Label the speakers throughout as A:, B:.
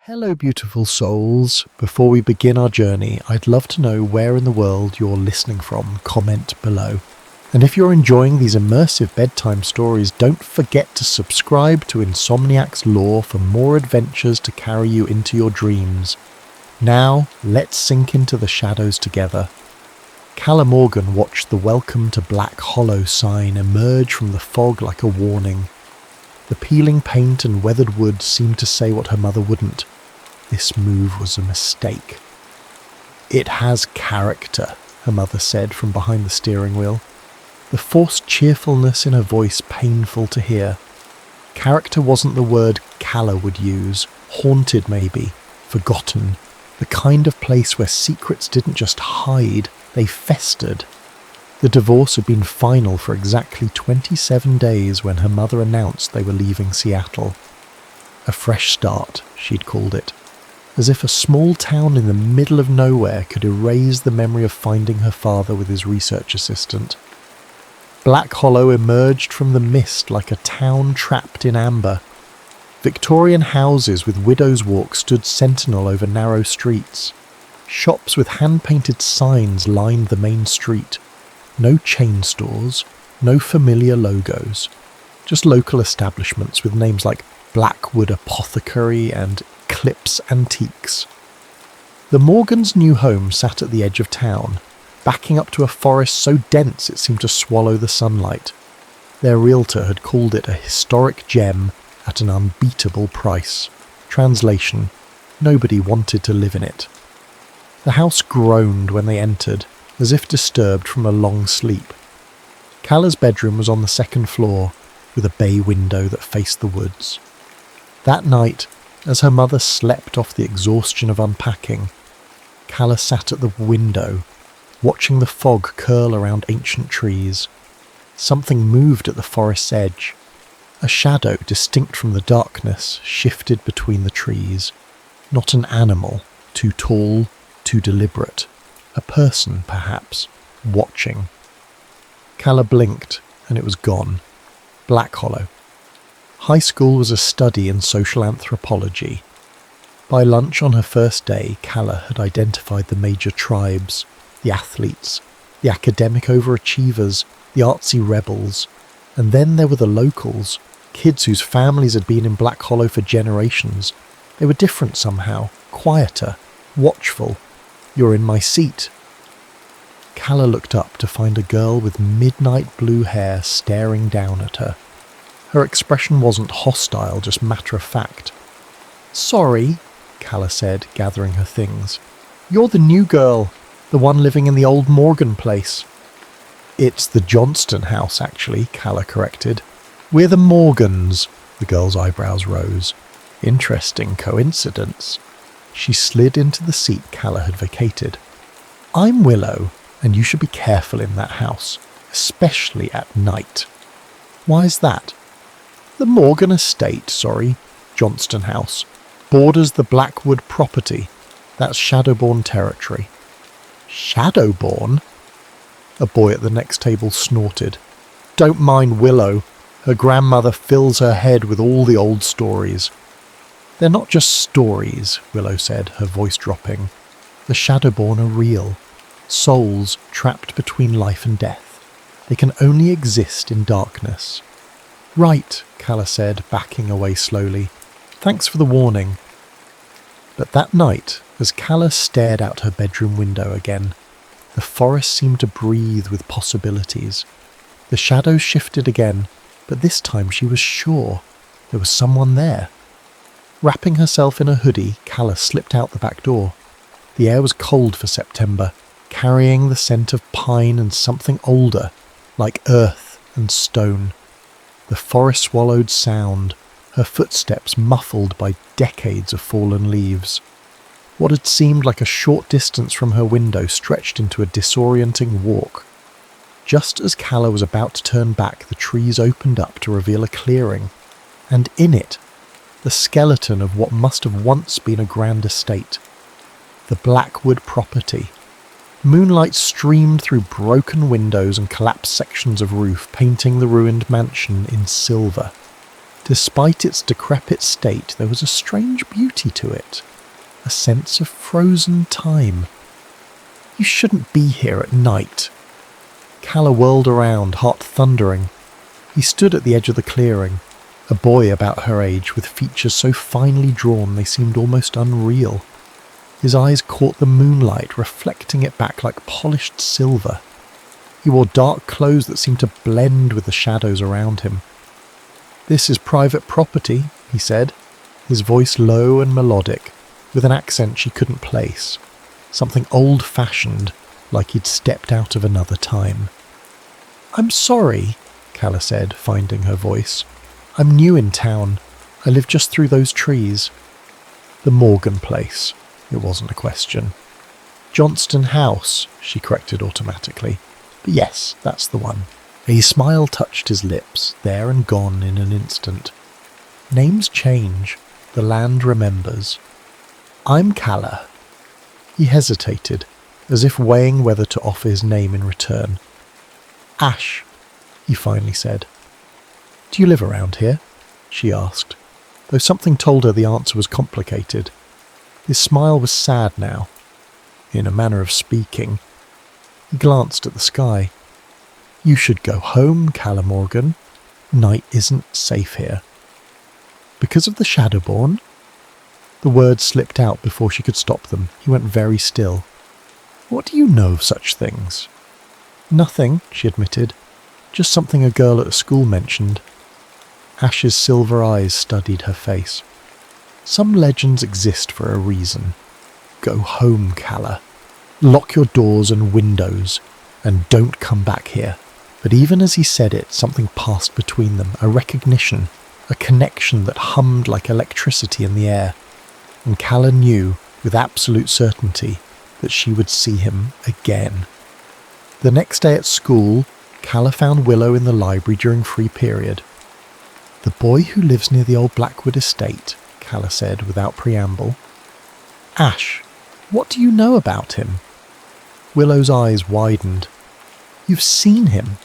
A: Hello, beautiful souls. Before we begin our journey, I'd love to know where in the world you're listening from. Comment below. And if you're enjoying these immersive bedtime stories, don't forget to subscribe to Insomniac's Lore for more adventures to carry you into your dreams. Now, let's sink into the shadows together. Calla Morgan watched the Welcome to Black Hollow sign emerge from the fog like a warning. The peeling paint and weathered wood seemed to say what her mother wouldn't. This move was a mistake. "It has character," her mother said from behind the steering wheel. The forced cheerfulness in her voice painful to hear. Character wasn't the word Calla would use. Haunted maybe. Forgotten. The kind of place where secrets didn't just hide, they festered. The divorce had been final for exactly 27 days when her mother announced they were leaving Seattle. A fresh start, she'd called it. As if a small town in the middle of nowhere could erase the memory of finding her father with his research assistant. Black Hollow emerged from the mist like a town trapped in amber. Victorian houses with Widow's Walk stood sentinel over narrow streets. Shops with hand-painted signs lined the main street. No chain stores, no familiar logos. Just local establishments with names like Blackwood Apothecary and Clips Antiques. The Morgans' new home sat at the edge of town, backing up to a forest so dense it seemed to swallow the sunlight. Their realtor had called it a historic gem at an unbeatable price. Translation: nobody wanted to live in it. The house groaned when they entered, as if disturbed from a long sleep. Calla's bedroom was on the second floor, with a bay window that faced the woods. That night, as her mother slept off the exhaustion of unpacking, Calla sat at the window, watching the fog curl around ancient trees. Something moved at the forest's edge. A shadow, distinct from the darkness, shifted between the trees. Not an animal, too tall, too deliberate. A person, perhaps, watching. Calla blinked, and it was gone. Black Hollow. High school was a study in social anthropology. By lunch on her first day, Calla had identified the major tribes, the athletes, the academic overachievers, the artsy rebels, and then there were the locals, kids whose families had been in Black Hollow for generations. They were different somehow, quieter, watchful. "You're in my seat." Calla looked up to find a girl with midnight blue hair staring down at her. Her expression wasn't hostile, just matter-of-fact. "Sorry," Calla said, gathering her things. "You're the new girl, the one living in the old Morgan place." "It's the Johnston house, actually," Calla corrected. "We're the Morgans." The girl's eyebrows rose. "Interesting coincidence." She slid into the seat Calla had vacated. "I'm Willow, and you should be careful in that house, especially at night." "Why's that?" "The Morgan estate, Johnston House, borders the Blackwood property. That's Shadowborn territory." "Shadowborn?" A boy at the next table snorted. "Don't mind Willow. Her grandmother fills her head with all the old stories." "They're not just stories," Willow said, her voice dropping. "The Shadowborn are real. Souls trapped between life and death. They can only exist in darkness." "Right," Calla said, backing away slowly. "Thanks for the warning." But that night, as Calla stared out her bedroom window again, the forest seemed to breathe with possibilities. The shadows shifted again, but this time she was sure there was someone there. Wrapping herself in a hoodie, Calla slipped out the back door. The air was cold for September, carrying the scent of pine and something older, like earth and stone. The forest swallowed sound, her footsteps muffled by decades of fallen leaves. What had seemed like a short distance from her window stretched into a disorienting walk. Just as Calla was about to turn back, the trees opened up to reveal a clearing, and in it, the skeleton of what must have once been a grand estate. The Blackwood property. Moonlight streamed through broken windows and collapsed sections of roof, painting the ruined mansion in silver. Despite its decrepit state, there was a strange beauty to it, a sense of frozen time. You shouldn't be here at night. Calla whirled around, heart thundering. He stood at the edge of the clearing, a boy about her age with features so finely drawn they seemed almost unreal. His eyes caught the moonlight, reflecting it back like polished silver. He wore dark clothes that seemed to blend with the shadows around him. "This is private property," he said, his voice low and melodic, with an accent she couldn't place. Something old-fashioned, like he'd stepped out of another time. "I'm sorry," Calla said, finding her voice. "I'm new in town. I live just through those trees." "The Morgan place." It wasn't a question. "Johnston House," she corrected automatically. "But yes, that's the one." A smile touched his lips, there and gone in an instant. Names change. The land remembers. "I'm Calla." He hesitated, as if weighing whether to offer his name in return. "Ash," he finally said. "Do you live around here?" she asked, though something told her the answer was complicated. His smile was sad now, in a manner of speaking. He glanced at the sky. "You should go home, Calla Morgan. Night isn't safe here." "Because of the Shadowborn?" The words slipped out before she could stop them. He went very still. "What do you know of such things?" "Nothing," she admitted. "Just something a girl at school mentioned." Ash's silver eyes studied her face. "Some legends exist for a reason. Go home, Calla. Lock your doors and windows, and don't come back here." But even as he said it, something passed between them, a recognition, a connection that hummed like electricity in the air. And Calla knew, with absolute certainty, that she would see him again. The next day at school, Calla found Willow in the library during free period. "The boy who lives near the old Blackwood estate," Calla said without preamble. "Ash, what do you know about him?" Willow's eyes widened. "You've seen him?"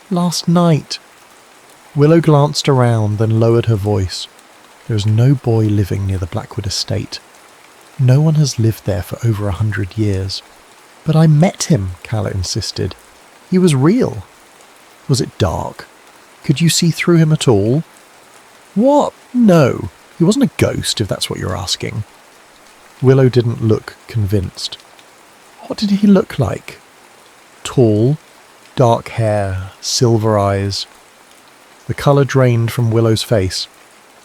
A: "Last night." Willow glanced around, then lowered her voice. "There is no boy living near the Blackwood estate. No one has lived there for over 100 years. "But I met him," Calla insisted. "He was real." "Was it dark? Could you see through him at all?" "What? No. He wasn't a ghost, if that's what you're asking." Willow didn't look convinced. "What did he look like?" "Tall, dark hair, silver eyes." The colour drained from Willow's face.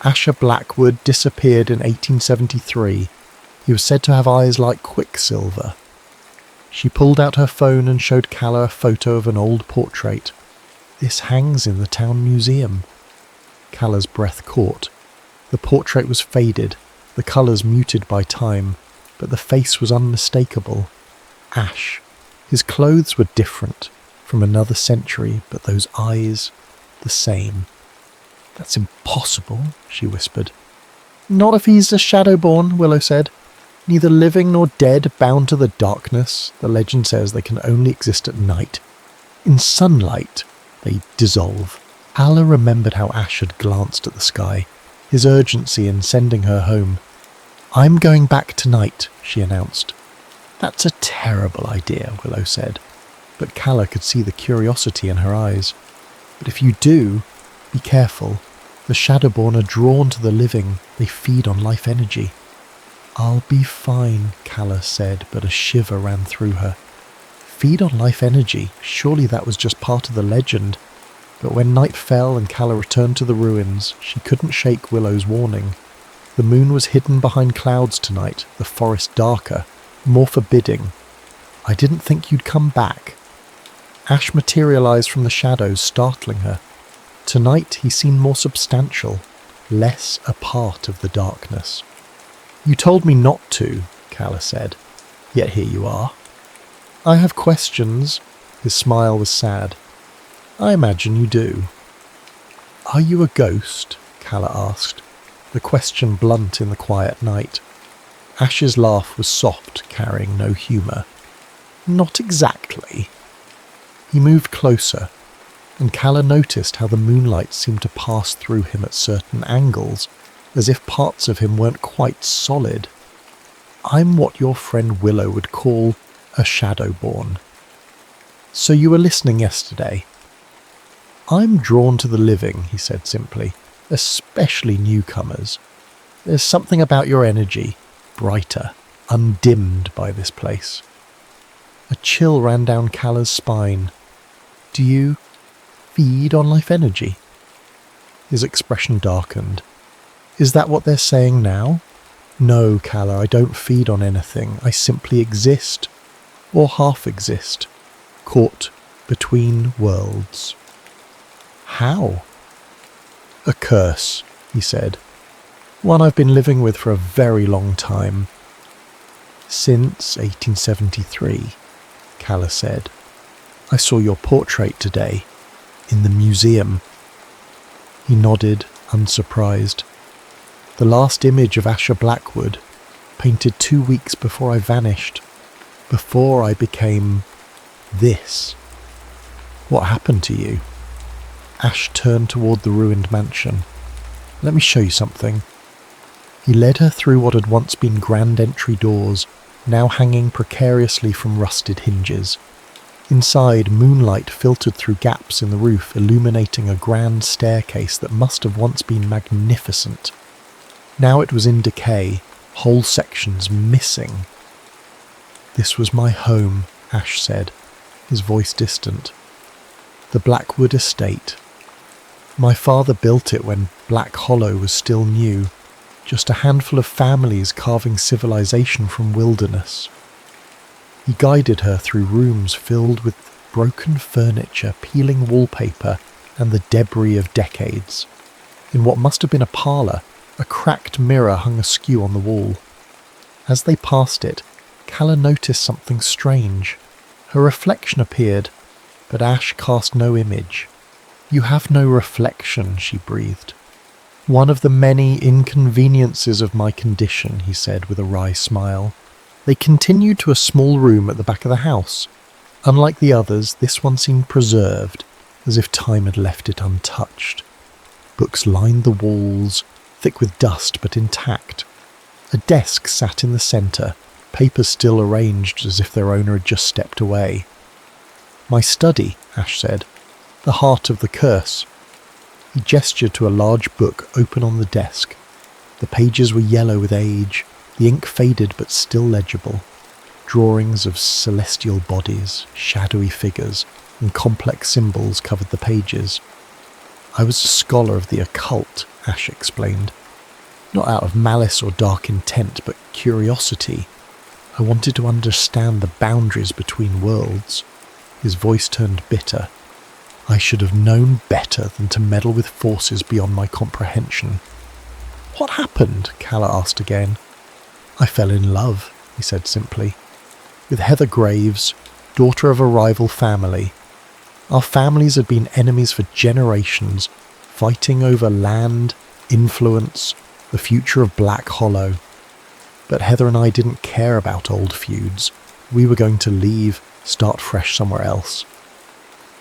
A: Asher Blackwood disappeared in 1873. He was said to have eyes like quicksilver. She pulled out her phone and showed Calla a photo of an old portrait. "This hangs in the town museum." Calla's breath caught. The portrait was faded, the colours muted by time, but the face was unmistakable. Ash. His clothes were different, from another century, but those eyes, the same. "That's impossible," she whispered. "Not if he's a Shadowborn," Willow said. "Neither living nor dead, bound to the darkness. The legend says they can only exist at night. In sunlight, they dissolve." Calla remembered how Ash had glanced at the sky, his urgency in sending her home. "I'm going back tonight," she announced. "That's a terrible idea," Willow said, but Calla could see the curiosity in her eyes. "But if you do, be careful. The Shadowborn are drawn to the living. They feed on life energy." "I'll be fine," Calla said, but a shiver ran through her. Feed on life energy? Surely that was just part of the legend. But when night fell and Calla returned to the ruins, she couldn't shake Willow's warning. The moon was hidden behind clouds tonight, the forest darker, more forbidding. "I didn't think you'd come back." Ash materialized from the shadows, startling her. Tonight he seemed more substantial, less a part of the darkness. "You told me not to," Calla said, "yet here you are." "I have questions." His smile was sad. "I imagine you do." "Are you a ghost?" Calla asked, the question blunt in the quiet night. Ash's laugh was soft, carrying no humour. "Not exactly." He moved closer. and Calla noticed how the moonlight seemed to pass through him at certain angles, as if parts of him weren't quite solid. I'm what your friend Willow would call a shadowborn. So you were listening yesterday? I'm drawn to the living, he said simply, especially newcomers. There's something about your energy, brighter, undimmed by this place. A chill ran down Calla's spine. Do you feed on life energy? His expression darkened. Is that what they're saying now? No, Calla, I don't feed on anything. I simply exist, or half exist, caught between worlds. How? A curse, he said. One I've been living with for a very long time. Since 1873, Calla said. I saw your portrait today, in the museum. He nodded, unsurprised. The last image of Asher Blackwood, painted 2 weeks before I vanished, before I became this. What happened to you? Ash turned toward the ruined mansion. Let me show you something. He led her through what had once been grand entry doors, now hanging precariously from rusted hinges. Inside, moonlight filtered through gaps in the roof, illuminating a grand staircase that must have once been magnificent. Now it was in decay, whole sections missing. This was my home, Ash said, his voice distant. The Blackwood estate. My father built it when Black Hollow was still new, just a handful of families carving civilization from wilderness. He guided her through rooms filled with broken furniture, peeling wallpaper, and the debris of decades. In what must have been a parlour, a cracked mirror hung askew on the wall. As they passed it, Calla noticed something strange. Her reflection appeared, but Ash cast no image. You have no reflection, she breathed. One of the many inconveniences of my condition, he said with a wry smile. They continued to a small room at the back of the house. Unlike the others, this one seemed preserved, as if time had left it untouched. Books lined the walls, thick with dust but intact. A desk sat in the centre, papers still arranged as if their owner had just stepped away. My study, Ash said. The heart of the curse. He gestured to a large book open on the desk. The pages were yellow with age, the ink faded but still legible. Drawings of celestial bodies, shadowy figures, and complex symbols covered the pages. I was a scholar of the occult, Ash explained. Not out of malice or dark intent, but curiosity. I wanted to understand the boundaries between worlds. His voice turned bitter. I should have known better than to meddle with forces beyond my comprehension. What happened? Calla asked again. I fell in love, he said simply, with Heather Graves, daughter of a rival family. Our families had been enemies for generations, fighting over land, influence, the future of Black Hollow. But Heather and I didn't care about old feuds. We were going to leave, start fresh somewhere else.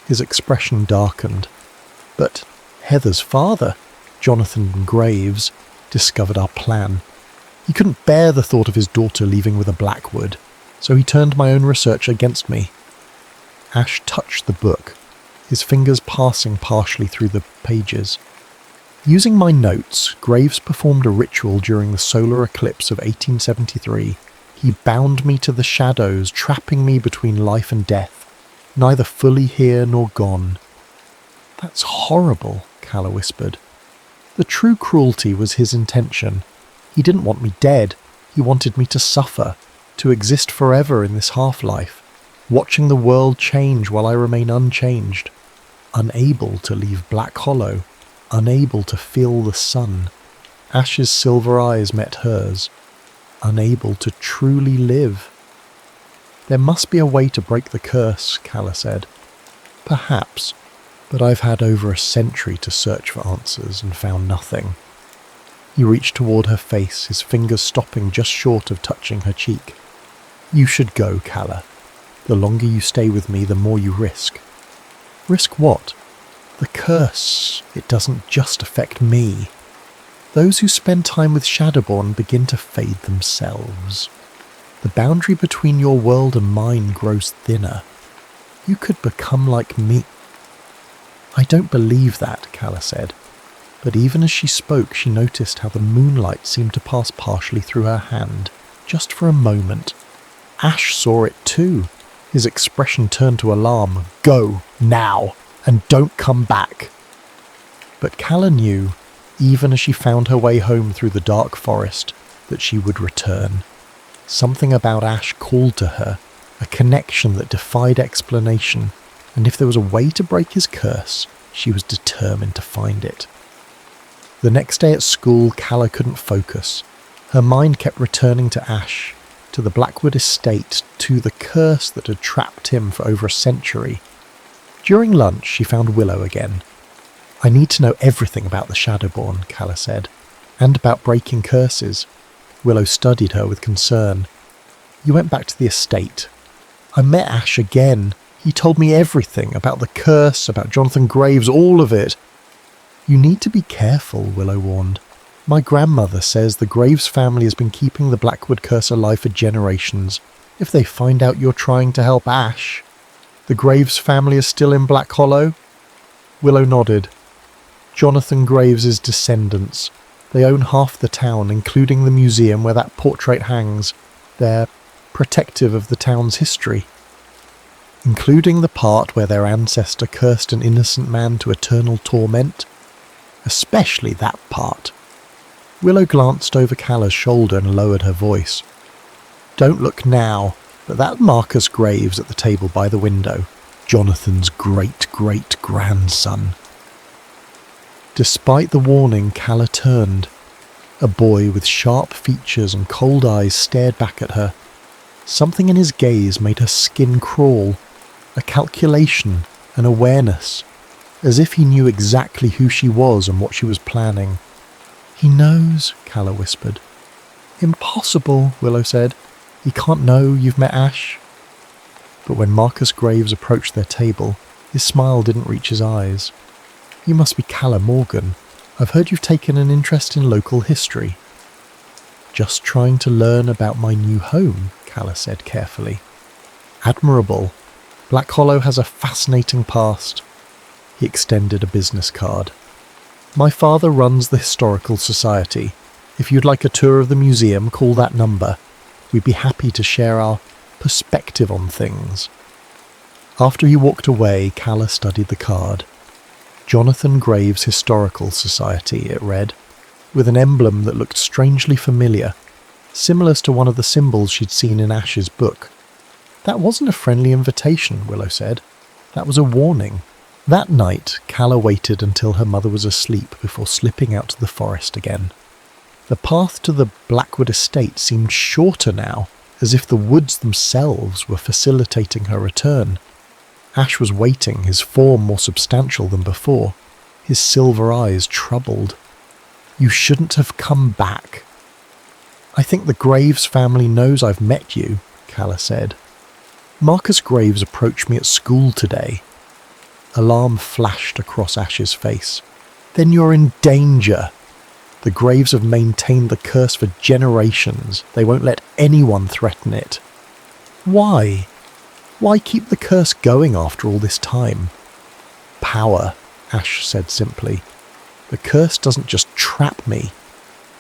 A: His expression darkened. But Heather's father, Jonathan Graves, discovered our plan. He couldn't bear the thought of his daughter leaving with a Blackwood, so he turned my own research against me. Ash touched the book, his fingers passing partially through the pages. Using my notes, Graves performed a ritual during the solar eclipse of 1873. He bound me to the shadows, trapping me between life and death, neither fully here nor gone. That's horrible, Calla whispered. The true cruelty was his intention. He didn't want me dead. He wanted me to suffer, to exist forever in this half-life, watching the world change while I remain unchanged, unable to leave Black Hollow, unable to feel the sun. Ash's silver eyes met hers, unable to truly live. There must be a way to break the curse, Calla said. Perhaps, but I've had over a century to search for answers and found nothing. He reached toward her face, his fingers stopping just short of touching her cheek. You should go, Calla. The longer you stay with me, the more you risk. Risk what? The curse, it doesn't just affect me. Those who spend time with Shadowborn begin to fade themselves. The boundary between your world and mine grows thinner. You could become like me." "I don't believe that," Calla said. But even as she spoke, she noticed how the moonlight seemed to pass partially through her hand, just for a moment. Ash saw it too. His expression turned to alarm. "Go, now, and don't come back." But Calla knew, even as she found her way home through the dark forest, that she would return. Something about Ash called to her, a connection that defied explanation, and if there was a way to break his curse, she was determined to find it. The next day at school, Calla couldn't focus. Her mind kept returning to Ash, to the Blackwood estate, to the curse that had trapped him for over a century. During lunch, she found Willow again. "I need to know everything about the Shadowborn," Calla said, "and about breaking curses." Willow studied her with concern. "You went back to the estate. I met Ash again. He told me everything about the curse, about Jonathan Graves, all of it." "You need to be careful," Willow warned. "My grandmother says the Graves family has been keeping the Blackwood curse alive for generations. If they find out you're trying to help Ash..." "The Graves family is still in Black Hollow?" Willow nodded. "Jonathan Graves' descendants. They own half the town, including the museum where that portrait hangs. They're protective of the town's history, including the part where their ancestor cursed an innocent man to eternal torment. Especially that part." Willow glanced over Calla's shoulder and lowered her voice. "Don't look now, but that Marcus Graves at the table by the window, Jonathan's great-great-grandson." Despite the warning, Calla turned. A boy with sharp features and cold eyes stared back at her. Something in his gaze made her skin crawl. A calculation, an awareness, as if he knew exactly who she was and what she was planning. "He knows," Calla whispered. "Impossible," Willow said. "He can't know you've met Ash." But when Marcus Graves approached their table, his smile didn't reach his eyes. "You must be Calla Morgan. I've heard you've taken an interest in local history." "Just trying to learn about my new home," Calla said carefully. "Admirable. Black Hollow has a fascinating past." He extended a business card. "My father runs the Historical Society. If you'd like a tour of the museum, call that number. We'd be happy to share our perspective on things." After he walked away, Calla studied the card. "Jonathan Graves Historical Society," it read, with an emblem that looked strangely familiar, similar to one of the symbols she'd seen in Ash's book. "That wasn't a friendly invitation," Willow said. "That was a warning." That night, Calla waited until her mother was asleep before slipping out to the forest again. The path to the Blackwood estate seemed shorter now, as if the woods themselves were facilitating her return. Ash was waiting, his form more substantial than before, his silver eyes troubled. "You shouldn't have come back." "I think the Graves family knows I've met you," Calla said. "Marcus Graves approached me at school today." Alarm flashed across Ash's face. "Then you're in danger. The Graves have maintained the curse for generations. They won't let anyone threaten it." "Why? Why keep the curse going after all this time?" "Power," Ash said simply. "The curse doesn't just trap me.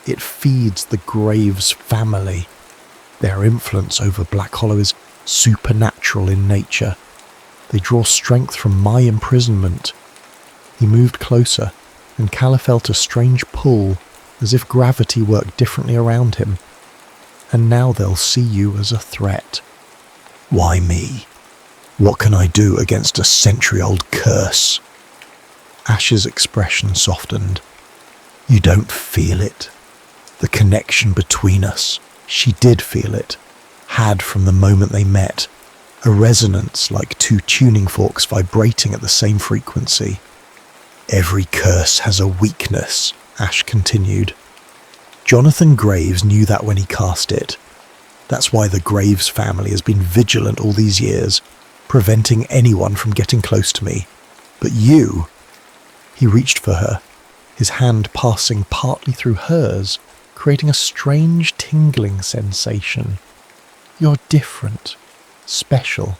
A: It feeds the Graves family. Their influence over Black Hollow is supernatural in nature. They draw strength from my imprisonment." He moved closer, and Calla felt a strange pull, as if gravity worked differently around him. "And now they'll see you as a threat." "Why me? What can I do against a century-old curse?" Ash's expression softened. "You don't feel it. The connection between us, she did feel it, had from the moment they met. A resonance like two tuning forks vibrating at the same frequency. Every curse has a weakness," Ash continued. "Jonathan Graves knew that when he cast it. That's why the Graves family has been vigilant all these years, preventing anyone from getting close to me. But you He reached for her, his hand passing partly through hers, creating a strange tingling sensation. "You're different. Special."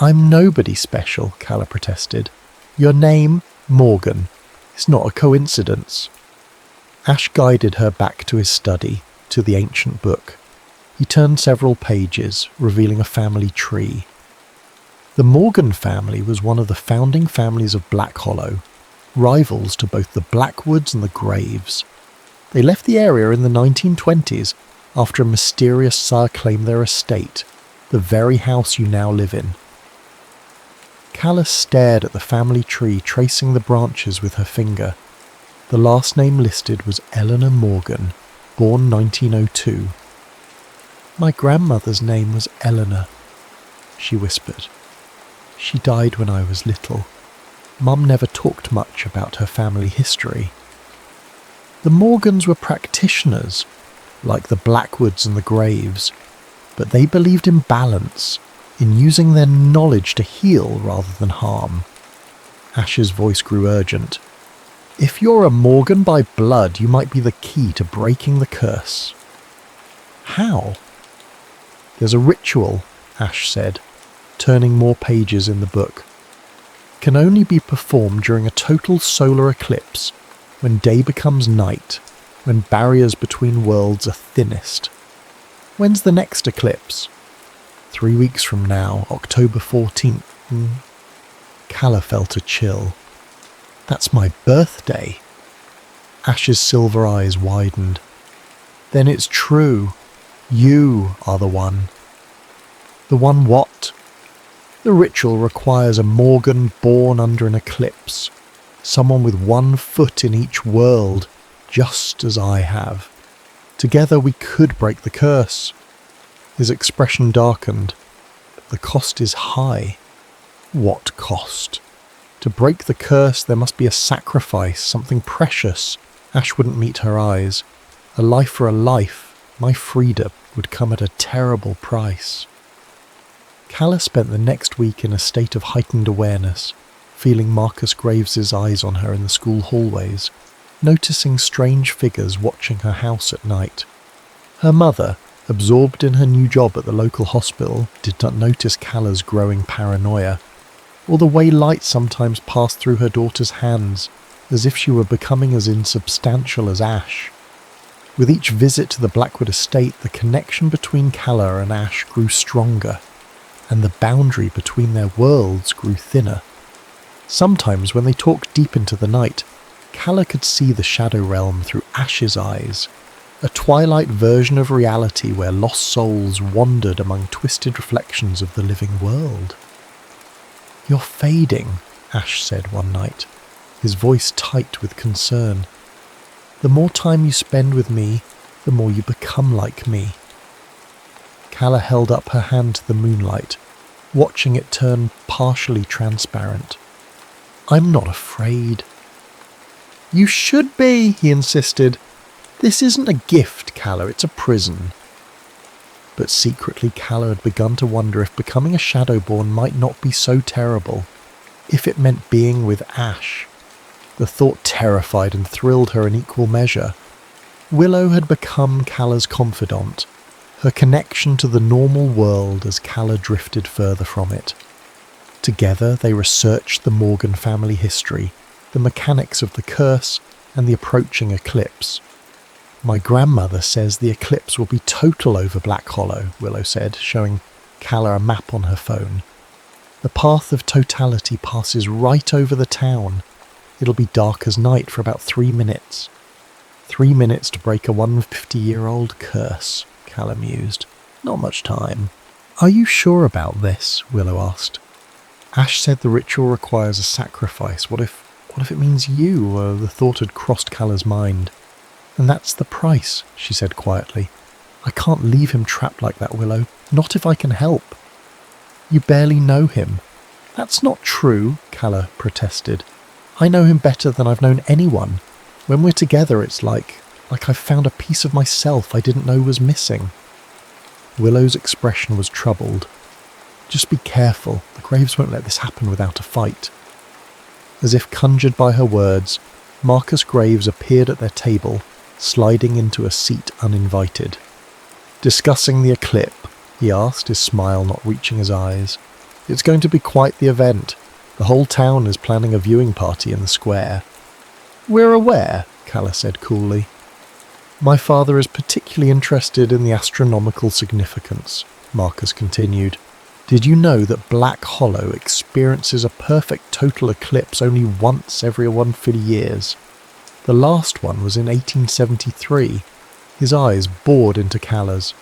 A: "I'm nobody special," Calla protested. "Your name, Morgan. It's not a coincidence." Ash guided her back to his study, to the ancient book. He turned several pages, revealing a family tree. The Morgan family was one of the founding families of Black Hollow, rivals to both the Blackwoods and the Graves. They left the area in the 1920s after a mysterious sire claimed their estate, the very house you now live in. Calla stared at the family tree, tracing the branches with her finger. The last name listed was Eleanor Morgan, born 1902. "My grandmother's name was Eleanor," she whispered. "She died when I was little. Mum never talked much about her family history." The Morgans were practitioners, like the Blackwoods and the Graves, but they believed in balance, in using their knowledge to heal rather than harm. Ash's voice grew urgent. "If you're a Morgan by blood, you might be the key to breaking the curse." "How?" "There's a ritual," Ash said, turning more pages in the book. "Can only be performed during a total solar eclipse, when day becomes night, when barriers between worlds are thinnest." "When's the next eclipse?" 3 weeks from now, October 14th. Calla felt a chill. "That's my birthday." Ash's silver eyes widened. "Then it's true. You are the one." "The one what?" "The ritual requires a Morgan born under an eclipse. Someone with 1 foot in each world, just as I have. Together we could break the curse." His expression darkened. "The cost is high." "What cost?" "To break the curse there must be a sacrifice, something precious." Ash wouldn't meet her eyes. "A life for a life. My freedom would come at a terrible price." Calla spent the next week in a state of heightened awareness, feeling Marcus Graves's eyes on her in the school hallways, noticing strange figures watching her house at night. Her mother, absorbed in her new job at the local hospital, did not notice Calla's growing paranoia, or the way light sometimes passed through her daughter's hands, as if she were becoming as insubstantial as Ash. With each visit to the Blackwood estate, the connection between Calla and Ash grew stronger, and the boundary between their worlds grew thinner. Sometimes, when they talked deep into the night, Calla could see the shadow realm through Ash's eyes, a twilight version of reality where lost souls wandered among twisted reflections of the living world. "You're fading," Ash said one night, his voice tight with concern. "The more time you spend with me, the more you become like me." Calla held up her hand to the moonlight, watching it turn partially transparent. "I'm not afraid." "You should be," he insisted. "This isn't a gift, Calla, it's a prison." But secretly Calla had begun to wonder if becoming a Shadowborn might not be so terrible, if it meant being with Ash. The thought terrified and thrilled her in equal measure. Willow had become Calla's confidant, her connection to the normal world as Calla drifted further from it. Together they researched the Morgan family history, the mechanics of the curse, and the approaching eclipse. "My grandmother says the eclipse will be total over Black Hollow," Willow said, showing Calla a map on her phone. "The path of totality passes right over the town. It'll be dark as night for about 3 minutes. 3 minutes to break a 150-year-old curse," Calla mused. "Not much time." "Are you sure about this?" Willow asked. "Ash said the ritual requires a sacrifice. What if it means you?" The thought had crossed Calla's mind. "And that's the price," she said quietly. "I can't leave him trapped like that, Willow. Not if I can help." "You barely know him." "That's not true," Calla protested. "I know him better than I've known anyone. When we're together, it's like I've found a piece of myself I didn't know was missing." Willow's expression was troubled. "Just be careful. The Graves won't let this happen without a fight." As if conjured by her words, Marcus Graves appeared at their table, sliding into a seat uninvited. "Discussing the eclipse?" he asked, his smile not reaching his eyes. "It's going to be quite the event. The whole town is planning a viewing party in the square." "We're aware," Calla said coolly. "My father is particularly interested in the astronomical significance," Marcus continued. "Did you know that Black Hollow experiences a perfect total eclipse only once every 150 years? The last one was in 1873. His eyes bored into Calla's.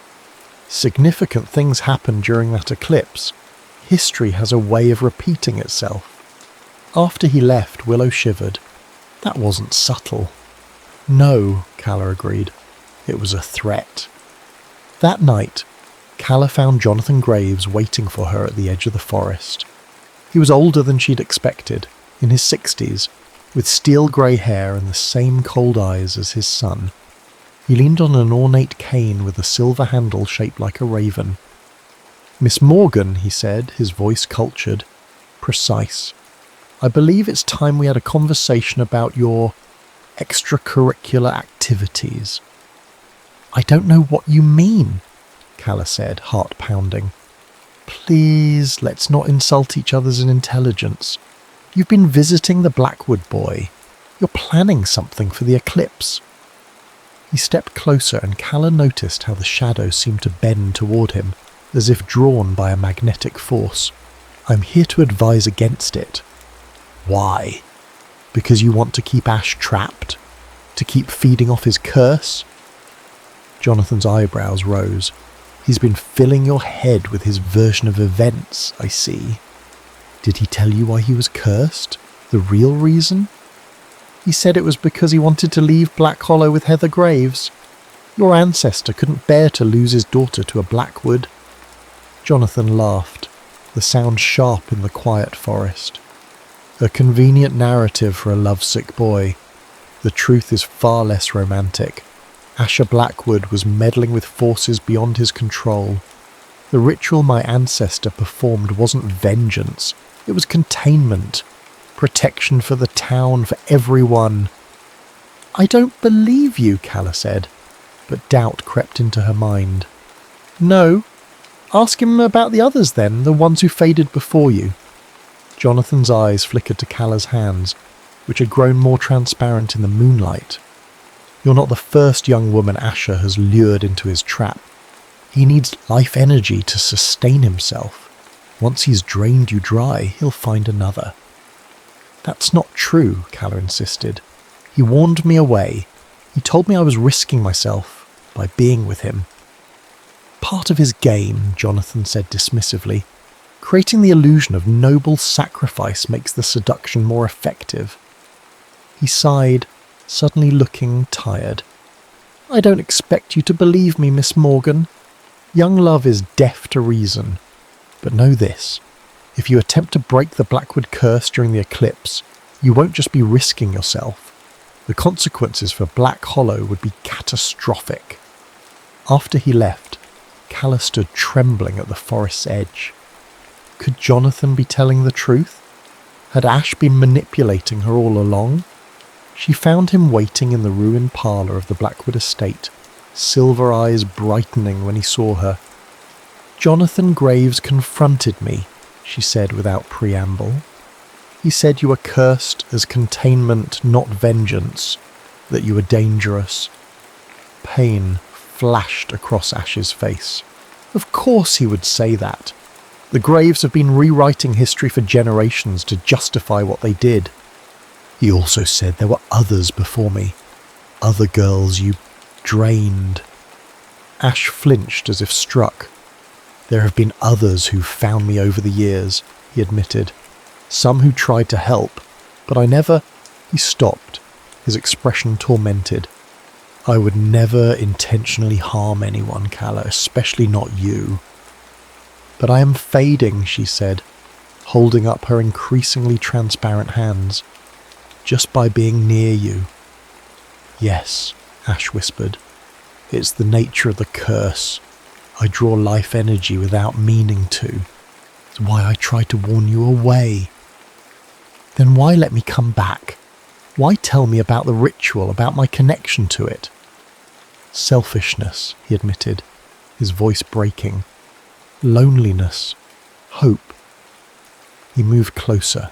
A: "Significant things happen during that eclipse. History has a way of repeating itself." After he left, Willow shivered. "That wasn't subtle." "No," Calla agreed. "It was a threat." That night, Calla found Jonathan Graves waiting for her at the edge of the forest. He was older than she'd expected, in his 60s, with steel-grey hair and the same cold eyes as his son. He leaned on an ornate cane with a silver handle shaped like a raven. "Miss Morgan," he said, his voice cultured, precise. "I believe it's time we had a conversation about your extracurricular activities." "I don't know what you mean," Calla said, heart pounding. "Please, let's not insult each other's intelligence. You've been visiting the Blackwood boy. You're planning something for the eclipse." He stepped closer and Calla noticed how the shadow seemed to bend toward him, as if drawn by a magnetic force. "I'm here to advise against it." "Why? Because you want to keep Ash trapped? To keep feeding off his curse?" Jonathan's eyebrows rose. "He's been filling your head with his version of events, I see. Did he tell you why he was cursed? The real reason?" "He said it was because he wanted to leave Black Hollow with Heather Graves. Your ancestor couldn't bear to lose his daughter to a Blackwood." Jonathan laughed, the sound sharp in the quiet forest. "A convenient narrative for a lovesick boy. The truth is far less romantic. Asher Blackwood was meddling with forces beyond his control. The ritual my ancestor performed wasn't vengeance, it was containment. Protection for the town, for everyone." "I don't believe you," Calla said, but doubt crept into her mind. "No? Ask him about the others then, the ones who faded before you." Jonathan's eyes flickered to Calla's hands, which had grown more transparent in the moonlight. "You're not the first young woman Asher has lured into his trap. He needs life energy to sustain himself. Once he's drained you dry, he'll find another." "That's not true," Calla insisted. "He warned me away. He told me I was risking myself by being with him." "Part of his game," Jonathan said dismissively. "Creating the illusion of noble sacrifice makes the seduction more effective." He sighed, suddenly looking tired. "I don't expect you to believe me, Miss Morgan. Young love is deaf to reason. But know this. If you attempt to break the Blackwood curse during the eclipse, you won't just be risking yourself. The consequences for Black Hollow would be catastrophic." After he left, Calla stood trembling at the forest's edge. Could Jonathan be telling the truth? Had Ash been manipulating her all along? She found him waiting in the ruined parlour of the Blackwood estate, silver eyes brightening when he saw her. "Jonathan Graves confronted me," she said without preamble. "He said you were cursed as containment, not vengeance, that you were dangerous." Pain flashed across Ash's face. Of course he would say that. The Graves have been rewriting history for generations to justify what they did. "He also said there were others before me. Other girls you drained." Ash flinched as if struck. "There have been others who've found me over the years," he admitted. "Some who tried to help, but I never—" He stopped, his expression tormented. "I would never intentionally harm anyone, Calla, especially not you." "But I am fading," she said, holding up her increasingly transparent hands. "Just by being near you." "Yes," Ash whispered. "It's the nature of the curse. I draw life energy without meaning to. It's why I try to warn you away." Then why let me come back? Why tell me about the ritual, about my connection to it? Selfishness, he admitted, his voice breaking. Loneliness. Hope. He moved closer,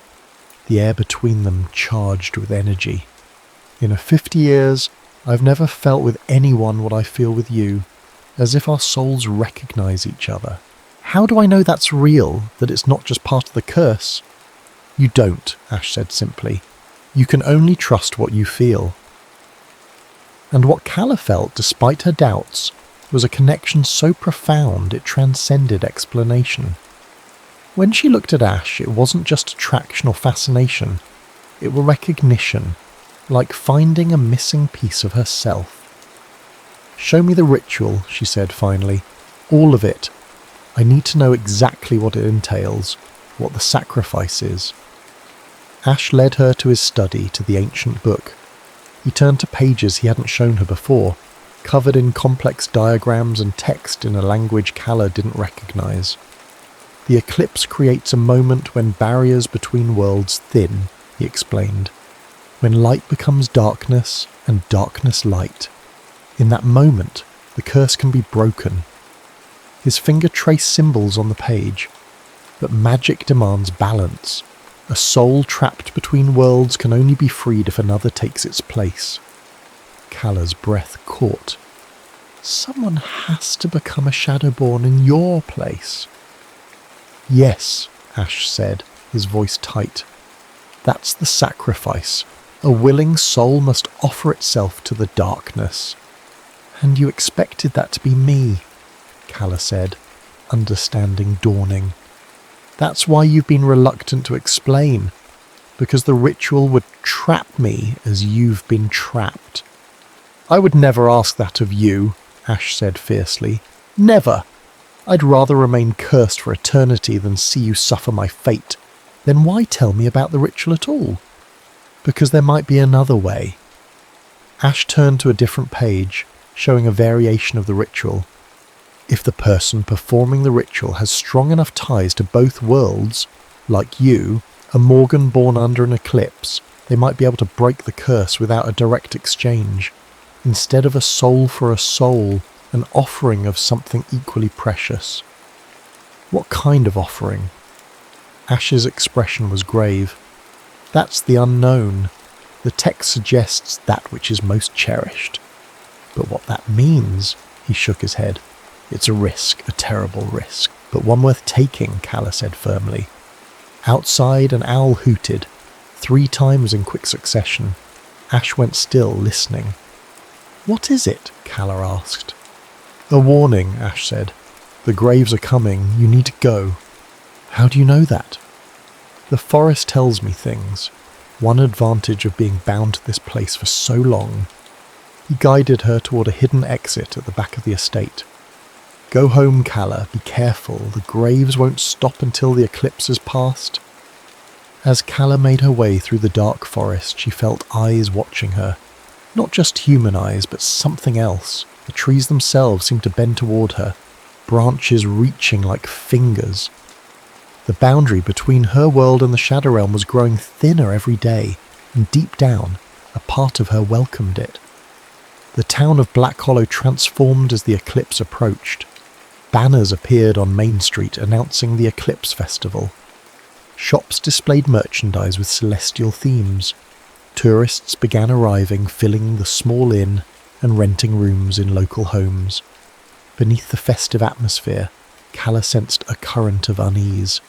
A: the air between them charged with energy. In 50 years, I've never felt with anyone what I feel with you, as if our souls recognize each other. How do I know that's real, that it's not just part of the curse? You don't, Ash said simply. You can only trust what you feel. And what Calla felt, despite her doubts, was a connection so profound it transcended explanation. When she looked at Ash, it wasn't just attraction or fascination, it was recognition, like finding a missing piece of herself. Show me the ritual, she said finally. All of it. I need to know exactly what it entails, what the sacrifice is. Ash led her to his study, to the ancient book. He turned to pages he hadn't shown her before, covered in complex diagrams and text in a language Calla didn't recognize. The eclipse creates a moment when barriers between worlds thin, he explained. When light becomes darkness and darkness light. In that moment, the curse can be broken. His finger traced symbols on the page, but magic demands balance. A soul trapped between worlds can only be freed if another takes its place. Calla's breath caught. Someone has to become a Shadowborn in your place. Yes, Ash said, his voice tight. That's the sacrifice. A willing soul must offer itself to the darkness. And you expected that to be me, Calla said, understanding dawning. That's why you've been reluctant to explain, because the ritual would trap me as you've been trapped. I would never ask that of you, Ash said fiercely. Never! I'd rather remain cursed for eternity than see you suffer my fate. Then why tell me about the ritual at all? Because there might be another way. Ash turned to a different page, showing a variation of the ritual. If the person performing the ritual has strong enough ties to both worlds, like you, a Morgan born under an eclipse, they might be able to break the curse without a direct exchange. Instead of a soul for a soul, an offering of something equally precious. What kind of offering? Ash's expression was grave. That's the unknown. The text suggests that which is most cherished. But what that means, he shook his head. It's a risk, a terrible risk, but one worth taking, Calla said firmly. Outside, an owl hooted, 3 times in quick succession. Ash went still, listening. What is it? Calla asked. A warning, Ash said. The graves are coming, you need to go. How do you know that? The forest tells me things. One advantage of being bound to this place for so long. He guided her toward a hidden exit at the back of the estate. Go home, Calla, be careful, the graves won't stop until the eclipse has passed. As Calla made her way through the dark forest, she felt eyes watching her. Not just human eyes, but something else. The trees themselves seemed to bend toward her, branches reaching like fingers. The boundary between her world and the Shadow Realm was growing thinner every day, and deep down, a part of her welcomed it. The town of Black Hollow transformed as the eclipse approached. Banners appeared on Main Street announcing the Eclipse Festival. Shops displayed merchandise with celestial themes. Tourists began arriving, filling the small inn and renting rooms in local homes. Beneath the festive atmosphere, Calla sensed a current of unease.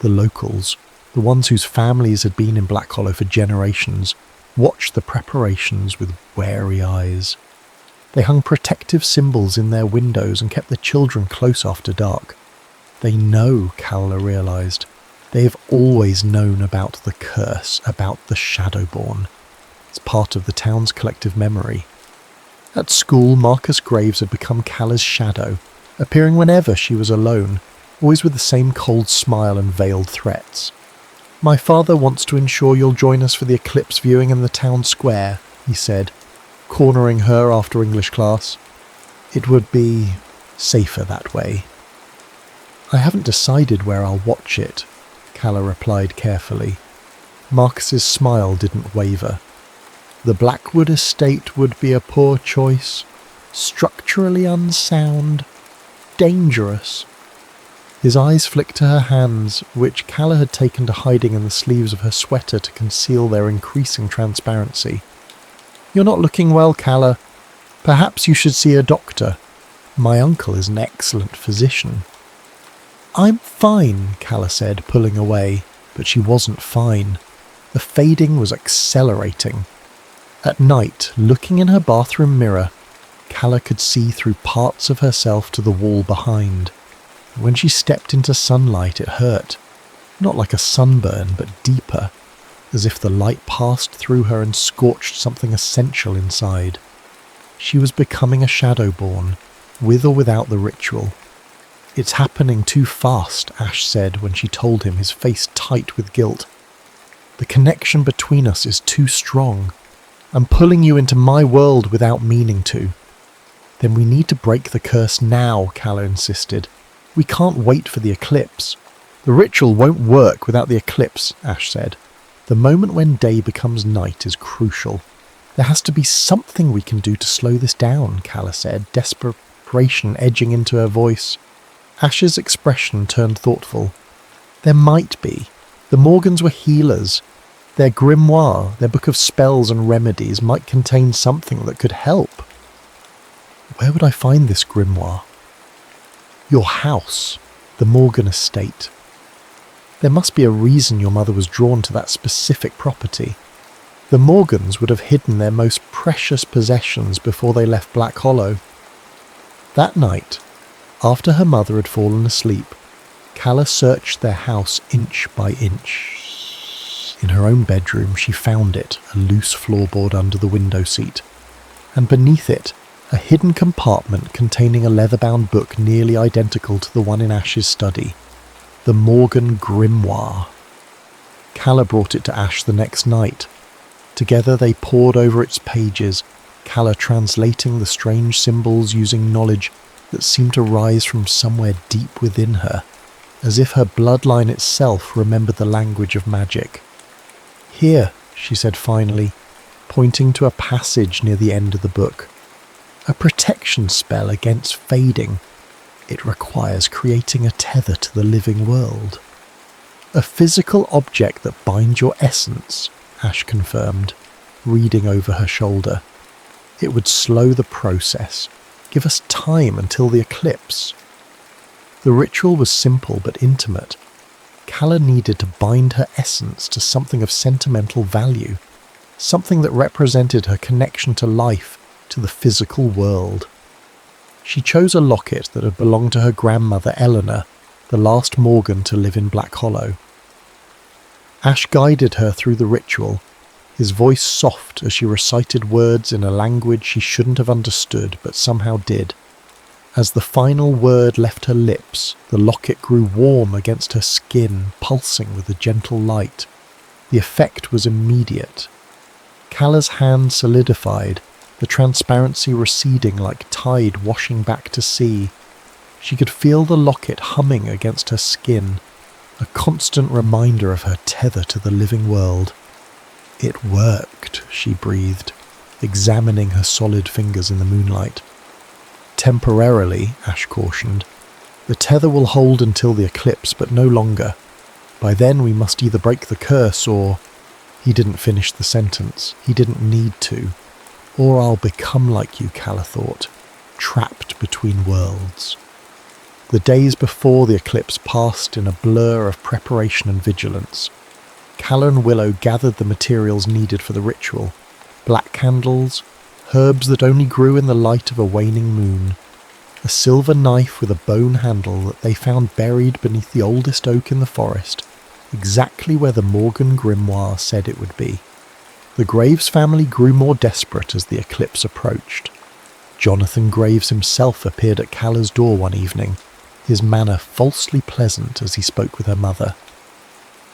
A: The locals, the ones whose families had been in Black Hollow for generations, watched the preparations with wary eyes. They hung protective symbols in their windows and kept the children close after dark. They know, Calla realized. They have always known about the curse, about the Shadowborn. It's part of the town's collective memory. At school, Marcus Graves had become Calla's shadow, appearing whenever she was alone, always with the same cold smile and veiled threats. My father wants to ensure you'll join us for the eclipse viewing in the town square, he said, cornering her after English class. It would be safer that way. I haven't decided where I'll watch it, Calla replied carefully. Marcus's smile didn't waver. The Blackwood estate would be a poor choice. Structurally unsound. Dangerous. His eyes flicked to her hands, which Calla had taken to hiding in the sleeves of her sweater to conceal their increasing transparency. "You're not looking well, Calla. Perhaps you should see a doctor. My uncle is an excellent physician." "I'm fine," Calla said, pulling away, but she wasn't fine. The fading was accelerating. At night, looking in her bathroom mirror, Calla could see through parts of herself to the wall behind. When she stepped into sunlight, it hurt. Not like a sunburn, but deeper, as if the light passed through her and scorched something essential inside. She was becoming a Shadowborn, with or without the ritual. "It's happening too fast," Ash said when she told him, his face tight with guilt. "The connection between us is too strong. I'm pulling you into my world without meaning to." "Then we need to break the curse now," Calla insisted. "We can't wait for the eclipse." "The ritual won't work without the eclipse," Ash said. "The moment when day becomes night is crucial. There has to be something we can do to slow this down," Calla said, desperation edging into her voice. Ash's expression turned thoughtful. "There might be. The Morgans were healers. Their grimoire, their book of spells and remedies, might contain something that could help." "Where would I find this grimoire?" "Your house, the Morgan estate. There must be a reason your mother was drawn to that specific property. The Morgans would have hidden their most precious possessions before they left Black Hollow." That night, after her mother had fallen asleep, Calla searched their house inch by inch. In her own bedroom, she found it, a loose floorboard under the window seat, and beneath it, a hidden compartment containing a leather-bound book nearly identical to the one in Ash's study, the Morgan Grimoire. Calla brought it to Ash the next night. Together they pored over its pages, Calla translating the strange symbols using knowledge that seemed to rise from somewhere deep within her, as if her bloodline itself remembered the language of magic. "Here," she said finally, pointing to a passage near the end of the book. "A protection spell against fading. It requires creating a tether to the living world." "A physical object that binds your essence," Ash confirmed, reading over her shoulder. "It would slow the process, give us time until the eclipse." The ritual was simple but intimate. Calla needed to bind her essence to something of sentimental value, something that represented her connection to life, to the physical world. She chose a locket that had belonged to her grandmother Eleanor, the last Morgan to live in Black Hollow. Ash guided her through the ritual, his voice soft as she recited words in a language she shouldn't have understood but somehow did. As the final word left her lips, the locket grew warm against her skin, pulsing with a gentle light. The effect was immediate. Calla's hand solidified, the transparency receding like tide washing back to sea. She could feel the locket humming against her skin, a constant reminder of her tether to the living world. "It worked," she breathed, examining her solid fingers in the moonlight. "Temporarily," Ash cautioned. "The tether will hold until the eclipse, but no longer. By then we must either break the curse or—" He didn't finish the sentence. He didn't need to. "Or I'll become like you," Calla thought, trapped between worlds. The days before the eclipse passed in a blur of preparation and vigilance. Calla and Willow gathered the materials needed for the ritual. Black candles, herbs that only grew in the light of a waning moon, a silver knife with a bone handle that they found buried beneath the oldest oak in the forest, exactly where the Morgan grimoire said it would be. The Graves family grew more desperate as the eclipse approached. Jonathan Graves himself appeared at Calla's door one evening, his manner falsely pleasant as he spoke with her mother.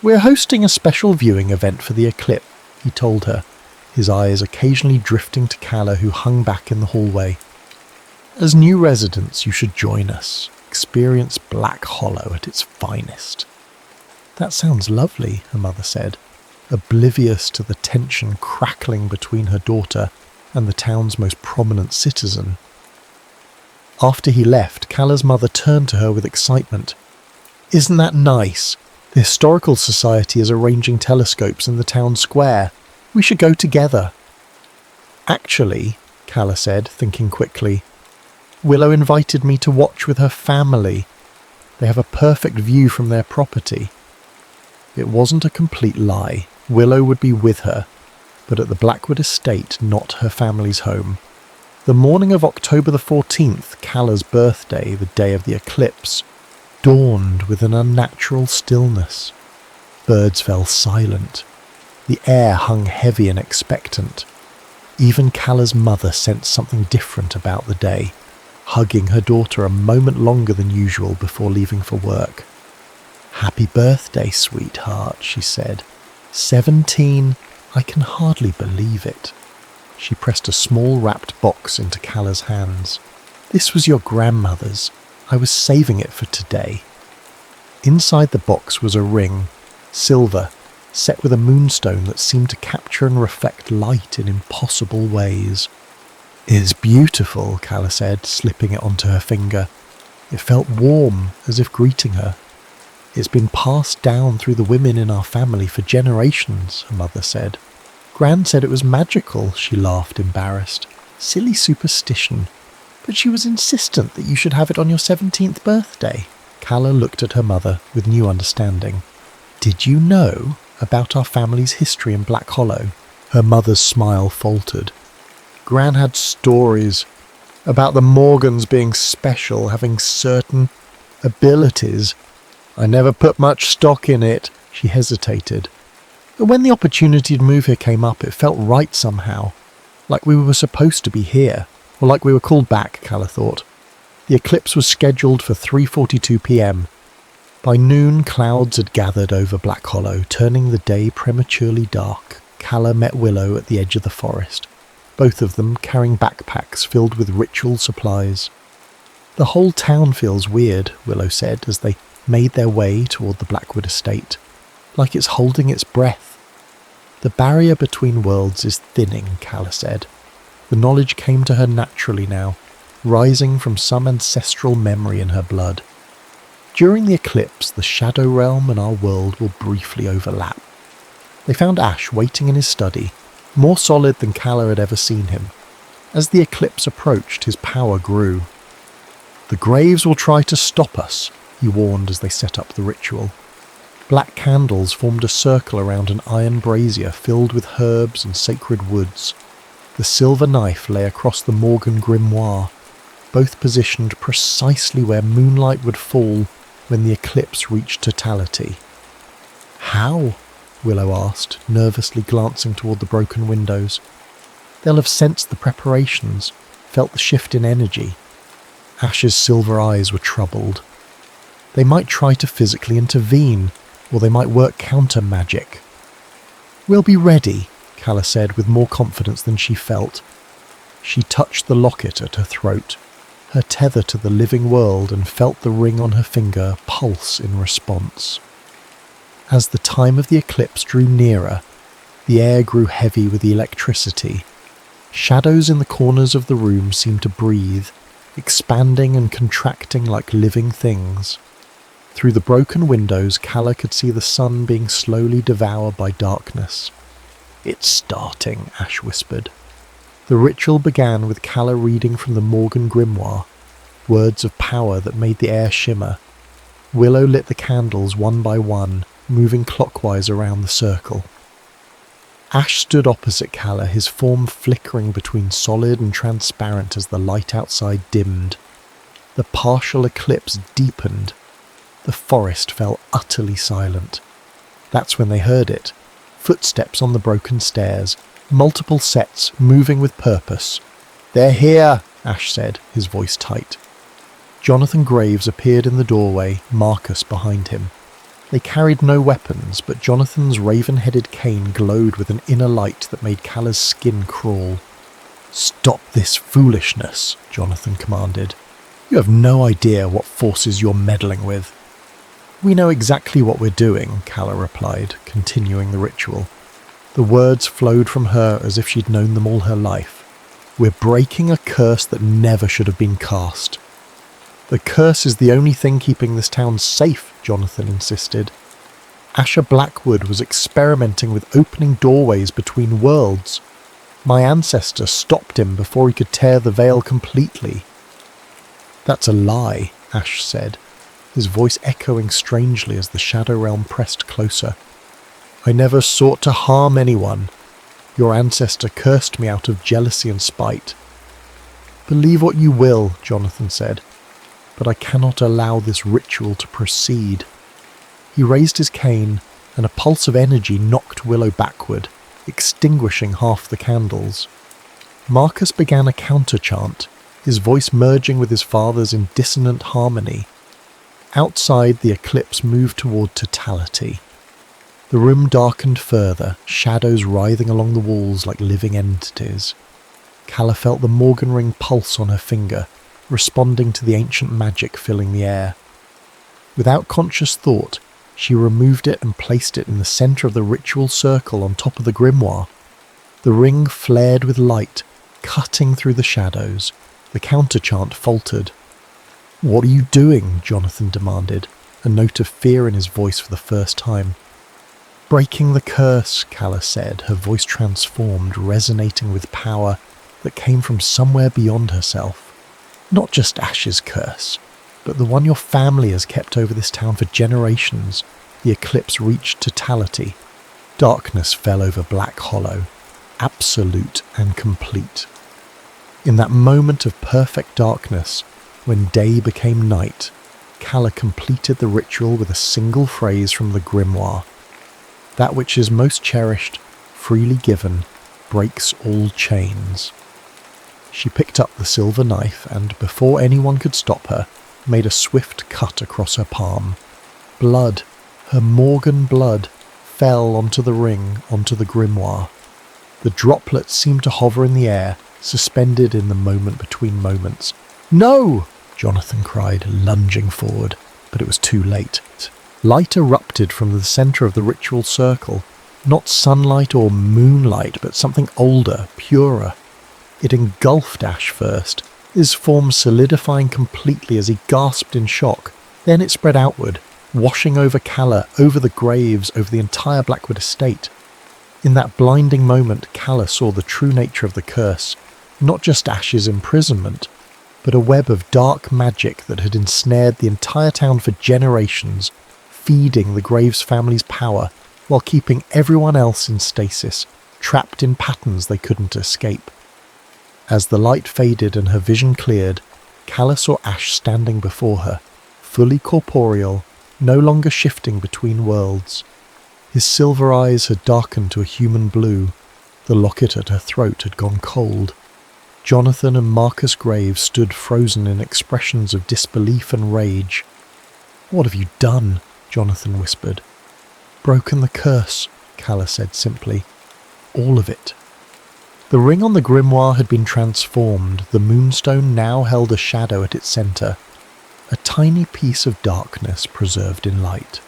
A: "We're hosting a special viewing event for the eclipse," he told her, his eyes occasionally drifting to Calla, who hung back in the hallway. "As new residents, you should join us. Experience Black Hollow at its finest." "That sounds lovely," her mother said. oblivious to the tension crackling between her daughter and the town's most prominent citizen. After he left, Calla's mother turned to her with excitement. "Isn't that nice? The Historical Society is arranging telescopes in the town square. We should go together." "Actually," Calla said, thinking quickly, "Willow invited me to watch with her family. They have a perfect view from their property." It wasn't a complete lie. Willow would be with her, but at the Blackwood estate, not her family's home. The morning of October the 14th, Calla's birthday, the day of the eclipse, dawned with an unnatural stillness. Birds fell silent. The air hung heavy and expectant. Even Calla's mother sensed something different about the day, hugging her daughter a moment longer than usual before leaving for work. "Happy birthday, sweetheart," she said. 17? I can hardly believe it." She pressed a small wrapped box into Calla's hands. "This was your grandmother's. I was saving it for today." Inside the box was a ring, silver, set with a moonstone that seemed to capture and reflect light in impossible ways. "It's beautiful," Calla said, slipping it onto her finger. It felt warm, as if greeting her. "It's been passed down through the women in our family for generations," her mother said. "Gran said it was magical," she laughed, embarrassed. "Silly superstition. But she was insistent that you should have it on your 17th birthday." Calla looked at her mother with new understanding. "Did you know about our family's history in Black Hollow?" Her mother's smile faltered. "Gran had stories about the Morgans being special, having certain abilities. I never put much stock in it." She hesitated. "But when the opportunity to move here came up, it felt right somehow. Like we were supposed to be here. Or like we were called back," Calla thought. The eclipse was scheduled for 3:42 p.m. By noon, clouds had gathered over Black Hollow, turning the day prematurely dark. Calla met Willow at the edge of the forest, both of them carrying backpacks filled with ritual supplies. "The whole town feels weird," Willow said as they made their way toward the Blackwood estate, "like it's holding its breath." "The barrier between worlds is thinning," Calla said. The knowledge came to her naturally now, rising from some ancestral memory in her blood. "During the eclipse, the shadow realm and our world will briefly overlap." They found Ash waiting in his study, more solid than Calla had ever seen him. As the eclipse approached, his power grew. "The graves will try to stop us," he warned as they set up the ritual. Black candles formed a circle around an iron brazier filled with herbs and sacred woods. The silver knife lay across the Morgan grimoire, both positioned precisely where moonlight would fall when the eclipse reached totality. "How?" Willow asked, nervously glancing toward the broken windows. "They'll have sensed the preparations, felt the shift in energy." Ash's silver eyes were troubled. "They might try to physically intervene, or they might work counter-magic." "We'll be ready," Calla said with more confidence than she felt. She touched the locket at her throat, her tether to the living world, and felt the ring on her finger pulse in response. As the time of the eclipse drew nearer, the air grew heavy with electricity. Shadows in the corners of the room seemed to breathe, expanding and contracting like living things. Through the broken windows, Calla could see the sun being slowly devoured by darkness. "It's starting," Ash whispered. The ritual began with Calla reading from the Morgan grimoire, words of power that made the air shimmer. Willow lit the candles one by one, moving clockwise around the circle. Ash stood opposite Calla, his form flickering between solid and transparent as the light outside dimmed. The partial eclipse deepened. The forest fell utterly silent. That's when they heard it. Footsteps on the broken stairs, multiple sets moving with purpose. "They're here," Ash said, his voice tight. Jonathan Graves appeared in the doorway, Marcus behind him. They carried no weapons, but Jonathan's raven-headed cane glowed with an inner light that made Calla's skin crawl. "Stop this foolishness," Jonathan commanded. "You have no idea what forces you're meddling with." "We know exactly what we're doing," Calla replied, continuing the ritual. The words flowed from her as if she'd known them all her life. "We're breaking a curse that never should have been cast." "The curse is the only thing keeping this town safe," Jonathan insisted. "Asher Blackwood was experimenting with opening doorways between worlds. My ancestor stopped him before he could tear the veil completely." "That's a lie," Ash said, his voice echoing strangely as the Shadow Realm pressed closer. "I never sought to harm anyone. Your ancestor cursed me out of jealousy and spite." "Believe what you will," Jonathan said, "but I cannot allow this ritual to proceed." He raised his cane, and a pulse of energy knocked Willow backward, extinguishing half the candles. Marcus began a counter-chant, his voice merging with his father's in dissonant harmony. Outside, the eclipse moved toward totality. The room darkened further, shadows writhing along the walls like living entities. Calla felt the Morgan ring pulse on her finger, responding to the ancient magic filling the air. Without conscious thought, she removed it and placed it in the centre of the ritual circle on top of the grimoire. The ring flared with light, cutting through the shadows. The counter-chant faltered. "What are you doing?" Jonathan demanded, a note of fear in his voice for the first time. "Breaking the curse," Calla said, her voice transformed, resonating with power that came from somewhere beyond herself. "Not just Ash's curse, but the one your family has kept over this town for generations." The eclipse reached totality. Darkness fell over Black Hollow, absolute and complete. In that moment of perfect darkness, when day became night, Calla completed the ritual with a single phrase from the grimoire. "That which is most cherished, freely given, breaks all chains." She picked up the silver knife and, before anyone could stop her, made a swift cut across her palm. Blood, her Morgan blood, fell onto the ring, onto the grimoire. The droplets seemed to hover in the air, suspended in the moment between moments. "No!" Jonathan cried, lunging forward, but it was too late. Light erupted from the centre of the ritual circle, not sunlight or moonlight, but something older, purer. It engulfed Ash first, his form solidifying completely as he gasped in shock. Then it spread outward, washing over Calla, over the graves, over the entire Blackwood estate. In that blinding moment, Calla saw the true nature of the curse, not just Ash's imprisonment, but a web of dark magic that had ensnared the entire town for generations, feeding the Graves family's power while keeping everyone else in stasis, trapped in patterns they couldn't escape. As the light faded and her vision cleared, Calla saw Ash standing before her, fully corporeal, no longer shifting between worlds. His silver eyes had darkened to a human blue. The locket at her throat had gone cold. Jonathan and Marcus Graves stood frozen in expressions of disbelief and rage. "What have you done?" Jonathan whispered. "Broken the curse," Calla said simply. "All of it." The ring on the grimoire had been transformed. The moonstone now held a shadow at its centre, a tiny piece of darkness preserved in light.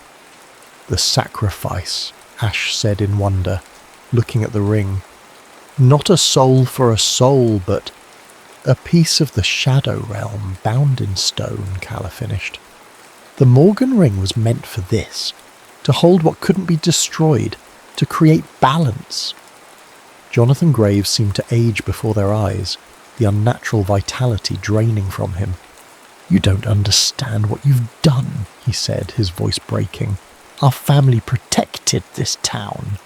A: "The sacrifice," Ash said in wonder, looking at the ring. "Not a soul for a soul, but a piece of the Shadow Realm bound in stone," Calla finished. "The Morgan ring was meant for this, to hold what couldn't be destroyed, to create balance." Jonathan Graves seemed to age before their eyes, the unnatural vitality draining from him. "You don't understand what you've done," he said, his voice breaking. "Our family protected this town."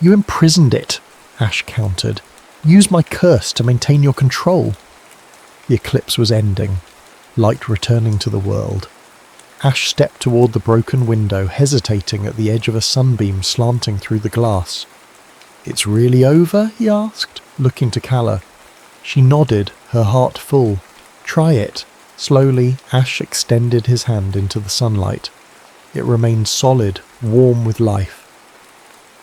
A: "You imprisoned it," Ash countered. "Use my curse to maintain your control." The eclipse was ending, light returning to the world. Ash stepped toward the broken window, hesitating at the edge of a sunbeam slanting through the glass. "It's really over?" he asked, looking to Calla. She nodded, her heart full. "Try it." Slowly, Ash extended his hand into the sunlight. It remained solid, warm with life.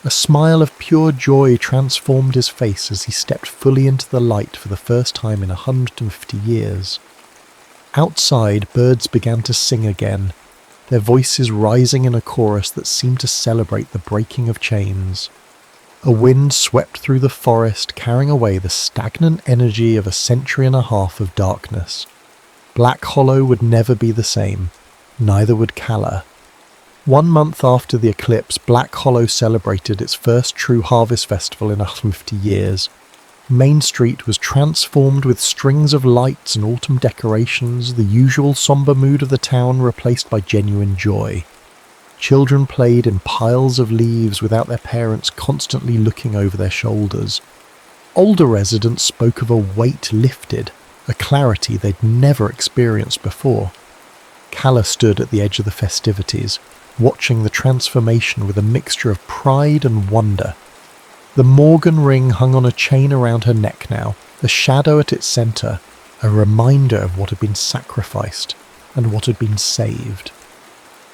A: A smile of pure joy transformed his face as he stepped fully into the light for the first time in 150 years. Outside, birds began to sing again, their voices rising in a chorus that seemed to celebrate the breaking of chains. A wind swept through the forest, carrying away the stagnant energy of a century and a half of darkness. Black Hollow would never be the same, neither would Calla. 1 month after the eclipse, Black Hollow celebrated its first true harvest festival in 50 years. Main Street was transformed with strings of lights and autumn decorations, the usual somber mood of the town replaced by genuine joy. Children played in piles of leaves without their parents constantly looking over their shoulders. Older residents spoke of a weight lifted, a clarity they'd never experienced before. Calla stood at the edge of the festivities, watching the transformation with a mixture of pride and wonder. The Morgan ring hung on a chain around her neck now, a shadow at its centre, a reminder of what had been sacrificed and what had been saved.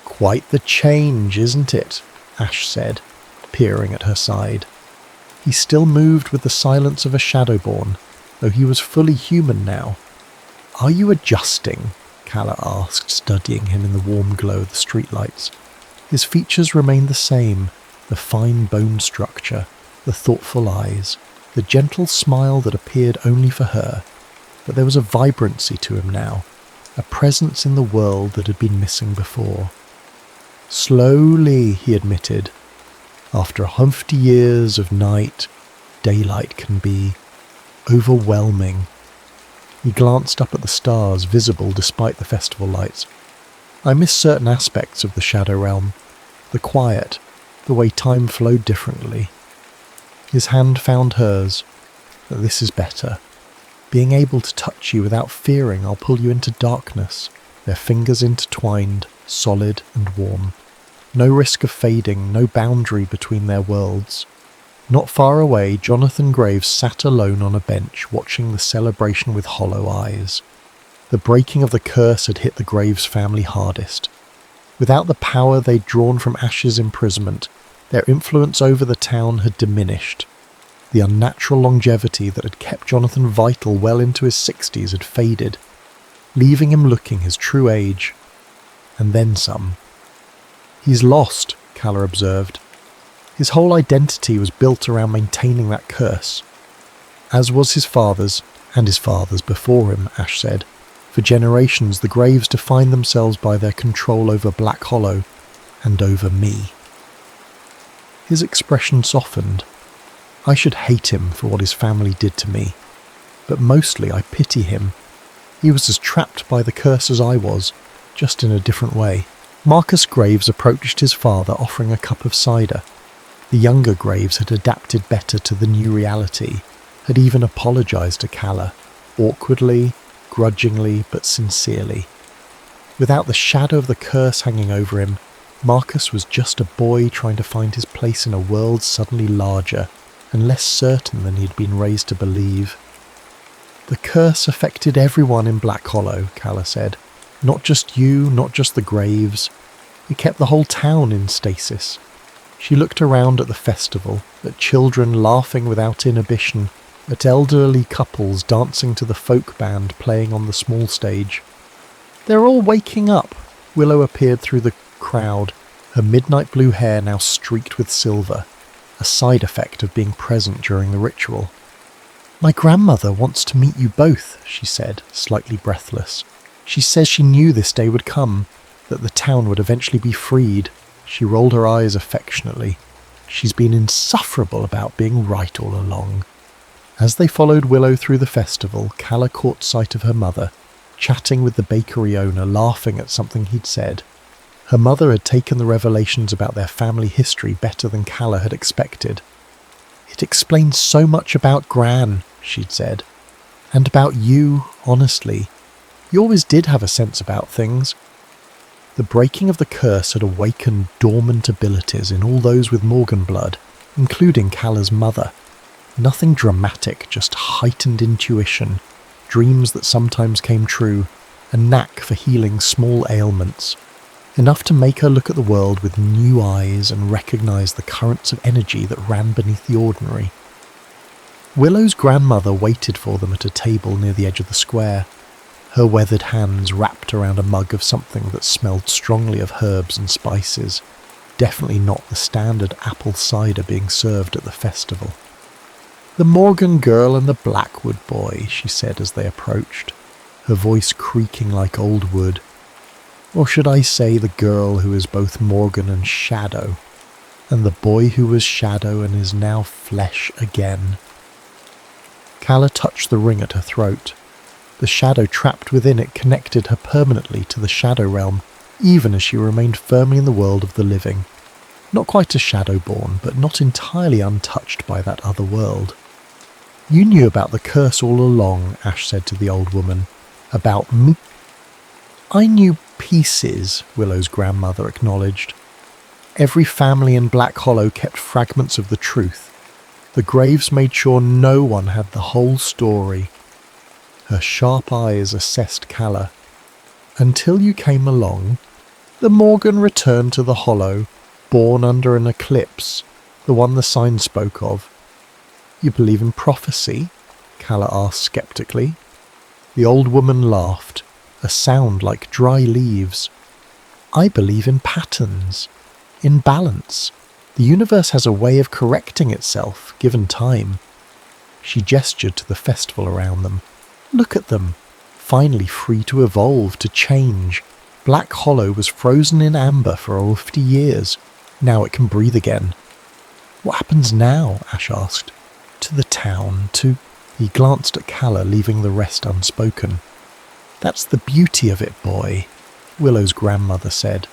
A: "Quite the change, isn't it?" Ash said, peering at her side. He still moved with the silence of a Shadowborn, though he was fully human now. "Are you adjusting?" Calla asked, studying him in the warm glow of the streetlights. His features remained the same, the fine bone structure, the thoughtful eyes, the gentle smile that appeared only for her, but there was a vibrancy to him now, a presence in the world that had been missing before. "Slowly," he admitted. "After 100 years of night, daylight can be overwhelming." He glanced up at the stars, visible despite the festival lights. "I miss certain aspects of the Shadow Realm, the quiet, the way time flowed differently." His hand found hers. "This is better. Being able to touch you without fearing I'll pull you into darkness." Their fingers intertwined, solid and warm. No risk of fading, no boundary between their worlds. Not far away, Jonathan Graves sat alone on a bench, watching the celebration with hollow eyes. The breaking of the curse had hit the Graves family hardest. Without the power they'd drawn from Ash's imprisonment, their influence over the town had diminished. The unnatural longevity that had kept Jonathan vital well into his 60s had faded, leaving him looking his true age, and then some. "He's lost," Calla observed. "His whole identity was built around maintaining that curse. As was his father's, and his father's before him," Ash said. "For generations the Graves defined themselves by their control over Black Hollow, and over me." His expression softened. "I should hate him for what his family did to me, but mostly I pity him. He was as trapped by the curse as I was, just in a different way." Marcus Graves approached his father, offering a cup of cider. The younger Graves had adapted better to the new reality, had even apologised to Calla, awkwardly, grudgingly, but sincerely. Without the shadow of the curse hanging over him, Marcus was just a boy trying to find his place in a world suddenly larger and less certain than he'd been raised to believe. "The curse affected everyone in Black Hollow," Calla said. "Not just you, not just the Graves. It kept the whole town in stasis." She looked around at the festival, at children laughing without inhibition, at elderly couples dancing to the folk band playing on the small stage. "They're all waking up." Willow appeared through the crowd, her midnight blue hair now streaked with silver, a side effect of being present during the ritual. "My grandmother wants to meet you both," she said, slightly breathless. "She says she knew this day would come, that the town would eventually be freed." She rolled her eyes affectionately. "She's been insufferable about being right all along." As they followed Willow through the festival, Calla caught sight of her mother, chatting with the bakery owner, laughing at something he'd said. Her mother had taken the revelations about their family history better than Calla had expected. "It explains so much about Gran," she'd said. "And about you, honestly. You always did have a sense about things." The breaking of the curse had awakened dormant abilities in all those with Morgan blood, including Calla's mother. Nothing dramatic, just heightened intuition, dreams that sometimes came true, a knack for healing small ailments. Enough to make her look at the world with new eyes and recognise the currents of energy that ran beneath the ordinary. Willow's grandmother waited for them at a table near the edge of the square, her weathered hands wrapped around a mug of something that smelled strongly of herbs and spices. definitely not the standard apple cider being served at the festival. "The Morgan girl and the Blackwood boy," she said as they approached, her voice creaking like old wood. "Or should I say the girl who is both Morgan and Shadow, and the boy who was Shadow and is now flesh again." Calla touched the ring at her throat. The shadow trapped within it connected her permanently to the shadow realm, even as she remained firmly in the world of the living. Not quite a shadowborn, but not entirely untouched by that other world. "You knew about the curse all along," Ash said to the old woman. "About me?" "I knew pieces," Willow's grandmother acknowledged. "Every family in Black Hollow kept fragments of the truth. The graves made sure no one had the whole story." Her sharp eyes assessed Calla. "Until you came along, the Morgan returned to the Hollow, born under an eclipse, the one the sign spoke of." "You believe in prophecy?" Calla asked skeptically. The old woman laughed, a sound like dry leaves. "I believe in patterns, in balance. The universe has a way of correcting itself, given time." She gestured to the festival around them. "Look at them, finally free to evolve, to change. Black Hollow was frozen in amber for over 50 years. Now it can breathe again." "What happens now?" Ash asked. "To the town, to—" He glanced at Calla, leaving the rest unspoken. "That's the beauty of it, boy," Willow's grandmother said.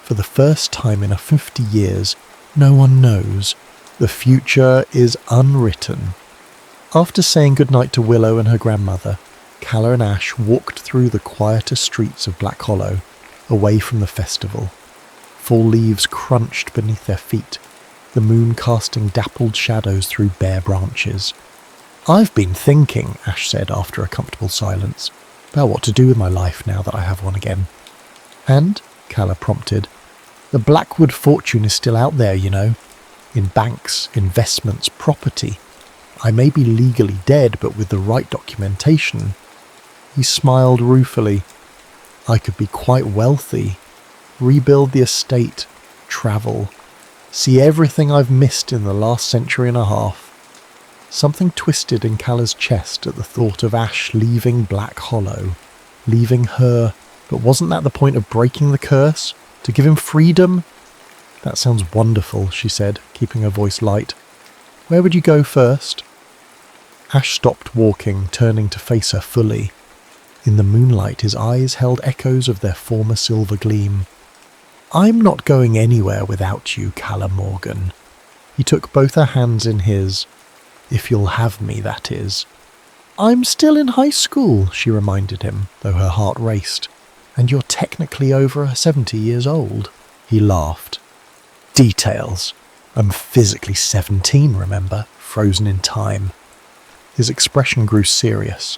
A: "For the first time in 50 years, no one knows. The future is unwritten." After saying goodnight to Willow and her grandmother, Calla and Ash walked through the quieter streets of Black Hollow, away from the festival. Fall leaves crunched beneath their feet, the moon casting dappled shadows through bare branches. "I've been thinking," Ash said after a comfortable silence, "about what to do with my life now that I have one again." "And?" Calla prompted. "The Blackwood fortune is still out there, you know. In banks, investments, property. I may be legally dead, but with the right documentation." He smiled ruefully. "I could be quite wealthy. Rebuild the estate. Travel. See everything I've missed in the last century and a half." Something twisted in Calla's chest at the thought of Ash leaving Black Hollow. Leaving her. But wasn't that the point of breaking the curse? To give him freedom? "That sounds wonderful," she said, keeping her voice light. "Where would you go first?" Ash stopped walking, turning to face her fully. In the moonlight, his eyes held echoes of their former silver gleam. "I'm not going anywhere without you, Calla Morgan." He took both her hands in his. "If you'll have me, that is." "I'm still in high school," she reminded him, though her heart raced. "And you're technically over 70 years old." He laughed. "Details. I'm physically 17, remember? Frozen in time." His expression grew serious.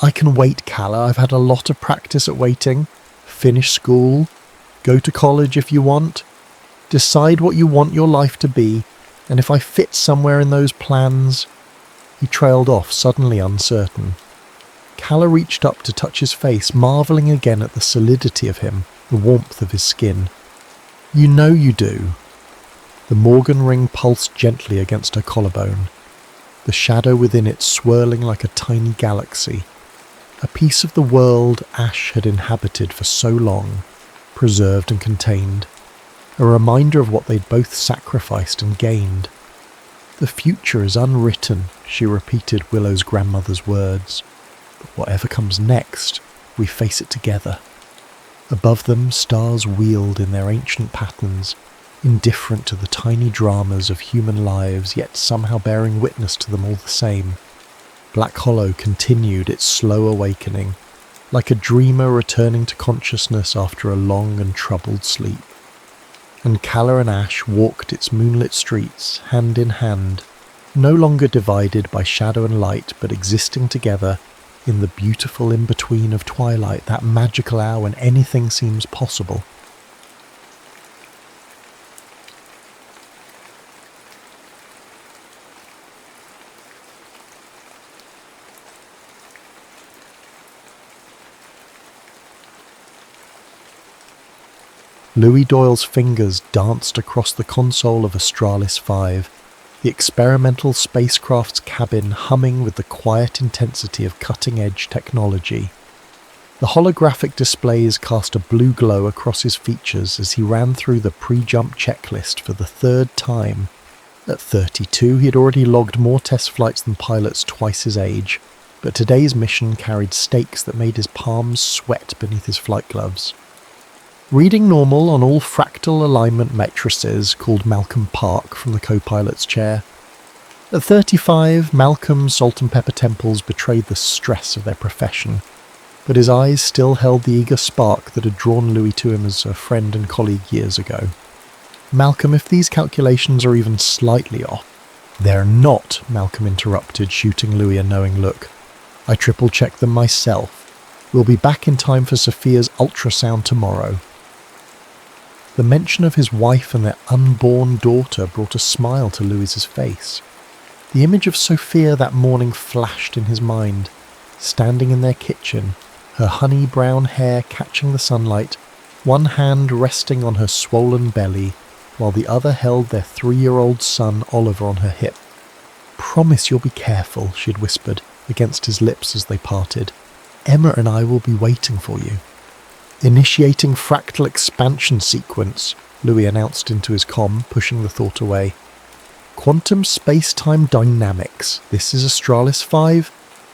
A: "I can wait, Calla. I've had a lot of practice at waiting. Finish school. Go to college if you want. Decide what you want your life to be. And if I fit somewhere in those plans—" He trailed off, suddenly uncertain. Calla reached up to touch his face, marvelling again at the solidity of him, the warmth of his skin. "You know you do." The Morgan ring pulsed gently against her collarbone, the shadow within it swirling like a tiny galaxy. A piece of the world Ash had inhabited for so long, preserved and contained. A reminder of what they'd both sacrificed and gained. "The future is unwritten," she repeated Willow's grandmother's words. "But whatever comes next, we face it together." Above them, stars wheeled in their ancient patterns, indifferent to the tiny dramas of human lives, yet somehow bearing witness to them all the same. Black Hollow continued its slow awakening, like a dreamer returning to consciousness after a long and troubled sleep. And Calla and Ash walked its moonlit streets, hand in hand, no longer divided by shadow and light, but existing together in the beautiful in-between of twilight, that magical hour when anything seems possible. Louis Doyle's fingers danced across the console of Astralis 5, the experimental spacecraft's cabin humming with the quiet intensity of cutting-edge technology. The holographic displays cast a blue glow across his features as he ran through the pre-jump checklist for the third time. At 32, he had already logged more test flights than pilots twice his age, but today's mission carried stakes that made his palms sweat beneath his flight gloves. Reading normal on all fractal alignment matrices called Malcolm Park from the co-pilot's chair. At 35, Malcolm's salt and pepper temples betrayed the stress of their profession, but his eyes still held the eager spark that had drawn Louis to him as a friend and colleague years ago. Malcolm, if these calculations are even slightly off— "They're not," Malcolm interrupted, shooting Louis a knowing look. "I triple-checked them myself. We'll be back in time for Sophia's ultrasound tomorrow." The mention of his wife and their unborn daughter brought a smile to Louis's face. The image of Sophia that morning flashed in his mind, standing in their kitchen, her honey-brown hair catching the sunlight, one hand resting on her swollen belly, while the other held their 3-year-old son Oliver on her hip. "Promise you'll be careful," she'd whispered against his lips as they parted. "Emma and I will be waiting for you." "Initiating fractal expansion sequence," Louis announced into his comm, pushing the thought away. "Quantum space-time dynamics. This is Astralis 5.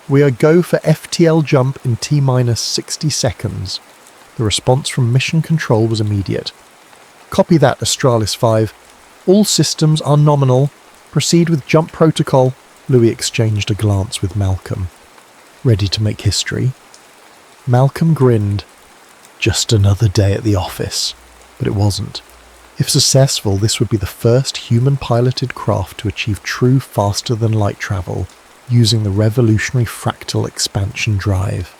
A: We are go for FTL jump in T-minus 60 seconds. The response from mission control was immediate. "Copy that, Astralis 5. All systems are nominal. Proceed with jump protocol." Louis exchanged a glance with Malcolm. "Ready to make history?" Malcolm grinned. Just another day at the office. But it wasn't. If successful, this would be the first human-piloted craft to achieve true faster-than-light travel, using the revolutionary fractal expansion drive.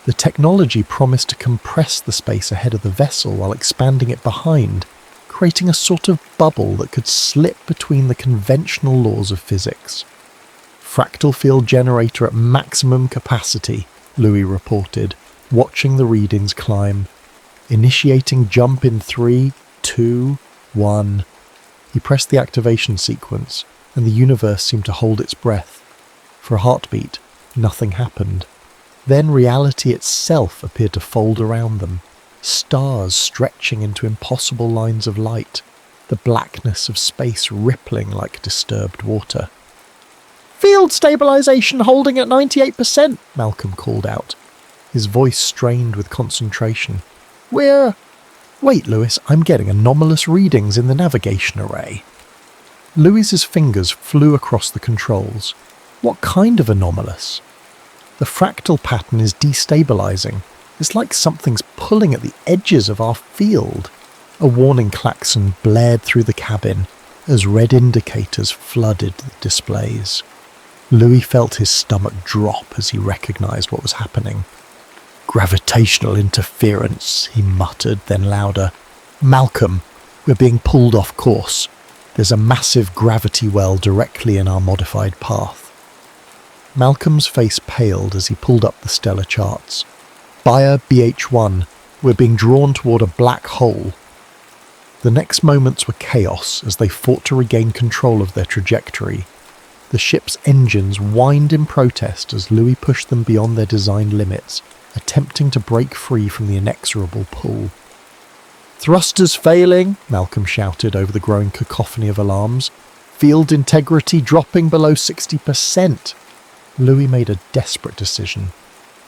A: The technology promised to compress the space ahead of the vessel while expanding it behind, creating a sort of bubble that could slip between the conventional laws of physics. "Fractal field generator at maximum capacity," Louis reported, watching the readings climb. "Initiating jump in 3, 2, 1. He pressed the activation sequence, and the universe seemed to hold its breath. For a heartbeat, nothing happened. Then reality itself appeared to fold around them, stars stretching into impossible lines of light, the blackness of space rippling like disturbed water. "Field stabilization holding at 98%, Malcolm called out, his voice strained with concentration. Wait, Louis, I'm getting anomalous readings in the navigation array." Louis's fingers flew across the controls. What kind of anomalous? "The fractal pattern is destabilizing. It's like something's pulling at the edges of our field." A warning klaxon blared through the cabin as red indicators flooded the displays. Louis felt his stomach drop as he recognized what was happening. "Gravitational interference," he muttered, then louder. "Malcolm, we're being pulled off course. There's a massive gravity well directly in our modified path." Malcolm's face paled as he pulled up the stellar charts. "Bayer BH1, we're being drawn toward a black hole." The next moments were chaos as they fought to regain control of their trajectory. The ship's engines whined in protest as Louis pushed them beyond their designed limits, attempting to break free from the inexorable pull. "Thrusters failing," Malcolm shouted over the growing cacophony of alarms. "Field integrity dropping below 60%. Louis made a desperate decision.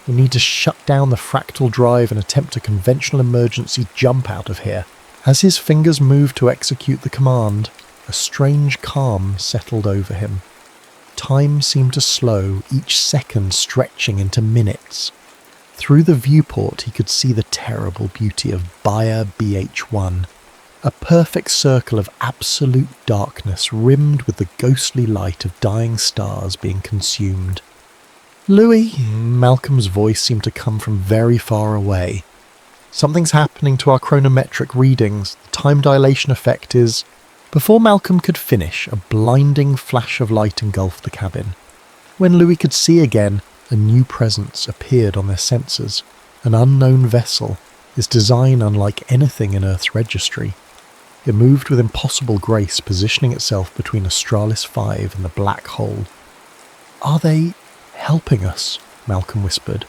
A: We need to shut down the fractal drive and attempt a conventional emergency jump out of here. As his fingers moved to execute the command, a strange calm settled over him. Time seemed to slow, each second stretching into minutes. Through the viewport he could see the terrible beauty of Bayer BH1, a perfect circle of absolute darkness rimmed with the ghostly light of dying stars being consumed. "Louis," Malcolm's voice seemed to come from very far away. "Something's happening to our chronometric readings. The time dilation effect is—" Before Malcolm could finish, a blinding flash of light engulfed the cabin. When Louis could see again, a new presence appeared on their sensors, an unknown vessel, its design unlike anything in Earth's registry. It moved with impossible grace, positioning itself between Australis 5 and the black hole. "Are they helping us?" Malcolm whispered.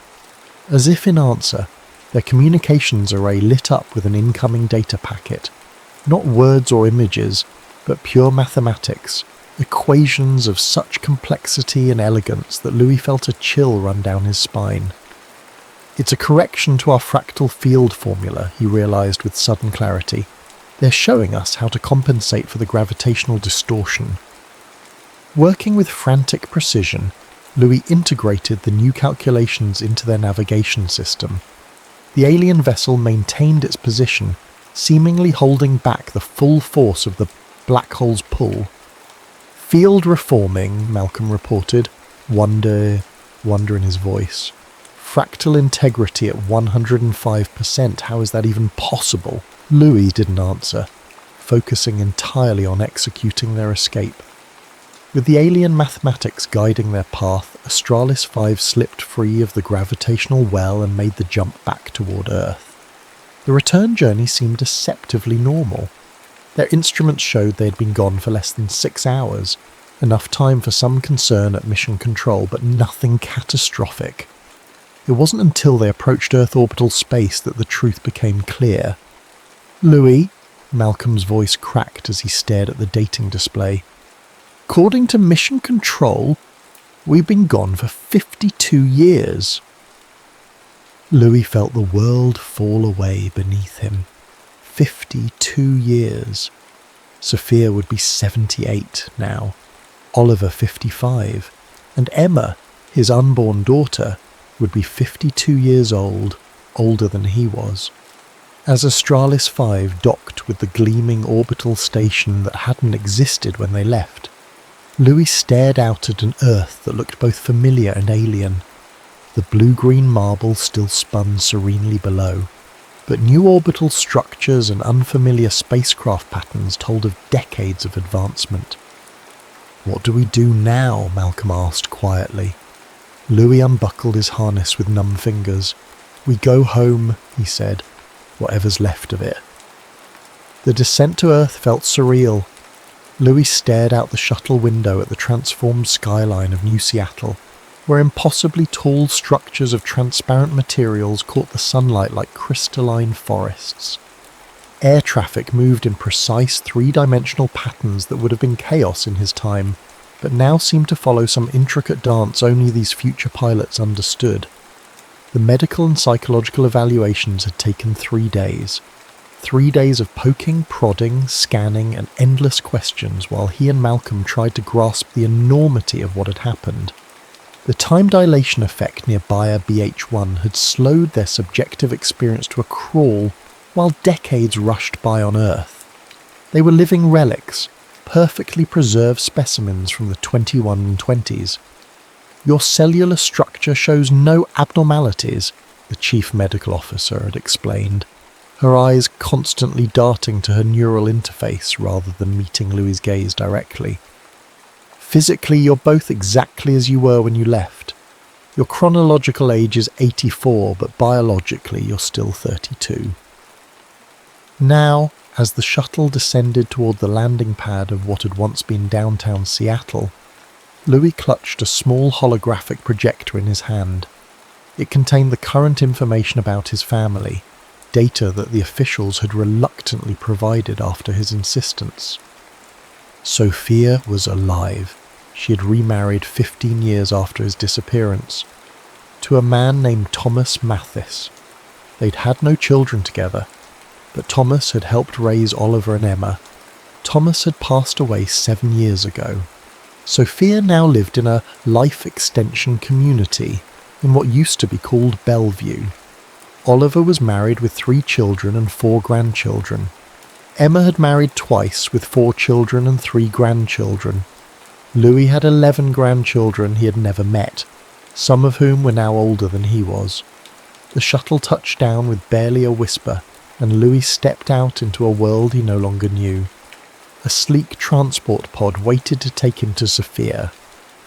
A: As if in answer, their communications array lit up with an incoming data packet. Not words or images, but pure mathematics, equations of such complexity and elegance that Louis felt a chill run down his spine. "It's a correction to our fractal field formula," he realised with sudden clarity. "They're showing us how to compensate for the gravitational distortion." Working with frantic precision, Louis integrated the new calculations into their navigation system. The alien vessel maintained its position, seemingly holding back the full force of the black hole's pull. "Field reforming," Malcolm reported, wonder in his voice. "Fractal integrity at 105%, how is that even possible?" Louis didn't answer, focusing entirely on executing their escape. With the alien mathematics guiding their path, Australis 5 slipped free of the gravitational well and made the jump back toward Earth. The return journey seemed deceptively normal. Their instruments showed they had been gone for less than 6 hours, enough time for some concern at mission control, but nothing catastrophic. It wasn't until they approached Earth orbital space that the truth became clear. "Louis," Malcolm's voice cracked as he stared at the dating display. "According to mission control, we've been gone for 52 years. Louis felt the world fall away beneath him. 52 years. Sophia would be 78 now, Oliver 55, and Emma, his unborn daughter, would be 52 years old, older than he was. As Australis 5 docked with the gleaming orbital station that hadn't existed when they left, Louis stared out at an Earth that looked both familiar and alien. The blue-green marble still spun serenely below, but new orbital structures and unfamiliar spacecraft patterns told of decades of advancement. "What do we do now?" Malcolm asked quietly. Louis unbuckled his harness with numb fingers. "We go home," he said, "whatever's left of it." The descent to Earth felt surreal. Louis stared out the shuttle window at the transformed skyline of New Seattle, where impossibly tall structures of transparent materials caught the sunlight like crystalline forests. Air traffic moved in precise three-dimensional patterns that would have been chaos in his time, but now seemed to follow some intricate dance only these future pilots understood. The medical and psychological evaluations had taken 3 days. 3 days of poking, prodding, scanning, and endless questions while he and Malcolm tried to grasp the enormity of what had happened. The time dilation effect near Bayer BH1 had slowed their subjective experience to a crawl while decades rushed by on Earth. They were living relics, perfectly preserved specimens from the 2120s. "Your cellular structure shows no abnormalities," the chief medical officer had explained, her eyes constantly darting to her neural interface rather than meeting Louis's gaze directly. "Physically, you're both exactly as you were when you left. Your chronological age is 84, but biologically you're still 32. Now, as the shuttle descended toward the landing pad of what had once been downtown Seattle, Louis clutched a small holographic projector in his hand. It contained the current information about his family, data that the officials had reluctantly provided after his insistence. Sophia was alive. She had remarried 15 years after his disappearance, to a man named Thomas Mathis. They'd had no children together, but Thomas had helped raise Oliver and Emma. Thomas had passed away 7 years ago. Sophia now lived in a life extension community in what used to be called Bellevue. Oliver was married with 3 children and 4 grandchildren. Emma had married twice with 4 children and 3 grandchildren. Louis had 11 grandchildren he had never met, some of whom were now older than he was. The shuttle touched down with barely a whisper, and Louis stepped out into a world he no longer knew. A sleek transport pod waited to take him to Sophia.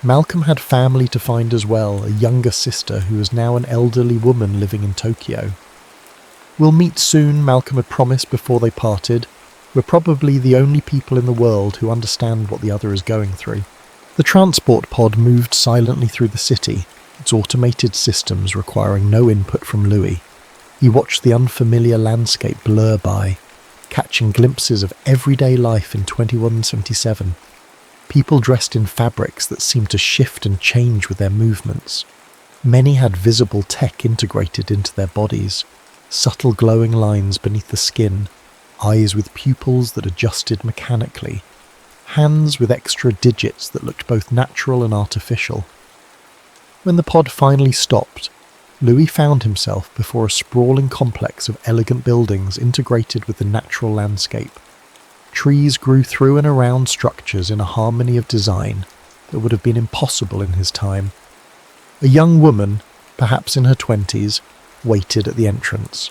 A: Malcolm had family to find as well, a younger sister who was now an elderly woman living in Tokyo. "We'll meet soon," Malcolm had promised before they parted. "We're probably the only people in the world who understand what the other is going through." The transport pod moved silently through the city, its automated systems requiring no input from Louis. He watched the unfamiliar landscape blur by, catching glimpses of everyday life in 2177. People dressed in fabrics that seemed to shift and change with their movements. Many had visible tech integrated into their bodies, subtle glowing lines beneath the skin, eyes with pupils that adjusted mechanically, hands with extra digits that looked both natural and artificial. When the pod finally stopped, Louis found himself before a sprawling complex of elegant buildings integrated with the natural landscape. Trees grew through and around structures in a harmony of design that would have been impossible in his time. A young woman, perhaps in her 20s, waited at the entrance.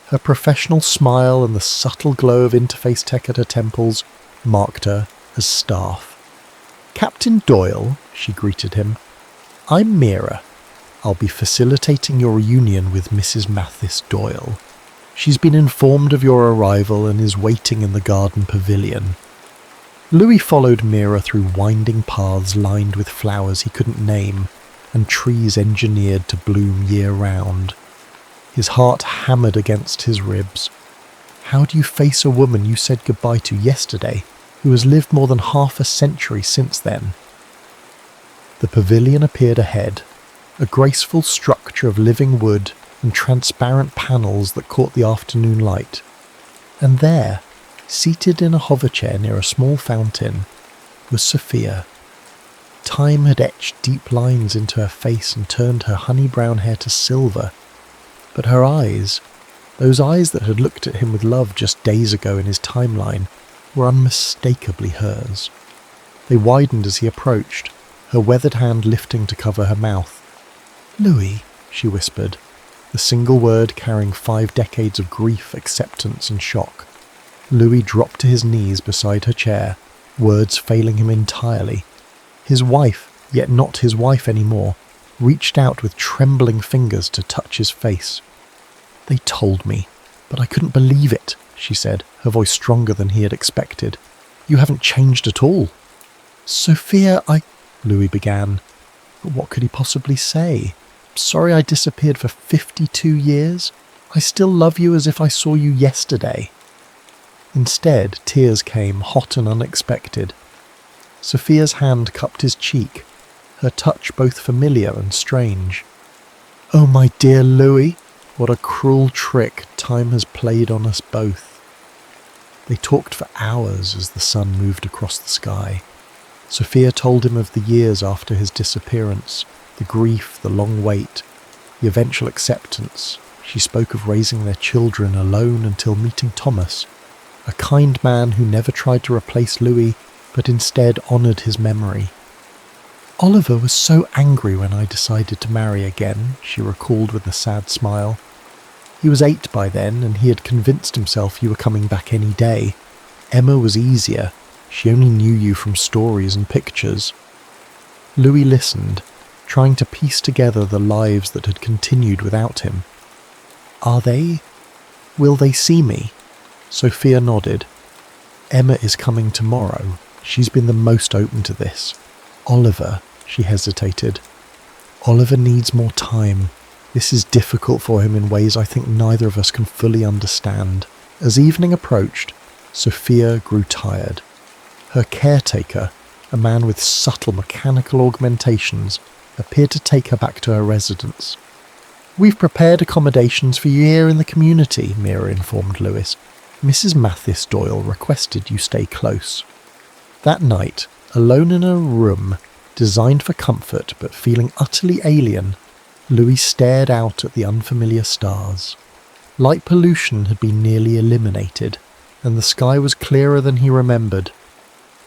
A: Her professional smile and the subtle glow of interface tech at her temples marked her as staff. "Captain Doyle," she greeted him. "I'm Mira. I'll be facilitating your reunion with Mrs. Mathis Doyle. She's been informed of your arrival and is waiting in the garden pavilion." Louis followed Mira through winding paths lined with flowers he couldn't name and trees engineered to bloom year-round. His heart hammered against his ribs. How do you face a woman you said goodbye to yesterday, who has lived more than half a century since then? The pavilion appeared ahead, a graceful structure of living wood and transparent panels that caught the afternoon light. And there, seated in a hoverchair near a small fountain, was Sophia. Time had etched deep lines into her face and turned her honey-brown hair to silver. But her eyes, those eyes that had looked at him with love just days ago in his timeline, were unmistakably hers. They widened as he approached, her weathered hand lifting to cover her mouth. "Louis," she whispered, the single word carrying 5 decades of grief, acceptance and shock. Louis dropped to his knees beside her chair, words failing him entirely. His wife, yet not his wife anymore, reached out with trembling fingers to touch his face. "They told me, but I couldn't believe it," she said, her voice stronger than he had expected. "You haven't changed at all." "Sophia, Louis began. But what could he possibly say? "Sorry I disappeared for 52 years. I still love you as if I saw you yesterday." Instead, tears came, hot and unexpected. Sophia's hand cupped his cheek, her touch both familiar and strange. "Oh, my dear Louis, what a cruel trick time has played on us both." They talked for hours as the sun moved across the sky. Sophia told him of the years after his disappearance, the grief, the long wait, the eventual acceptance. She spoke of raising their children alone until meeting Thomas, a kind man who never tried to replace Louis, but instead honoured his memory. "Oliver was so angry when I decided to marry again," she recalled with a sad smile. "He was 8 by then, and he had convinced himself you were coming back any day. Emma was easier. She only knew you from stories and pictures." Louis listened, trying to piece together the lives that had continued without him. Will they see me?" Sophia nodded. "Emma is coming tomorrow. She's been the most open to this. Oliver," she hesitated. "Oliver needs more time. This is difficult for him in ways I think neither of us can fully understand." As evening approached, Sophia grew tired. Her caretaker, a man with subtle mechanical augmentations, appeared to take her back to her residence. "We've prepared accommodations for you here in the community," Mira informed Louis. "Mrs. Mathis Doyle requested you stay close." That night, alone in a room designed for comfort but feeling utterly alien, Louis stared out at the unfamiliar stars. Light pollution had been nearly eliminated, and the sky was clearer than he remembered.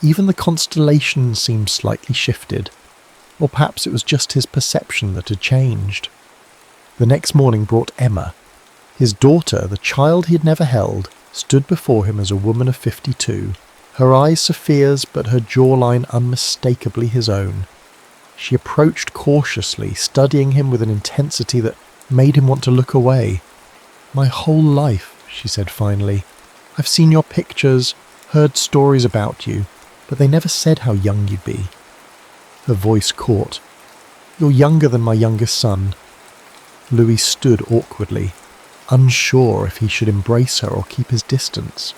A: Even the constellations seemed slightly shifted, or perhaps it was just his perception that had changed. The next morning brought Emma. His daughter, the child he had never held, stood before him as a woman of 52, her eyes Sophia's but her jawline unmistakably his own. She approached cautiously, studying him with an intensity that made him want to look away. My whole life, she said finally. I've seen your pictures, heard stories about you, but they never said how young you'd be. Her voice caught. You're younger than my youngest son. Louis stood awkwardly, unsure if he should embrace her or keep his distance.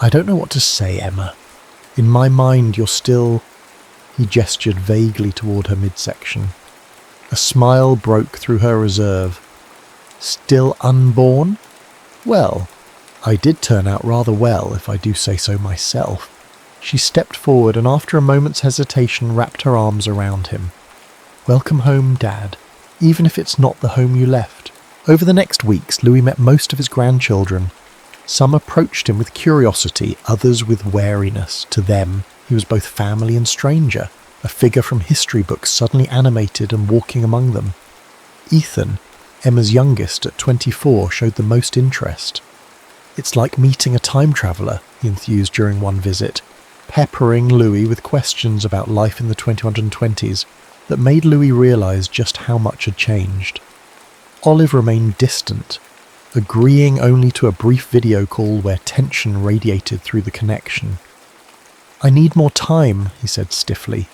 A: I don't know what to say, Emma. In my mind, you're still... He gestured vaguely toward her midsection. A smile broke through her reserve. Still unborn? Well, I did turn out rather well, if I do say so myself. She stepped forward and after a moment's hesitation wrapped her arms around him. Welcome home, Dad, even if it's not the home you left. Over the next weeks, Louis met most of his grandchildren. Some approached him with curiosity, others with wariness. To them, he was both family and stranger, a figure from history books suddenly animated and walking among them. Ethan, Emma's youngest at 24, showed the most interest. It's like meeting a time traveller, he enthused during one visit, peppering Louis with questions about life in the 2120s that made Louis realise just how much had changed. Olive remained distant, agreeing only to a brief video call where tension radiated through the connection. I need more time, he said stiffly.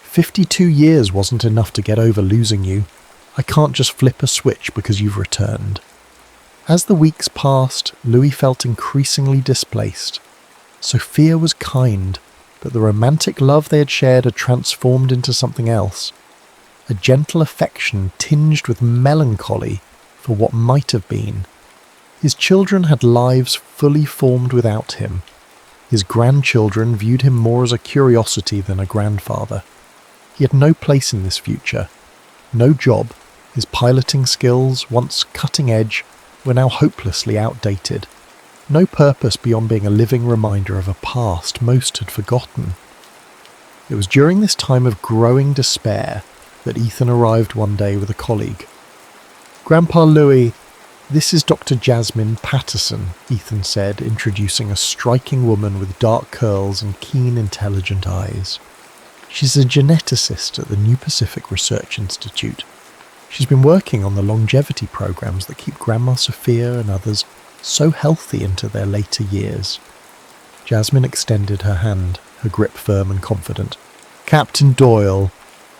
A: 52 years wasn't enough to get over losing you. I can't just flip a switch because you've returned. As the weeks passed, Louis felt increasingly displaced. Sophia was kind, but the romantic love they had shared had transformed into something else. A gentle affection tinged with melancholy for what might have been. His children had lives fully formed without him. His grandchildren viewed him more as a curiosity than a grandfather. He had no place in this future. No job. His piloting skills, once cutting edge, were now hopelessly outdated. No purpose beyond being a living reminder of a past most had forgotten. It was during this time of growing despair that Ethan arrived one day with a colleague. Grandpa Louis, this is Dr. Jasmine Patterson, Ethan said, introducing a striking woman with dark curls and keen, intelligent eyes. She's a geneticist at the New Pacific Research Institute. She's been working on the longevity programs that keep Grandma Sophia and others so healthy into their later years. Jasmine extended her hand, her grip firm and confident. Captain Doyle,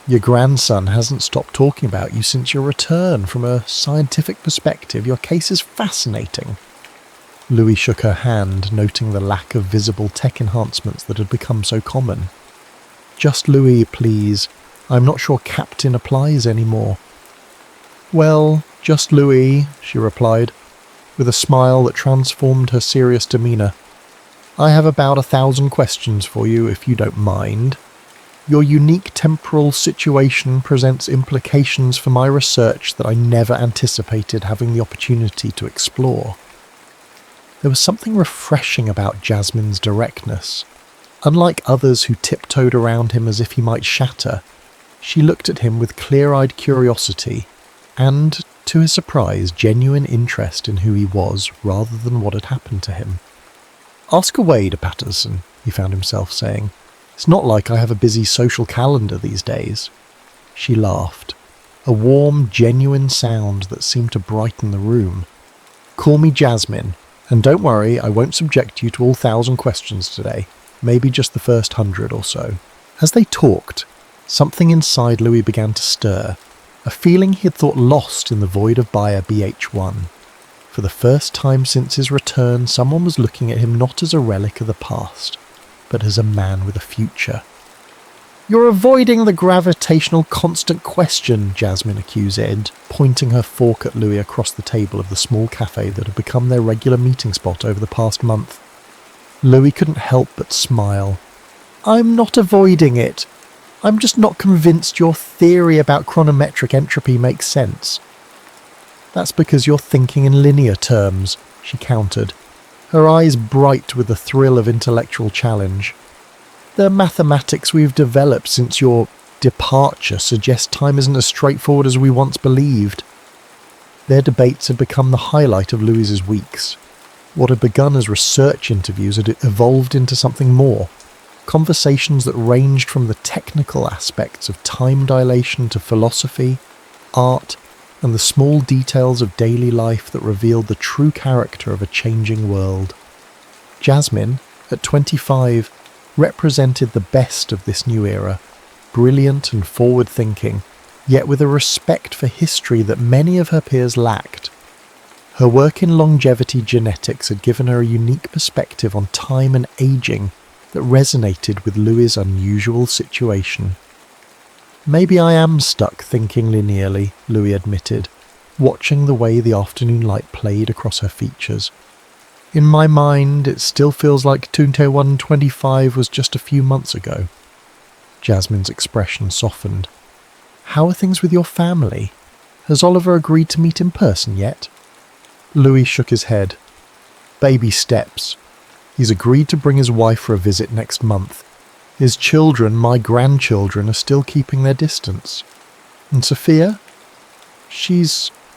A: your grandson hasn't stopped talking about you since your return. From a scientific perspective, your case is fascinating. Louis shook her hand, noting the lack of visible tech enhancements that had become so common. Just Louis, please. I'm not sure Captain applies anymore. Well, just Louis, she replied, with a smile that transformed her serious demeanour. I have about 1,000 questions for you, if you don't mind. Your unique temporal situation presents implications for my research that I never anticipated having the opportunity to explore. There was something refreshing about Jasmine's directness. Unlike others who tiptoed around him as if he might shatter, she looked at him with clear-eyed curiosity and, to his surprise, genuine interest in who he was rather than what had happened to him. Ask away, De Patterson, he found himself saying. It's not like I have a busy social calendar these days. She laughed, a warm, genuine sound that seemed to brighten the room. Call me Jasmine, and don't worry, I won't subject you to all 1,000 questions today, maybe just the first 100 or so. As they talked, something inside Louis began to stir, a feeling he had thought lost in the void of Bayer BH1. For the first time since his return, someone was looking at him not as a relic of the past, but as a man with a future. You're avoiding the gravitational constant question, Jasmine accused, pointing her fork at Louis across the table of the small cafe that had become their regular meeting spot over the past month. Louis couldn't help but smile. I'm not avoiding it. I'm just not convinced your theory about chronometric entropy makes sense. That's because you're thinking in linear terms, she countered, her eyes bright with the thrill of intellectual challenge. The mathematics we've developed since your departure suggest time isn't as straightforward as we once believed. Their debates had become the highlight of Louis's weeks. What had begun as research interviews had evolved into something more. Conversations that ranged from the technical aspects of time dilation to philosophy, art, and the small details of daily life that revealed the true character of a changing world. Jasmine, at 25, represented the best of this new era, brilliant and forward-thinking, yet with a respect for history that many of her peers lacked. Her work in longevity genetics had given her a unique perspective on time and aging that resonated with Louis's unusual situation. "Maybe I am stuck thinking linearly," Louis admitted, watching the way the afternoon light played across her features. "In my mind, it still feels like 2125 was just a few months ago." Jasmine's expression softened. "How are things with your family? Has Oliver agreed to meet in person yet?" Louis shook his head. "Baby steps. He's agreed to bring his wife for a visit next month. His children, my grandchildren, are still keeping their distance. And Sophia?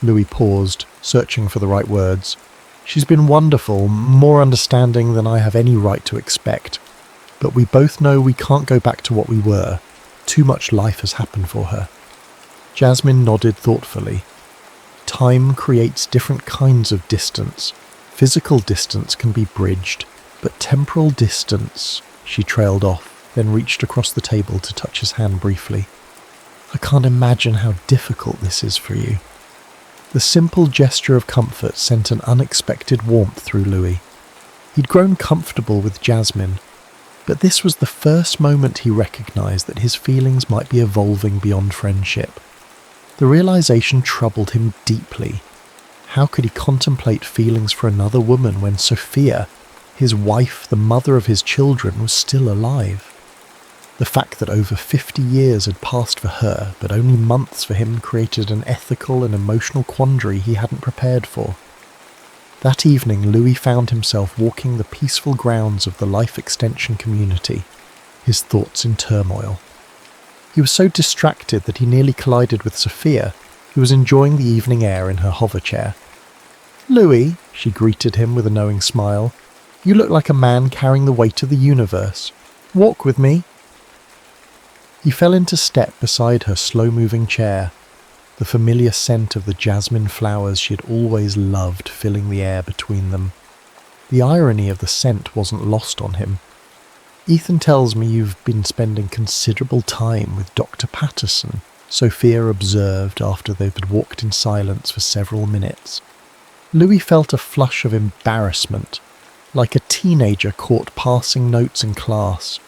A: Louis paused, searching for the right words. "She's been wonderful, more understanding than I have any right to expect. But we both know we can't go back to what we were. Too much life has happened for her." Jasmine nodded thoughtfully. "Time creates different kinds of distance. Physical distance can be bridged, but temporal distance..." She trailed off, then reached across the table to touch his hand briefly. "I can't imagine how difficult this is for you." The simple gesture of comfort sent an unexpected warmth through Louis. He'd grown comfortable with Jasmine, but this was the first moment he recognised that his feelings might be evolving beyond friendship. The realisation troubled him deeply. How could he contemplate feelings for another woman when Sophia, his wife, the mother of his children, was still alive? The fact that over 50 years had passed for her, but only months for him, created an ethical and emotional quandary he hadn't prepared for. That evening, Louis found himself walking the peaceful grounds of the life extension community, his thoughts in turmoil. He was so distracted that he nearly collided with Sophia, who was enjoying the evening air in her hover chair. "Louis," she greeted him with a knowing smile, "you look like a man carrying the weight of the universe. Walk with me." He fell into step beside her slow-moving chair, the familiar scent of the jasmine flowers she had always loved filling the air between them. The irony of the scent wasn't lost on him. "Ethan tells me you've been spending considerable time with Dr. Patterson," Sophia observed after they had walked in silence for several minutes. Louis felt a flush of embarrassment, like a teenager caught passing notes in class.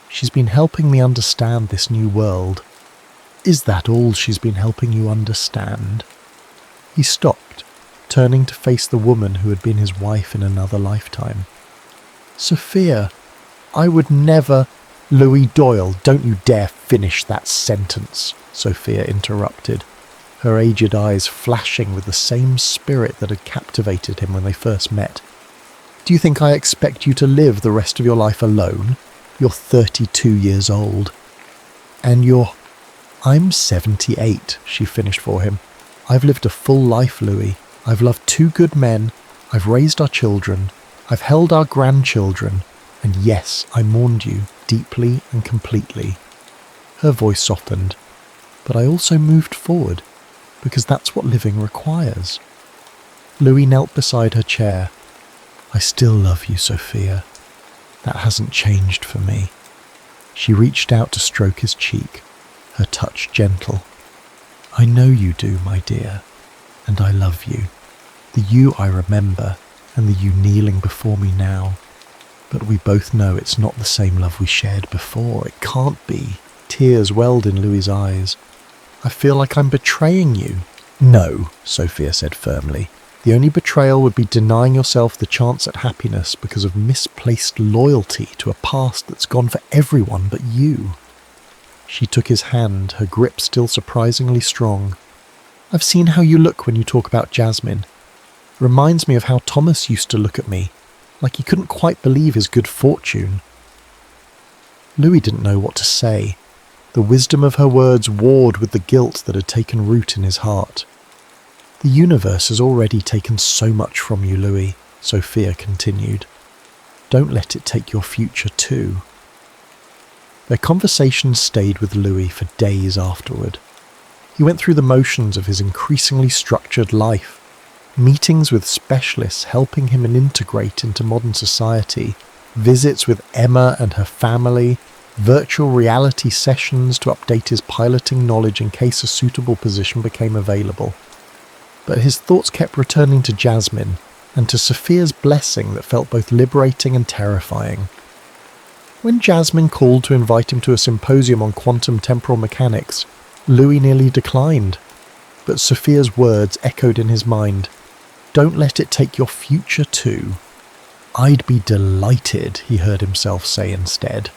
A: "She's been helping me understand this new world." "Is that all she's been helping you understand?" He stopped, turning to face the woman who had been his wife in another lifetime. "Sophia, I would never..." "Louis Doyle, don't you dare finish that sentence," Sophia interrupted, her aged eyes flashing with the same spirit that had captivated him when they first met. "Do you think I expect you to live the rest of your life alone? You're 32 years old. And I'm 78, she finished for him. "I've lived a full life, Louis. I've loved 2 good men. I've raised our children. I've held our grandchildren. And yes, I mourned you, deeply and completely." Her voice softened. "But I also moved forward, because that's what living requires." Louis knelt beside her chair. "I still love you, Sophia. That hasn't changed for me." She reached out to stroke his cheek, her touch gentle. "I know you do, my dear, and I love you. The you I remember, and the you kneeling before me now. But we both know it's not the same love we shared before. It can't be." Tears welled in Louis's eyes. "I feel like I'm betraying you." "No," Sophia said firmly. "The only betrayal would be denying yourself the chance at happiness because of misplaced loyalty to a past that's gone for everyone but you." She took his hand, her grip still surprisingly strong. "I've seen how you look when you talk about Jasmine. Reminds me of how Thomas used to look at me, like he couldn't quite believe his good fortune." Louis didn't know what to say. The wisdom of her words warred with the guilt that had taken root in his heart. "The universe has already taken so much from you, Louis," Sophia continued. "Don't let it take your future too." Their conversation stayed with Louis for days afterward. He went through the motions of his increasingly structured life, meetings with specialists helping him integrate into modern society, visits with Emma and her family, virtual reality sessions to update his piloting knowledge in case a suitable position became available. But his thoughts kept returning to Jasmine and to Sophia's blessing that felt both liberating and terrifying. When Jasmine called to invite him to a symposium on quantum temporal mechanics, Louis nearly declined. But Sophia's words echoed in his mind. "Don't let it take your future too." "I'd be delighted," he heard himself say instead.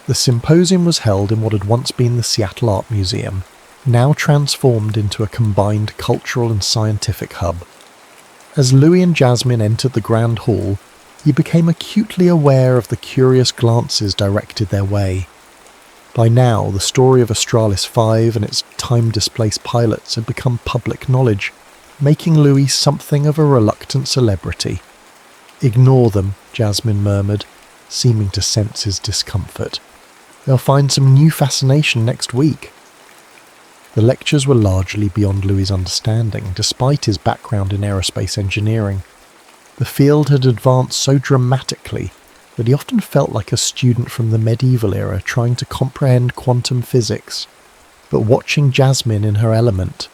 A: The symposium was held in what had once been the Seattle Art Museum, now transformed into a combined cultural and scientific hub. As Louis and Jasmine entered the grand hall, he became acutely aware of the curious glances directed their way. By now, the story of Australis 5 and its time-displaced pilots had become public knowledge, making Louis something of a reluctant celebrity. "Ignore them," Jasmine murmured, seeming to sense his discomfort. "They'll find some new fascination next week." The lectures were largely beyond Louis's understanding, despite his background in aerospace engineering. The field had advanced so dramatically that he often felt like a student from the medieval era trying to comprehend quantum physics. But watching Jasmine in her element,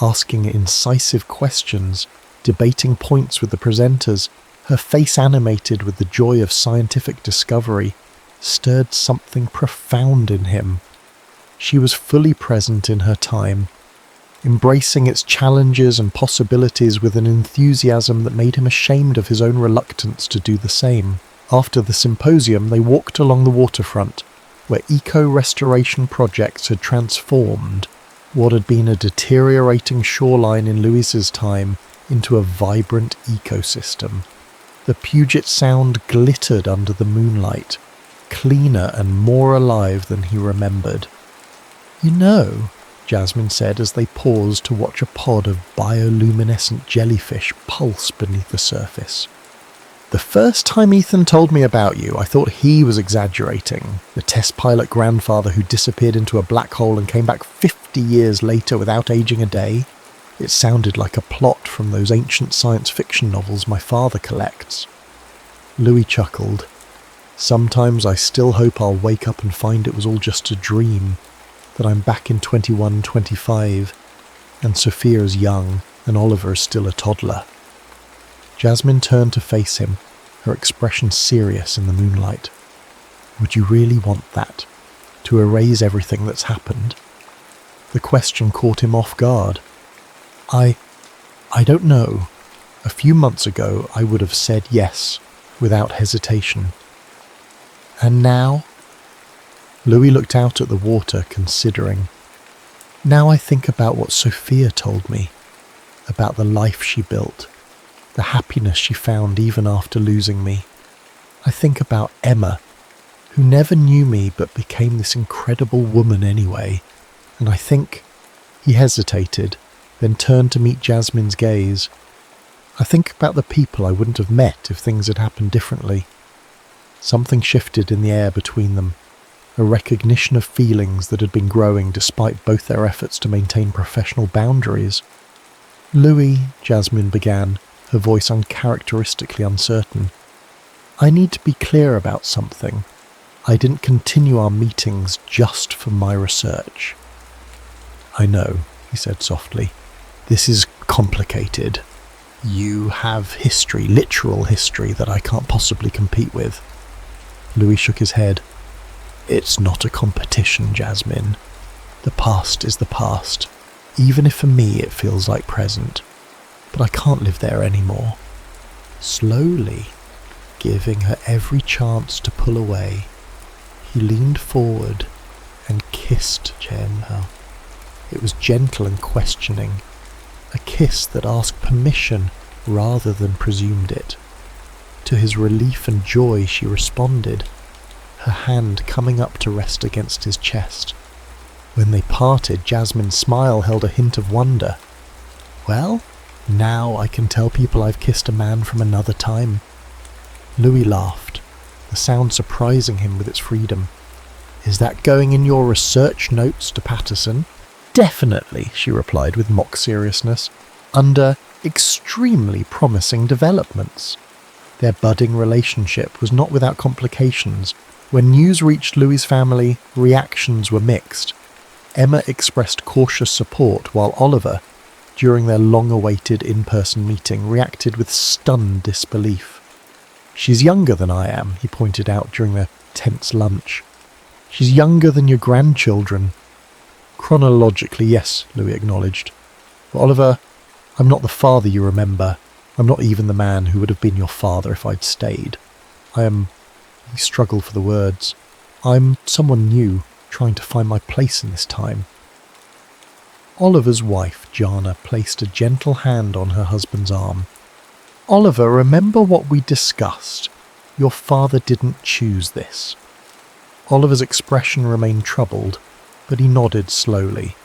A: asking incisive questions, debating points with the presenters, her face animated with the joy of scientific discovery, stirred something profound in him. She was fully present in her time, embracing its challenges and possibilities with an enthusiasm that made him ashamed of his own reluctance to do the same. After the symposium, they walked along the waterfront, where eco-restoration projects had transformed what had been a deteriorating shoreline in Louis's time into a vibrant ecosystem. The Puget Sound glittered under the moonlight, cleaner and more alive than he remembered. "You know," Jasmine said as they paused to watch a pod of bioluminescent jellyfish pulse beneath the surface. "The first time Ethan told me about you, I thought he was exaggerating. The test pilot grandfather who disappeared into a black hole and came back 50 years later without aging a day. It sounded like a plot from those ancient science fiction novels my father collects." Louis chuckled. "Sometimes I still hope I'll wake up and find it was all just a dream, that I'm back in 2125, and Sophia is young, and Oliver is still a toddler." Jasmine turned to face him, her expression serious in the moonlight. "Would you really want that? To erase everything that's happened?" The question caught him off guard. I don't know. A few months ago I would have said yes, without hesitation. And now?" Louis looked out at the water, considering. "Now I think about what Sophia told me, about the life she built, the happiness she found even after losing me. I think about Emma, who never knew me but became this incredible woman anyway, and I think..." He hesitated, then turned to meet Jasmine's gaze. "I think about the people I wouldn't have met if things had happened differently." Something shifted in the air between them, a recognition of feelings that had been growing despite both their efforts to maintain professional boundaries. "Louis," Jasmine began, her voice uncharacteristically uncertain, "I need to be clear about something. I didn't continue our meetings just for my research." "I know," he said softly. "This is complicated. You have history, literal history, that I can't possibly compete with." Louis shook his head. "It's not a competition, Jasmine. The past is the past, even if for me it feels like present. But I can't live there anymore." Slowly, giving her every chance to pull away, he leaned forward and kissed Gemma. It was gentle and questioning, a kiss that asked permission rather than presumed it. To his relief and joy she responded, her hand coming up to rest against his chest. When they parted, Jasmine's smile held a hint of wonder. "Well, now I can tell people I've kissed a man from another time." Louis laughed, the sound surprising him with its freedom. "Is that going in your research notes to Patterson?" Definitely, she replied with mock seriousness, under extremely promising developments. Their budding relationship was not without complications. When news reached Louis's family, reactions were mixed. Emma expressed cautious support, while Oliver, during their long-awaited in-person meeting, reacted with stunned disbelief. "She's younger than I am," he pointed out during their tense lunch. "She's younger than your grandchildren." "Chronologically, yes," Louis acknowledged. "But Oliver, I'm not the father you remember. I'm not even the man who would have been your father if I'd stayed. I am..." He struggled for the words. "I'm someone new, trying to find my place in this time." Oliver's wife, Jana, placed a gentle hand on her husband's arm. "Oliver, remember what we discussed. Your father didn't choose this." Oliver's expression remained troubled, but he nodded slowly.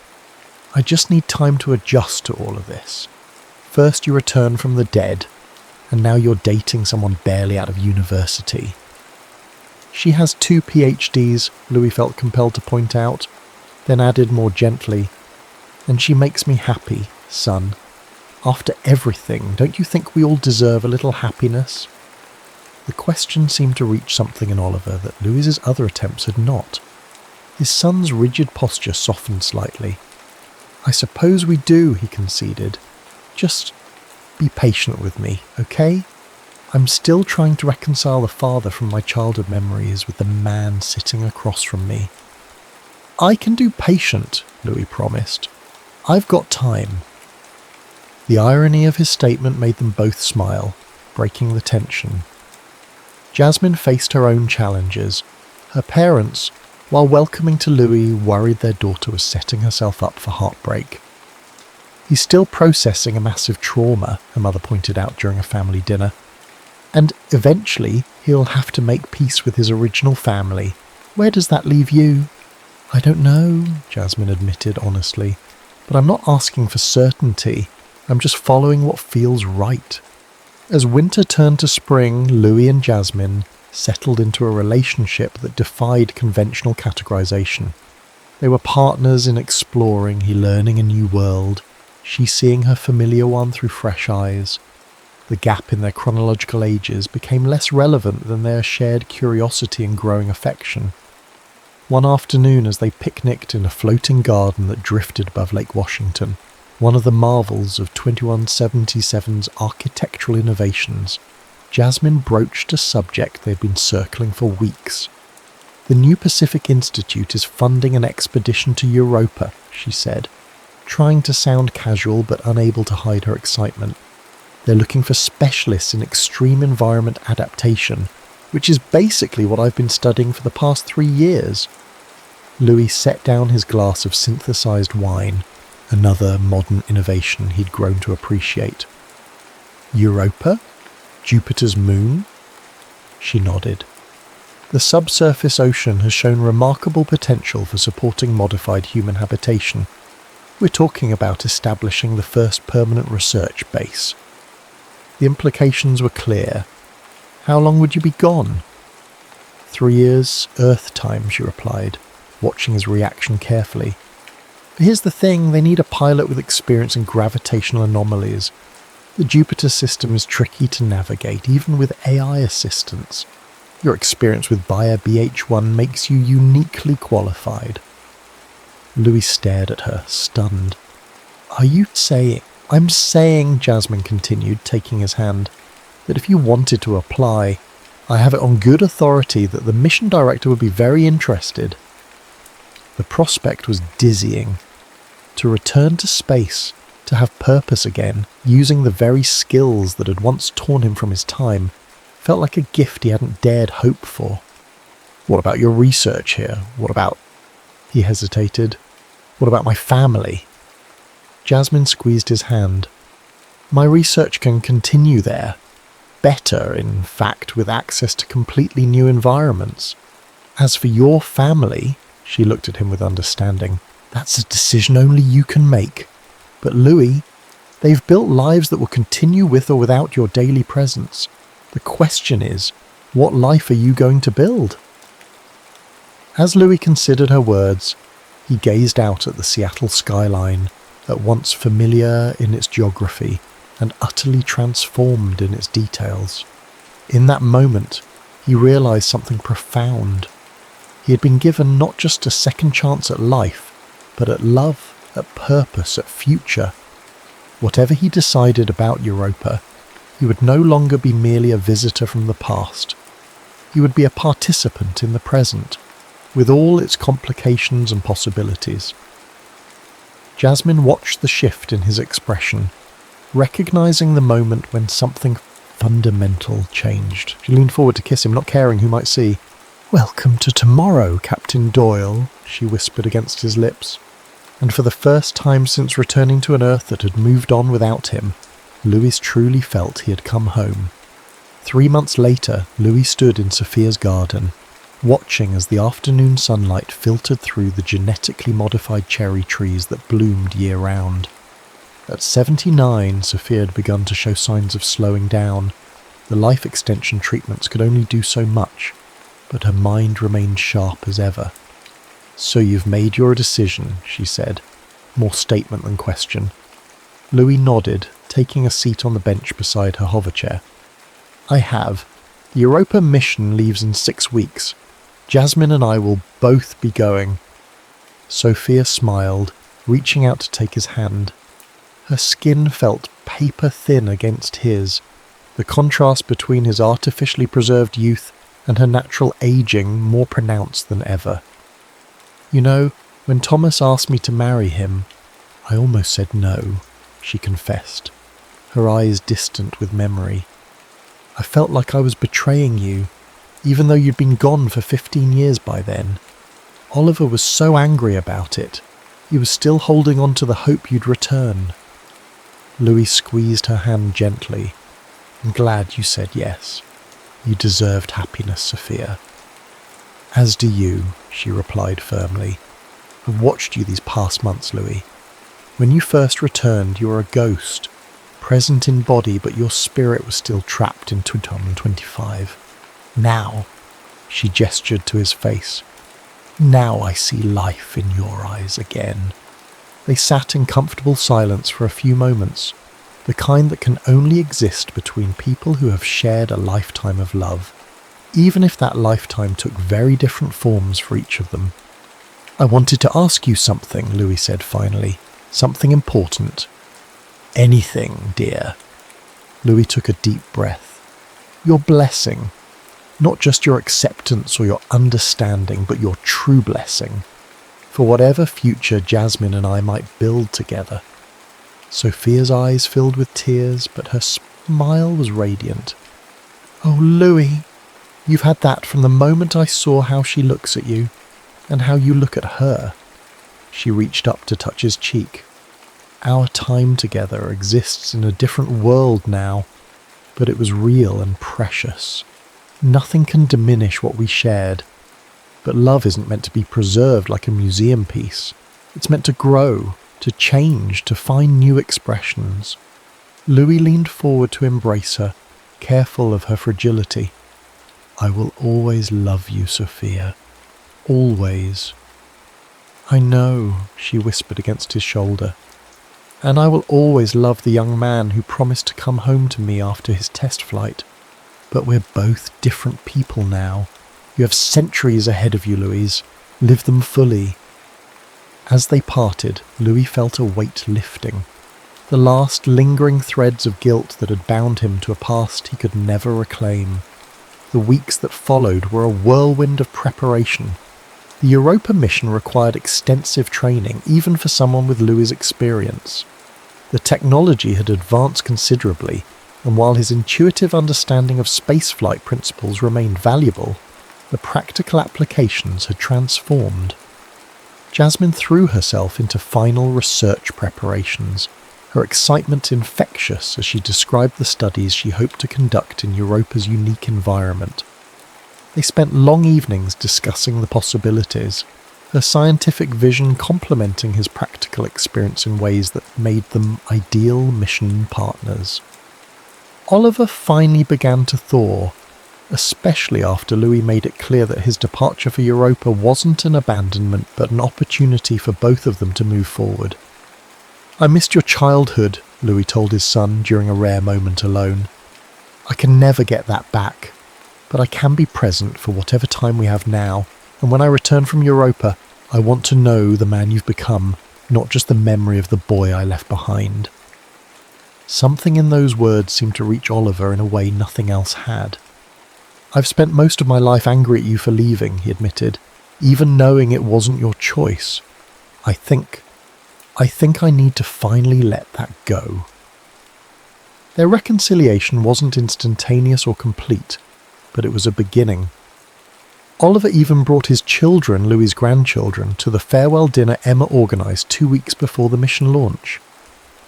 A: "I just need time to adjust to all of this. First you returned from the dead, and now you're dating someone barely out of university." "She has 2 PhDs, Louis felt compelled to point out, then added more gently, "And she makes me happy, son. After everything, don't you think we all deserve a little happiness?" The question seemed to reach something in Oliver that Louis's other attempts had not. His son's rigid posture softened slightly. "I suppose we do," he conceded. "Just be patient with me, okay? I'm still trying to reconcile the father from my childhood memories with the man sitting across from me." "I can do patient," Louis promised. "I've got time." The irony of his statement made them both smile, breaking the tension. Jasmine faced her own challenges. Her parents, while welcoming to Louis, worried their daughter was setting herself up for heartbreak. "He's still processing a massive trauma," her mother pointed out during a family dinner. "And eventually he'll have to make peace with his original family. Where does that leave you?" "I don't know," Jasmine admitted honestly. "But I'm not asking for certainty. I'm just following what feels right." As winter turned to spring, Louis and Jasmine settled into a relationship that defied conventional categorization. They were partners in exploring, he learning a new world, she seeing her familiar one through fresh eyes. The gap in their chronological ages became less relevant than their shared curiosity and growing affection. One afternoon, as they picnicked in a floating garden that drifted above Lake Washington, one of the marvels of 2177's architectural innovations, Jasmine broached a subject they'd been circling for weeks. "The New Pacific Institute is funding an expedition to Europa," she said, trying to sound casual but unable to hide her excitement. "They're looking for specialists in extreme environment adaptation, which is basically what I've been studying for the past 3 years." Louis set down his glass of synthesized wine, another modern innovation he'd grown to appreciate. "Europa? Jupiter's moon?" She nodded. "The subsurface ocean has shown remarkable potential for supporting modified human habitation. We're talking about establishing the first permanent research base." The implications were clear. "How long would you be gone?" 3 years, Earth time," she replied, watching his reaction carefully. "But here's the thing, they need a pilot with experience in gravitational anomalies. The Jupiter system is tricky to navigate, even with AI assistance. Your experience with Bayer BH1 makes you uniquely qualified." Louis stared at her, stunned. "Are you saying—" "I'm saying," Jasmine continued, taking his hand, "that if you wanted to apply, I have it on good authority that the mission director would be very interested." The prospect was dizzying. To return to space, to have purpose again, using the very skills that had once torn him from his time, felt like a gift he hadn't dared hope for. "What about your research here? What about—" He hesitated. "What about my family?" Jasmine squeezed his hand. "My research can continue there. Better, in fact, with access to completely new environments. As for your family," she looked at him with understanding, "that's a decision only you can make. But Louis, they've built lives that will continue with or without your daily presence. The question is, what life are you going to build?" As Louis considered her words, He gazed out at the Seattle skyline, at once familiar in its geography and utterly transformed in its details. In that moment, he realized something profound. He had been given not just a second chance at life, but at love, at purpose, at future. Whatever he decided about Europa, he would no longer be merely a visitor from the past. He would be a participant in the present, with all its complications and possibilities. Jasmine watched the shift in his expression, recognizing the moment when something fundamental changed. She leaned forward to kiss him, not caring who might see. "Welcome to tomorrow, Captain Doyle," she whispered against his lips. And for the first time since returning to an Earth that had moved on without him, Louis truly felt he had come home. 3 months later, Louis stood in Sophia's garden, watching as the afternoon sunlight filtered through the genetically modified cherry trees that bloomed year-round. At 79, Sophia had begun to show signs of slowing down. The life extension treatments could only do so much, but her mind remained sharp as ever. "So you've made your decision," she said, more statement than question. Louis nodded, taking a seat on the bench beside her hoverchair. "I have. The Europa mission leaves in 6 weeks. Jasmine and I will both be going." Sophia smiled, reaching out to take his hand. Her skin felt paper-thin against his, the contrast between his artificially preserved youth and her natural aging more pronounced than ever. "You know, when Thomas asked me to marry him, I almost said no," she confessed, her eyes distant with memory. "I felt like I was betraying you, even though you'd been gone for 15 years by then. Oliver was so angry about it. He was still holding on to the hope you'd return." Louis squeezed her hand gently. "I'm glad you said yes. You deserved happiness, Sophia." "As do you," she replied firmly. "I've watched you these past months, Louis. When you first returned, you were a ghost, present in body, but your spirit was still trapped in 2025. Now," she gestured to his face, "now I see life in your eyes again." They sat in comfortable silence for a few moments, the kind that can only exist between people who have shared a lifetime of love, even if that lifetime took very different forms for each of them. "I wanted to ask you something," Louis said finally. "Something important." "Anything, dear." Louis took a deep breath. "Your blessing. Not just your acceptance or your understanding, but your true blessing. For whatever future Jasmine and I might build together." Sophia's eyes filled with tears, but her smile was radiant. "Oh, Louis, you've had that from the moment I saw how she looks at you, and how you look at her." She reached up to touch his cheek. "Our time together exists in a different world now, but it was real and precious. Nothing can diminish what we shared. But love isn't meant to be preserved like a museum piece. It's meant to grow, to change, to find new expressions." Louis leaned forward to embrace her, careful of her fragility. "I will always love you, Sophia. Always." "I know," she whispered against his shoulder. "And I will always love the young man who promised to come home to me after his test flight. But we're both different people now. You have centuries ahead of you, Louise. Live them fully." As they parted, Louis felt a weight lifting. The last lingering threads of guilt that had bound him to a past he could never reclaim. The weeks that followed were a whirlwind of preparation. The Europa mission required extensive training, even for someone with Louis' experience. The technology had advanced considerably, and while his intuitive understanding of spaceflight principles remained valuable, the practical applications had transformed. Jasmine threw herself into final research preparations, her excitement infectious as she described the studies she hoped to conduct in Europa's unique environment. They spent long evenings discussing the possibilities, her scientific vision complementing his practical experience in ways that made them ideal mission partners. Oliver finally began to thaw, especially after Louis made it clear that his departure for Europa wasn't an abandonment but an opportunity for both of them to move forward. "I missed your childhood," Louis told his son during a rare moment alone. "I can never get that back, but I can be present for whatever time we have now, and when I return from Europa, I want to know the man you've become, not just the memory of the boy I left behind." Something in those words seemed to reach Oliver in a way nothing else had. "I've spent most of my life angry at you for leaving," he admitted, "even knowing it wasn't your choice. I think I need to finally let that go." Their reconciliation wasn't instantaneous or complete, but it was a beginning. Oliver even brought his children, Louis's grandchildren, to the farewell dinner Emma organised 2 weeks before the mission launch.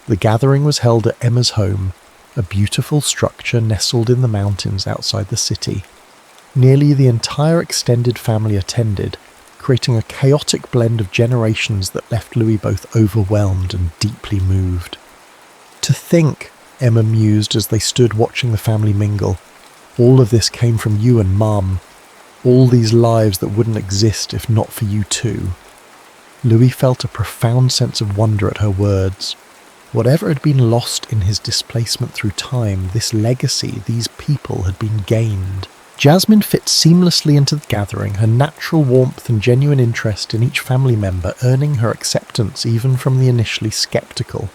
A: The gathering was held at Emma's home, a beautiful structure nestled in the mountains outside the city. Nearly the entire extended family attended, creating a chaotic blend of generations that left Louis both overwhelmed and deeply moved. "To think," Emma mused as they stood watching the family mingle, "all of this came from you and Mum. All these lives that wouldn't exist if not for you too." Louis felt a profound sense of wonder at her words. Whatever had been lost in his displacement through time, this legacy, these people had been gained. Jasmine fit seamlessly into the gathering, her natural warmth and genuine interest in each family member earning her acceptance even from the initially sceptical.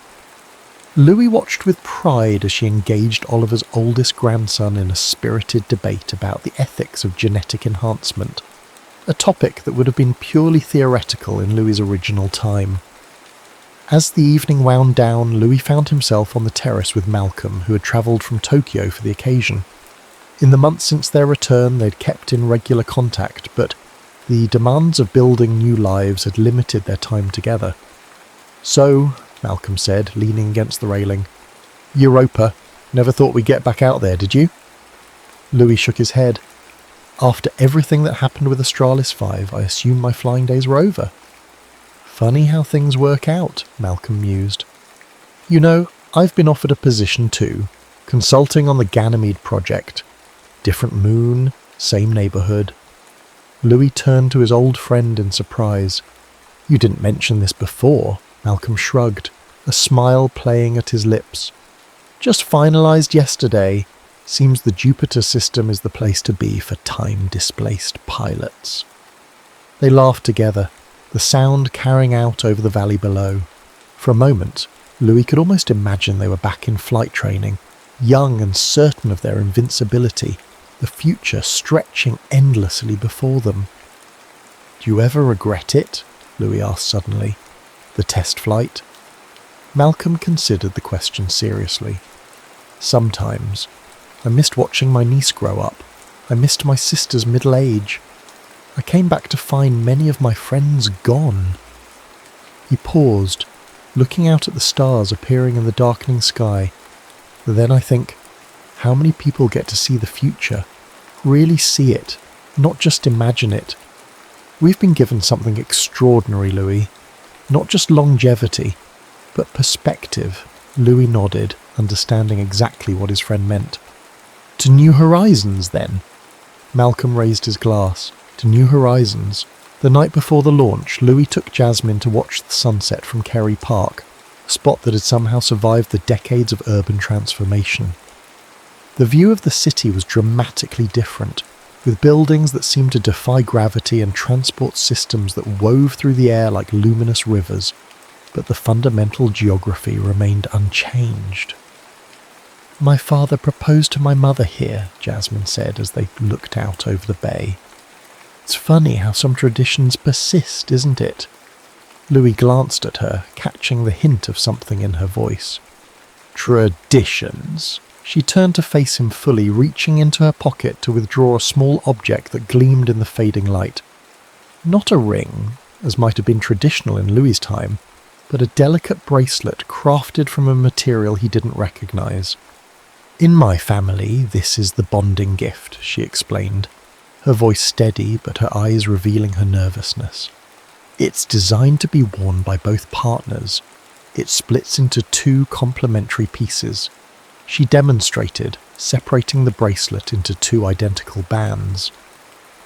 A: Louis watched with pride as she engaged Oliver's oldest grandson in a spirited debate about the ethics of genetic enhancement, a topic that would have been purely theoretical in Louis's original time. As the evening wound down, Louis found himself on the terrace with Malcolm, who had travelled from Tokyo for the occasion. In the months since their return, they'd kept in regular contact, but the demands of building new lives had limited their time together. "So," Malcolm said, leaning against the railing, "Europa, never thought we'd get back out there, did you?" Louis shook his head. "After everything that happened with Astralis 5, I assumed my flying days were over." "Funny how things work out," Malcolm mused. "You know, I've been offered a position too, consulting on the Ganymede project. Different moon, same neighbourhood." Louis turned to his old friend in surprise. "You didn't mention this before," Malcolm shrugged, a smile playing at his lips. "Just finalised yesterday. Seems the Jupiter system is the place to be for time-displaced pilots." They laughed together, the sound carrying out over the valley below. For a moment, Louis could almost imagine they were back in flight training, young and certain of their invincibility, the future stretching endlessly before them. "Do you ever regret it?" Louis asked suddenly. "The test flight?" Malcolm considered the question seriously. "Sometimes. I missed watching my niece grow up. I missed my sister's middle age. I came back to find many of my friends gone." He paused, looking out at the stars appearing in the darkening sky. "Then I think, how many people get to see the future, really see it, not just imagine it? We've been given something extraordinary, Louis. Not just longevity, but perspective." Louis nodded, understanding exactly what his friend meant. "To new horizons, then?" Malcolm raised his glass. "To new horizons." The night before the launch, Louis took Jasmine to watch the sunset from Kerry Park, a spot that had somehow survived the decades of urban transformation. The view of the city was dramatically different, with buildings that seemed to defy gravity and transport systems that wove through the air like luminous rivers, but the fundamental geography remained unchanged. "My father proposed to my mother here," Jasmine said as they looked out over the bay. "It's funny how some traditions persist, isn't it?" Louis glanced at her, catching the hint of something in her voice. "Traditions?" She turned to face him fully, reaching into her pocket to withdraw a small object that gleamed in the fading light. Not a ring, as might have been traditional in Louis's time, but a delicate bracelet crafted from a material he didn't recognise. "In my family, this is the bonding gift," she explained, her voice steady but her eyes revealing her nervousness. "It's designed to be worn by both partners. It splits into 2 complementary pieces." She demonstrated, separating the bracelet into two identical bands.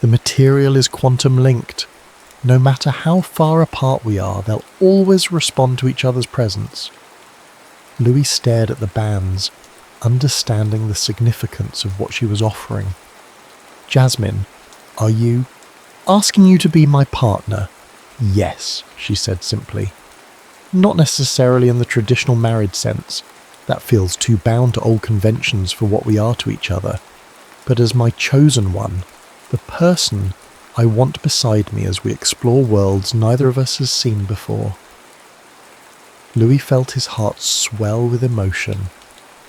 A: The material is quantum linked. No matter how far apart we are, they'll always respond to each other's presence. Louis stared at the bands, understanding the significance of what she was offering. Jasmine, are you asking you to be my partner? Yes, she said simply. Not necessarily in the traditional married sense. That feels too bound to old conventions for what we are to each other. But as my chosen one, the person I want beside me as we explore worlds neither of us has seen before. Louis felt his heart swell with emotion.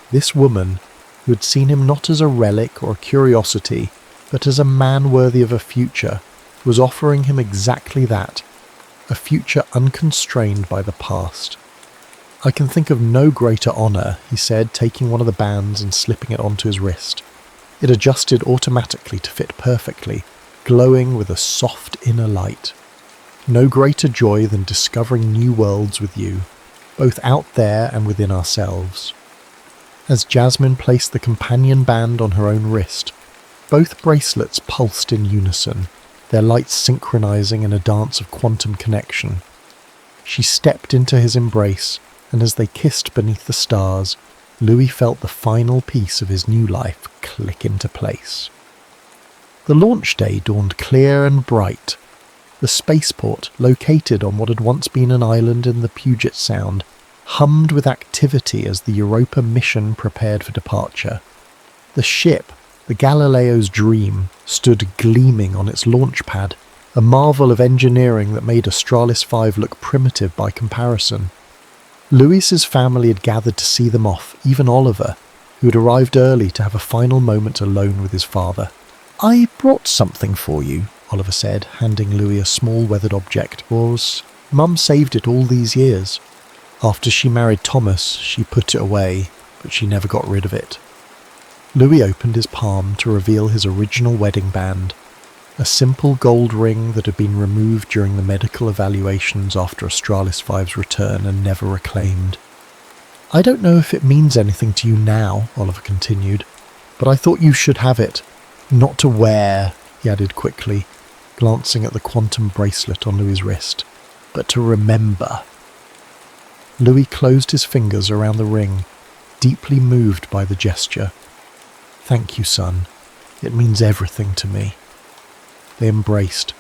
A: This woman, who had seen him not as a relic or a curiosity, but as a man worthy of a future, was offering him exactly that, a future unconstrained by the past. I can think of no greater honour, he said, taking one of the bands and slipping it onto his wrist. It adjusted automatically to fit perfectly, glowing with a soft inner light. No greater joy than discovering new worlds with you, both out there and within ourselves. As Jasmine placed the companion band on her own wrist, both bracelets pulsed in unison, their lights synchronizing in a dance of quantum connection. She stepped into his embrace, and as they kissed beneath the stars, Louis felt the final piece of his new life click into place. The launch day dawned clear and bright. The spaceport, located on what had once been an island in the Puget Sound, hummed with activity as the Europa mission prepared for departure. The ship, the Galileo's Dream, stood gleaming on its launch pad, a marvel of engineering that made Australis 5 look primitive by comparison. Louis's family had gathered to see them off, even Oliver, who had arrived early to have a final moment alone with his father. "I brought something for you," Oliver said, handing Louis a small weathered object. Mum saved it all these years. After she married Thomas, she put it away, but she never got rid of it. Louis opened his palm to reveal his original wedding band, a simple gold ring that had been removed during the medical evaluations after Australis 5's return and never reclaimed. "I don't know if it means anything to you now," Oliver continued, "but I thought you should have it. Not to wear," he added quickly, glancing at the quantum bracelet on Louis's wrist, "but to remember." Louis closed his fingers around the ring, deeply moved by the gesture. "Thank you, son. It means everything to me." They embraced,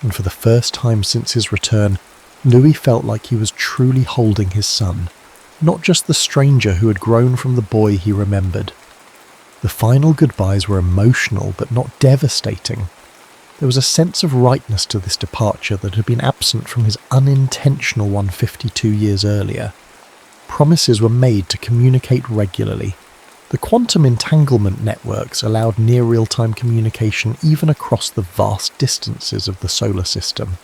A: and for the first time since his return, Louis felt like he was truly holding his son, not just the stranger who had grown from the boy he remembered. The final goodbyes were emotional but not devastating. There was a sense of rightness to this departure that had been absent from his unintentional one 52 years earlier. Promises were made to communicate regularly. The quantum entanglement networks allowed near real-time communication even across the vast distances of the solar system.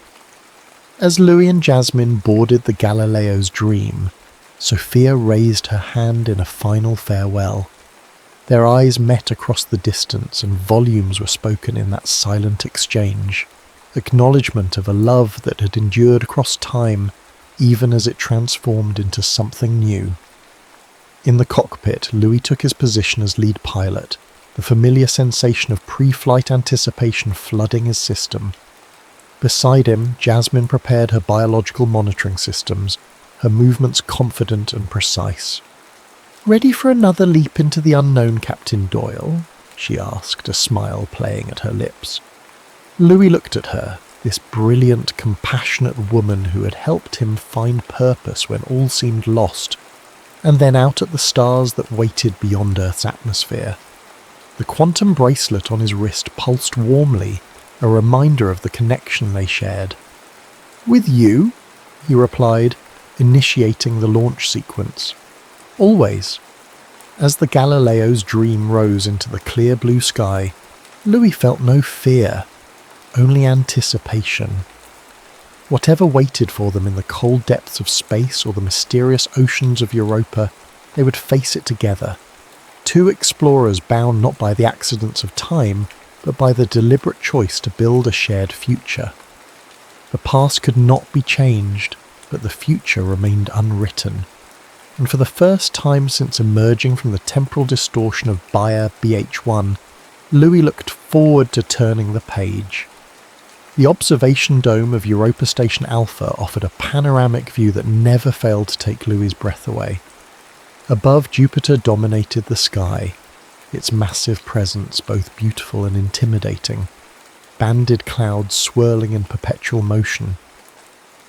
A: As Louis and Jasmine boarded the Galileo's Dream, Sophia raised her hand in a final farewell. Their eyes met across the distance and volumes were spoken in that silent exchange, acknowledgement of a love that had endured across time even as it transformed into something new. In the cockpit, Louis took his position as lead pilot, the familiar sensation of pre-flight anticipation flooding his system. Beside him, Jasmine prepared her biological monitoring systems, her movements confident and precise. "Ready for another leap into the unknown, Captain Doyle?" she asked, a smile playing at her lips. Louis looked at her, this brilliant, compassionate woman who had helped him find purpose when all seemed lost, and then out at the stars that waited beyond Earth's atmosphere. The quantum bracelet on his wrist pulsed warmly, a reminder of the connection they shared. "With you?" he replied, initiating the launch sequence. "Always." As the Galileo's Dream rose into the clear blue sky, Louis felt no fear, only anticipation. Whatever waited for them in the cold depths of space or the mysterious oceans of Europa, they would face it together. Two explorers bound not by the accidents of time, but by the deliberate choice to build a shared future. The past could not be changed, but the future remained unwritten. and for the first time since emerging from the temporal distortion of Bayer BH1, Louis looked forward to turning the page. The observation dome of Europa Station Alpha offered a panoramic view that never failed to take Louis's breath away. Above, Jupiter dominated the sky, its massive presence both beautiful and intimidating, banded clouds swirling in perpetual motion.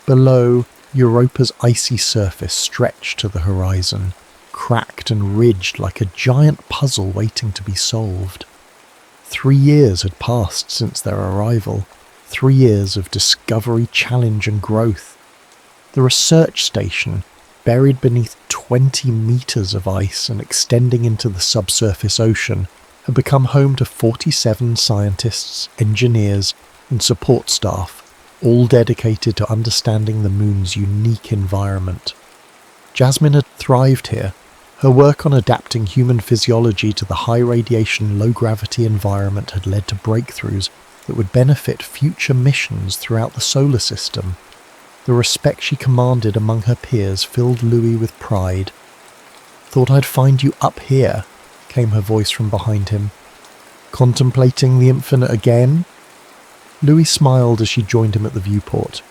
A: Below, Europa's icy surface stretched to the horizon, cracked and ridged like a giant puzzle waiting to be solved. 3 years had passed since their arrival, 3 years of discovery, challenge and growth. The research station, buried beneath 20 meters of ice and extending into the subsurface ocean, had become home to 47 scientists, engineers and support staff, all dedicated to understanding the moon's unique environment. Jasmine had thrived here. Her work on adapting human physiology to the high radiation, low gravity environment had led to breakthroughs that would benefit future missions throughout the solar system. The respect she commanded among her peers filled Louis with pride. "Thought I'd find you up here," came her voice from behind him. "Contemplating the infinite again?" Louis smiled as she joined him at the viewport.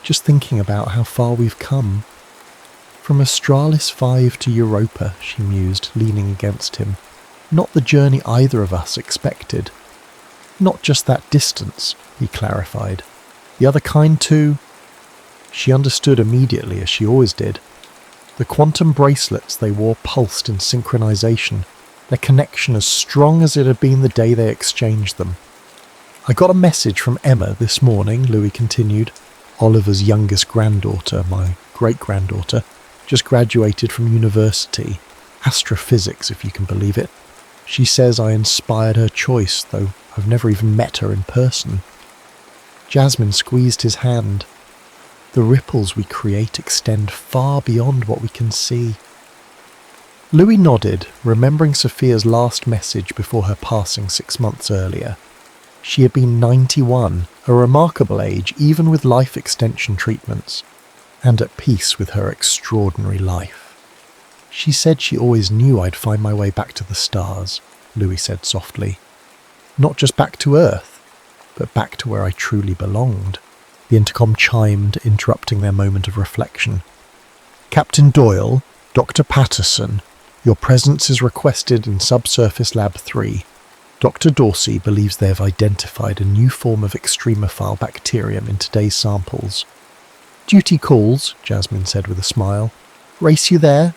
A: "Just thinking about how far we've come." "From Australis 5 to Europa," she mused, leaning against him. "Not the journey either of us expected." "Not just that distance," he clarified. "The other kind too." She understood immediately, as she always did. The quantum bracelets they wore pulsed in synchronization, their connection as strong as it had been the day they exchanged them. "I got a message from Emma this morning," Louis continued. "Oliver's youngest granddaughter, my great-granddaughter, just graduated from university. Astrophysics, if you can believe it. She says I inspired her choice, though I've never even met her in person." Jasmine squeezed his hand. "The ripples we create extend far beyond what we can see." Louis nodded, remembering Sophia's last message before her passing 6 months earlier. She had been 91, a remarkable age even with life extension treatments, and at peace with her extraordinary life. "She said she always knew I'd find my way back to the stars," Louis said softly. "Not just back to Earth, but back to where I truly belonged." The intercom chimed, interrupting their moment of reflection. "Captain Doyle, Dr. Patterson, your presence is requested in Subsurface Lab 3. Dr. Dorsey believes they have identified a new form of extremophile bacterium in today's samples." "Duty calls," Jasmine said with a smile. "Race you there?"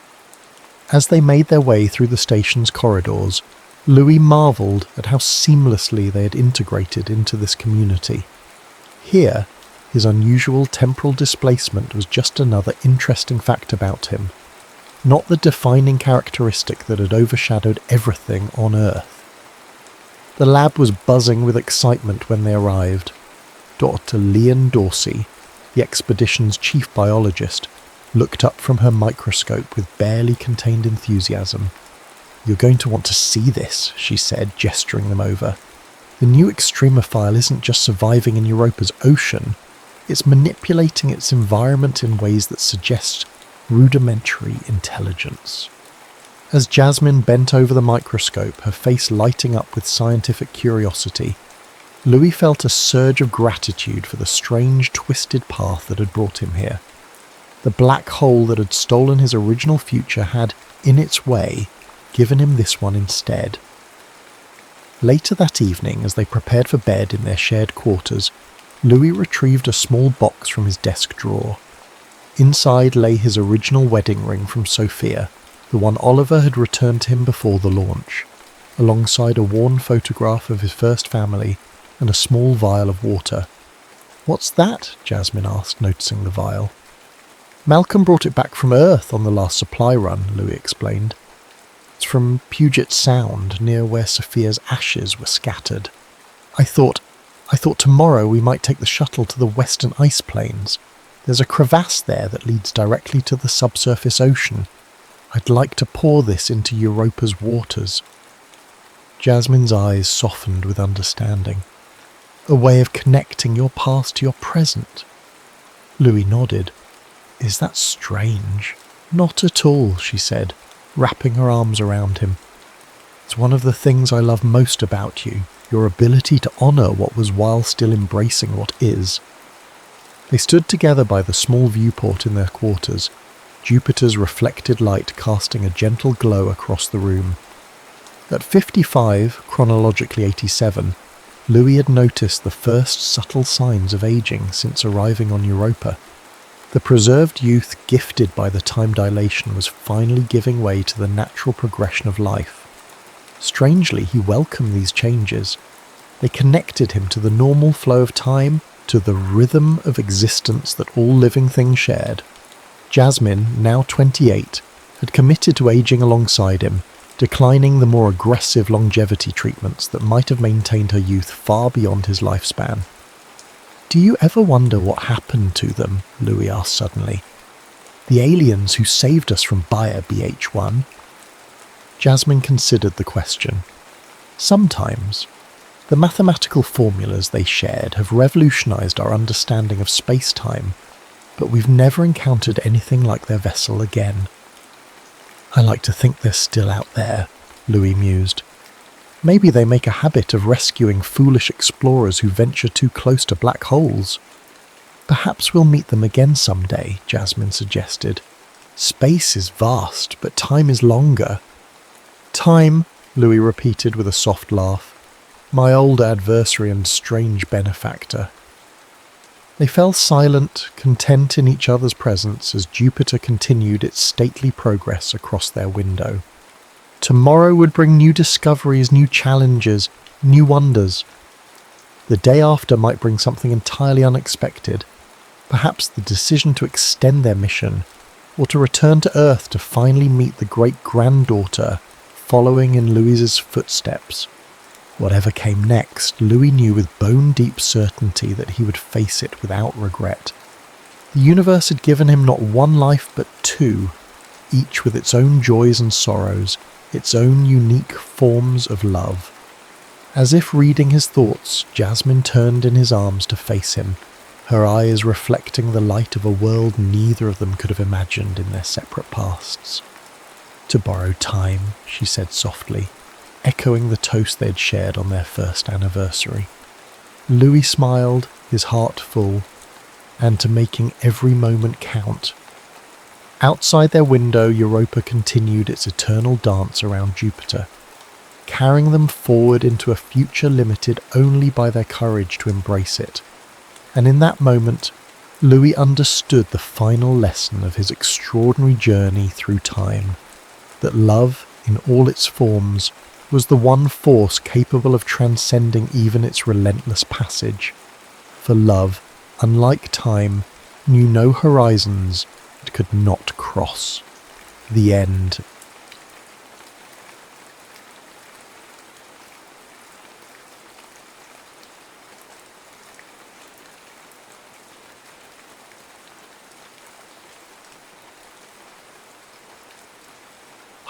A: As they made their way through the station's corridors, Louis marvelled at how seamlessly they had integrated into this community. Here, his unusual temporal displacement was just another interesting fact about him, not the defining characteristic that had overshadowed everything on Earth. The lab was buzzing with excitement when they arrived. Dr. Leon Dorsey, the expedition's chief biologist, looked up from her microscope with barely contained enthusiasm. "You're going to want to see this," she said, gesturing them over. "The new extremophile isn't just surviving in Europa's ocean, it's manipulating its environment in ways that suggest rudimentary intelligence." As Jasmine bent over the microscope, her face lighting up with scientific curiosity, Louis felt a surge of gratitude for the strange, twisted path that had brought him here. The black hole that had stolen his original future had, in its way, given him this one instead. Later that evening, as they prepared for bed in their shared quarters, Louis retrieved a small box from his desk drawer. Inside lay his original wedding ring from Sophia, the one Oliver had returned to him before the launch, alongside a worn photograph of his first family and a small vial of water. "What's that?" Jasmine asked, noticing the vial. "Malcolm brought it back from Earth on the last supply run," Louis explained. "It's from Puget Sound, near where Sophia's ashes were scattered. I thought tomorrow we might take the shuttle to the western ice plains. There's a crevasse there that leads directly to the subsurface ocean. I'd like to pour this into Europa's waters." Jasmine's eyes softened with understanding. "A way of connecting your past to your present." Louis nodded. "Is that strange?" "Not at all," she said, wrapping her arms around him. "It's one of the things I love most about you, your ability to honour what was while still embracing what is." They stood together by the small viewport in their quarters, Jupiter's reflected light casting a gentle glow across the room. At 55, chronologically 87, Louis had noticed the first subtle signs of aging since arriving on Europa. The preserved youth gifted by the time dilation was finally giving way to the natural progression of life. Strangely, he welcomed these changes. They connected him to the normal flow of time, to the rhythm of existence that all living things shared. Jasmine, now 28, had committed to aging alongside him, declining the more aggressive longevity treatments that might have maintained her youth far beyond his lifespan. "Do you ever wonder what happened to them?" Louis asked suddenly. "The aliens who saved us from Bayer BH1? Jasmine considered the question. "Sometimes. The mathematical formulas they shared have revolutionized our understanding of space-time, but we've never encountered anything like their vessel again." "I like to think they're still out there," Louis mused. "Maybe they make a habit of rescuing foolish explorers who venture too close to black holes." "Perhaps we'll meet them again someday," Jasmine suggested. "Space is vast, but time is longer." "Time," Louis repeated with a soft laugh. "My old adversary and strange benefactor." They fell silent, content in each other's presence as Jupiter continued its stately progress across their window. Tomorrow would bring new discoveries, new challenges, new wonders. The day after might bring something entirely unexpected, perhaps the decision to extend their mission, or to return to Earth to finally meet the great-granddaughter following in Louis's footsteps. Whatever came next, Louis knew with bone-deep certainty that he would face it without regret. The universe had given him not one life but two, each with its own joys and sorrows, its own unique forms of love. As if reading his thoughts, Jasmine turned in his arms to face him, her eyes reflecting the light of a world neither of them could have imagined in their separate pasts. "To borrow time," she said softly, echoing the toast they had shared on their first anniversary. Louis smiled, his heart full, and to making every moment count. Outside their window, Europa continued its eternal dance around Jupiter, carrying them forward into a future limited only by their courage to embrace it. And in that moment, Louis understood the final lesson of his extraordinary journey through time, that love, in all its forms, was the one force capable of transcending even its relentless passage. For love, unlike time, knew no horizons it could not cross. The end.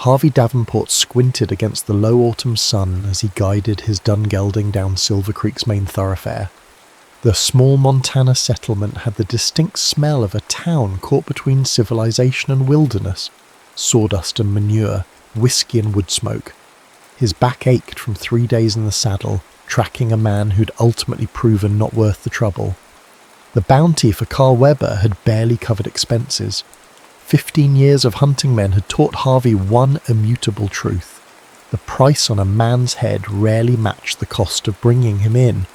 A: Harvey Davenport squinted against the low autumn sun as he guided his dun gelding down Silver Creek's main thoroughfare. The small Montana settlement had the distinct smell of a town caught between civilization and wilderness, sawdust and manure, whiskey and wood smoke. His back ached from 3 days in the saddle, tracking a man who'd ultimately proven not worth the trouble. The bounty for Carl Weber had barely covered expenses. 15 years of hunting men had taught Harvey one immutable truth. The price on a man's head rarely matched the cost of bringing him in.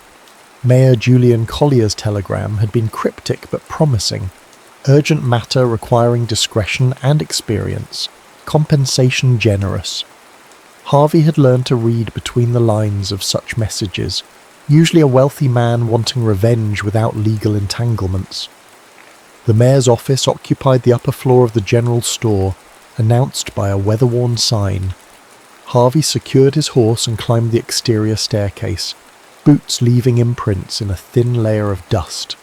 A: Mayor Julian Collier's telegram had been cryptic but promising. Urgent matter requiring discretion and experience. Compensation generous. Harvey had learned to read between the lines of such messages, usually a wealthy man wanting revenge without legal entanglements. The mayor's office occupied the upper floor of the general store, announced by a weather-worn sign. Harvey secured his horse and climbed the exterior staircase, boots leaving imprints in a thin layer of dust.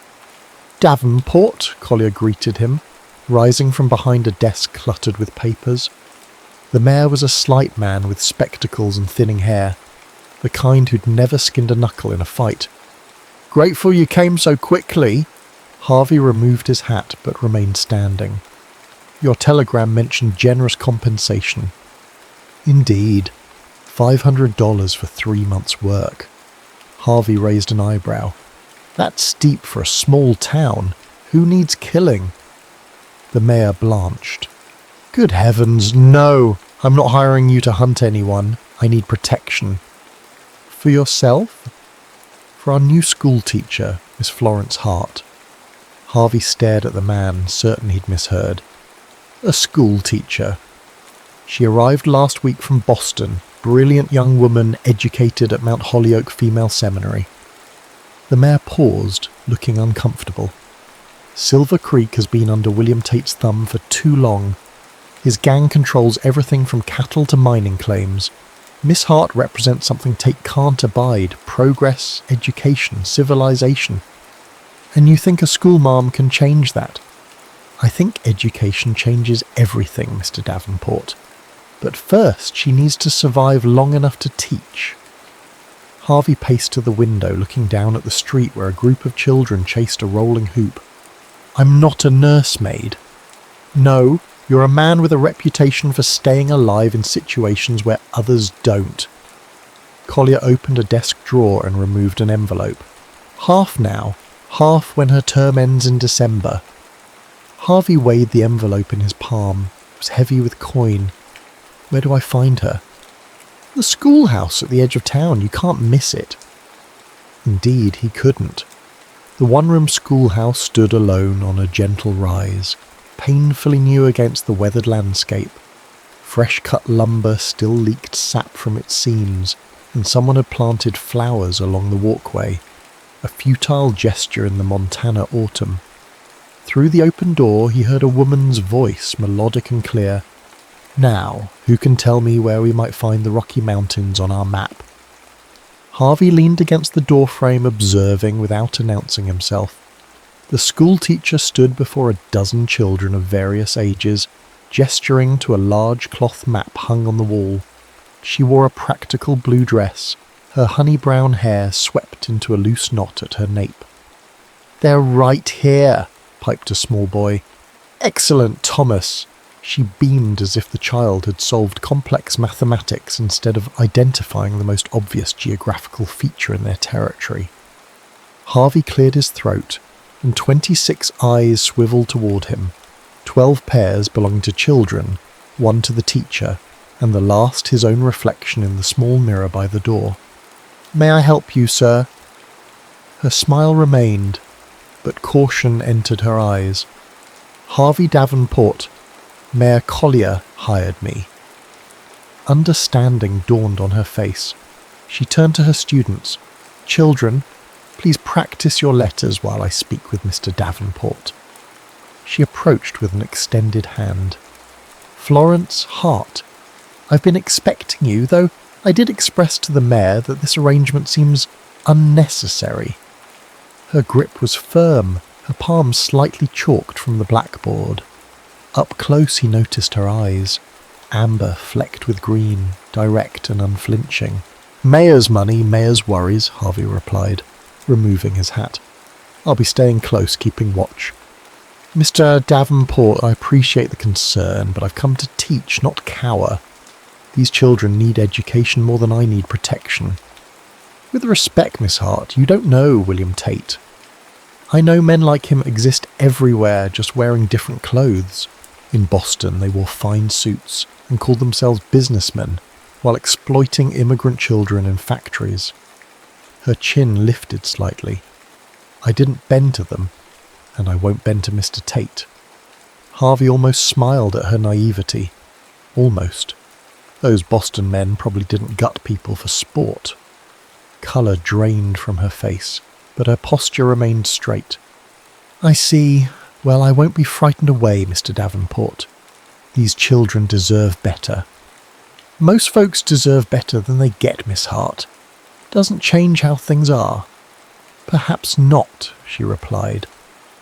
A: "Davenport," Collier greeted him, rising from behind a desk cluttered with papers. The mayor was a slight man with spectacles and thinning hair, the kind who'd never skinned a knuckle in a fight. "Grateful you came so quickly." Harvey removed his hat but remained standing. Your telegram mentioned generous compensation. Indeed. $500 for 3 months' work. Harvey raised an eyebrow. That's steep for a small town. Who needs killing? The mayor blanched. Good heavens, no! I'm not hiring you to hunt anyone. I need protection. For yourself? For our new school teacher, Miss Florence Hart. Harvey stared at the man, certain he'd misheard. A school teacher. She arrived last week from Boston, brilliant young woman educated at Mount Holyoke Female Seminary. The mayor paused, looking uncomfortable. Silver Creek has been under William Tate's thumb for too long. His gang controls everything from cattle to mining claims. Miss Hart represents something Tate can't abide: progress, education, civilization. And you think a schoolmarm can change that? I think education changes everything, Mr. Davenport. But first she needs to survive long enough to teach. Harvey paced to the window, looking down at the street where a group of children chased a rolling hoop. I'm not a nursemaid. No, you're a man with a reputation for staying alive in situations where others don't. Collier opened a desk drawer and removed an envelope. Half now, half when her term ends in December. Harvey weighed the envelope in his palm. It was heavy with coin. Where do I find her? The schoolhouse at the edge of town. You can't miss it. Indeed, he couldn't. The one-room schoolhouse stood alone on a gentle rise, painfully new against the weathered landscape. Fresh-cut lumber still leaked sap from its seams, and someone had planted flowers along the walkway, a futile gesture in the Montana autumn. Through the open door he heard a woman's voice, melodic and clear. Now, who can tell me where we might find the Rocky Mountains on our map? Harvey leaned against the doorframe, observing without announcing himself. The schoolteacher stood before a dozen children of various ages, gesturing to a large cloth map hung on the wall. She wore a practical blue dress, her honey-brown hair swept into a loose knot at her nape. "They're right here," piped a small boy. "Excellent, Thomas." She beamed as if the child had solved complex mathematics instead of identifying the most obvious geographical feature in their territory. Harvey cleared his throat, and 26 eyes swiveled toward him. 12 pairs belonging to children, 1 to the teacher, and the last his own reflection in the small mirror by the door. "May I help you, sir?" Her smile remained, but caution entered her eyes. "Harvey Davenport, Mayor Collier hired me." Understanding dawned on her face. She turned to her students. "Children, please practice your letters while I speak with Mr. Davenport." She approached with an extended hand. "Florence Hart, I've been expecting you, though I did express to the mayor that this arrangement seems unnecessary." Her grip was firm, her palms slightly chalked from the blackboard. Up close he noticed her eyes, amber flecked with green, direct and unflinching. "Mayor's money, mayor's worries," Harvey replied, removing his hat. "I'll be staying close, keeping watch. Mr. Davenport, I appreciate the concern, but I've come to teach, not cower. These children need education more than I need protection. With respect, Miss Hart, you don't know William Tate. I know men like him exist everywhere, just wearing different clothes. In Boston, they wore fine suits and called themselves businessmen, while exploiting immigrant children in factories." Her chin lifted slightly. "I didn't bend to them, and I won't bend to Mr. Tate." Harvey almost smiled at her naivety. Almost. Those Boston men probably didn't gut people for sport. Colour drained from her face, but her posture remained straight. "I see. Well, I won't be frightened away, Mr. Davenport. These children deserve better." "Most folks deserve better than they get, Miss Hart. Doesn't change how things are." "Perhaps not," she replied,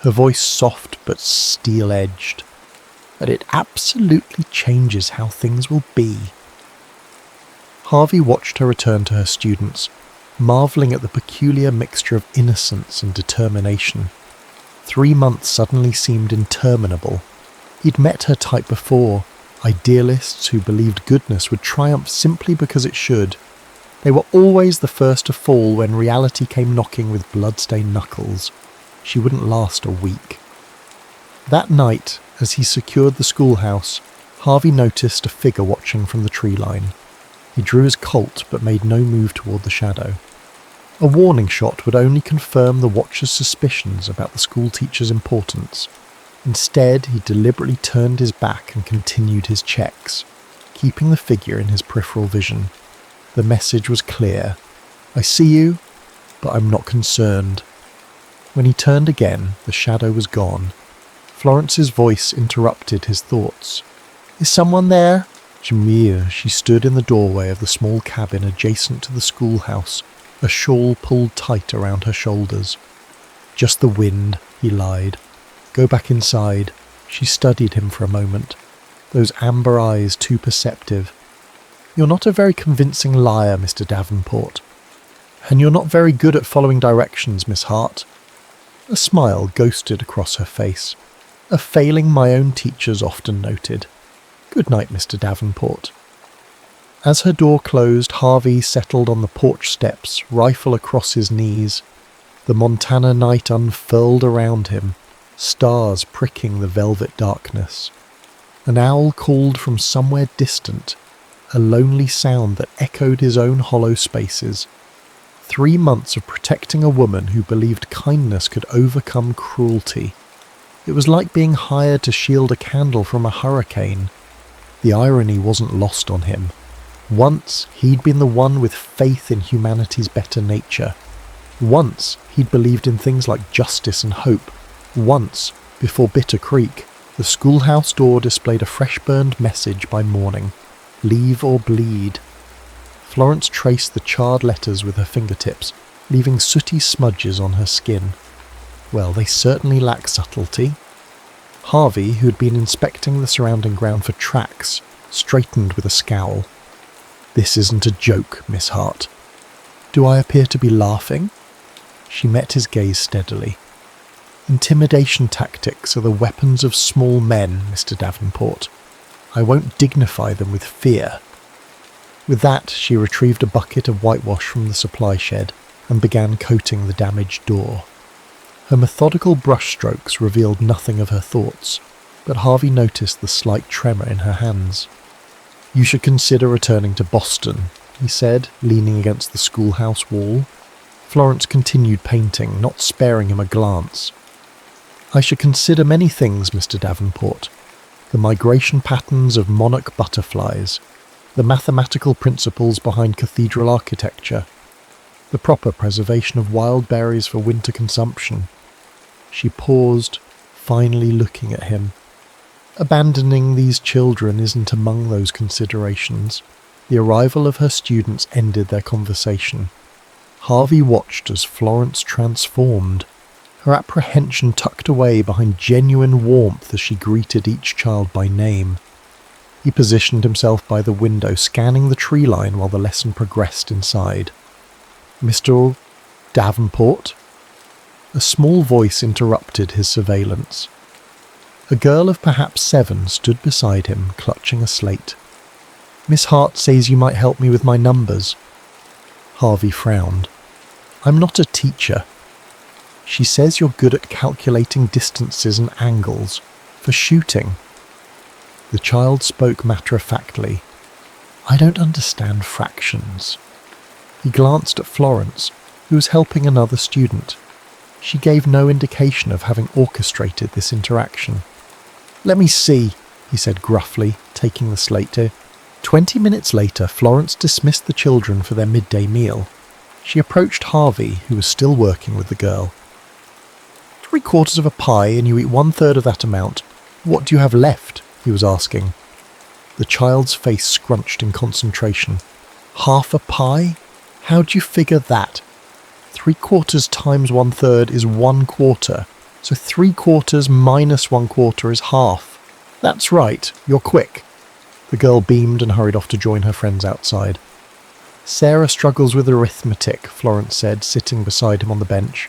A: her voice soft but steel-edged. "But it absolutely changes how things will be." Harvey watched her return to her students, marvelling at the peculiar mixture of innocence and determination. 3 months suddenly seemed interminable. He'd met her type before, idealists who believed goodness would triumph simply because it should. They were always the first to fall when reality came knocking with blood-stained knuckles. She wouldn't last a week. That night, as he secured the schoolhouse, Harvey noticed a figure watching from the tree line. He drew his Colt but made no move toward the shadow. A warning shot would only confirm the watcher's suspicions about the schoolteacher's importance. Instead, he deliberately turned his back and continued his checks, keeping the figure in his peripheral vision. The message was clear. I see you, but I'm not concerned. When he turned again, the shadow was gone. Florence's voice interrupted his thoughts. Is someone there? Jamil, she stood in the doorway of the small cabin adjacent to the schoolhouse, a shawl pulled tight around her shoulders. Just the wind, he lied. Go back inside. She studied him for a moment, those amber eyes too perceptive. You're not a very convincing liar, Mr. Davenport. And you're not very good at following directions, Miss Hart. A smile ghosted across her face, a failing my own teachers often noted. Good night, Mr. Davenport. As her door closed, Harvey settled on the porch steps, rifle across his knees. The Montana night unfurled around him, stars pricking the velvet darkness. An owl called from somewhere distant, a lonely sound that echoed his own hollow spaces. 3 months of protecting a woman who believed kindness could overcome cruelty. It was like being hired to shield a candle from a hurricane. The irony wasn't lost on him. Once he'd been the one with faith in humanity's better nature. Once he'd believed in things like justice and hope. Once, before Bitter Creek, the schoolhouse door displayed a fresh-burned message by morning. Leave or bleed. Florence traced the charred letters with her fingertips, leaving sooty smudges on her skin. Well, they certainly lack subtlety. Harvey, who had been inspecting the surrounding ground for tracks, straightened with a scowl. This isn't a joke, Miss Hart. Do I appear to be laughing? She met his gaze steadily. Intimidation tactics are the weapons of small men, Mr. Davenport. I won't dignify them with fear. With that, she retrieved a bucket of whitewash from the supply shed and began coating the damaged door. Her methodical brushstrokes revealed nothing of her thoughts, but Harvey noticed the slight tremor in her hands. You should consider returning to Boston, he said, leaning against the schoolhouse wall. Florence continued painting, not sparing him a glance. I should consider many things, Mr. Davenport. The migration patterns of monarch butterflies, the mathematical principles behind cathedral architecture, the proper preservation of wild berries for winter consumption. She paused, finally looking at him. Abandoning these children isn't among those considerations. The arrival of her students ended their conversation. Harvey watched as Florence transformed, her apprehension tucked away behind genuine warmth as she greeted each child by name. He positioned himself by the window, scanning the tree line while the lesson progressed inside. Mr. Davenport? A small voice interrupted his surveillance. A girl of perhaps 7 stood beside him, clutching a slate. Miss Hart says you might help me with my numbers. Harvey frowned. I'm not a teacher. She says you're good at calculating distances and angles, for shooting. The child spoke matter-of-factly. I don't understand fractions. He glanced at Florence, who was helping another student. She gave no indication of having orchestrated this interaction. Let me see, he said gruffly, taking the slate to. 20 minutes later, Florence dismissed the children for their midday meal. She approached Harvey, who was still working with the girl. 3/4 of a pie and you eat 1/3 of that amount. What do you have left? He was asking. The child's face scrunched in concentration. Half a pie? How'd you figure that? 3/4 times 1/3 is 1/4, so 3/4 minus 1/4 is half. That's right, you're quick. The girl beamed and hurried off to join her friends outside. Sarah struggles with arithmetic, Florence said, sitting beside him on the bench.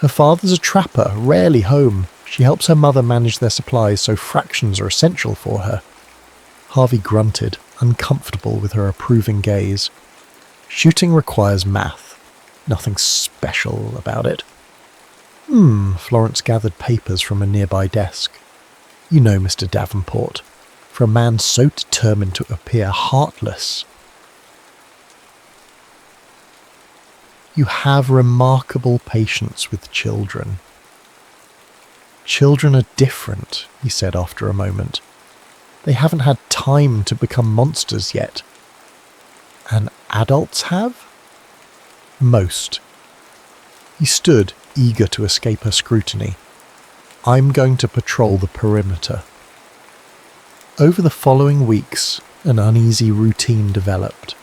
A: Her father's a trapper, rarely home. She helps her mother manage their supplies, so fractions are essential for her. Harvey grunted, uncomfortable with her approving gaze. Shooting requires math. Nothing special about it. Florence gathered papers from a nearby desk. You know, Mr. Davenport, for a man so determined to appear heartless. You have remarkable patience with children. Children are different, he said after a moment. They haven't had time to become monsters yet. And adults have? Most. He stood, eager to escape her scrutiny. I'm going to patrol the perimeter. Over the following weeks, an uneasy routine developed.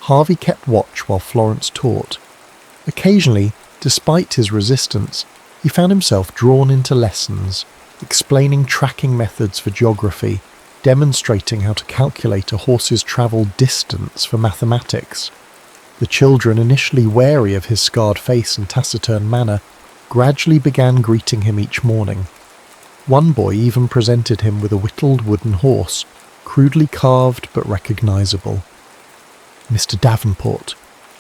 A: Harvey kept watch while Florence taught. Occasionally, despite his resistance, he found himself drawn into lessons, explaining tracking methods for geography, demonstrating how to calculate a horse's travel distance for mathematics. The children, initially wary of his scarred face and taciturn manner, gradually began greeting him each morning. One boy even presented him with a whittled wooden horse, crudely carved but recognizable. Mr. Davenport,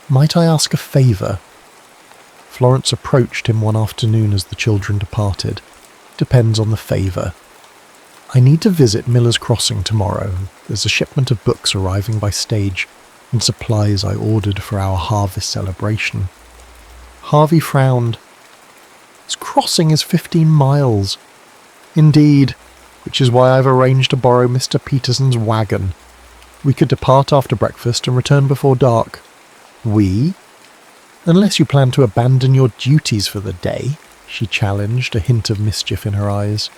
A: might I ask a favour? Florence approached him one afternoon as the children departed. Depends on the favour. I need to visit Miller's Crossing tomorrow. There's a shipment of books arriving by stage, and supplies I ordered for our harvest celebration. Harvey frowned. This crossing is 15 miles. Indeed, which is why I've arranged to borrow Mr. Peterson's wagon. We could depart after breakfast and return before dark. We? Unless you plan to abandon your duties for the day, she challenged, a hint of mischief in her eyes.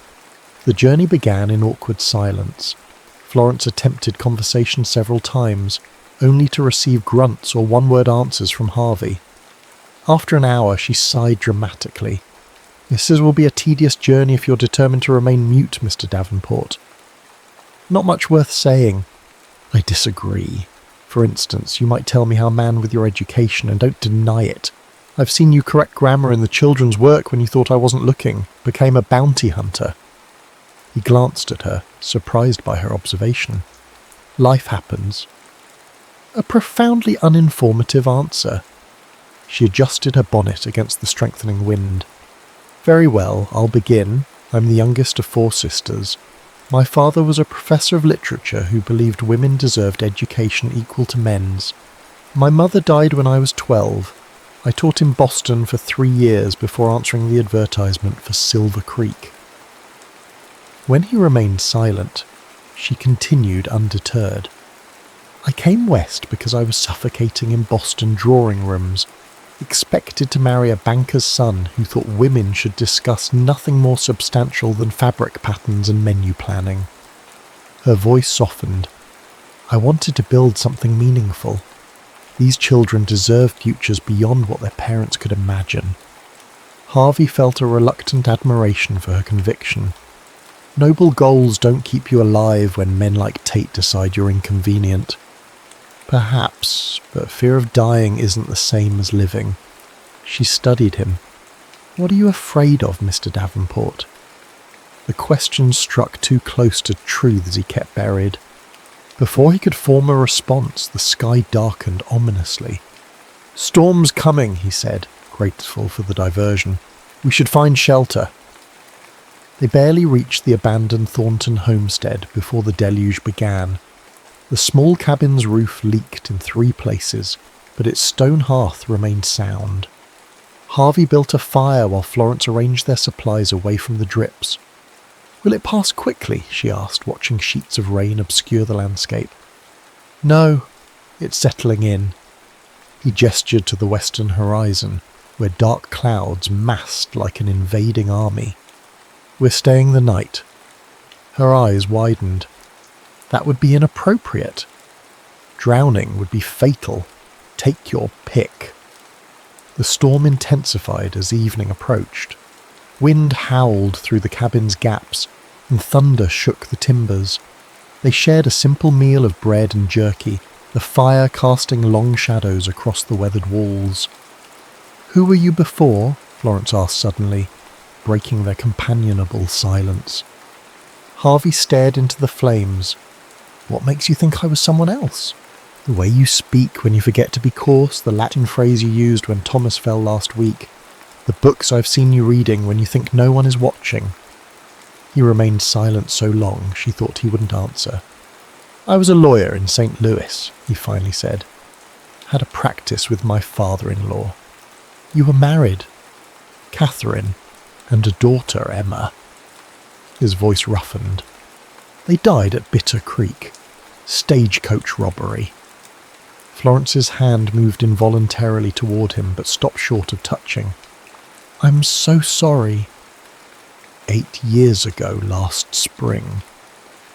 A: The journey began in awkward silence. Florence attempted conversation several times, only to receive grunts or one-word answers from Harvey. After an hour, she sighed dramatically. This will be a tedious journey if you're determined to remain mute, Mr. Davenport. Not much worth saying. I disagree. For instance, you might tell me how a man with your education, and don't deny it. I've seen you correct grammar in the children's work when you thought I wasn't looking, became a bounty hunter. He glanced at her, surprised by her observation. Life happens. A profoundly uninformative answer. She adjusted her bonnet against the strengthening wind. Very well, I'll begin. I'm the youngest of 4 sisters. My father was a professor of literature who believed women deserved education equal to men's. My mother died when I was 12. I taught in Boston for 3 years before answering the advertisement for Silver Creek. When he remained silent, she continued undeterred. I came west because I was suffocating in Boston drawing rooms, expected to marry a banker's son who thought women should discuss nothing more substantial than fabric patterns and menu planning. Her voice softened. I wanted to build something meaningful. These children deserve futures beyond what their parents could imagine. Harvey felt a reluctant admiration for her conviction. Noble goals don't keep you alive when men like Tate decide you're inconvenient. Perhaps, but fear of dying isn't the same as living. She studied him. What are you afraid of, Mr. Davenport? The question struck too close to truths he kept buried. Before he could form a response, the sky darkened ominously. Storm's coming, he said, grateful for the diversion. We should find shelter. They barely reached the abandoned Thornton homestead before the deluge began. The small cabin's roof leaked in 3 places, but its stone hearth remained sound. Harvey built a fire while Florence arranged their supplies away from the drips. Will it pass quickly? She asked, watching sheets of rain obscure the landscape. No, it's settling in. He gestured to the western horizon, where dark clouds massed like an invading army. We're staying the night. Her eyes widened. That would be inappropriate. Drowning would be fatal. Take your pick. The storm intensified as evening approached. Wind howled through the cabin's gaps, and thunder shook the timbers. They shared a simple meal of bread and jerky, the fire casting long shadows across the weathered walls. Who were you before? Florence asked suddenly. breaking their companionable silence. Harvey stared into the flames. What makes you think I was someone else? The way you speak when you forget to be coarse, the Latin phrase you used when Thomas fell last week, the books I've seen you reading when you think no one is watching. He remained silent so long she thought he wouldn't answer. I was a lawyer in St. Louis, he finally said. Had a practice with my father-in-law. You were married. Catherine, and a daughter, Emma. His voice roughened. They died at Bitter Creek. Stagecoach robbery. Florence's hand moved involuntarily toward him, but stopped short of touching. I'm so sorry. 8 years ago last spring.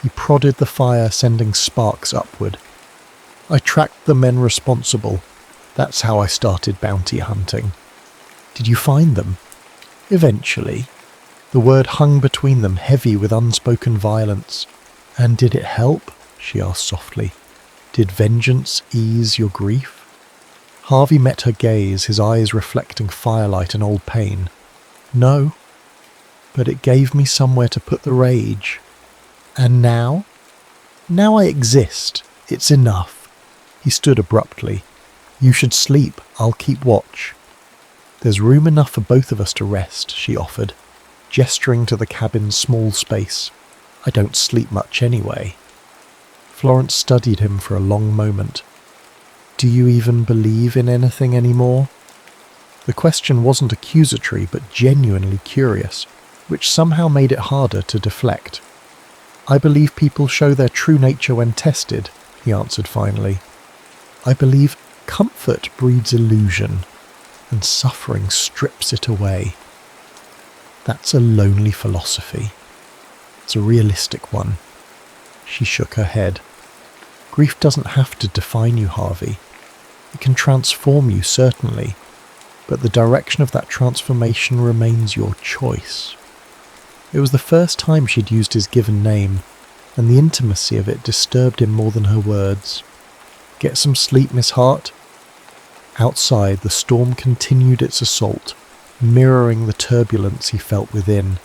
A: He prodded the fire, sending sparks upward. I tracked the men responsible. That's how I started bounty hunting. Did you find them? Eventually. The word hung between them, heavy with unspoken violence. And did it help? She asked softly. Did vengeance ease your grief? Harvey met her gaze, his eyes reflecting firelight and old pain. No, but it gave me somewhere to put the rage. And now? Now I exist. It's enough. He stood abruptly. You should sleep. I'll keep watch. There's room enough for both of us to rest, she offered, gesturing to the cabin's small space. I don't sleep much anyway. Florence studied him for a long moment. Do you even believe in anything anymore? The question wasn't accusatory, but genuinely curious, which somehow made it harder to deflect. I believe people show their true nature when tested, he answered finally. I believe comfort breeds illusion, and suffering strips it away. That's a lonely philosophy. It's a realistic one. She shook her head. Grief doesn't have to define you, Harvey. It can transform you, certainly, but the direction of that transformation remains your choice. It was the first time she'd used his given name, and the intimacy of it disturbed him more than her words. Get some sleep, Miss Hart. Outside, the storm continued its assault, mirroring the turbulence he felt within.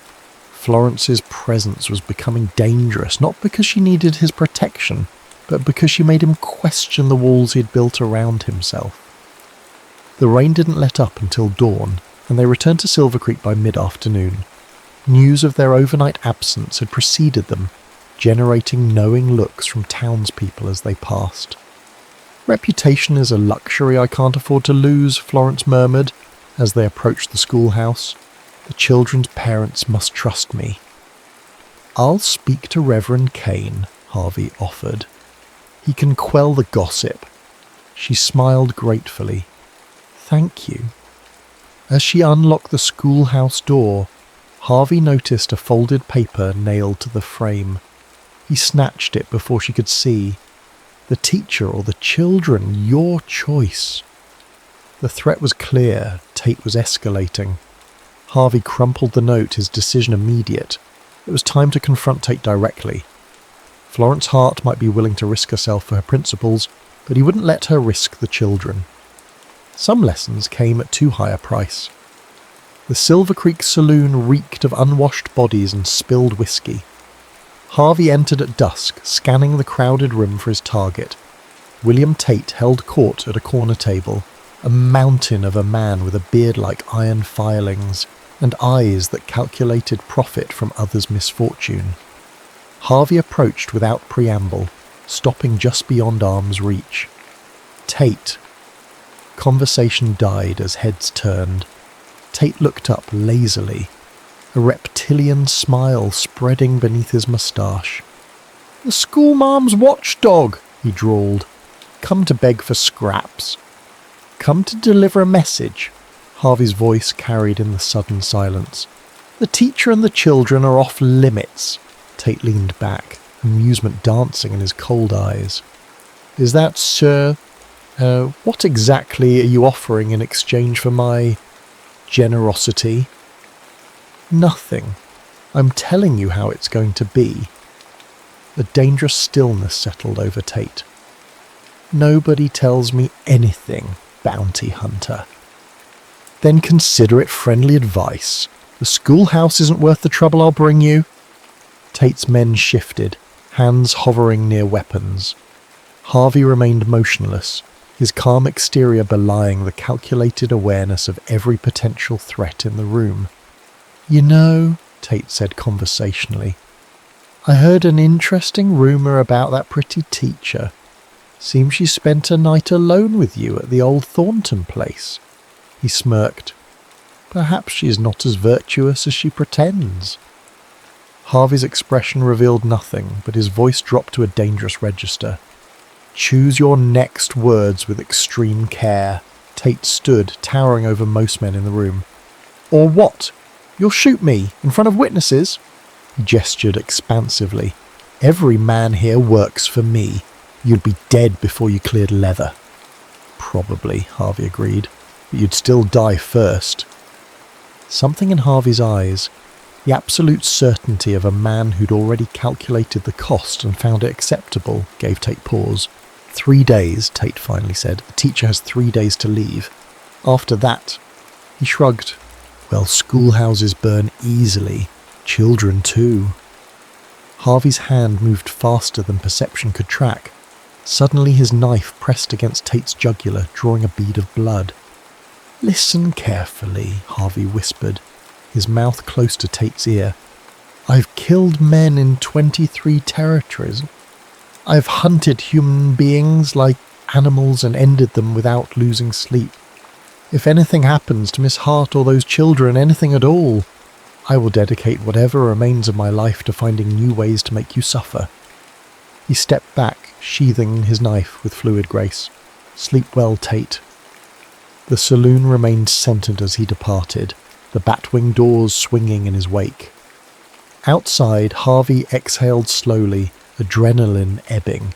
A: Florence's presence was becoming dangerous, not because she needed his protection, but because she made him question the walls he'd built around himself. The rain didn't let up until dawn, and they returned to Silver Creek by mid-afternoon. News of their overnight absence had preceded them, generating knowing looks from townspeople as they passed. Reputation is a luxury I can't afford to lose, Florence murmured, as they approached the schoolhouse. The children's parents must trust me. I'll speak to Reverend Kane, Harvey offered. He can quell the gossip. She smiled gratefully. Thank you. As she unlocked the schoolhouse door, Harvey noticed a folded paper nailed to the frame. He snatched it before she could see. The teacher or the children, your choice. The threat was clear. Tate was escalating. Harvey crumpled the note, his decision immediate. It was time to confront Tate directly. Florence Hart might be willing to risk herself for her principles, but he wouldn't let her risk the children. Some lessons came at too high a price. The Silver Creek saloon reeked of unwashed bodies and spilled whiskey. Harvey entered at dusk, scanning the crowded room for his target. William Tate held court at a corner table, a mountain of a man with a beard like iron filings, and eyes that calculated profit from others' misfortune. Harvey approached without preamble, stopping just beyond arm's reach. Tate. Conversation died as heads turned. Tate looked up lazily, a reptilian smile spreading beneath his moustache. The schoolmarm's watchdog, he drawled. Come to beg for scraps. Come to deliver a message, Harvey's voice carried in the sudden silence. The teacher and the children are off limits. Tate leaned back, amusement dancing in his cold eyes. Is that, sir? What exactly are you offering in exchange for my generosity? Nothing. I'm telling you how it's going to be. A dangerous stillness settled over Tate. Nobody tells me anything, bounty hunter. Then consider it friendly advice, The schoolhouse isn't worth the trouble I'll bring you." Tate's men shifted, hands hovering near weapons. Harvey remained motionless, his calm exterior belying the calculated awareness of every potential threat in the room. "You know," Tate said conversationally, "I heard an interesting rumour about that pretty teacher. Seems she spent a night alone with you at the old Thornton place." He smirked. "Perhaps she's not as virtuous as she pretends." Harvey's expression revealed nothing, but his voice dropped to a dangerous register. "Choose your next words with extreme care." Tate stood, towering over most men in the room. "Or what? You'll shoot me, in front of witnesses?" He gestured expansively. "Every man here works for me. You'd be dead before you cleared leather." "Probably," Harvey agreed, "but you'd still die first." Something in Harvey's eyes, the absolute certainty of a man who'd already calculated the cost and found it acceptable, gave Tate pause. 3 days, Tate finally said. "The teacher has 3 days to leave. After that..." He shrugged. "Well, schoolhouses burn easily. Children too." Harvey's hand moved faster than perception could track. Suddenly his knife pressed against Tate's jugular, drawing a bead of blood. "Listen carefully," Harvey whispered, his mouth close to Tate's ear. "I've killed men in 23 territories. I've hunted human beings like animals and ended them without losing sleep. If anything happens to Miss Hart or those children, anything at all, I will dedicate whatever remains of my life to finding new ways to make you suffer." He stepped back, sheathing his knife with fluid grace. "Sleep well, Tate." The saloon remained centered as he departed, the batwing doors swinging in his wake. Outside, Harvey exhaled slowly, adrenaline ebbing.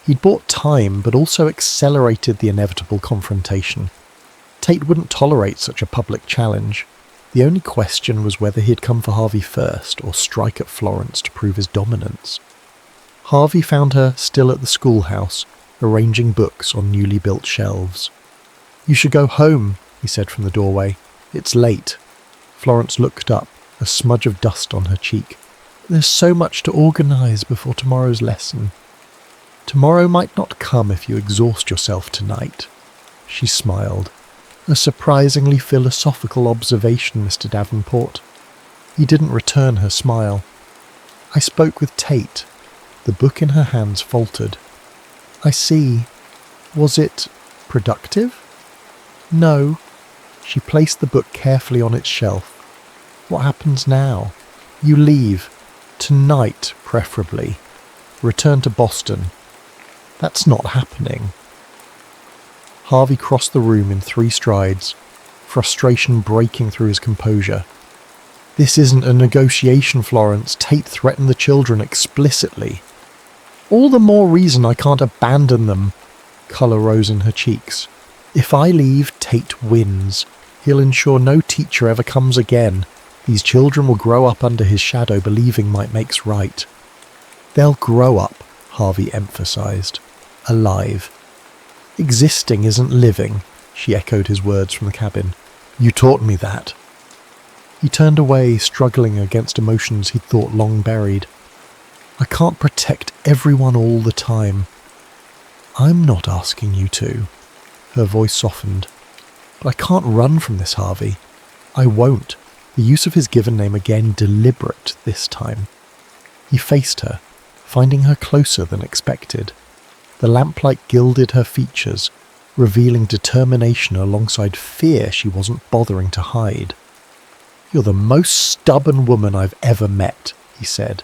A: He'd bought time, but also accelerated the inevitable confrontation. Tate wouldn't tolerate such a public challenge. The only question was whether he'd come for Harvey first or strike at Florence to prove his dominance. Harvey found her still at the schoolhouse, arranging books on newly built shelves. "You should go home," he said from the doorway. "It's late." Florence looked up, a smudge of dust on her cheek. "There's so much to organise before tomorrow's lesson." "Tomorrow might not come if you exhaust yourself tonight." She smiled. "A surprisingly philosophical observation, Mr. Davenport." He didn't return her smile. "I spoke with Tate." The book in her hands faltered. "I see. Was it productive?" "No." She placed the book carefully on its shelf. "What happens now?" "You leave. Tonight, preferably. Return to Boston." "That's not happening." Harvey crossed the room in 3 strides, frustration breaking through his composure. "This isn't a negotiation, Florence. Tate threatened the children explicitly." "All the more reason I can't abandon them." Colour rose in her cheeks. "If I leave, Tate wins. He'll ensure no teacher ever comes again. These children will grow up under his shadow, believing might makes right." "They'll grow up," Harvey emphasised. "Alive." "Existing isn't living," she echoed his words from the cabin. "You taught me that." He turned away, struggling against emotions he'd thought long buried. "I can't protect everyone all the time." "I'm not asking you to." Her voice softened. "But I can't run from this, Harvey. I won't." The use of his given name again deliberate this time. He faced her, finding her closer than expected. The lamplight gilded her features, revealing determination alongside fear she wasn't bothering to hide. "You're the most stubborn woman I've ever met," he said,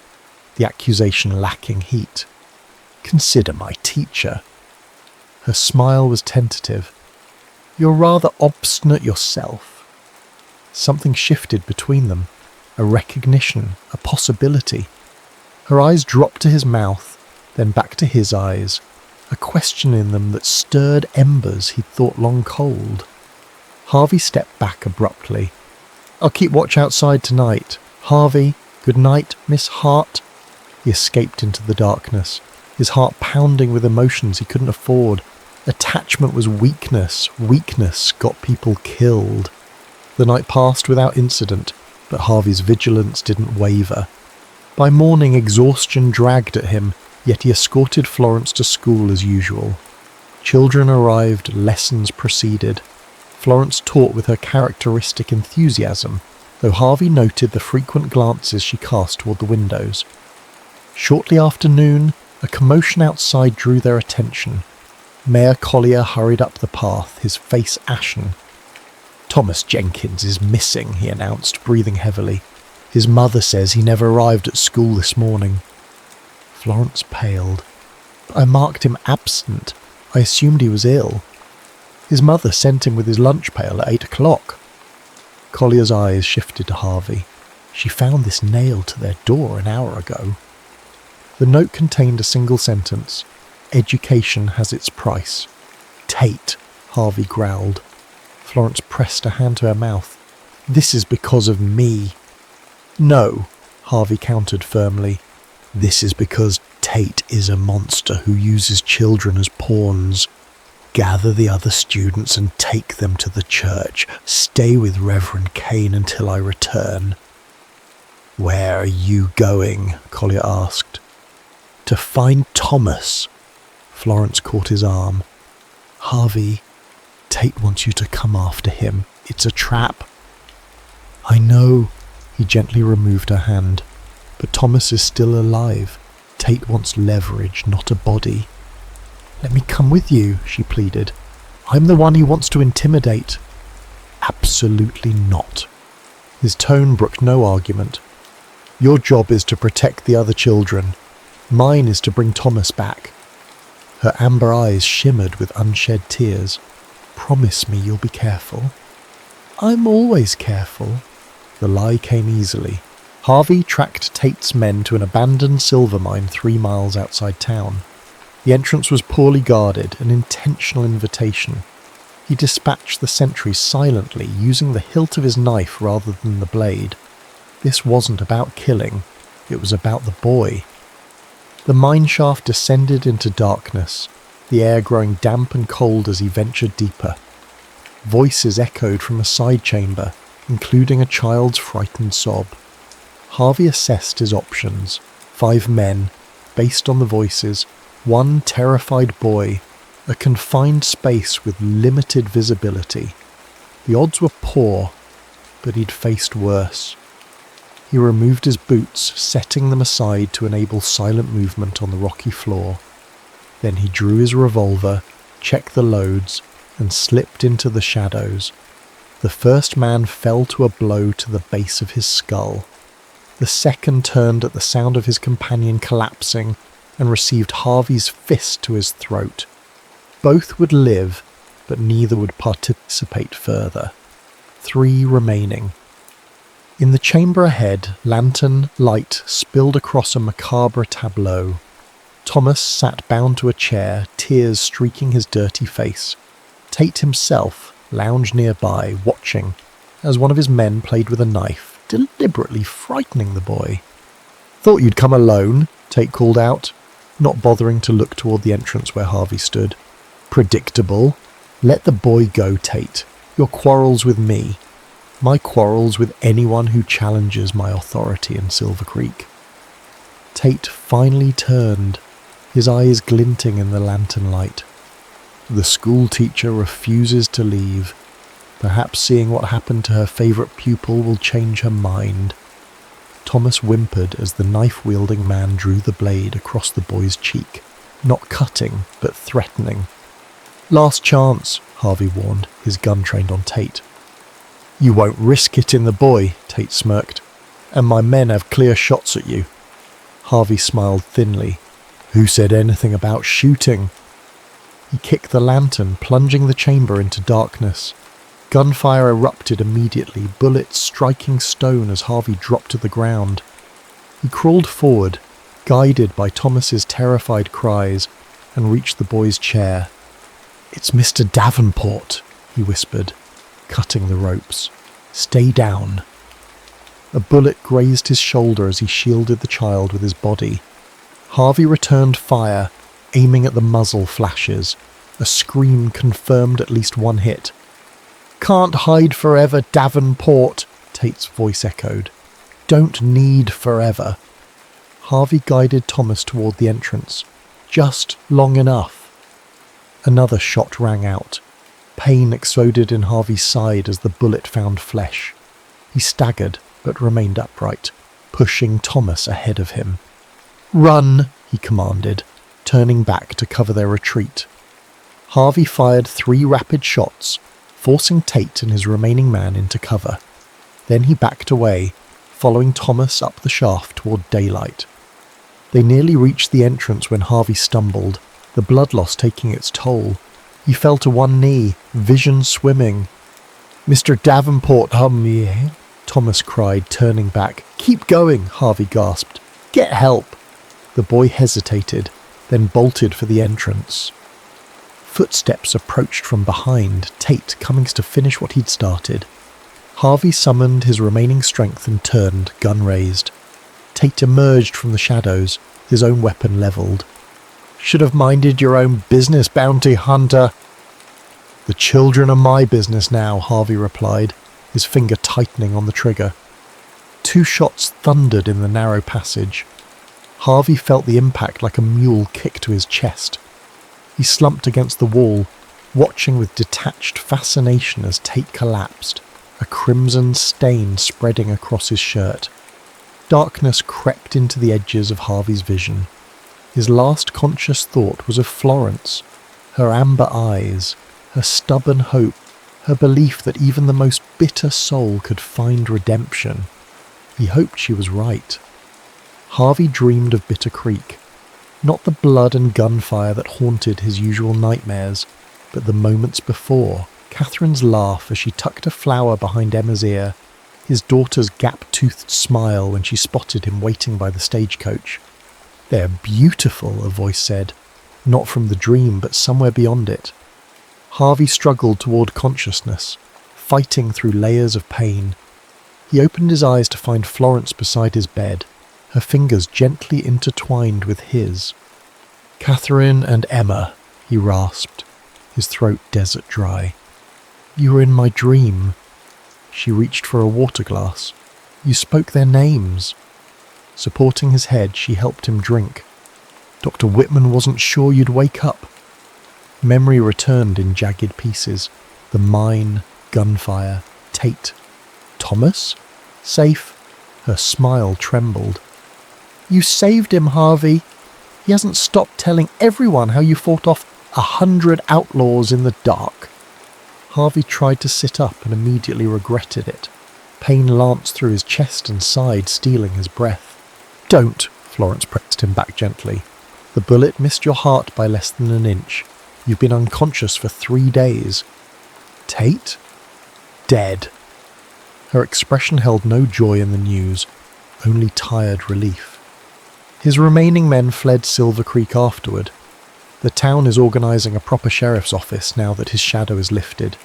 A: the accusation lacking heat. "Consider my teacher." Her smile was tentative. "You're rather obstinate yourself." Something shifted between them, a recognition, a possibility. Her eyes dropped to his mouth, then back to his eyes, a question in them that stirred embers he'd thought long cold. Harvey stepped back abruptly. "I'll keep watch outside tonight. Harvey, good night, Miss Hart." He escaped into the darkness, his heart pounding with emotions he couldn't afford. Attachment was weakness. Weakness got people killed. The night passed without incident, but Harvey's vigilance didn't waver. By morning, exhaustion dragged at him, yet he escorted Florence to school as usual. Children arrived, lessons proceeded. Florence taught with her characteristic enthusiasm, though Harvey noted the frequent glances she cast toward the windows. Shortly after noon, a commotion outside drew their attention. Mayor Collier hurried up the path, his face ashen. "Thomas Jenkins is missing," he announced, breathing heavily. "His mother says he never arrived at school this morning." Florence paled. "I marked him absent. I assumed he was ill. His mother sent him with his lunch pail at 8 o'clock. Collier's eyes shifted to Harvey. "She found this nailed to their door an hour ago." The note contained a single sentence. "Education has its price." "Tate," Harvey growled. Florence pressed a hand to her mouth. "This is because of me." "No," Harvey countered firmly. "This is because Tate is a monster who uses children as pawns. Gather the other students and take them to the church. Stay with Reverend Kane until I return." "Where are you going?" Collier asked. "To find Thomas." Florence caught his arm. "Harvey, Tate wants you to come after him. It's a trap." "I know." He gently removed her hand. "But Thomas is still alive. Tate wants leverage, not a body." "Let me come with you," she pleaded. "I'm the one he wants to intimidate." "Absolutely not." His tone brooked no argument. "Your job is to protect the other children. Mine is to bring Thomas back." Her amber eyes shimmered with unshed tears. "Promise me you'll be careful." "I'm always careful." The lie came easily. Harvey tracked Tate's men to an abandoned silver mine 3 miles outside town. The entrance was poorly guarded, an intentional invitation. He dispatched the sentries silently, using the hilt of his knife rather than the blade. This wasn't about killing, it was about the boy. The mine shaft descended into darkness, the air growing damp and cold as he ventured deeper. Voices echoed from a side chamber, including a child's frightened sob. Harvey assessed his options. 5 men, based on the voices, 1 terrified boy, a confined space with limited visibility. The odds were poor, but he'd faced worse. He removed his boots, setting them aside to enable silent movement on the rocky floor. Then he drew his revolver, checked the loads, and slipped into the shadows. The first man fell to a blow to the base of his skull. The second turned at the sound of his companion collapsing and received Harvey's fist to his throat. Both would live, but neither would participate further. 3 remaining. In the chamber ahead, lantern light spilled across a macabre tableau. Thomas sat bound to a chair, tears streaking his dirty face. Tate himself lounged nearby, watching, as one of his men played with a knife, deliberately frightening the boy. "Thought you'd come alone," Tate called out, not bothering to look toward the entrance where Harvey stood. "Predictable. Let the boy go, Tate. Your quarrel's with me. My quarrel's with anyone who challenges my authority in Silver Creek." Tate finally turned, his eyes glinting in the lantern light. "The school teacher refuses to leave. Perhaps seeing what happened to her favourite pupil will change her mind." Thomas whimpered as the knife-wielding man drew the blade across the boy's cheek, not cutting, but threatening. "Last chance," Harvey warned, his gun trained on Tate. "You won't risk hitting the boy," Tate smirked, "and my men have clear shots at you." Harvey smiled thinly. "Who said anything about shooting?" He kicked the lantern, plunging the chamber into darkness. Gunfire erupted immediately, bullets striking stone as Harvey dropped to the ground. He crawled forward, guided by Thomas's terrified cries, and reached the boy's chair. "It's Mr. Davenport," he whispered, cutting the ropes. "Stay down." A bullet grazed his shoulder as he shielded the child with his body. Harvey returned fire, aiming at the muzzle flashes. A scream confirmed at least 1 hit. "Can't hide forever, Davenport," Tate's voice echoed. "Don't need forever." Harvey guided Thomas toward the entrance. "Just long enough." Another shot rang out. Pain exploded in Harvey's side as the bullet found flesh. He staggered, but remained upright, pushing Thomas ahead of him. "Run," he commanded, turning back to cover their retreat. Harvey fired 3 rapid shots, forcing Tate and his remaining man into cover. Then he backed away, following Thomas up the shaft toward daylight. They nearly reached the entrance when Harvey stumbled, the blood loss taking its toll. He fell to one knee, vision swimming. "Mr. Davenport, yeah," Thomas cried, turning back. "Keep going," Harvey gasped. "Get help." The boy hesitated, then bolted for the entrance. Footsteps approached from behind, Tate coming to finish what he'd started. Harvey summoned his remaining strength and turned, gun raised. Tate emerged from the shadows, his own weapon levelled. "Should have minded your own business, bounty hunter." "The children are my business now," Harvey replied, his finger tightening on the trigger. 2 shots thundered in the narrow passage. Harvey felt the impact like a mule kick to his chest. He slumped against the wall, watching with detached fascination as Tate collapsed, a crimson stain spreading across his shirt. Darkness crept into the edges of Harvey's vision. His last conscious thought was of Florence, her amber eyes, her stubborn hope, her belief that even the most bitter soul could find redemption. He hoped she was right. Harvey dreamed of Bitter Creek, not the blood and gunfire that haunted his usual nightmares, but the moments before, Catherine's laugh as she tucked a flower behind Emma's ear, his daughter's gap-toothed smile when she spotted him waiting by the stagecoach. "They're beautiful," a voice said, not from the dream but somewhere beyond it. Harvey struggled toward consciousness, fighting through layers of pain. He opened his eyes to find Florence beside his bed, her fingers gently intertwined with his. "Catherine and Emma," he rasped, his throat desert dry. "You were in my dream." She reached for a water glass. "You spoke their names." Supporting his head, she helped him drink. "Dr. Whitman wasn't sure you'd wake up." Memory returned in jagged pieces. The mine, gunfire, Tate. "Thomas? Safe?" Her smile trembled. "You saved him, Harvey. He hasn't stopped telling everyone how you fought off 100 outlaws in the dark." Harvey tried to sit up and immediately regretted it. Pain lanced through his chest and side, stealing his breath. "Don't," Florence pressed him back gently. "The bullet missed your heart by less than an inch. You've been unconscious for 3 days. Tate? Dead." Her expression held no joy in the news, only tired relief. His remaining men fled Silver Creek afterward. The town is organising a proper sheriff's office now that his shadow is lifted.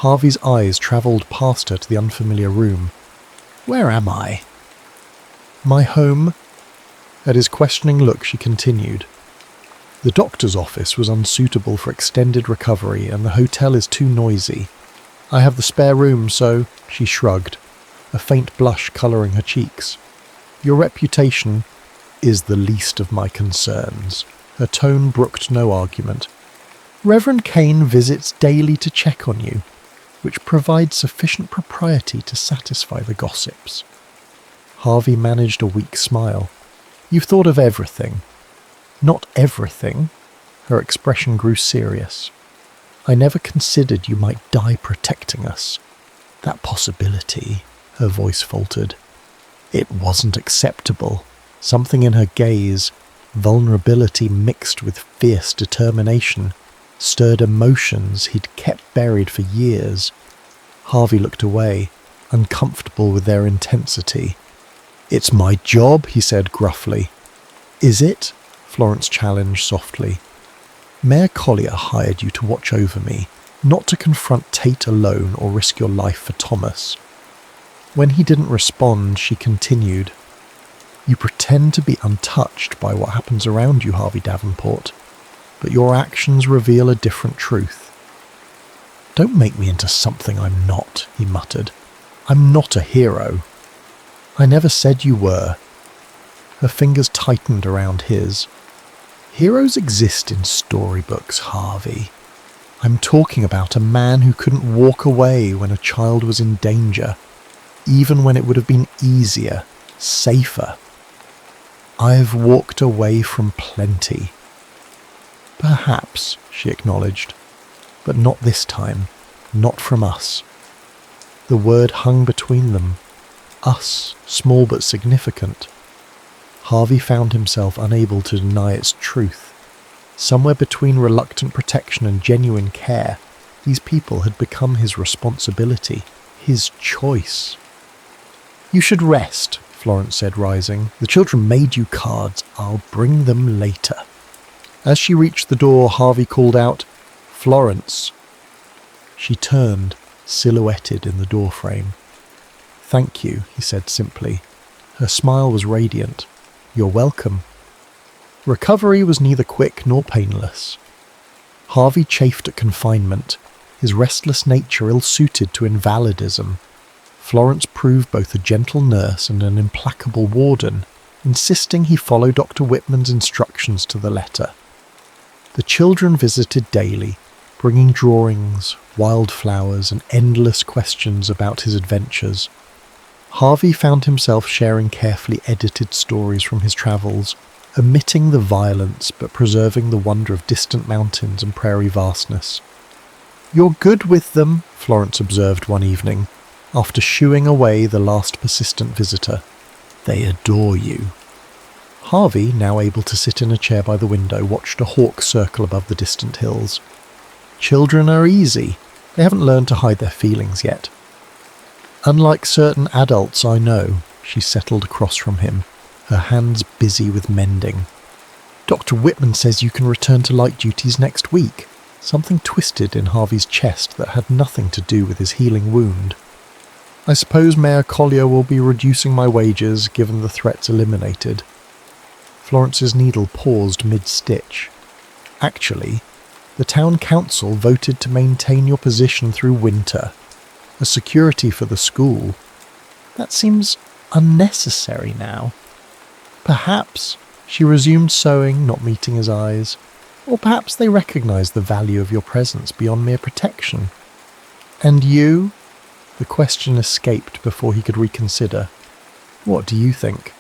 A: Harvey's eyes travelled past her to the unfamiliar room. "Where am I?" "My home." At his questioning look, she continued. "The doctor's office was unsuitable for extended recovery, and the hotel is too noisy. I have the spare room, so," she shrugged, a faint blush colouring her cheeks. "Your reputation is the least of my concerns." Her tone brooked no argument. "Reverend Kane visits daily to check on you, which provides sufficient propriety to satisfy the gossips." Harvey managed a weak smile. "You've thought of everything." "Not everything." Her expression grew serious. "I never considered you might die protecting us. That possibility," her voice faltered. It wasn't acceptable. Something in her gaze, vulnerability mixed with fierce determination, stirred emotions he'd kept buried for years. Harvey looked away, uncomfortable with their intensity. "It's my job," he said gruffly. "Is it?" Florence challenged softly. "Mayor Collier hired you to watch over me, not to confront Tate alone or risk your life for Thomas." When he didn't respond, she continued. "You pretend to be untouched by what happens around you, Harvey Davenport, but your actions reveal a different truth." "Don't make me into something I'm not," he muttered. I'm not a hero. I never said you were. Her fingers tightened around his. Heroes exist in storybooks, Harvey. I'm talking about a man who couldn't walk away when a child was in danger, even when it would have been easier, safer. I've walked away from plenty. Perhaps, she acknowledged, but not this time, not from us. The word hung between them. Us, small but significant. Harvey found himself unable to deny its truth. Somewhere between reluctant protection and genuine care, these people had become his responsibility, his choice. You should rest, Florence said, rising. The children made you cards. I'll bring them later. As she reached the door, Harvey called out, Florence. She turned, silhouetted in the doorframe. Thank you, he said simply. Her smile was radiant. You're welcome. Recovery was neither quick nor painless. Harvey chafed at confinement, his restless nature ill-suited to invalidism. Florence proved both a gentle nurse and an implacable warden, insisting he follow Dr. Whitman's instructions to the letter. The children visited daily, bringing drawings, wildflowers, and endless questions about his adventures. Harvey found himself sharing carefully edited stories from his travels, omitting the violence but preserving the wonder of distant mountains and prairie vastness. You're good with them, Florence observed one evening, after shooing away the last persistent visitor. They adore you. Harvey, now able to sit in a chair by the window, watched a hawk circle above the distant hills. Children are easy. They haven't learned to hide their feelings yet. Unlike certain adults I know, she settled across from him, her hands busy with mending. Dr. Whitman says you can return to light duties next week. Something twisted in Harvey's chest that had nothing to do with his healing wound. I suppose Mayor Collier will be reducing my wages given the threats eliminated. Florence's needle paused mid-stitch. Actually, the town council voted to maintain your position through winter. A security for the school. That seems unnecessary now. Perhaps, she resumed sewing, not meeting his eyes, or perhaps they recognise the value of your presence beyond mere protection. And you? The question escaped before he could reconsider. What do you think?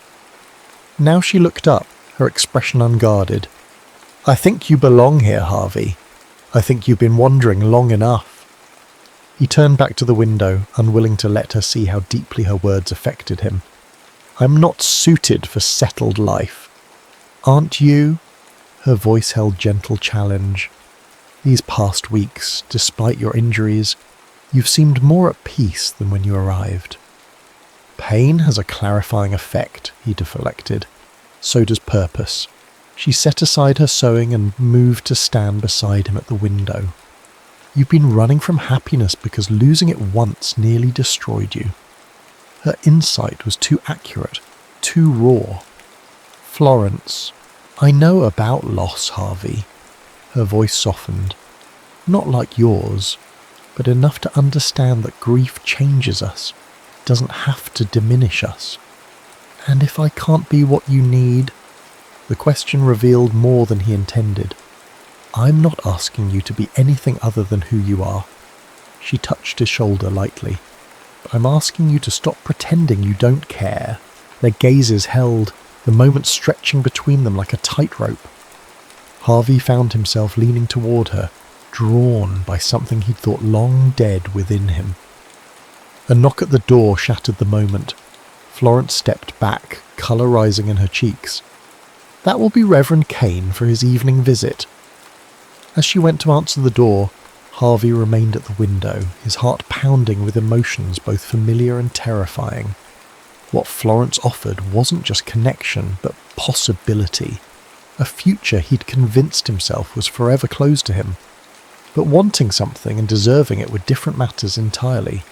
A: Now she looked up, her expression unguarded. I think you belong here, Harvey. I think you've been wandering long enough. He turned back to the window, unwilling to let her see how deeply her words affected him. I'm not suited for settled life. Aren't you? Her voice held gentle challenge. These past weeks, despite your injuries, you've seemed more at peace than when you arrived. Pain has a clarifying effect, he deflected. So does purpose. She set aside her sewing and moved to stand beside him at the window. You've been running from happiness because losing it once nearly destroyed you. Her insight was too accurate, too raw. Florence, I know about loss, Harvey. Her voice softened. Not like yours, but enough to understand that grief changes us, doesn't have to diminish us. And if I can't be what you need, the question revealed more than he intended. I'm not asking you to be anything other than who you are. She touched his shoulder lightly. But I'm asking you to stop pretending you don't care. Their gazes held, the moments stretching between them like a tightrope. Harvey found himself leaning toward her, drawn by something he'd thought long dead within him. A knock at the door shattered the moment. Florence stepped back, colour rising in her cheeks. That will be Reverend Kane for his evening visit. As she went to answer the door, Harvey remained at the window, his heart pounding with emotions both familiar and terrifying. What Florence offered wasn't just connection, but possibility. A future he'd convinced himself was forever closed to him. But wanting something and deserving it were different matters entirely.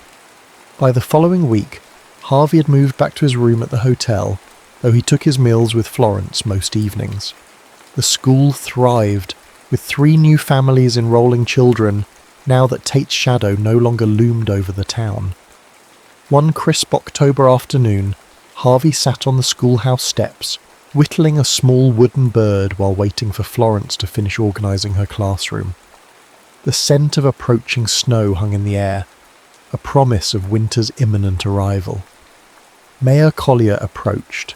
A: By the following week, Harvey had moved back to his room at the hotel, though he took his meals with Florence most evenings. The school thrived, with 3 new families enrolling children, now that Tate's shadow no longer loomed over the town. One crisp October afternoon, Harvey sat on the schoolhouse steps, whittling a small wooden bird while waiting for Florence to finish organising her classroom. The scent of approaching snow hung in the air, a promise of winter's imminent arrival. Mayor Collier approached,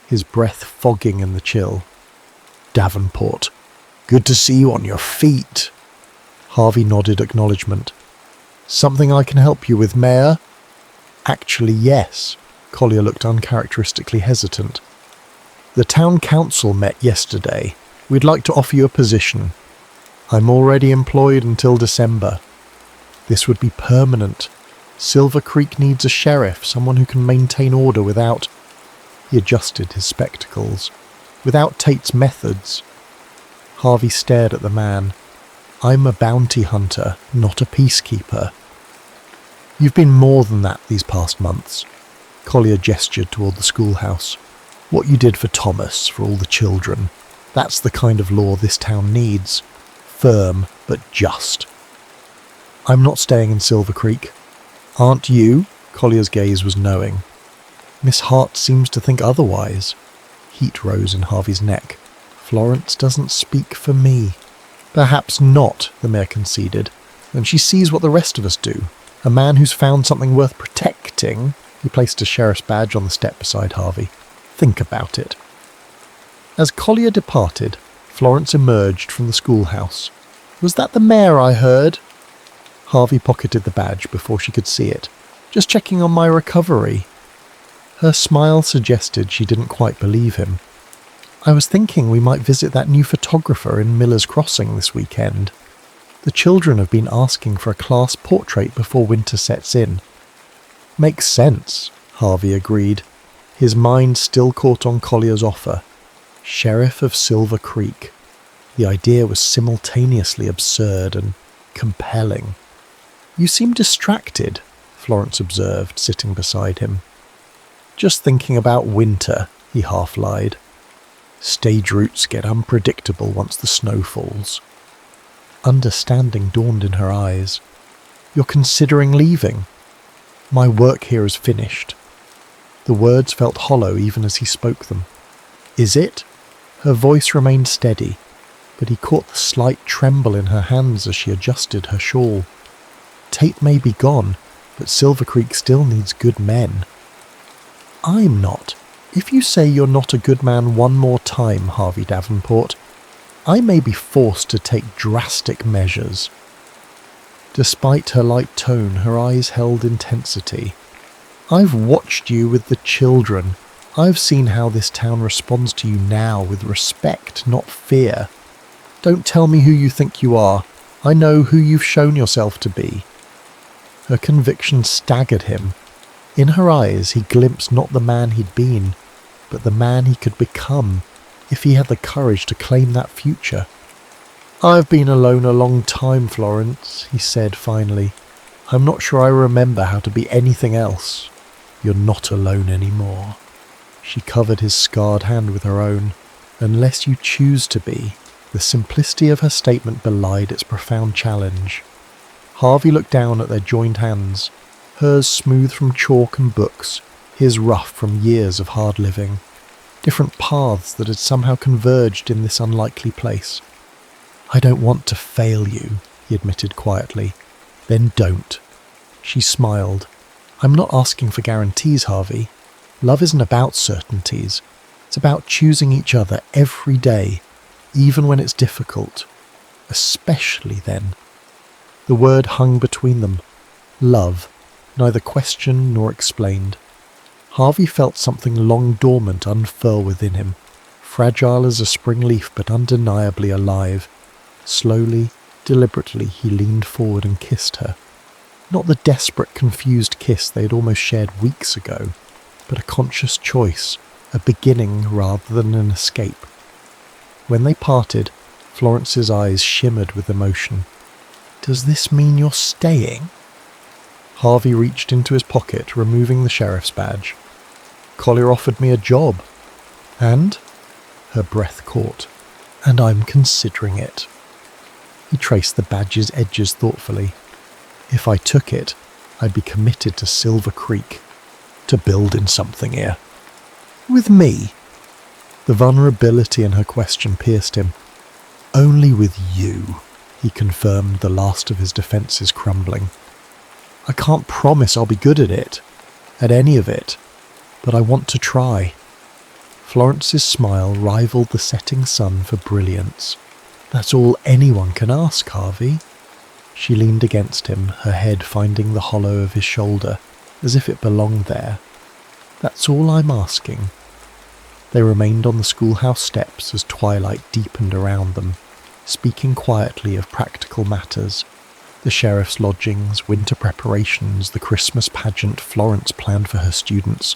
A: his breath fogging in the chill. "Davenport, good to see you on your feet." Harvey nodded acknowledgement. "Something I can help you with, Mayor?" "Actually, yes." Collier looked uncharacteristically hesitant. "The town council met yesterday. We'd like to offer you a position. I'm already employed until December. This would be permanent. Silver Creek needs a sheriff, someone who can maintain order without—" He adjusted his spectacles. "Without Tate's methods." Harvey stared at the man. "I'm a bounty hunter, not a peacekeeper." "You've been more than that these past months." Collier gestured toward the schoolhouse. "What you did for Thomas, for all the children. That's the kind of law this town needs. Firm, but just." "I'm not staying in Silver Creek." "Aren't you?" Collier's gaze was knowing. "Miss Hart seems to think otherwise." Heat rose in Harvey's neck. "Florence doesn't speak for me." "Perhaps not," the mayor conceded. "And she sees what the rest of us do. A man who's found something worth protecting." He placed a sheriff's badge on the step beside Harvey. "Think about it." As Collier departed, Florence emerged from the schoolhouse. "Was that the mayor I heard?" Harvey pocketed the badge before she could see it. "Just checking on my recovery." Her smile suggested she didn't quite believe him. "I was thinking we might visit that new photographer in Miller's Crossing this weekend. The children have been asking for a class portrait before winter sets in." "Makes sense," Harvey agreed. His mind still caught on Collier's offer. Sheriff of Silver Creek. The idea was simultaneously absurd and compelling. "You seem distracted," Florence observed, sitting beside him. "Just thinking about winter," he half lied. "Stage routes get unpredictable once the snow falls." Understanding dawned in her eyes. "You're considering leaving?" "My work here is finished." The words felt hollow even as he spoke them. "Is it?" Her voice remained steady, but he caught the slight tremble in her hands as she adjusted her shawl. "Tate may be gone, but Silver Creek still needs good men." "I'm not. If you say you're not a good man one more time, Harvey Davenport, I may be forced to take drastic measures." Despite her light tone, her eyes held intensity. "I've watched you with the children. I've seen how this town responds to you now with respect, not fear. Don't tell me who you think you are. I know who you've shown yourself to be." Her conviction staggered him. In her eyes he glimpsed not the man he'd been, but the man he could become, if he had the courage to claim that future. "I've been alone a long time, Florence," he said finally. "I'm not sure I remember how to be anything else." "You're not alone anymore." She covered his scarred hand with her own. "Unless you choose to be." The simplicity of her statement belied its profound challenge. Harvey looked down at their joined hands, hers smooth from chalk and books, his rough from years of hard living. Different paths that had somehow converged in this unlikely place. "I don't want to fail you," he admitted quietly. "Then don't." She smiled. "I'm not asking for guarantees, Harvey. Love isn't about certainties. It's about choosing each other every day, even when it's difficult. Especially then." The word hung between them. Love, neither questioned nor explained. Harvey felt something long dormant unfurl within him, fragile as a spring leaf but undeniably alive. Slowly, deliberately, he leaned forward and kissed her. Not the desperate, confused kiss they had almost shared weeks ago, but a conscious choice, a beginning rather than an escape. When they parted, Florence's eyes shimmered with emotion. "Does this mean you're staying?" Harvey reached into his pocket, removing the sheriff's badge. "Collier offered me a job." "And?" Her breath caught. "And I'm considering it." He traced the badge's edges thoughtfully. "If I took it, I'd be committed to Silver Creek, to building something here. With me? The vulnerability in her question pierced him. Only with you, he confirmed, the last of his defences crumbling. I can't promise I'll be good at any of it, but I want to try. Florence's smile rivaled the setting sun for brilliance. That's all anyone can ask, Harvey. She leaned against him, her head finding the hollow of his shoulder, as if it belonged there. That's all I'm asking. They remained on the schoolhouse steps as twilight deepened around them, speaking quietly of practical matters. The sheriff's lodgings, winter preparations, the Christmas pageant Florence planned for her students.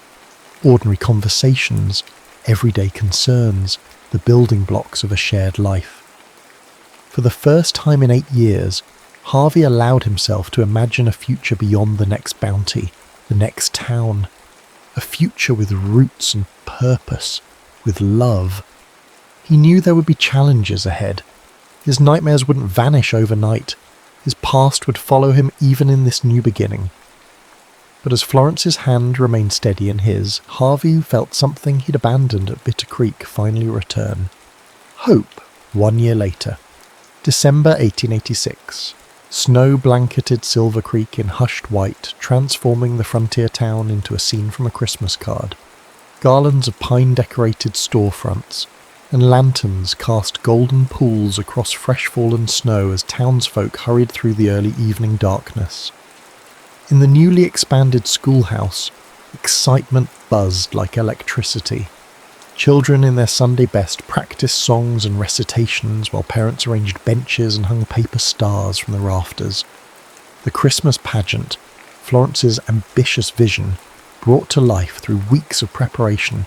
A: Ordinary conversations, everyday concerns, the building blocks of a shared life. For the first time in 8 years, Harvey allowed himself to imagine a future beyond the next bounty, the next town. A future with roots and purpose, with love. He knew there would be challenges ahead. His nightmares wouldn't vanish overnight. His past would follow him even in this new beginning. But as Florence's hand remained steady in his, Harvey felt something he'd abandoned at Bitter Creek finally return. Hope, 1 year later. December 1886. Snow-blanketed Silver Creek in hushed white, transforming the frontier town into a scene from a Christmas card. Garlands of pine-decorated storefronts, and lanterns cast golden pools across fresh-fallen snow as townsfolk hurried through the early evening darkness. In the newly expanded schoolhouse, excitement buzzed like electricity. Children in their Sunday best practiced songs and recitations while parents arranged benches and hung paper stars from the rafters. The Christmas pageant, Florence's ambitious vision, brought to life through weeks of preparation,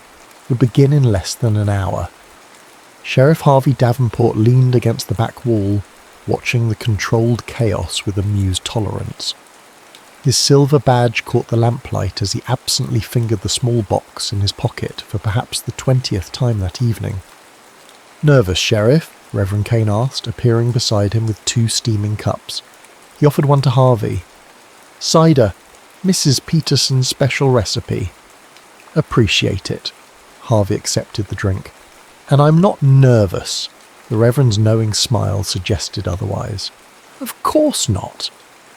A: would begin in less than an hour. Sheriff Harvey Davenport leaned against the back wall, watching the controlled chaos with amused tolerance. His silver badge caught the lamplight as he absently fingered the small box in his pocket for perhaps the 20th time that evening. "Nervous, Sheriff?" Reverend Kane asked, appearing beside him with 2 steaming cups. He offered one to Harvey. "Cider, Mrs. Peterson's special recipe." "Appreciate it." Harvey accepted the drink. "And I'm not nervous." The Reverend's knowing smile suggested otherwise. "Of course not.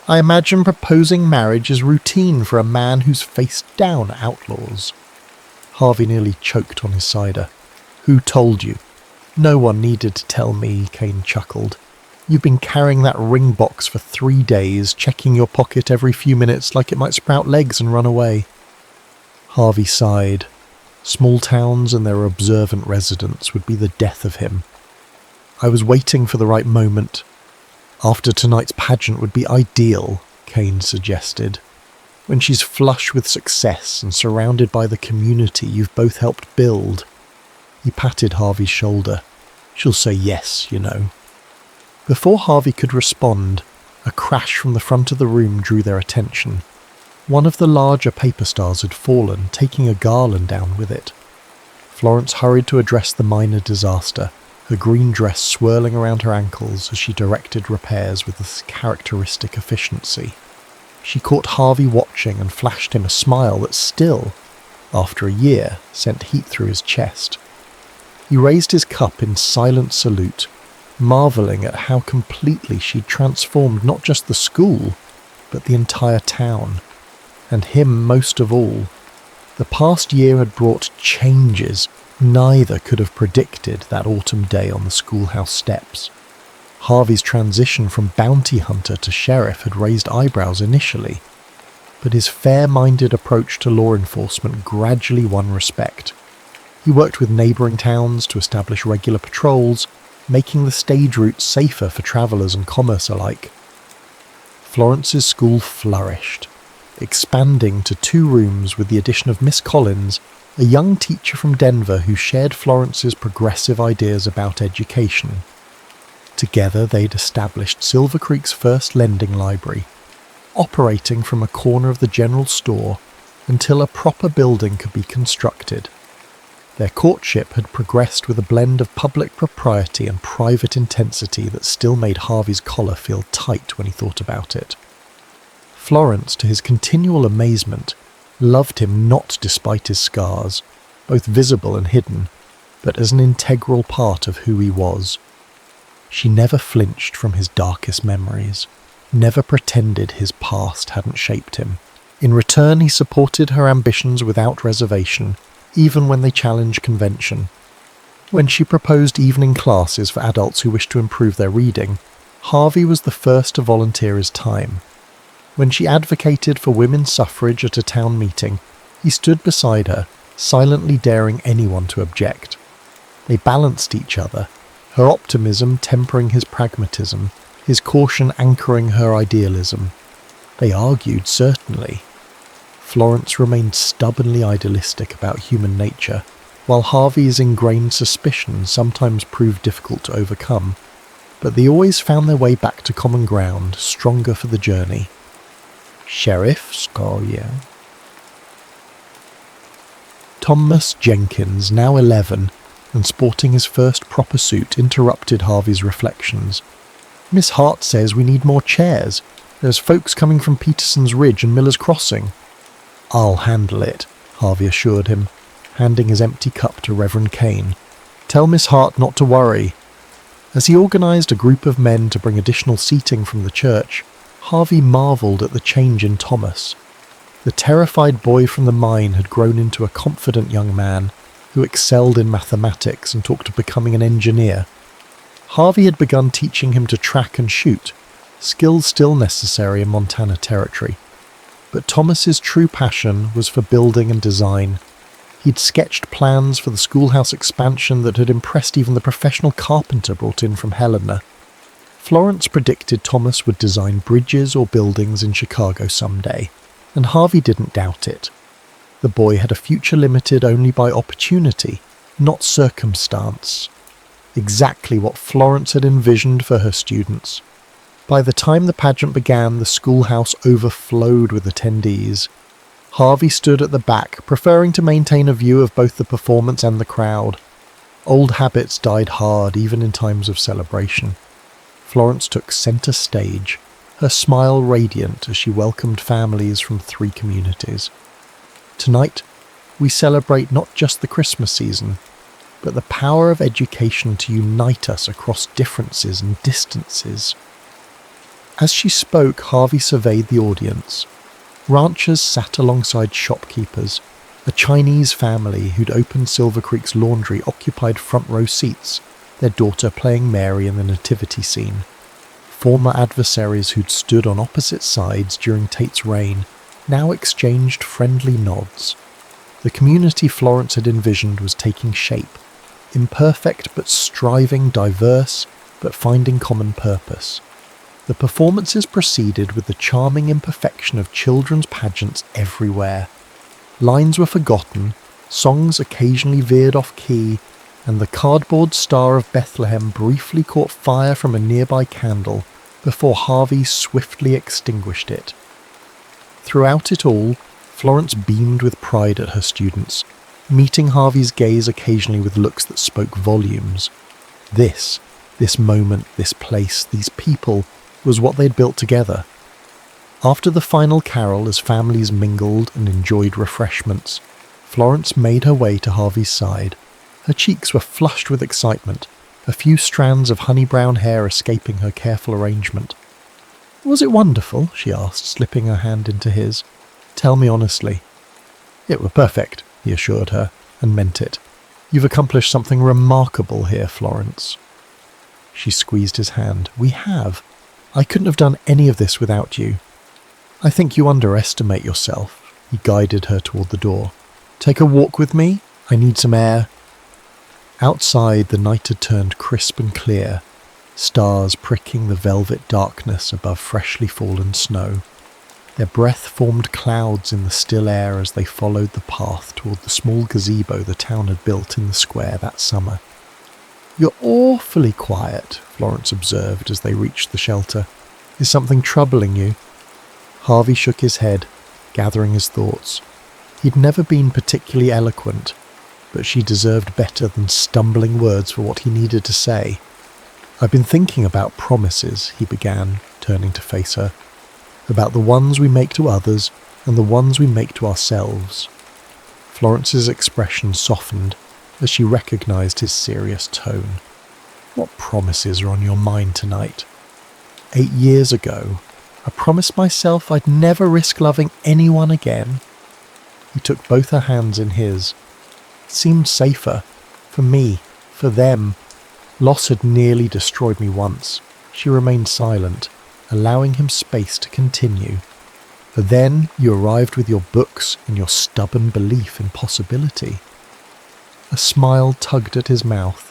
A: I imagine proposing marriage is routine for a man who's faced down outlaws." Harvey nearly choked on his cider. "Who told you?" "No one needed to tell me," Kane chuckled. "You've been carrying that ring box for 3 days, checking your pocket every few minutes like it might sprout legs and run away." Harvey sighed. Small towns and their observant residents would be the death of him. "I was waiting for the right moment. After tonight's pageant would be ideal," Kane suggested. "When she's flush with success and surrounded by the community you've both helped build." He patted Harvey's shoulder. "She'll say yes, you know." Before Harvey could respond, a crash from the front of the room drew their attention. One of the larger paper stars had fallen, taking a garland down with it. Florence hurried to address the minor disaster, her green dress swirling around her ankles as she directed repairs with a characteristic efficiency. She caught Harvey watching and flashed him a smile that still, after a year, sent heat through his chest. He raised his cup in silent salute, marvelling at how completely she'd transformed not just the school, but the entire town. And him most of all. The past year had brought changes neither could have predicted that autumn day on the schoolhouse steps. Harvey's transition from bounty hunter to sheriff had raised eyebrows initially, but his fair-minded approach to law enforcement gradually won respect. He worked with neighbouring towns to establish regular patrols, making the stage routes safer for travellers and commerce alike. Florence's school flourished, expanding to 2 rooms with the addition of Miss Collins, a young teacher from Denver who shared Florence's progressive ideas about education. Together they'd established Silver Creek's first lending library, operating from a corner of the general store until a proper building could be constructed. Their courtship had progressed with a blend of public propriety and private intensity that still made Harvey's collar feel tight when he thought about it. Florence, to his continual amazement, loved him not despite his scars, both visible and hidden, but as an integral part of who he was. She never flinched from his darkest memories, never pretended his past hadn't shaped him. In return, he supported her ambitions without reservation, even when they challenged convention. When she proposed evening classes for adults who wished to improve their reading, Harvey was the first to volunteer his time. When she advocated for women's suffrage at a town meeting, he stood beside her, silently daring anyone to object. They balanced each other, her optimism tempering his pragmatism, his caution anchoring her idealism. They argued, certainly. Florence remained stubbornly idealistic about human nature, while Harvey's ingrained suspicions sometimes proved difficult to overcome, but they always found their way back to common ground, stronger for the journey. Sheriff Scoria. Thomas Jenkins, now 11, and sporting his first proper suit, interrupted Harvey's reflections. "Miss Hart says we need more chairs. There's folks coming from Peterson's Ridge and Miller's Crossing." "I'll handle it," Harvey assured him, handing his empty cup to Reverend Kane. "Tell Miss Hart not to worry." As he organised a group of men to bring additional seating from the church, Harvey marvelled at the change in Thomas. The terrified boy from the mine had grown into a confident young man who excelled in mathematics and talked of becoming an engineer. Harvey had begun teaching him to track and shoot, skills still necessary in Montana territory. But Thomas's true passion was for building and design. He'd sketched plans for the schoolhouse expansion that had impressed even the professional carpenter brought in from Helena. Florence predicted Thomas would design bridges or buildings in Chicago someday, and Harvey didn't doubt it. The boy had a future limited only by opportunity, not circumstance. Exactly what Florence had envisioned for her students. By the time the pageant began, the schoolhouse overflowed with attendees. Harvey stood at the back, preferring to maintain a view of both the performance and the crowd. Old habits died hard, even in times of celebration. Florence took centre stage, her smile radiant as she welcomed families from 3 communities. Tonight, we celebrate not just the Christmas season, but the power of education to unite us across differences and distances. As she spoke, Harvey surveyed the audience. Ranchers sat alongside shopkeepers. A Chinese family who'd opened Silver Creek's laundry occupied front row seats, their daughter playing Mary in the nativity scene. Former adversaries who'd stood on opposite sides during Tate's reign now exchanged friendly nods. The community Florence had envisioned was taking shape, imperfect but striving, diverse but finding common purpose. The performances proceeded with the charming imperfection of children's pageants everywhere. Lines were forgotten, songs occasionally veered off key, and the cardboard Star of Bethlehem briefly caught fire from a nearby candle before Harvey swiftly extinguished it. Throughout it all, Florence beamed with pride at her students, meeting Harvey's gaze occasionally with looks that spoke volumes. This moment, this place, these people, was what they'd built together. After the final carol, as families mingled and enjoyed refreshments, Florence made her way to Harvey's side. Her cheeks were flushed with excitement, a few strands of honey-brown hair escaping her careful arrangement. "Was it wonderful?" she asked, slipping her hand into his. "Tell me honestly." "It were perfect," he assured her, and meant it. "You've accomplished something remarkable here, Florence." She squeezed his hand. "We have. I couldn't have done any of this without you." "I think you underestimate yourself." He guided her toward the door. "Take a walk with me? I need some air." Outside, the night had turned crisp and clear, stars pricking the velvet darkness above freshly fallen snow. Their breath formed clouds in the still air as they followed the path toward the small gazebo the town had built in the square that summer. "You're awfully quiet," Florence observed as they reached the shelter. "Is something troubling you?" Harvey shook his head, gathering his thoughts. He'd never been particularly eloquent, but she deserved better than stumbling words for what he needed to say. "I've been thinking about promises," he began, turning to face her. about the ones we make to others and the ones we make to ourselves. Florence's expression softened as she recognized his serious tone. What promises are on your mind tonight? 8 years ago, I promised myself I'd never risk loving anyone again. He took both her hands in his. It seemed safer. For me. For them. Loss had nearly destroyed me once. She remained silent, allowing him space to continue. But then you arrived with your books and your stubborn belief in possibility. A smile tugged at his mouth.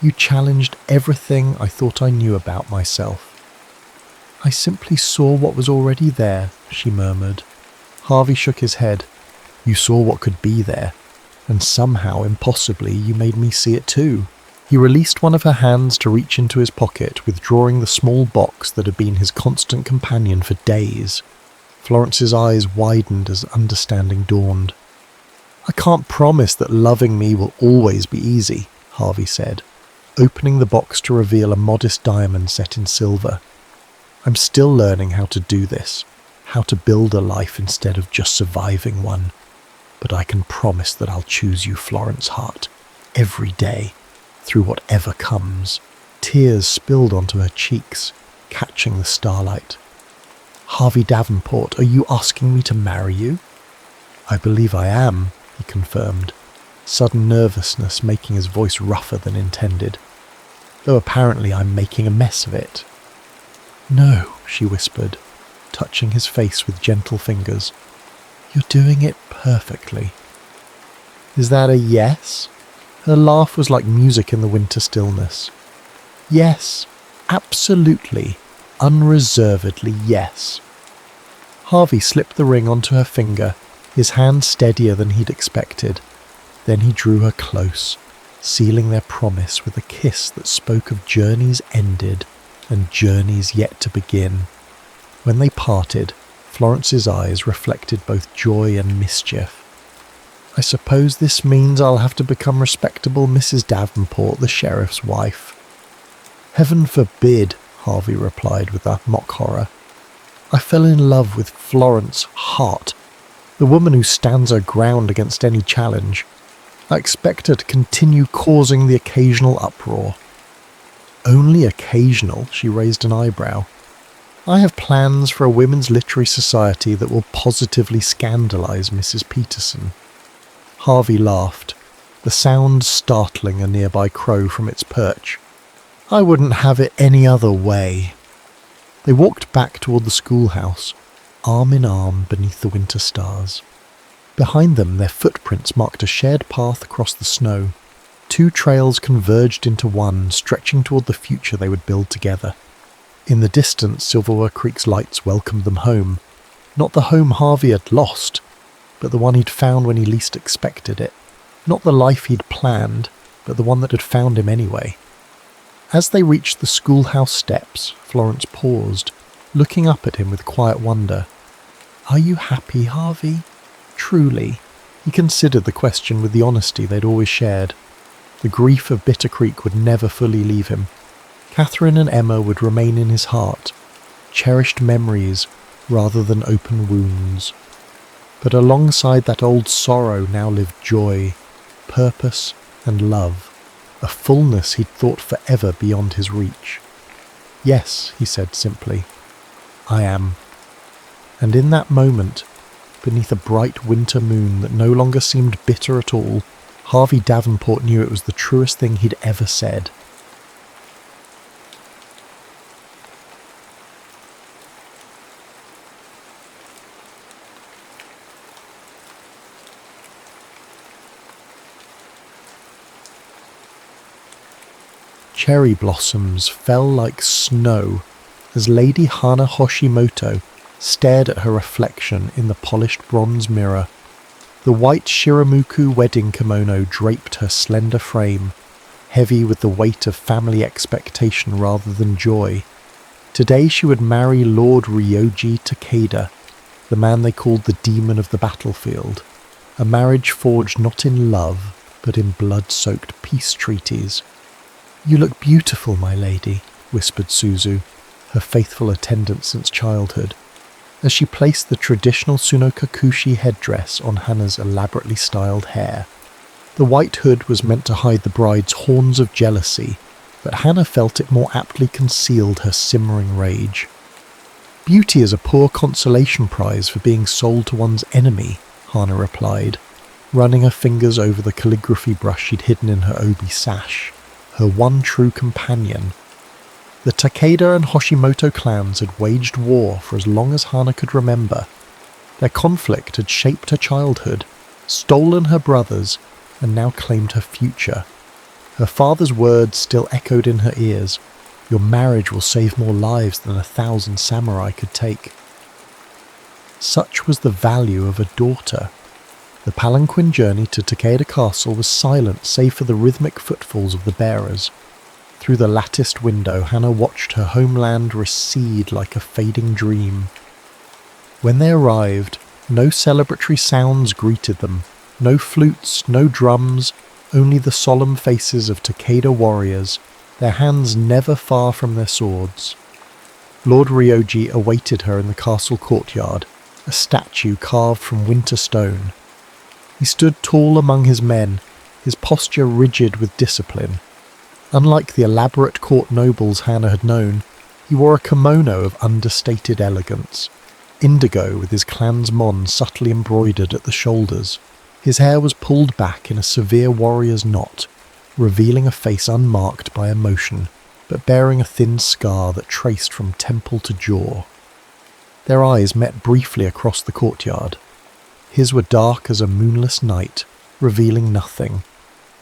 A: You challenged everything I thought I knew about myself. I simply saw what was already there, she murmured. Harvey shook his head. You saw what could be there, and somehow, impossibly, you made me see it too. He released one of her hands to reach into his pocket, withdrawing the small box that had been his constant companion for days. Florence's eyes widened as understanding dawned. I can't promise that loving me will always be easy, Harvey said, opening the box to reveal a modest diamond set in silver. I'm still learning how to do this, how to build a life instead of just surviving one. But I can promise that I'll choose you, Florence Hart, every day, through whatever comes. Tears spilled onto her cheeks, catching the starlight. Harvey Davenport, are you asking me to marry you? I believe I am, he confirmed, sudden nervousness making his voice rougher than intended, though apparently I'm making a mess of it. No, she whispered, touching his face with gentle fingers. You're doing it perfectly. Is that a yes? Her laugh was like music in the winter stillness. Yes, absolutely, unreservedly yes. Harvey slipped the ring onto her finger, his hand steadier than he'd expected. Then he drew her close, sealing their promise with a kiss that spoke of journeys ended and journeys yet to begin. When they parted, Florence's eyes reflected both joy and mischief. I suppose this means I'll have to become respectable Mrs. Davenport, the sheriff's wife. Heaven forbid, Harvey replied with a mock horror. I fell in love with Florence Hart, the woman who stands her ground against any challenge. I expect her to continue causing the occasional uproar. Only occasional, she raised an eyebrow. I have plans for a women's literary society that will positively scandalise Mrs. Peterson. Harvey laughed, the sound startling a nearby crow from its perch. I wouldn't have it any other way. They walked back toward the schoolhouse, arm in arm beneath the winter stars. Behind them, their footprints marked a shared path across the snow. 2 trails converged into one, stretching toward the future they would build together. In the distance, Silverware Creek's lights welcomed them home. Not the home Harvey had lost, but the one he'd found when he least expected it. Not the life he'd planned, but the one that had found him anyway. As they reached the schoolhouse steps, Florence paused, looking up at him with quiet wonder. Are you happy, Harvey? Truly. He considered the question with the honesty they'd always shared. The grief of Bitter Creek would never fully leave him. Catherine and Emma would remain in his heart, cherished memories rather than open wounds. But alongside that old sorrow now lived joy, purpose and love, a fullness he'd thought forever beyond his reach. Yes, he said simply, I am. And in that moment, beneath a bright winter moon that no longer seemed bitter at all, Harvey Davenport knew it was the truest thing he'd ever said. Cherry blossoms fell like snow as Lady Hana Hoshimoto stared at her reflection in the polished bronze mirror. The white Shiramuku wedding kimono draped her slender frame, heavy with the weight of family expectation rather than joy. Today she would marry Lord Ryoji Takeda, the man they called the demon of the battlefield, a marriage forged not in love, but in blood-soaked peace treaties. You look beautiful, my lady, whispered Suzu, her faithful attendant since childhood. as she placed the traditional Tsunokakushi headdress on Hana's elaborately styled hair. The white hood was meant to hide the bride's horns of jealousy, but Hana felt it more aptly concealed her simmering rage. "Beauty is a poor consolation prize for being sold to one's enemy," Hana replied, running her fingers over the calligraphy brush she'd hidden in her obi sash, her one true companion. The Takeda and Hoshimoto clans had waged war for as long as Hana could remember. Their conflict had shaped her childhood, stolen her brothers, and now claimed her future. Her father's words still echoed in her ears. "Your marriage will save more lives than 1,000 samurai could take." Such was the value of a daughter. The palanquin journey to Takeda Castle was silent save for the rhythmic footfalls of the bearers. Through the latticed window, Hana watched her homeland recede like a fading dream. When they arrived, no celebratory sounds greeted them. No flutes, no drums, only the solemn faces of Takeda warriors, their hands never far from their swords. Lord Ryoji awaited her in the castle courtyard, a statue carved from winter stone. He stood tall among his men, his posture rigid with discipline. Unlike the elaborate court nobles Hana had known, he wore a kimono of understated elegance, indigo with his clan's mon subtly embroidered at the shoulders. His hair was pulled back in a severe warrior's knot, revealing a face unmarked by emotion, but bearing a thin scar that traced from temple to jaw. Their eyes met briefly across the courtyard. His were dark as a moonless night, revealing nothing.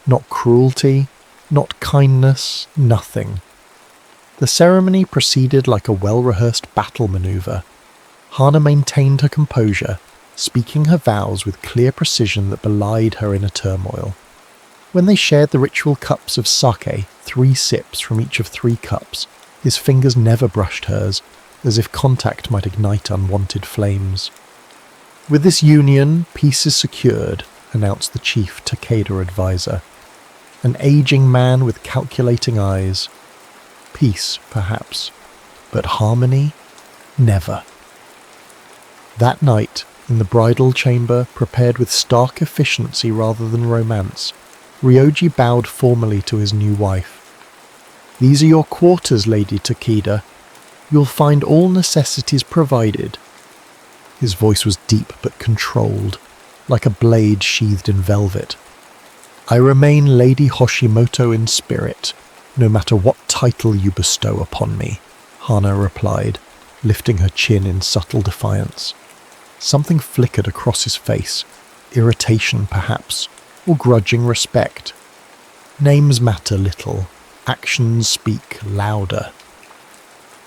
A: Not cruelty, not kindness, nothing. The ceremony proceeded like a well-rehearsed battle maneuver. Hana maintained her composure, speaking her vows with clear precision that belied her inner turmoil. When they shared the ritual cups of sake, 3 sips from each of 3 cups, his fingers never brushed hers, as if contact might ignite unwanted flames. "With this union, peace is secured," announced the chief Takeda advisor. An aging man with calculating eyes. Peace, perhaps, but harmony? Never. That night, in the bridal chamber, prepared with stark efficiency rather than romance, Ryoji bowed formally to his new wife. "These are your quarters, Lady Takeda. You'll find all necessities provided." His voice was deep but controlled, like a blade sheathed in velvet. "I remain Lady Hoshimoto in spirit, no matter what title you bestow upon me," Hana replied, lifting her chin in subtle defiance. Something flickered across his face, irritation perhaps, or grudging respect. "Names matter little, actions speak louder."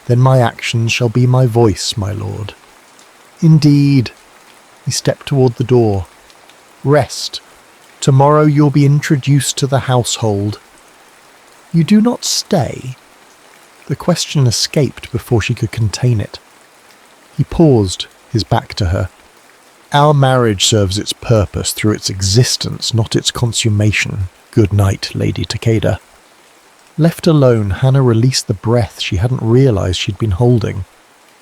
A: "Then my actions shall be my voice, my lord." "Indeed." He stepped toward the door. "Rest. Tomorrow you'll be introduced to the household." "You do not stay?" The question escaped before she could contain it. He paused, his back to her. "Our marriage serves its purpose through its existence, not its consummation. Good night, Lady Takeda." Left alone, Hana released the breath she hadn't realized she'd been holding.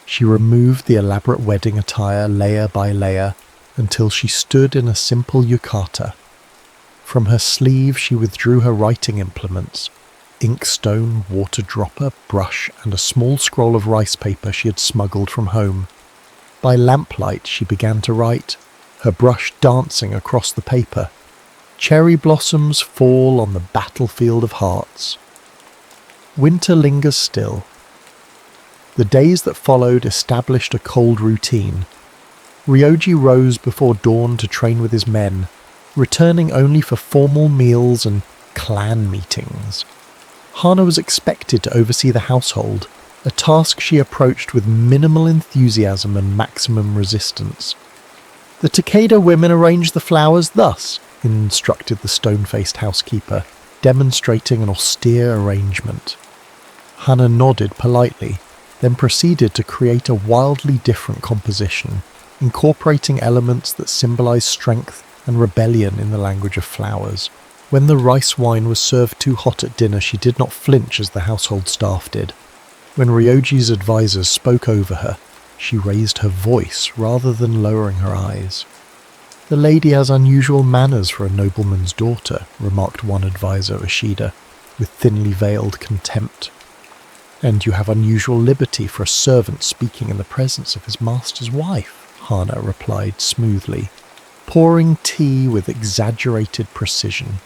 A: She removed the elaborate wedding attire layer by layer until she stood in a simple yukata. From her sleeve she withdrew her writing implements, inkstone, water dropper, brush, and a small scroll of rice paper she had smuggled from home. By lamplight she began to write, her brush dancing across the paper. Cherry blossoms fall on the battlefield of hearts. Winter lingers still. The days that followed established a cold routine. Ryoji rose before dawn to train with his men, returning only for formal meals and clan meetings. Hana was expected to oversee the household, a task she approached with minimal enthusiasm and maximum resistance. "The Takeda women arranged the flowers thus," instructed the stone-faced housekeeper, demonstrating an austere arrangement. Hana nodded politely, then proceeded to create a wildly different composition, incorporating elements that symbolized strength and rebellion in the language of flowers. When the rice wine was served too hot at dinner, she did not flinch as the household staff did. When Ryoji's advisors spoke over her, She raised her voice rather than lowering her eyes. "The lady has unusual manners for a nobleman's daughter," remarked one advisor, Ishida, with thinly veiled contempt. "And you have unusual liberty for a servant speaking in the presence of his master's wife," Hana replied smoothly, pouring tea with exaggerated precision.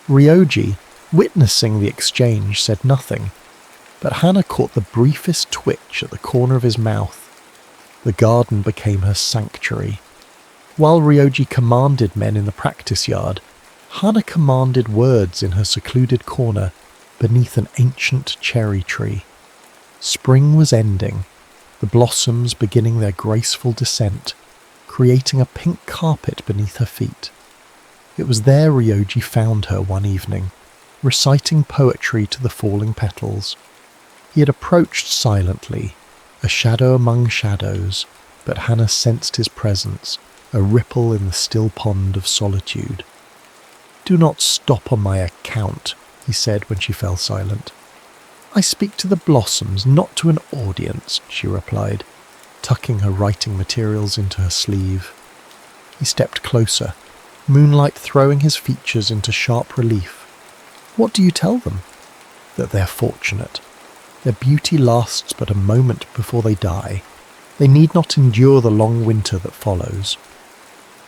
A: Ryoji, witnessing the exchange, said nothing, but Hana caught the briefest twitch at the corner of his mouth. The garden became her sanctuary. While Ryoji commanded men in the practice yard, Hana commanded words in her secluded corner beneath an ancient cherry tree. Spring was ending, the blossoms beginning their graceful descent, creating a pink carpet beneath her feet. It was there Ryoji found her one evening, reciting poetry to the falling petals. He had approached silently, a shadow among shadows, but Hana sensed his presence, a ripple in the still pond of solitude. "Do not stop on my account," he said when she fell silent. "I speak to the blossoms, not to an audience," she replied, tucking her writing materials into her sleeve. He stepped closer, moonlight throwing his features into sharp relief. "What do you tell them?" "That they're fortunate. Their beauty lasts but a moment before they die. They need not endure the long winter that follows."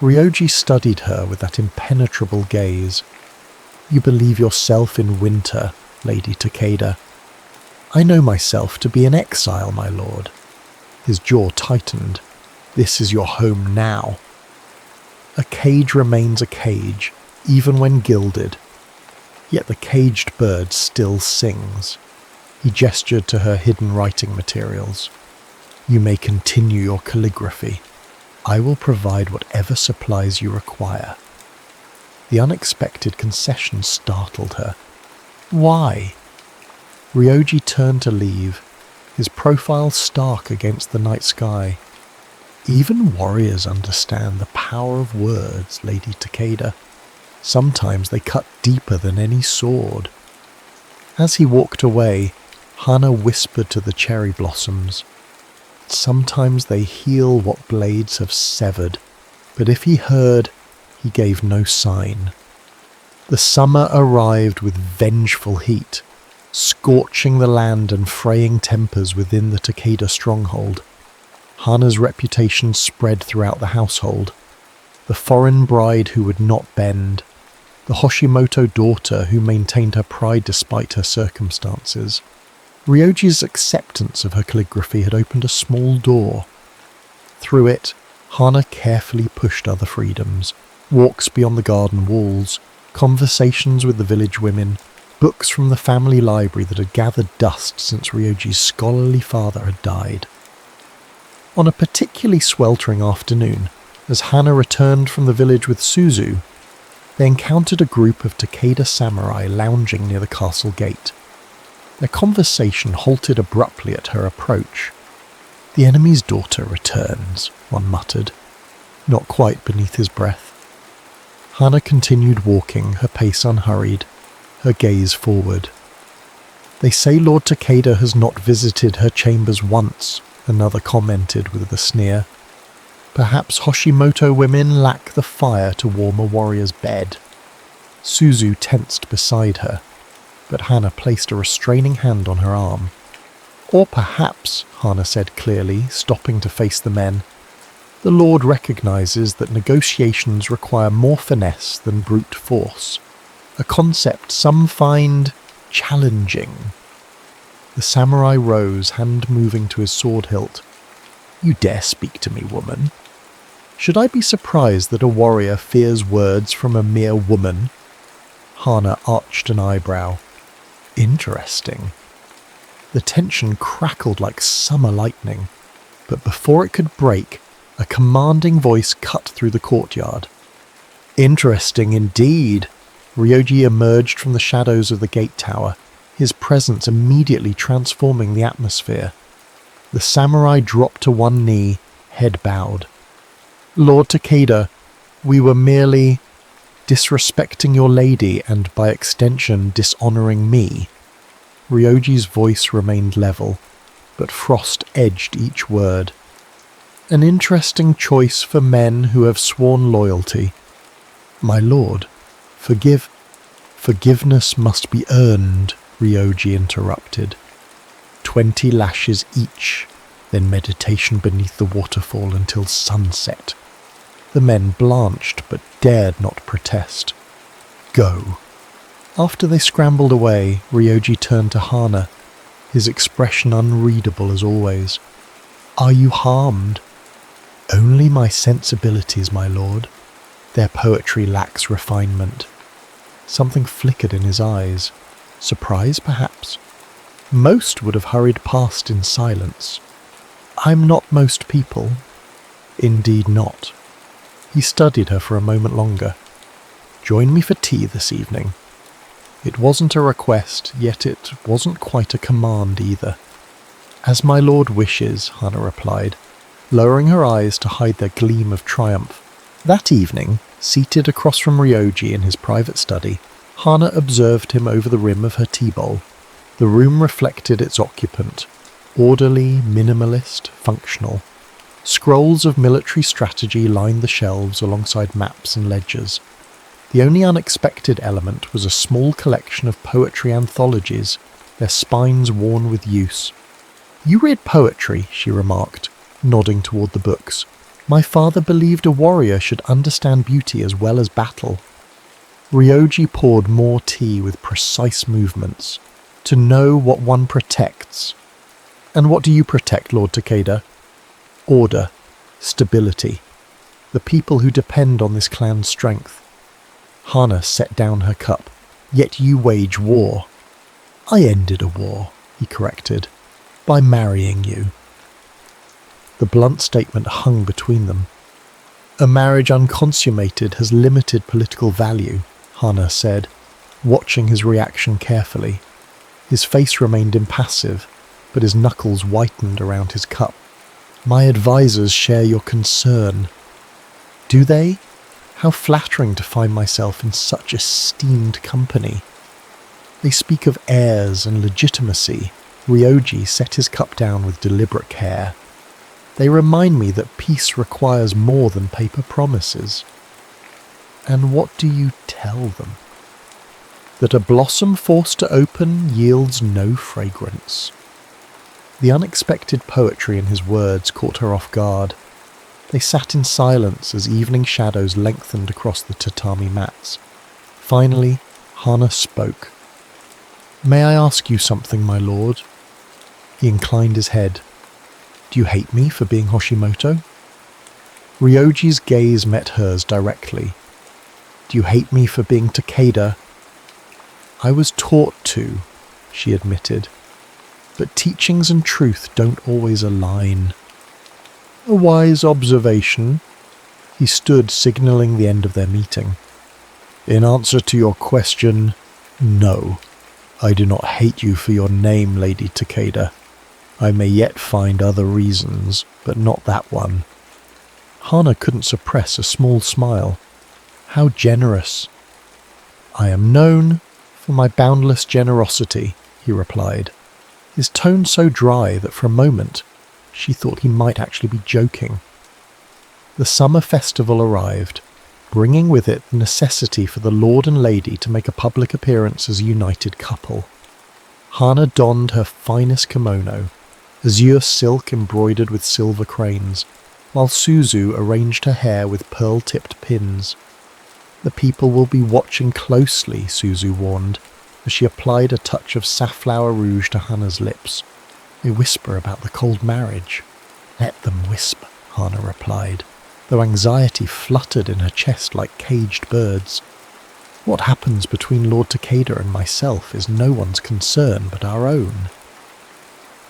A: Ryoji studied her with that impenetrable gaze. "You believe yourself in winter, Lady Takeda." "I know myself to be in exile, my lord." His jaw tightened. "This is your home now." A cage remains a cage, even when gilded. Yet the caged bird still sings. He gestured to her hidden writing materials. "You may continue your calligraphy. I will provide whatever supplies you require." The unexpected concession startled her. "Why?" Ryoji turned to leave, his profile stark against the night sky. "Even warriors understand the power of words, Lady Takeda. Sometimes they cut deeper than any sword." As he walked away, Hana whispered to the cherry blossoms. Sometimes they heal what blades have severed, but if he heard, he gave no sign. The summer arrived with vengeful heat, scorching the land and fraying tempers within the Takeda stronghold. Hana's reputation spread throughout the household. The foreign bride who would not bend, the Hoshimoto daughter who maintained her pride despite her circumstances. Ryoji's acceptance of her calligraphy had opened a small door. Through it, Hana carefully pushed other freedoms, walks beyond the garden walls, conversations with the village women, books from the family library that had gathered dust since Ryoji's scholarly father had died. On a particularly sweltering afternoon, as Hana returned from the village with Suzu, they encountered a group of Takeda samurai lounging near the castle gate. Their conversation halted abruptly at her approach. "The enemy's daughter returns," one muttered, not quite beneath his breath. Hana continued walking, her pace unhurried, her gaze forward. "They say Lord Takeda has not visited her chambers once," another commented with a sneer. "Perhaps Hoshimoto women lack the fire to warm a warrior's bed." Suzu tensed beside her, but Hana placed a restraining hand on her arm. "Or perhaps," Hana said clearly, stopping to face the men, "the Lord recognizes that negotiations require more finesse than brute force, a concept some find challenging." The samurai rose, hand moving to his sword hilt. "You dare speak to me, woman? Should I be surprised that a warrior fears words from a mere woman?" Hana arched an eyebrow. "Interesting." The tension crackled like summer lightning, but before it could break, a commanding voice cut through the courtyard. "Interesting indeed." Ryoji emerged from the shadows of the gate tower, his presence immediately transforming the atmosphere. The samurai dropped to one knee, head bowed. "Lord Takeda, we were merely disrespecting your lady and, by extension, dishonouring me." Ryoji's voice remained level. but frost edged each word. An interesting choice for men who have sworn loyalty. My lord, forgiveness must be earned, Ryoji interrupted. 20 lashes each, then meditation beneath the waterfall until sunset. The men blanched but dared not protest. Go. After they scrambled away, Ryoji turned to Hana, his expression unreadable as always. Are you harmed? Only my sensibilities, my lord. Their poetry lacks refinement. Something flickered in his eyes. Surprise, perhaps? Most would have hurried past in silence. I'm not most people. Indeed not. He studied her for a moment longer. Join me for tea this evening. It wasn't a request, yet it wasn't quite a command either. As my lord wishes, Hana replied, lowering her eyes to hide their gleam of triumph. That evening, seated across from Ryoji in his private study, Hana observed him over the rim of her tea bowl. The room reflected its occupant, orderly, minimalist, functional. Scrolls of military strategy lined the shelves alongside maps and ledgers. The only unexpected element was a small collection of poetry anthologies, their spines worn with use. You read poetry, she remarked, nodding toward the books. My father believed a warrior should understand beauty as well as battle. Ryoji poured more tea with precise movements. To know what one protects. And what do you protect, Lord Takeda? Order, stability, the people who depend on this clan's strength. Hana set down her cup. Yet you wage war. I ended a war, he corrected, by marrying you. The blunt statement hung between them. A marriage unconsummated has limited political value, Hana said, watching his reaction carefully. His face remained impassive, but his knuckles whitened around his cup. My advisors share your concern. Do they? How flattering to find myself in such esteemed company. They speak of heirs and legitimacy. Ryoji set his cup down with deliberate care. They remind me that peace requires more than paper promises. And what do you tell them? That a blossom forced to open yields no fragrance. The unexpected poetry in his words caught her off guard. They sat in silence as evening shadows lengthened across the tatami mats. Finally, Hana spoke. May I ask you something, my lord? He inclined his head. Do you hate me for being Hoshimoto? Ryoji's gaze met hers directly. Do you hate me for being Takeda? I was taught to, she admitted. But teachings and truth don't always align. A wise observation. He stood, signalling the end of their meeting. In answer to your question, no. I do not hate you for your name, Lady Takeda. I may yet find other reasons, but not that one. Hana couldn't suppress a small smile. How generous. I am known for my boundless generosity, he replied, his tone so dry that for a moment she thought he might actually be joking. The summer festival arrived, bringing with it the necessity for the lord and lady to make a public appearance as a united couple. Hana donned her finest kimono, azure silk embroidered with silver cranes, while Suzu arranged her hair with pearl-tipped pins. The people will be watching closely, Suzu warned, as she applied a touch of safflower rouge to Hana's lips. They whisper about the cold marriage. Let them whisper, Hana replied, though anxiety fluttered in her chest like caged birds. What happens between Lord Takeda and myself is no one's concern but our own.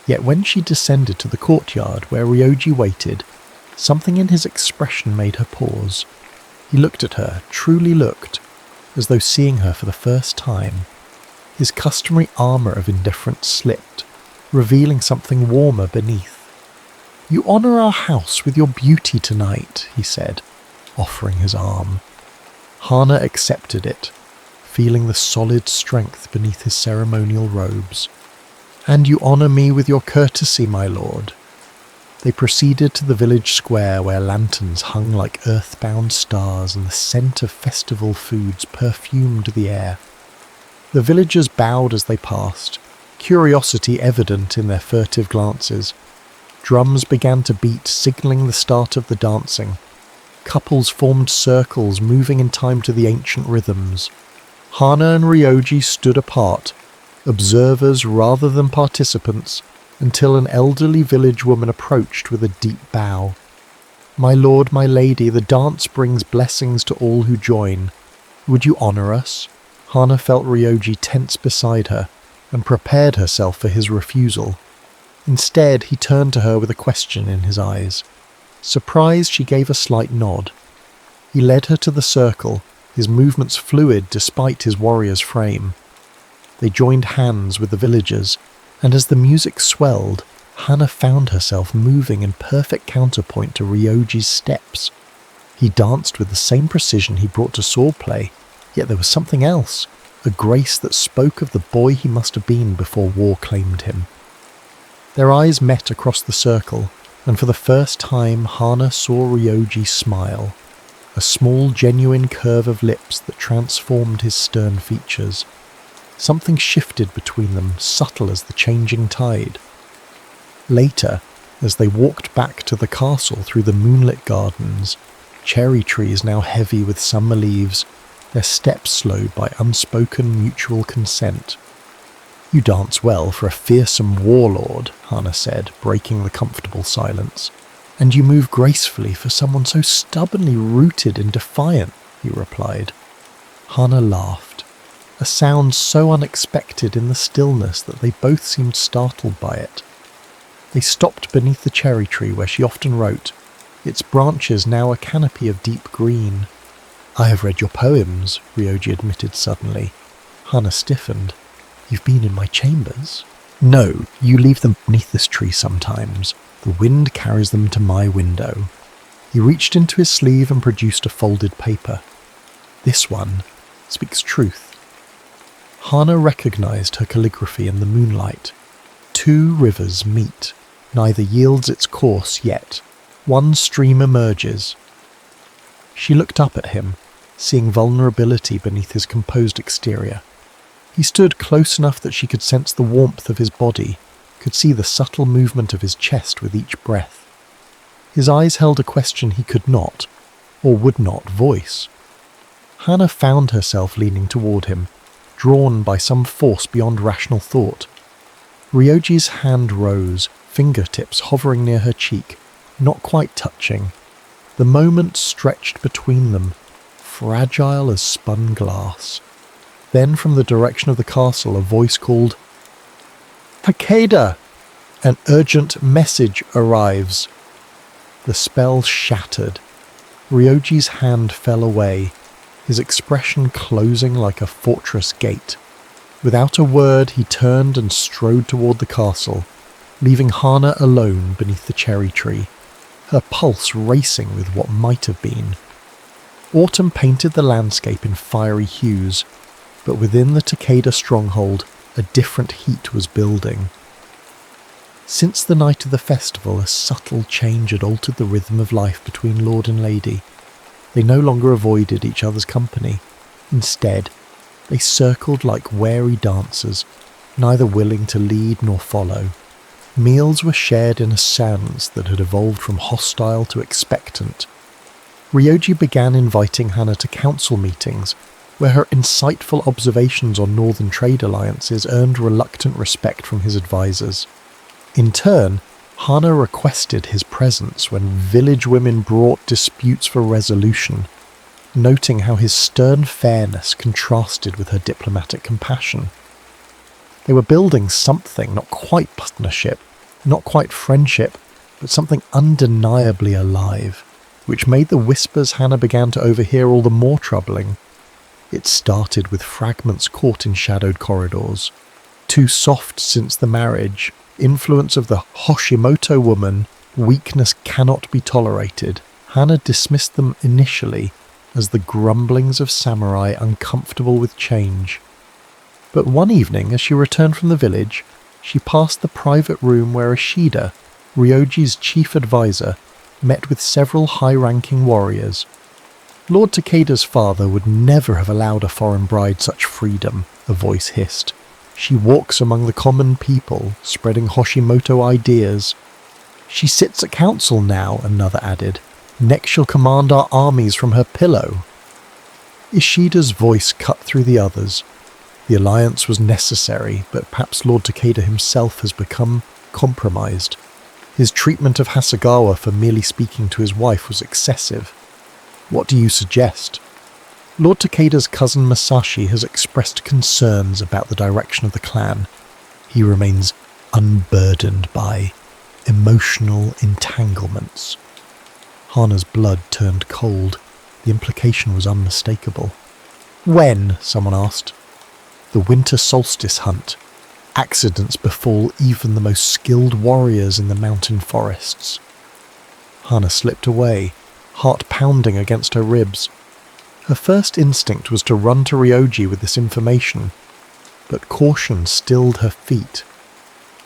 A: Yet when she descended to the courtyard where Ryoji waited, something in his expression made her pause. He looked at her, truly looked, as though seeing her for the first time. His customary armour of indifference slipped, revealing something warmer beneath. You honour our house with your beauty tonight, he said, offering his arm. Hana accepted it, feeling the solid strength beneath his ceremonial robes. "And you honour me with your courtesy, my lord." They proceeded to the village square where lanterns hung like earthbound stars and the scent of festival foods perfumed the air. The villagers bowed as they passed, curiosity evident in their furtive glances. Drums began to beat, signalling the start of the dancing. Couples formed circles, moving in time to the ancient rhythms. Hana and Ryoji stood apart, observers rather than participants, until an elderly village woman approached with a deep bow. "My lord, my lady, the dance brings blessings to all who join. Would you honour us?" Hana felt Ryoji tense beside her, and prepared herself for his refusal. Instead, he turned to her with a question in his eyes. Surprised, she gave a slight nod. He led her to the circle, his movements fluid despite his warrior's frame. They joined hands with the villagers, and as the music swelled, Hana found herself moving in perfect counterpoint to Ryoji's steps. He danced with the same precision he brought to swordplay, yet there was something else, a grace that spoke of the boy he must have been before war claimed him. Their eyes met across the circle, and for the first time Hana saw Ryoji smile, a small genuine curve of lips that transformed his stern features. Something shifted between them, subtle as the changing tide. Later, as they walked back to the castle through the moonlit gardens, cherry trees now heavy with summer leaves, their steps slowed by unspoken mutual consent. "You dance well for a fearsome warlord," Hana said, breaking the comfortable silence. "And you move gracefully for someone so stubbornly rooted and defiant," he replied. Hana laughed, a sound so unexpected in the stillness that they both seemed startled by it. They stopped beneath the cherry tree where she often wrote, its branches now a canopy of deep green. "I have read your poems," Ryoji admitted suddenly. Hana stiffened. "You've been in my chambers?" "No, you leave them beneath this tree sometimes. The wind carries them to my window." He reached into his sleeve and produced a folded paper. "This one speaks truth." Hana recognized her calligraphy in the moonlight. Two rivers meet. Neither yields its course yet. One stream emerges. She looked up at him, seeing vulnerability beneath his composed exterior. He stood close enough that she could sense the warmth of his body, could see the subtle movement of his chest with each breath. His eyes held a question he could not, or would not, voice. Hana found herself leaning toward him, drawn by some force beyond rational thought. Ryoji's hand rose, fingertips hovering near her cheek, not quite touching. The moment stretched between them, fragile as spun glass. Then from the direction of the castle a voice called, "Takeda! An urgent message arrives." The spell shattered. Ryoji's hand fell away, his expression closing like a fortress gate. Without a word he turned and strode toward the castle, leaving Hana alone beneath the cherry tree, her pulse racing with what might have been. Autumn painted the landscape in fiery hues, but within the Takeda stronghold a different heat was building. Since the night of the festival, a subtle change had altered the rhythm of life between lord and lady. They no longer avoided each other's company. Instead, they circled like wary dancers, neither willing to lead nor follow. Meals were shared in a silence that had evolved from hostile to expectant. Ryoji began inviting Hana to council meetings, where her insightful observations on northern trade alliances earned reluctant respect from his advisors. In turn, Hana requested his presence when village women brought disputes for resolution, noting how his stern fairness contrasted with her diplomatic compassion. They were building something, not quite partnership, not quite friendship, but something undeniably alive, which made the whispers Hana began to overhear all the more troubling. It started with fragments caught in shadowed corridors. Too soft since the marriage, influence of the Hoshimoto woman, weakness cannot be tolerated. Hana dismissed them initially as the grumblings of samurai uncomfortable with change. But one evening, as she returned from the village, she passed the private room where Ishida, Ryoji's chief advisor, met with several high-ranking warriors. Lord Takeda's father would never have allowed a foreign bride such freedom, a voice hissed. She walks among the common people, spreading Hoshimoto ideas. She sits at council now, another added. Next she'll command our armies from her pillow. Ishida's voice cut through the others. The alliance was necessary, but perhaps Lord Takeda himself has become compromised. His treatment of Hasegawa for merely speaking to his wife was excessive. What do you suggest? Lord Takeda's cousin Masashi has expressed concerns about the direction of the clan. He remains unburdened by emotional entanglements. Hana's blood turned cold. The implication was unmistakable. When? Someone asked. The winter solstice hunt. Accidents befall even the most skilled warriors in the mountain forests. Hana slipped away, heart pounding against her ribs. Her first instinct was to run to Ryoji with this information, but caution stilled her feet.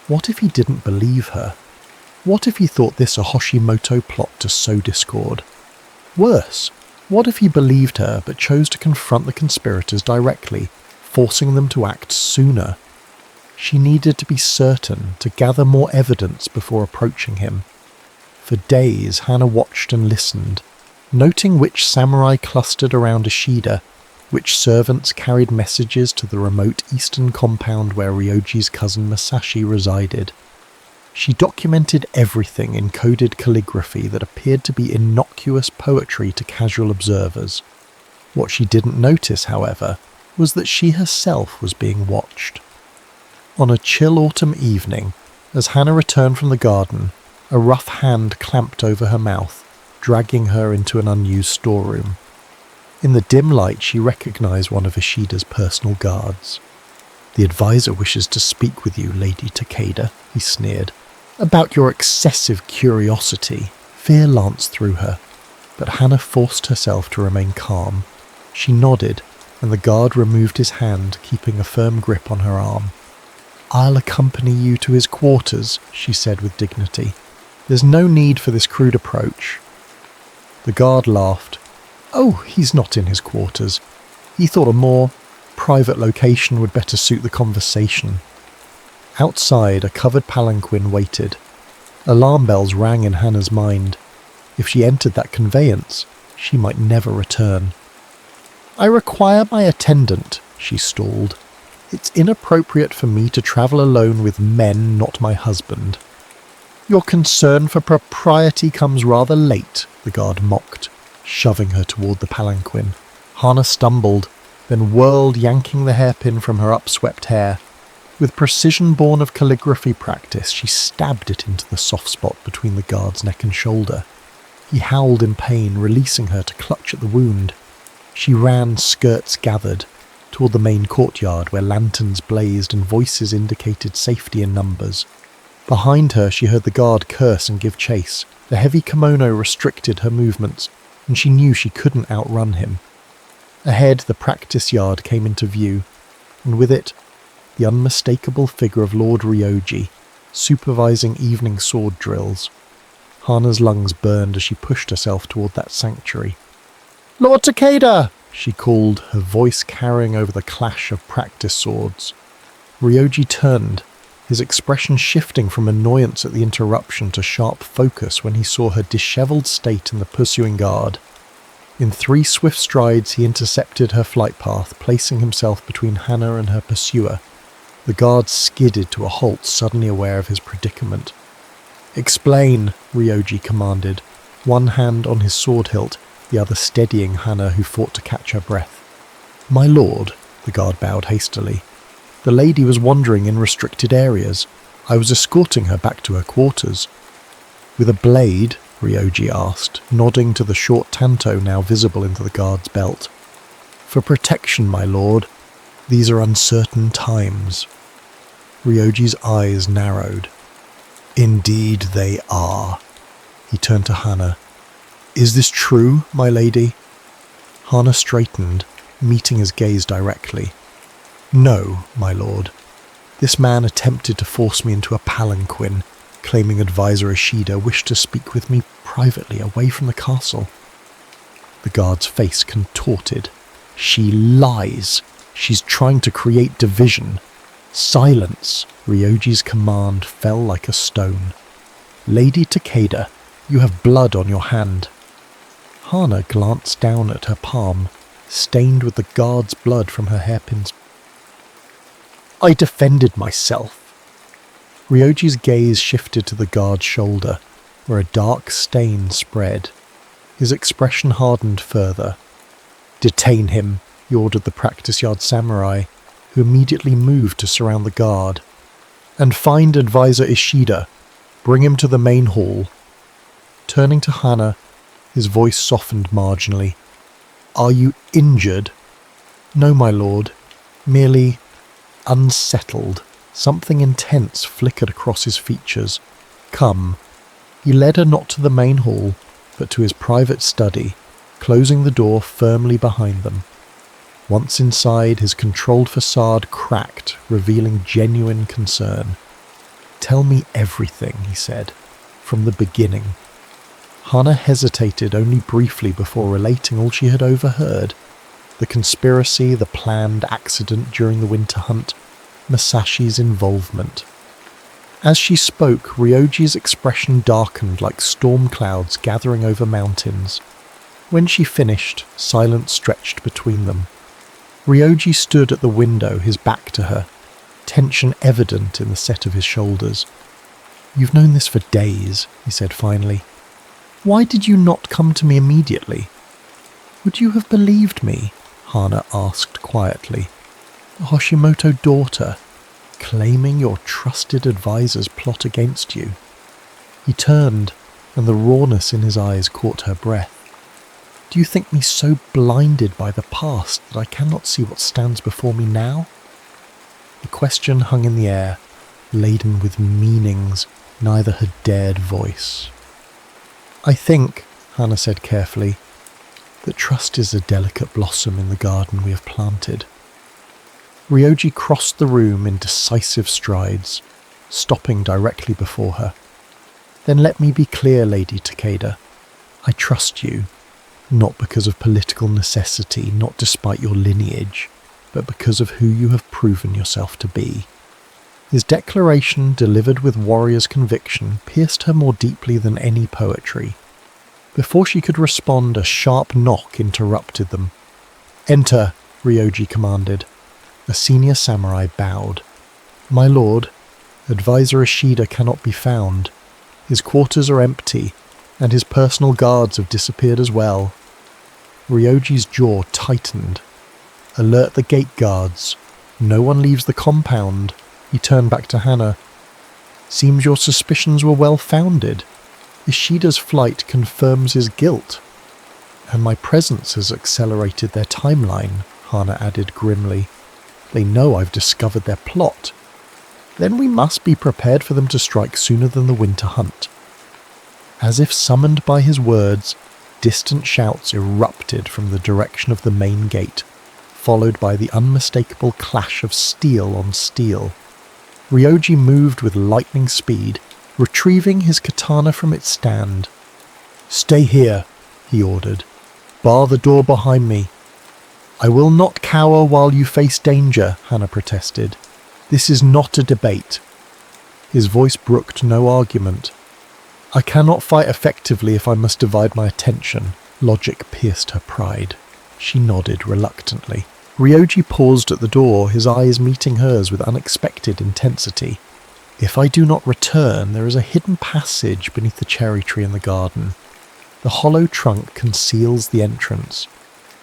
A: What if he didn't believe her? What if he thought this a Hoshimoto plot to sow discord? Worse, what if he believed her but chose to confront the conspirators directly, forcing them to act sooner? She needed to be certain, to gather more evidence before approaching him. For days Hana watched and listened, noting which samurai clustered around Ishida, which servants carried messages to the remote eastern compound where Ryoji's cousin Masashi resided. She documented everything in coded calligraphy that appeared to be innocuous poetry to casual observers. What she didn't notice, however, was that she herself was being watched. On a chill autumn evening, as Hana returned from the garden, a rough hand clamped over her mouth, dragging her into an unused storeroom. In the dim light she recognized one of Ishida's personal guards. "The advisor wishes to speak with you, Lady Takeda," he sneered. "About your excessive curiosity." Fear lanced through her, but Hana forced herself to remain calm. She nodded, and the guard removed his hand, keeping a firm grip on her arm. "I'll accompany you to his quarters," she said with dignity. "There's no need for this crude approach." The guard laughed. "Oh, he's not in his quarters. He thought a more private location would better suit the conversation." Outside, a covered palanquin waited. Alarm bells rang in Hana's mind. If she entered that conveyance, she might never return. "I require my attendant," she stalled. "It's inappropriate for me to travel alone with men, not my husband." "Your concern for propriety comes rather late," the guard mocked, shoving her toward the palanquin. Hana stumbled, then whirled, yanking the hairpin from her upswept hair. With precision born of calligraphy practice, she stabbed it into the soft spot between the guard's neck and shoulder. He howled in pain, releasing her to clutch at the wound. She ran, skirts gathered, toward the main courtyard where lanterns blazed and voices indicated safety in numbers. Behind her she heard the guard curse and give chase. The heavy kimono restricted her movements, and she knew she couldn't outrun him. Ahead, the practice yard came into view, and with it, the unmistakable figure of Lord Ryoji, supervising evening sword drills. Hana's lungs burned as she pushed herself toward that sanctuary. "Lord Takeda!" she called, her voice carrying over the clash of practice swords. Ryoji turned, his expression shifting from annoyance at the interruption to sharp focus when he saw her dishevelled state and the pursuing guard. In 3 swift strides he intercepted her flight path, placing himself between Hana and her pursuer. The guard skidded to a halt, suddenly aware of his predicament. "Explain," Ryoji commanded, one hand on his sword hilt, the other steadying Hana, who fought to catch her breath. "My lord," the guard bowed hastily. "The lady was wandering in restricted areas. I was escorting her back to her quarters." "With a blade?" Ryoji asked, nodding to the short tanto now visible into the guard's belt. "For protection, my lord. These are uncertain times." Ryoji's eyes narrowed. "Indeed they are." He turned to Hana. "Is this true, my lady?" Hana straightened, meeting his gaze directly. "No, my lord. This man attempted to force me into a palanquin, claiming Advisor Ishida wished to speak with me privately away from the castle. The guard's face contorted. She lies. She's trying to create division. Silence! Ryoji's command fell like a stone. Lady Takeda, you have blood on your hand. Hana glanced down at her palm, stained with the guard's blood from her hairpins. I defended myself. Ryoji's gaze shifted to the guard's shoulder, where a dark stain spread. His expression hardened further. Detain him, he ordered the practice yard samurai, who immediately moved to surround the guard. And find Advisor Ishida. Bring him to the main hall. Turning to Hana, his voice softened marginally. Are you injured? No, my lord. Merely unsettled. Something intense flickered across his features. Come. He led her not to the main hall, but to his private study, closing the door firmly behind them. Once inside, his controlled facade cracked, revealing genuine concern. Tell me everything, he said, from the beginning. Hana hesitated only briefly before relating all she had overheard. The conspiracy, the planned accident during the winter hunt, Masashi's involvement. As she spoke, Ryoji's expression darkened like storm clouds gathering over mountains. When she finished, silence stretched between them. Ryoji stood at the window, his back to her, tension evident in the set of his shoulders. You've known this for days, he said finally. Why did you not come to me immediately? Would you have believed me? Hana asked quietly. The Hoshimoto daughter, claiming your trusted advisor's plot against you. He turned, and the rawness in his eyes caught her breath. Do you think me so blinded by the past that I cannot see what stands before me now? The question hung in the air, laden with meanings neither had dared voice. I think, Hana said carefully, that trust is a delicate blossom in the garden we have planted. Ryoji crossed the room in decisive strides, stopping directly before her. Then let me be clear, Lady Takeda. I trust you, not because of political necessity, not despite your lineage, but because of who you have proven yourself to be. His declaration, delivered with warrior's conviction, pierced her more deeply than any poetry. Before she could respond, a sharp knock interrupted them. Enter, Ryoji commanded. A senior samurai bowed. My lord, Advisor Ishida cannot be found. His quarters are empty, and his personal guards have disappeared as well. Ryoji's jaw tightened. Alert the gate guards. No one leaves the compound. He turned back to Hana. Seems your suspicions were well founded. Ishida's flight confirms his guilt. And my presence has accelerated their timeline, Hana added grimly. They know I've discovered their plot. Then we must be prepared for them to strike sooner than the winter hunt. As if summoned by his words, distant shouts erupted from the direction of the main gate, followed by the unmistakable clash of steel on steel. Ryoji moved with lightning speed, retrieving his katana from its stand. Stay here, he ordered. Bar the door behind me. I will not cower while you face danger, Hana protested. This is not a debate. His voice brooked no argument. I cannot fight effectively if I must divide my attention. Logic pierced her pride. She nodded reluctantly. Ryoji paused at the door, his eyes meeting hers with unexpected intensity. If I do not return, there is a hidden passage beneath the cherry tree in the garden. The hollow trunk conceals the entrance.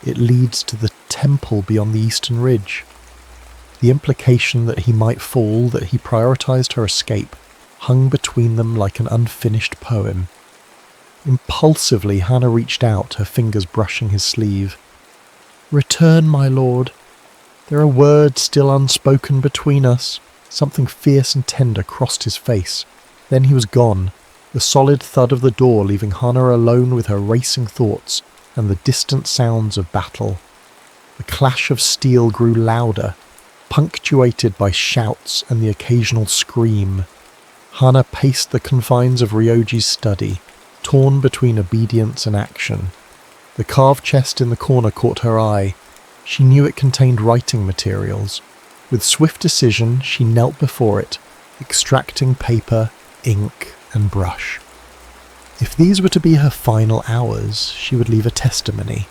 A: It leads to the temple beyond the eastern ridge. The implication that he might fall, that he prioritized her escape, hung between them like an unfinished poem. Impulsively, Hana reached out, her fingers brushing his sleeve. Return, my lord. There are words still unspoken between us. Something fierce and tender crossed his face. Then he was gone, the solid thud of the door leaving Hana alone with her racing thoughts and the distant sounds of battle. The clash of steel grew louder, punctuated by shouts and the occasional scream. Hana paced the confines of Ryoji's study, torn between obedience and action. The carved chest in the corner caught her eye. She knew it contained writing materials. With swift decision, she knelt before it, extracting paper, ink, and brush. If these were to be her final hours, she would leave a testimony.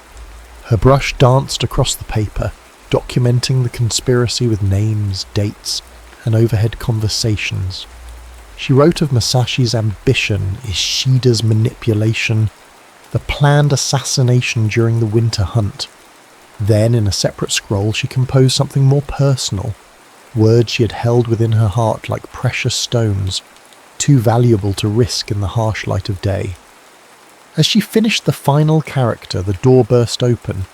A: Her brush danced across the paper, documenting the conspiracy with names, dates, and overhead conversations. She wrote of Masashi's ambition, Ishida's manipulation, the planned assassination during the winter hunt. Then, in a separate scroll, she composed something more personal, words she had held within her heart like precious stones, too valuable to risk in the harsh light of day. As she finished the final character, the door burst open.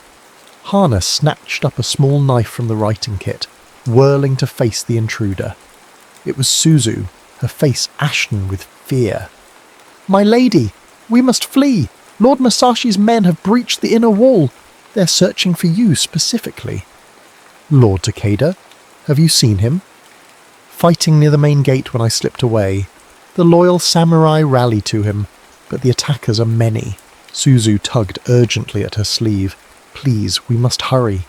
A: Hana snatched up a small knife from the writing kit, whirling to face the intruder. It was Suzu, her face ashen with fear. "My lady, we must flee! Lord Masashi's men have breached the inner wall. They're searching for you specifically." "Lord Takeda? Have you seen him?" "Fighting near the main gate when I slipped away. The loyal samurai rally to him, but the attackers are many." Suzu tugged urgently at her sleeve. "Please, we must hurry."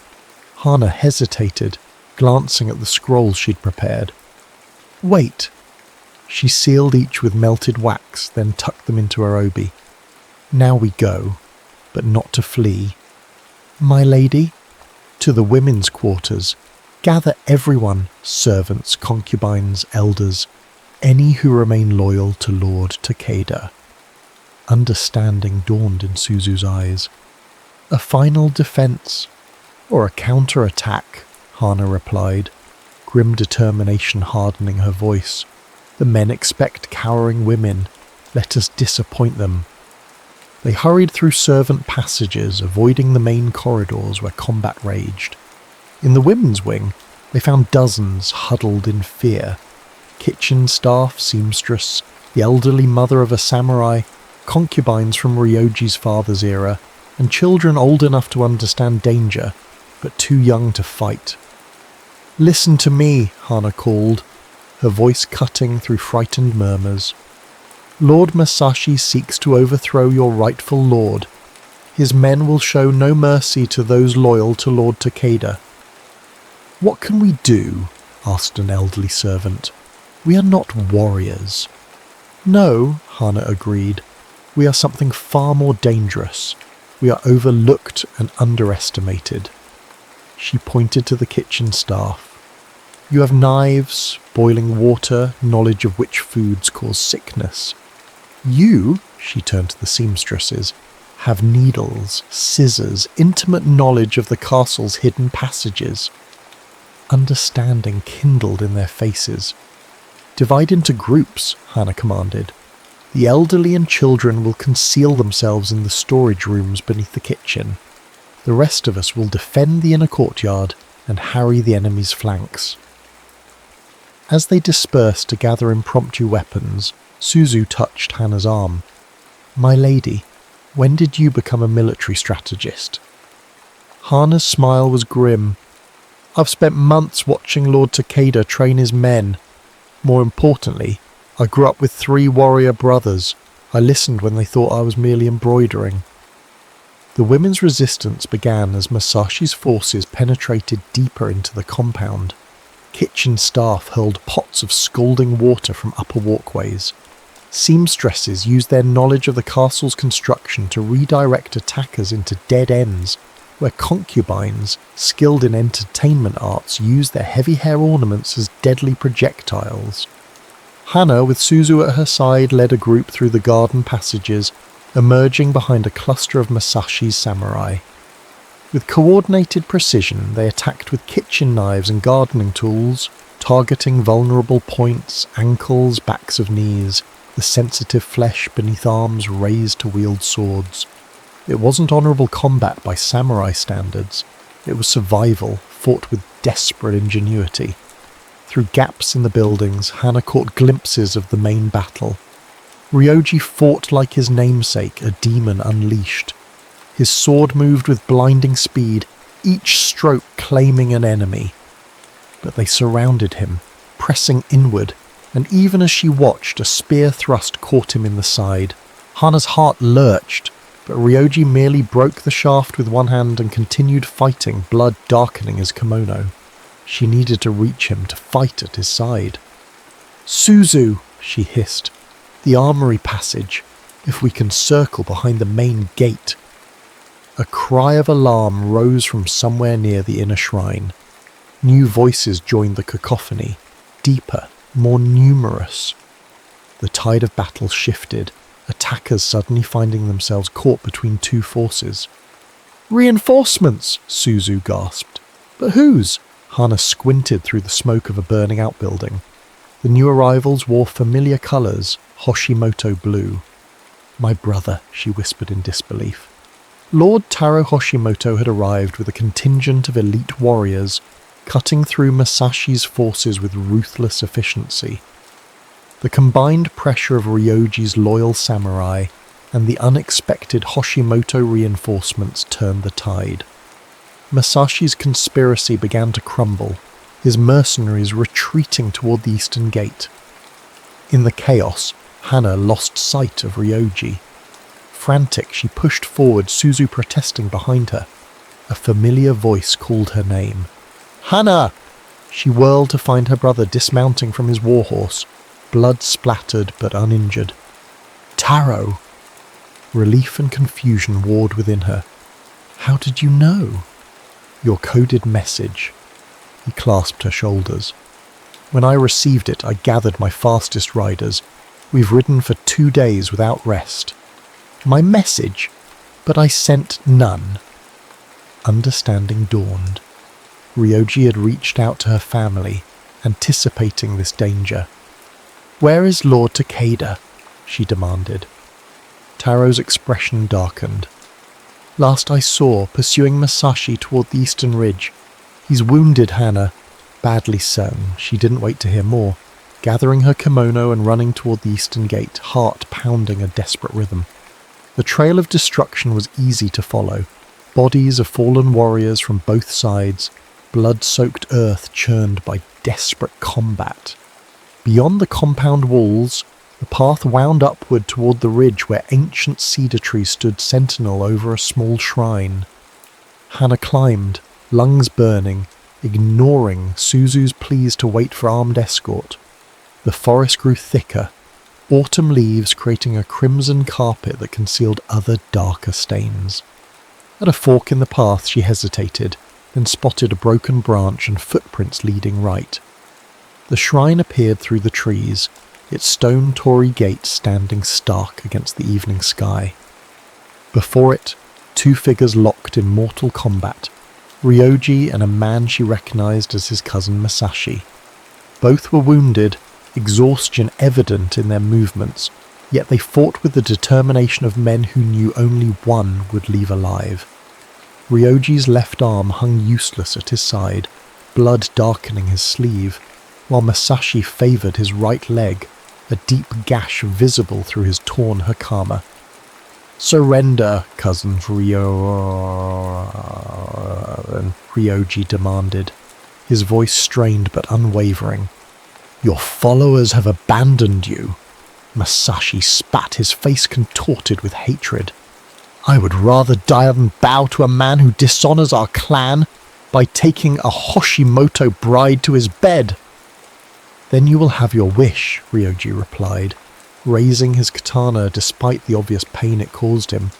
A: Hana hesitated, glancing at the scrolls she'd prepared. "Wait." She sealed each with melted wax, then tucked them into her obi. "Now we go, but not to flee." "My lady?" "To the women's quarters. Gather everyone, servants, concubines, elders, any who remain loyal to Lord Takeda." Understanding dawned in Suzu's eyes. "A final defense, or a counter-attack," Hana replied, grim determination hardening her voice. "The men expect cowering women. Let us disappoint them." They hurried through servant passages, avoiding the main corridors where combat raged. In the women's wing, they found dozens huddled in fear. Kitchen staff, seamstress, the elderly mother of a samurai, concubines from Ryoji's father's era, and children old enough to understand danger, but too young to fight. "Listen to me," Hana called, her voice cutting through frightened murmurs. "Lord Masashi seeks to overthrow your rightful lord. His men will show no mercy to those loyal to Lord Takeda." "What can we do?" asked an elderly servant. "We are not warriors." "No," Hana agreed. "We are something far more dangerous. We are overlooked and underestimated." She pointed to the kitchen staff. "You have knives, boiling water, knowledge of which foods cause sickness. You," she turned to the seamstresses, "have needles, scissors, intimate knowledge of the castle's hidden passages." Understanding kindled in their faces. "Divide into groups," Hana commanded. "The elderly and children will conceal themselves in the storage rooms beneath the kitchen. The rest of us will defend the inner courtyard and harry the enemy's flanks." As they dispersed to gather impromptu weapons, Suzu touched Hana's arm. "My lady, when did you become a military strategist?" Hana's smile was grim. "I've spent months watching Lord Takeda train his men. More importantly, I grew up with 3 warrior brothers. I listened when they thought I was merely embroidering." The women's resistance began as Masashi's forces penetrated deeper into the compound. Kitchen staff hurled pots of scalding water from upper walkways. Seamstresses used their knowledge of the castle's construction to redirect attackers into dead ends, where concubines, skilled in entertainment arts, used their heavy hair ornaments as deadly projectiles. Hana, with Suzu at her side, led a group through the garden passages, emerging behind a cluster of Masashi's samurai. With coordinated precision, they attacked with kitchen knives and gardening tools, targeting vulnerable points, ankles, backs of knees, the sensitive flesh beneath arms raised to wield swords. It wasn't honourable combat by samurai standards. It was survival, fought with desperate ingenuity. Through gaps in the buildings, Hana caught glimpses of the main battle. Ryoji fought like his namesake, a demon unleashed. His sword moved with blinding speed, each stroke claiming an enemy. but they surrounded him, pressing inward, and even as she watched, a spear thrust caught him in the side. Hana's heart lurched, but Ryoji merely broke the shaft with one hand and continued fighting, blood darkening his kimono. She needed to reach him, to fight at his side. "Suzu," she hissed. "The armory passage, if we can circle behind the main gate." A cry of alarm rose from somewhere near the inner shrine. New voices joined the cacophony, deeper, more numerous. The tide of battle shifted, attackers suddenly finding themselves caught between two forces. "Reinforcements!" Suzu gasped. "But whose?" Hana squinted through the smoke of a burning outbuilding. The new arrivals wore familiar colours, Hoshimoto blue. "My brother," she whispered in disbelief. Lord Taro Hoshimoto had arrived with a contingent of elite warriors, cutting through Masashi's forces with ruthless efficiency. The combined pressure of Ryoji's loyal samurai and the unexpected Hoshimoto reinforcements turned the tide. Masashi's conspiracy began to crumble, his mercenaries retreating toward the eastern gate. In the chaos, Hana lost sight of Ryoji. Frantic, she pushed forward, Suzu protesting behind her. A familiar voice called her name. "Hana!" She whirled to find her brother dismounting from his warhorse, blood splattered but uninjured. "Taro!" Relief and confusion warred within her. "How did you know?" "Your coded message." He clasped her shoulders. "When I received it, I gathered my fastest riders. We've ridden for 2 days without rest." "My message? But I sent none." Understanding dawned. Ryoji had reached out to her family, anticipating this danger. "Where is Lord Takeda?" she demanded. Taro's expression darkened. "Last I saw, pursuing Masashi toward the eastern ridge. He's wounded, Hana." Badly so. She didn't wait to hear more, gathering her kimono and running toward the eastern gate, heart pounding a desperate rhythm. The trail of destruction was easy to follow. Bodies of fallen warriors from both sides, blood-soaked earth churned by desperate combat. Beyond the compound walls, the path wound upward toward the ridge where ancient cedar trees stood sentinel over a small shrine. Hana climbed, lungs burning, ignoring Suzu's pleas to wait for armed escort. The forest grew thicker, autumn leaves creating a crimson carpet that concealed other darker stains. At a fork in the path she hesitated, then spotted a broken branch and footprints leading right. The shrine appeared through the trees, its stone torii gate standing stark against the evening sky. Before it, 2 figures locked in mortal combat, Ryoji and a man she recognized as his cousin Masashi. Both were wounded, exhaustion evident in their movements, yet they fought with the determination of men who knew only one would leave alive. Ryoji's left arm hung useless at his side, blood darkening his sleeve, while Masashi favoured his right leg, a deep gash visible through his torn hakama. "Surrender, cousin Ryoji demanded, his voice strained but unwavering. "Your followers have abandoned you." Masashi spat, his face contorted with hatred. "I would rather die than bow to a man who dishonours our clan by taking a Hoshimoto bride to his bed." "Then you will have your wish," Ryoji replied, raising his katana despite the obvious pain it caused him.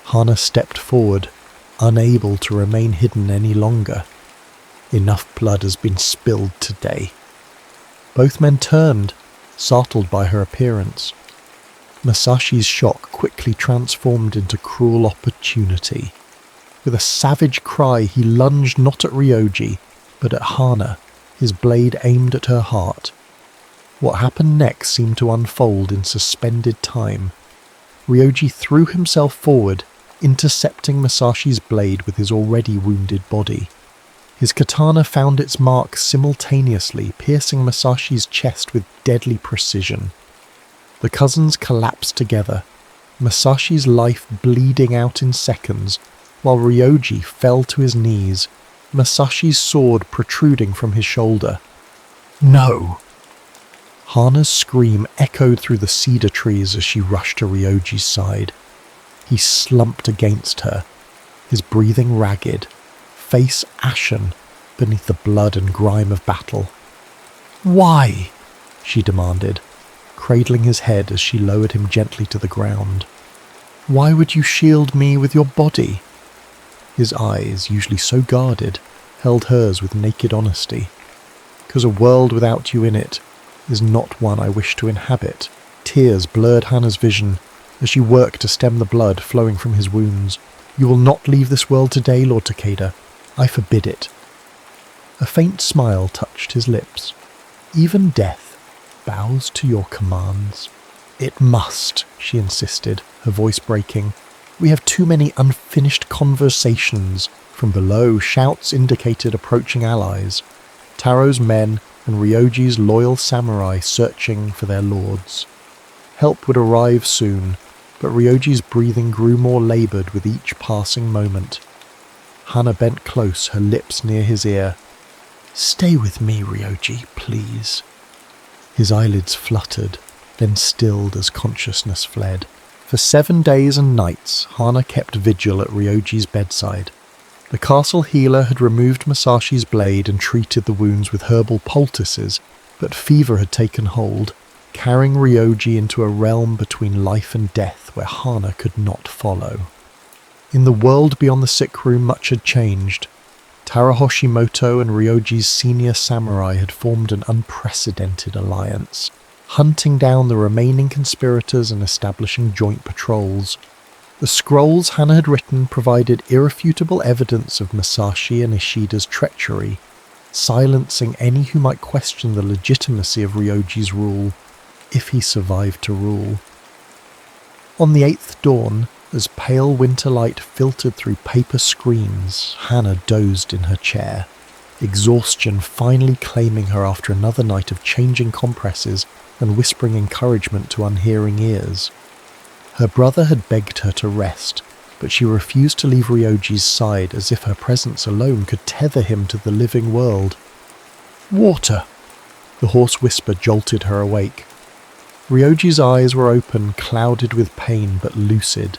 A: Hana stepped forward, unable to remain hidden any longer. "Enough blood has been spilled today." Both men turned, startled by her appearance. Masashi's shock quickly transformed into cruel opportunity. With a savage cry, he lunged not at Ryoji, but at Hana, his blade aimed at her heart. What happened next seemed to unfold in suspended time. Ryoji threw himself forward, intercepting Masashi's blade with his already wounded body. His katana found its mark simultaneously, piercing Masashi's chest with deadly precision. The cousins collapsed together, Masashi's life bleeding out in seconds, while Ryoji fell to his knees, Masashi's sword protruding from his shoulder. "No!" Hana's scream echoed through the cedar trees as she rushed to Ryoji's side. He slumped against her, his breathing ragged, face ashen beneath the blood and grime of battle. "Why?" she demanded, cradling his head as she lowered him gently to the ground. "Why would you shield me with your body?" His eyes, usually so guarded, held hers with naked honesty. "'Cause a world without you in it is not one I wish to inhabit." Tears blurred Hana's vision as she worked to stem the blood flowing from his wounds. "You will not leave this world today, Lord Takeda. I forbid it." A faint smile touched his lips. "Even death bows to your commands." "It must," she insisted, her voice breaking. "We have too many unfinished conversations." From below, shouts indicated approaching allies. Taro's men and Ryoji's loyal samurai searching for their lords. Help would arrive soon, but Ryoji's breathing grew more laboured with each passing moment. Hana bent close, her lips near his ear. "Stay with me, Ryoji, please." His eyelids fluttered, then stilled as consciousness fled. For 7 days and nights, Hana kept vigil at Ryoji's bedside. The castle healer had removed Masashi's blade and treated the wounds with herbal poultices, but fever had taken hold, carrying Ryoji into a realm between life and death where Hana could not follow. In the world beyond the sick room, much had changed. Taro Hoshimoto and Ryoji's senior samurai had formed an unprecedented alliance, hunting down the remaining conspirators and establishing joint patrols. The scrolls Hana had written provided irrefutable evidence of Masashi and Ishida's treachery, silencing any who might question the legitimacy of Ryoji's rule, if he survived to rule. On the 8th dawn, as pale winter light filtered through paper screens, Hana dozed in her chair, exhaustion finally claiming her after another night of changing compresses and whispering encouragement to unhearing ears. Her brother had begged her to rest, but she refused to leave Ryoji's side as if her presence alone could tether him to the living world. "Water!" The hoarse whisper jolted her awake. Ryoji's eyes were open, clouded with pain but lucid.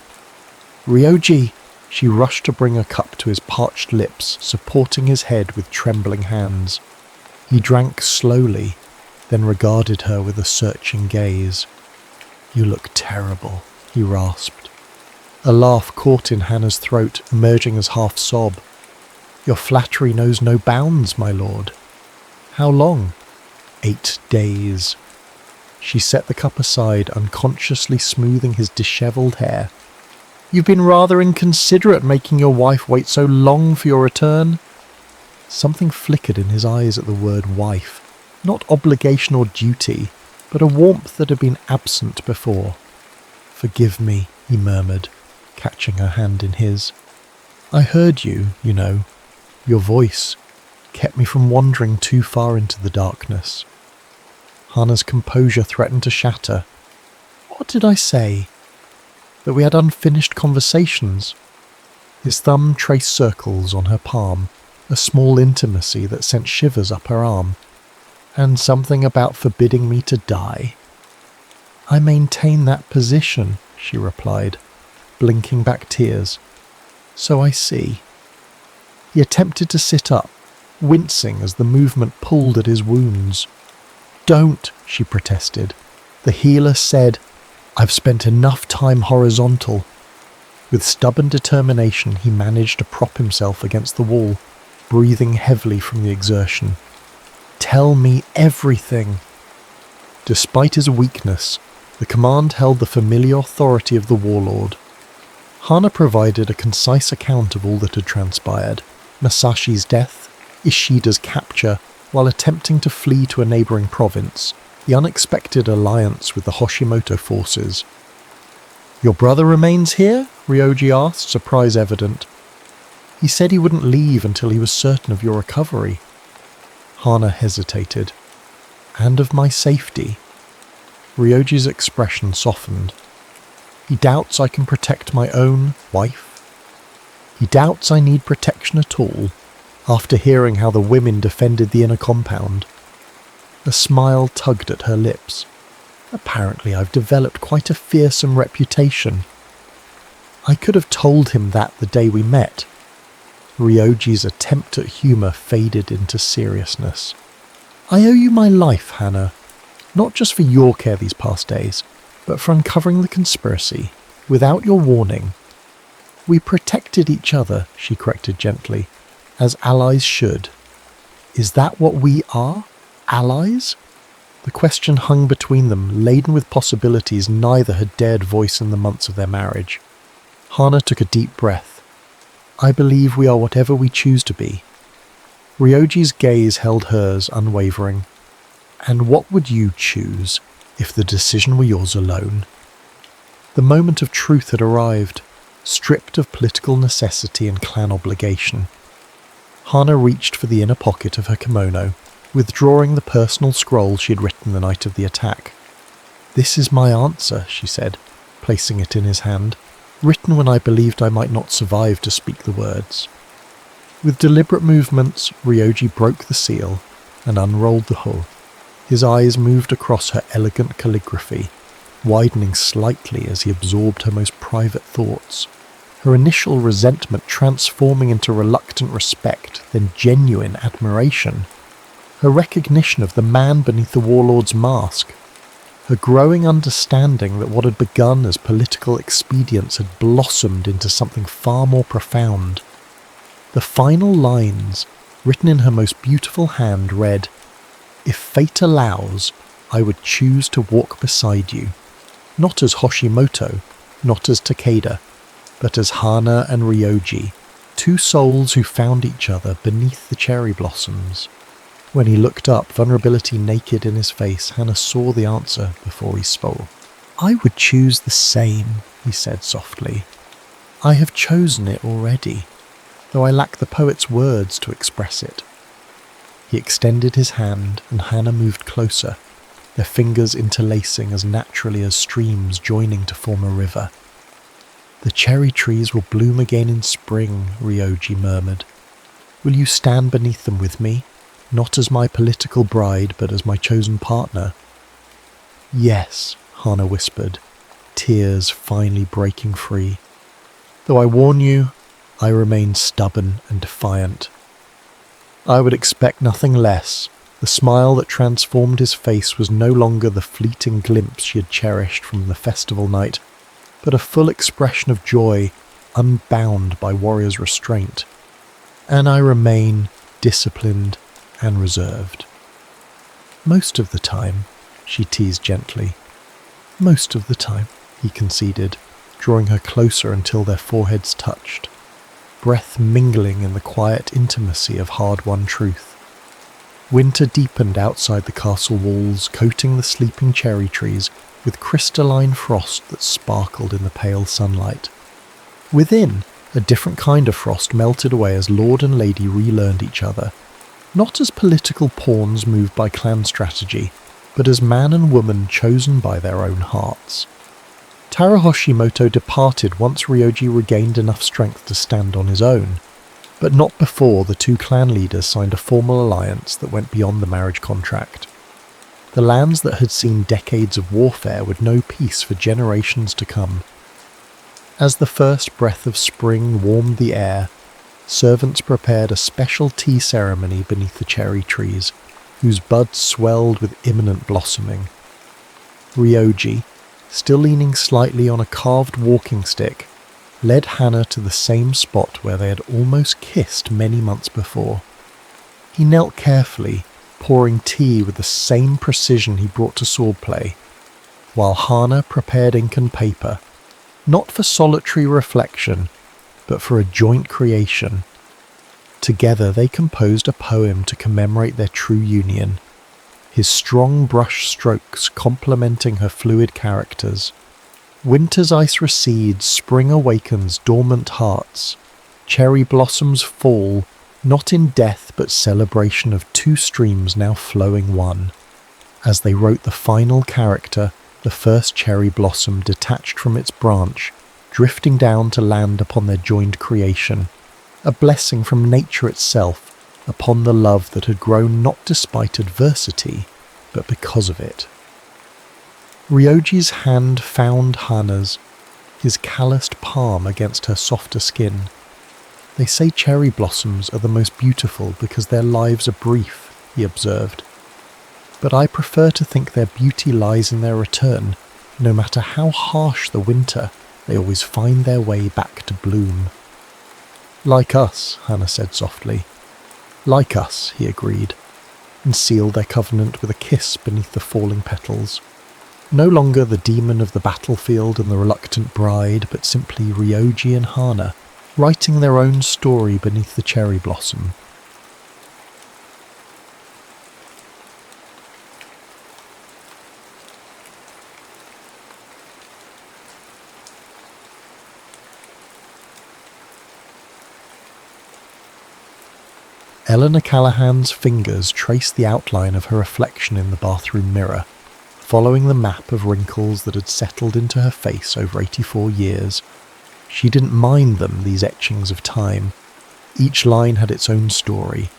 A: "Ryoji!" She rushed to bring a cup to his parched lips, supporting his head with trembling hands. He drank slowly, then regarded her with a searching gaze. "You look terrible," he rasped. A laugh caught in Hana's throat, emerging as half-sob. "Your flattery knows no bounds, my lord." "How long?" 8 days. She set the cup aside, unconsciously smoothing his dishevelled hair. "You've been rather inconsiderate making your wife wait so long for your return." Something flickered in his eyes at the word wife. Not obligation or duty, but a warmth that had been absent before. "Forgive me," he murmured, catching her hand in his. "I heard you, you know. Your voice kept me from wandering too far into the darkness." Hana's composure threatened to shatter. "What did I say? That we had unfinished conversations?" His thumb traced circles on her palm, a small intimacy that sent shivers up her arm. "And something about forbidding me to die." "I maintain that position," she replied, blinking back tears. "So I see." He attempted to sit up, wincing as the movement pulled at his wounds. "Don't," she protested. The healer said, "I've spent enough time horizontal." With stubborn determination, he managed to prop himself against the wall, breathing heavily from the exertion. "Tell me everything." Despite his weakness, the command held the familiar authority of the warlord. Hana provided a concise account of all that had transpired: Masashi's death, Ishida's capture, while attempting to flee to a neighbouring province, the unexpected alliance with the Hoshimoto forces. "Your brother remains here?" Ryoji asked, surprise evident. "He said he wouldn't leave until he was certain of your recovery." Hana hesitated. "And of my safety?" Ryoji's expression softened. "He doubts I can protect my own wife. He doubts I need protection at all." after hearing how the women defended the inner compound. A smile tugged at her lips. Apparently I've developed quite a fearsome reputation. I could have told him that the day we met. Ryoji's attempt at humour faded into seriousness. I owe you my life, Hannah. Not just for your care these past days, but for uncovering the conspiracy, without your warning. We protected each other, she corrected gently, as allies should. Is that what we are? Allies? The question hung between them, laden with possibilities neither had dared voice in the months of their marriage. Hana took a deep breath. I believe we are whatever we choose to be. Ryoji's gaze held hers, unwavering. And what would you choose if the decision were yours alone? The moment of truth had arrived, stripped of political necessity and clan obligation. Hana reached for the inner pocket of her kimono, withdrawing the personal scroll she had written the night of the attack. This is my answer, she said, placing it in his hand, written when I believed I might not survive to speak the words. With deliberate movements, Ryoji broke the seal and unrolled the hull. His eyes moved across her elegant calligraphy, widening slightly as he absorbed her most private thoughts, her initial resentment transforming into reluctant respect, then genuine admiration, her recognition of the man beneath the warlord's mask, her growing understanding that what had begun as political expedience had blossomed into something far more profound. The final lines, written in her most beautiful hand, read, If fate allows, I would choose to walk beside you, not as Hoshimoto, not as Takeda, but as Hana and Ryoji, two souls who found each other beneath the cherry blossoms. When he looked up, vulnerability naked in his face, Hana saw the answer before he spoke. I would choose the same, he said softly. I have chosen it already, though I lack the poet's words to express it. He extended his hand, and Hana moved closer, their fingers interlacing as naturally as streams joining to form a river. The cherry trees will bloom again in spring, Ryoji murmured. Will you stand beneath them with me, not as my political bride, but as my chosen partner? Yes, Hana whispered, tears finally breaking free. Though I warn you, I remain stubborn and defiant. I would expect nothing less. The smile that transformed his face was no longer the fleeting glimpse she had cherished from the festival night, but a full expression of joy, unbound by warrior's restraint. And I remain disciplined and reserved. Most of the time, she teased gently. Most of the time, he conceded, drawing her closer until their foreheads touched, breath mingling in the quiet intimacy of hard-won truth. Winter deepened outside the castle walls, coating the sleeping cherry trees with crystalline frost that sparkled in the pale sunlight. Within, a different kind of frost melted away as Lord and Lady relearned each other, not as political pawns moved by clan strategy, but as man and woman chosen by their own hearts. Taro Hoshimoto departed once Ryoji regained enough strength to stand on his own, but not before the two clan leaders signed a formal alliance that went beyond the marriage contract. The lands that had seen decades of warfare would know peace for generations to come. As the first breath of spring warmed the air, servants prepared a special tea ceremony beneath the cherry trees, whose buds swelled with imminent blossoming. Ryoji, still leaning slightly on a carved walking stick, led Hana to the same spot where they had almost kissed many months before. He knelt carefully, pouring tea with the same precision he brought to swordplay, while Hana prepared ink and paper, not for solitary reflection, but for a joint creation. Together they composed a poem to commemorate their true union, his strong brush strokes complementing her fluid characters. Winter's ice recedes, spring awakens dormant hearts. Cherry blossoms fall, not in death but celebration of two streams now flowing one. As they wrote the final character, the first cherry blossom detached from its branch, drifting down to land upon their joined creation, a blessing from nature itself, upon the love that had grown not despite adversity, but because of it. Ryoji's hand found Hana's, his calloused palm against her softer skin. They say cherry blossoms are the most beautiful because their lives are brief, he observed. But I prefer to think their beauty lies in their return. No matter how harsh the winter, they always find their way back to bloom. Like us, Hana said softly. Like us, he agreed, and sealed their covenant with a kiss beneath the falling petals. No longer the demon of the battlefield and the reluctant bride, but simply Ryoji and Hana, writing their own story beneath the cherry blossom. Eleanor Callahan's fingers traced the outline of her reflection in the bathroom mirror, following the map of wrinkles that had settled into her face over 84 years. She didn't mind them, these etchings of time. Each line had its own story.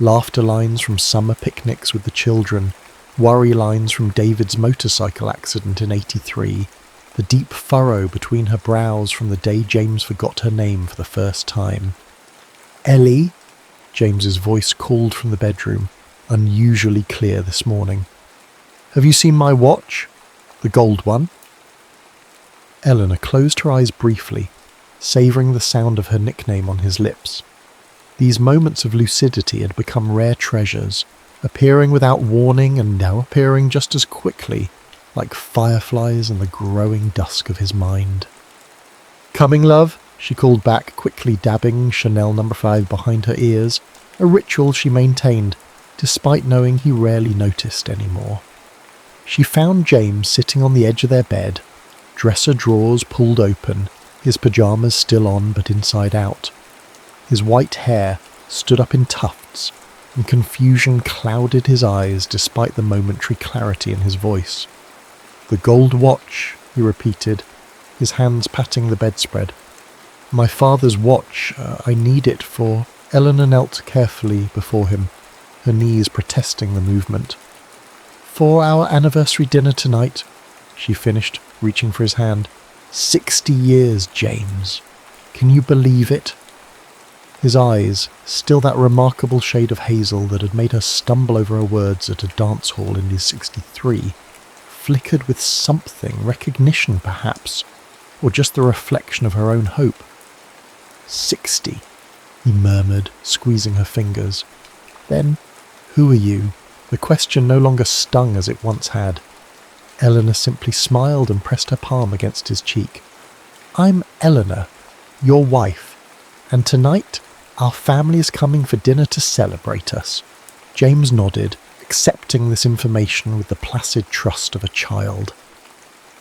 A: Laughter lines from summer picnics with the children, worry lines from David's motorcycle accident in 83, the deep furrow between her brows from the day James forgot her name for the first time. Ellie? James's voice called from the bedroom, unusually clear this morning. Have you seen my watch? The gold one? Eleanor closed her eyes briefly, savouring the sound of her nickname on his lips. These moments of lucidity had become rare treasures, appearing without warning and now appearing just as quickly, like fireflies in the growing dusk of his mind. Coming, love? She called back, quickly dabbing Chanel No. 5 behind her ears, a ritual she maintained, despite knowing he rarely noticed anymore. She found James sitting on the edge of their bed, dresser drawers pulled open, his pyjamas still on but inside out. His white hair stood up in tufts, and confusion clouded his eyes despite the momentary clarity in his voice. The gold watch, he repeated, his hands patting the bedspread. My father's watch, I need it for... Eleanor knelt carefully before him, her knees protesting the movement. For our anniversary dinner tonight, she finished, reaching for his hand. 60 years, James. Can you believe it? His eyes, still that remarkable shade of hazel that had made her stumble over her words at a dance hall in his 63, flickered with something, recognition perhaps, or just the reflection of her own hope. 60, he murmured, squeezing her fingers. Then, who are you? The question no longer stung as it once had. Eleanor simply smiled and pressed her palm against his cheek. I'm Eleanor, your wife, and tonight our family is coming for dinner to celebrate us. James nodded, accepting this information with the placid trust of a child.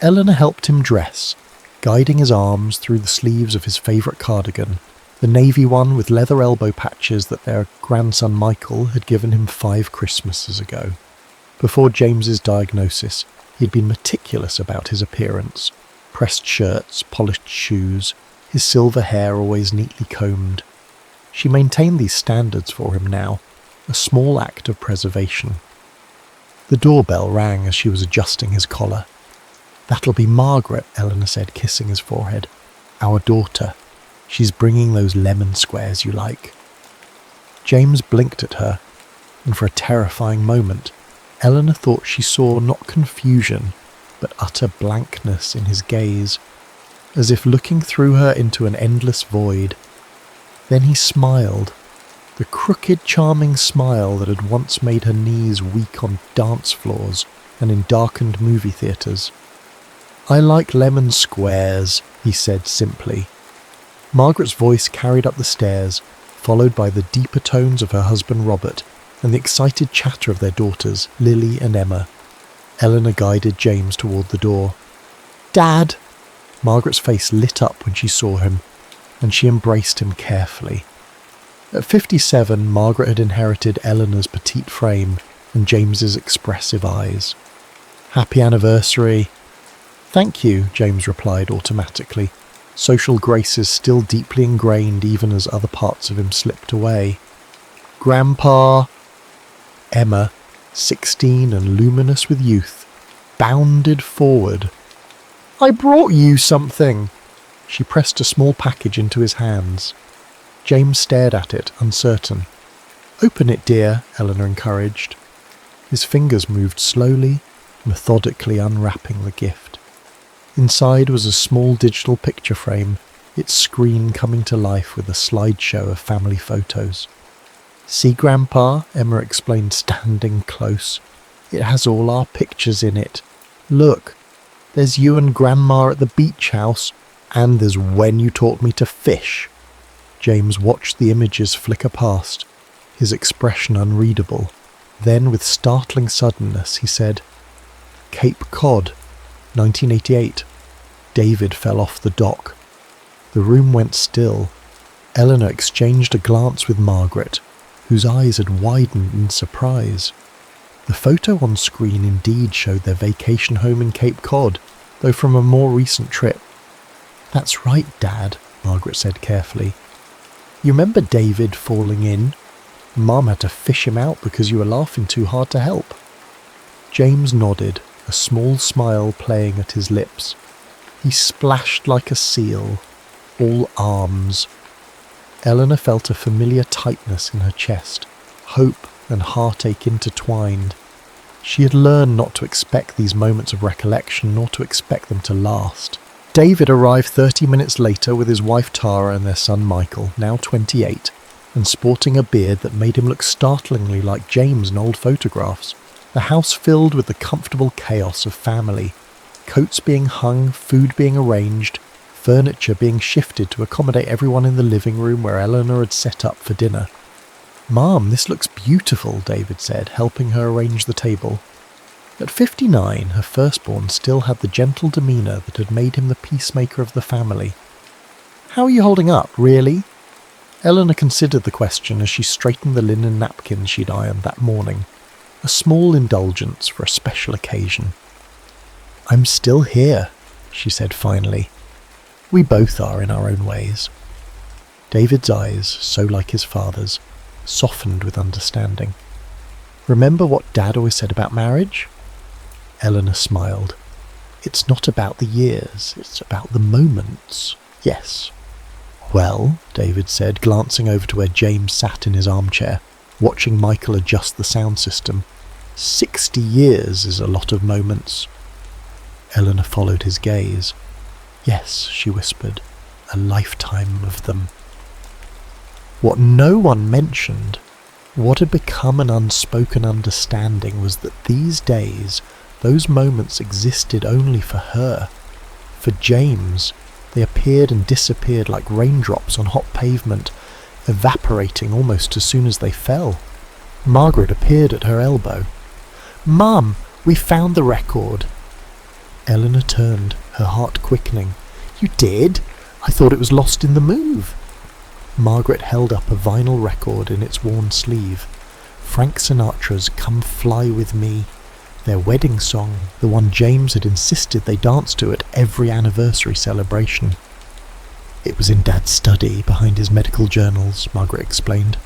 A: Eleanor helped him dress, guiding his arms through the sleeves of his favourite cardigan, the navy one with leather elbow patches that their grandson Michael had given him 5 Christmases ago. Before James's diagnosis, he'd been meticulous about his appearance. Pressed shirts, polished shoes, his silver hair always neatly combed. She maintained these standards for him now, a small act of preservation. The doorbell rang as she was adjusting his collar. That'll be Margaret, Eleanor said, kissing his forehead. Our daughter. She's bringing those lemon squares you like. James blinked at her, and for a terrifying moment, Eleanor thought she saw not confusion, but utter blankness in his gaze, as if looking through her into an endless void. Then he smiled, the crooked, charming smile that had once made her knees weak on dance floors and in darkened movie theatres. I like lemon squares, he said simply. Margaret's voice carried up the stairs, followed by the deeper tones of her husband Robert and the excited chatter of their daughters, Lily and Emma. Eleanor guided James toward the door. Dad! Margaret's face lit up when she saw him, and she embraced him carefully. At 57, Margaret had inherited Eleanor's petite frame and James's expressive eyes. Happy anniversary. Thank you, James replied automatically, social graces still deeply ingrained even as other parts of him slipped away. Grandpa! Emma, 16 and luminous with youth, bounded forward. I brought you something! She pressed a small package into his hands. James stared at it, uncertain. Open it, dear, Eleanor encouraged. His fingers moved slowly, methodically unwrapping the gift. Inside was a small digital picture frame, its screen coming to life with a slideshow of family photos. See, Grandpa, Emma explained, standing close. It has all our pictures in it. Look, there's you and Grandma at the beach house, and there's when you taught me to fish. James watched the images flicker past, his expression unreadable. Then, with startling suddenness, he said, Cape Cod, 1988. David fell off the dock. The room went still. Eleanor exchanged a glance with Margaret, whose eyes had widened in surprise. The photo on screen indeed showed their vacation home in Cape Cod, though from a more recent trip. That's right, Dad, Margaret said carefully. You remember David falling in? Mum had to fish him out because you were laughing too hard to help. James nodded, a small smile playing at his lips. He splashed like a seal, all arms. Eleanor felt a familiar tightness in her chest, hope and heartache intertwined. She had learned not to expect these moments of recollection, nor to expect them to last. David arrived 30 minutes later with his wife Tara and their son Michael, now 28, and sporting a beard that made him look startlingly like James in old photographs. The house filled with the comfortable chaos of family, coats being hung, food being arranged, furniture being shifted to accommodate everyone in the living room where Eleanor had set up for dinner. Mom, this looks beautiful, David said, helping her arrange the table. At 59, her firstborn still had the gentle demeanour that had made him the peacemaker of the family. How are you holding up, really? Eleanor considered the question as she straightened the linen napkins she'd ironed that morning, a small indulgence for a special occasion. I'm still here, she said finally. We both are in our own ways. David's eyes, so like his father's, softened with understanding. Remember what Dad always said about marriage? Eleanor smiled. It's not about the years, it's about the moments. Yes. Well, David said, glancing over to where James sat in his armchair, watching Michael adjust the sound system. 60 years is a lot of moments. Eleanor followed his gaze. Yes, she whispered, a lifetime of them. What no one mentioned, what had become an unspoken understanding, was that these days, those moments existed only for her. For James, they appeared and disappeared like raindrops on hot pavement, evaporating almost as soon as they fell. Margaret appeared at her elbow. Mum, we found the record. Eleanor turned, her heart quickening. You did? I thought it was lost in the move. Margaret held up a vinyl record in its worn sleeve. Frank Sinatra's Come Fly With Me, their wedding song, the one James had insisted they dance to at every anniversary celebration. It was in Dad's study behind his medical journals, Margaret explained.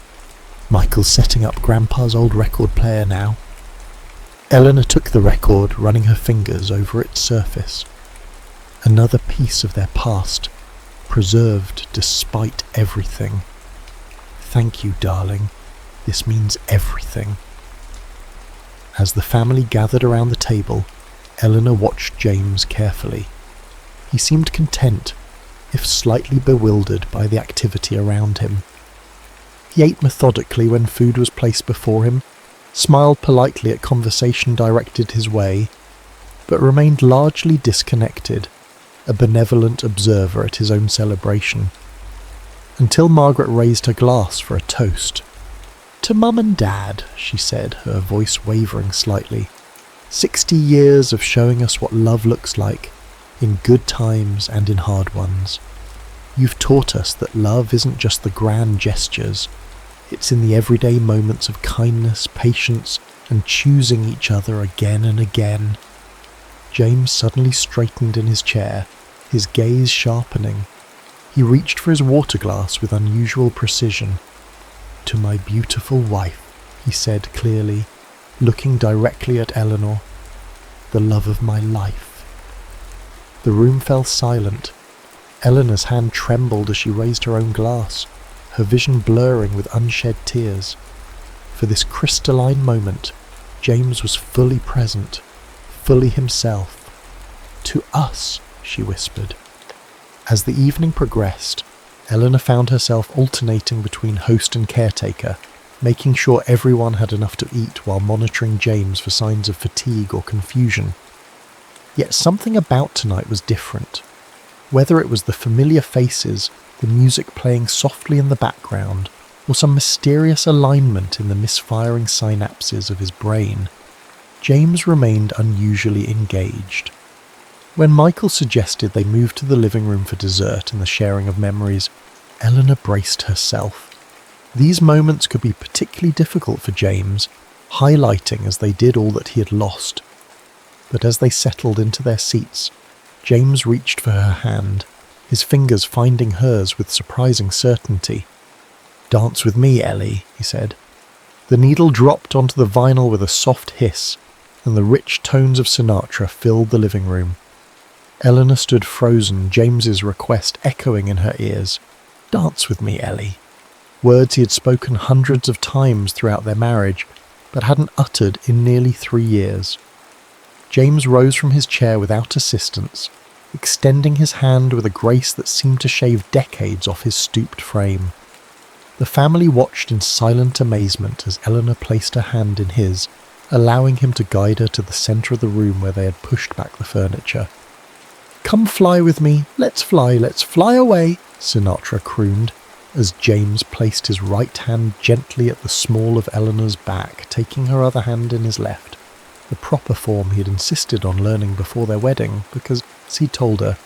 A: Michael's setting up Grandpa's old record player now. Eleanor took the record, running her fingers over its surface. Another piece of their past, preserved despite everything. Thank you, darling. This means everything. As the family gathered around the table, Eleanor watched James carefully. He seemed content, if slightly bewildered by the activity around him. He ate methodically when food was placed before him, smiled politely at conversation directed his way, but remained largely disconnected, a benevolent observer at his own celebration, until Margaret raised her glass for a toast. To Mum and Dad, she said, her voice wavering slightly. 60 years of showing us what love looks like, in good times and in hard ones. You've taught us that love isn't just the grand gestures, it's in the everyday moments of kindness, patience, and choosing each other again and again. James suddenly straightened in his chair, his gaze sharpening. He reached for his water glass with unusual precision. "To my beautiful wife," he said clearly, looking directly at Eleanor. "The love of my life." The room fell silent. Eleanor's hand trembled as she raised her own glass, her vision blurring with unshed tears. For this crystalline moment, James was fully present, fully himself. "To us," she whispered. As the evening progressed, Eleanor found herself alternating between host and caretaker, making sure everyone had enough to eat while monitoring James for signs of fatigue or confusion. Yet something about tonight was different. Whether it was the familiar faces, the music playing softly in the background, or some mysterious alignment in the misfiring synapses of his brain, James remained unusually engaged. When Michael suggested they move to the living room for dessert and the sharing of memories, Eleanor braced herself. These moments could be particularly difficult for James, highlighting as they did all that he had lost. But as they settled into their seats, James reached for her hand, his fingers finding hers with surprising certainty. "Dance with me, Ellie," he said. The needle dropped onto the vinyl with a soft hiss, and the rich tones of Sinatra filled the living room. Eleanor stood frozen, James's request echoing in her ears. "Dance with me, Ellie." Words he had spoken hundreds of times throughout their marriage, but hadn't uttered in nearly 3 years. James rose from his chair without assistance, extending his hand with a grace that seemed to shave decades off his stooped frame. The family watched in silent amazement as Eleanor placed her hand in his, allowing him to guide her to the centre of the room where they had pushed back the furniture. "Come fly with me, let's fly away," Sinatra crooned, as James placed his right hand gently at the small of Eleanor's back, taking her other hand in his left, the proper form he had insisted on learning before their wedding, because, as he told her,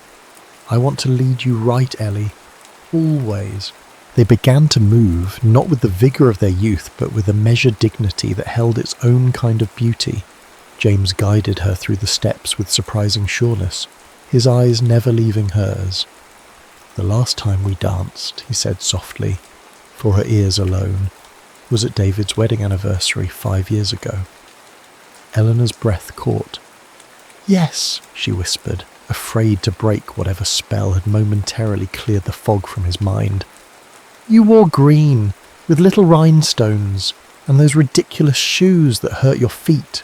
A: "I want to lead you right, Ellie, always." They began to move, not with the vigour of their youth, but with a measured dignity that held its own kind of beauty. James guided her through the steps with surprising sureness, his eyes never leaving hers. "The last time we danced," he said softly, for her ears alone, "was at David's wedding anniversary 5 years ago." Eleanor's breath caught. "Yes," she whispered, afraid to break whatever spell had momentarily cleared the fog from his mind. "You wore green, with little rhinestones, and those ridiculous shoes that hurt your feet."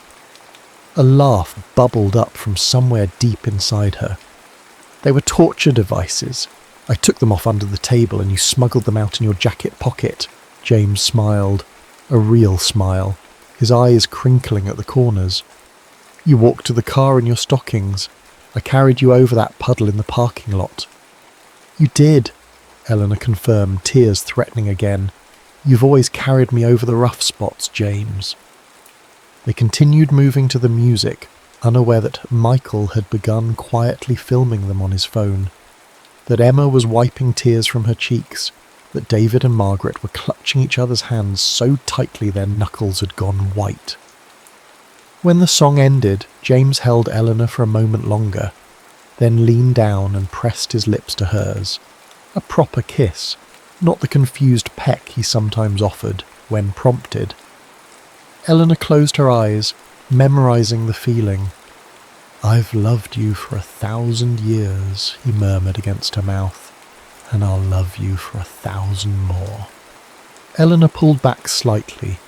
A: A laugh bubbled up from somewhere deep inside her. "They were torture devices. I took them off under the table and you smuggled them out in your jacket pocket." James smiled, a real smile, his eyes crinkling at the corners. "You walked to the car in your stockings. I carried you over that puddle in the parking lot." "You did," Eleanor confirmed, tears threatening again. "You've always carried me over the rough spots, James." They continued moving to the music, unaware that Michael had begun quietly filming them on his phone, that Emma was wiping tears from her cheeks, that David and Margaret were clutching each other's hands so tightly their knuckles had gone white. When the song ended, James held Eleanor for a moment longer, then leaned down and pressed his lips to hers. A proper kiss, not the confused peck he sometimes offered, when prompted. Eleanor closed her eyes, memorizing the feeling. "I've loved you for 1,000 years, he murmured against her mouth, "and I'll love you for 1,000 more." Eleanor pulled back slightly,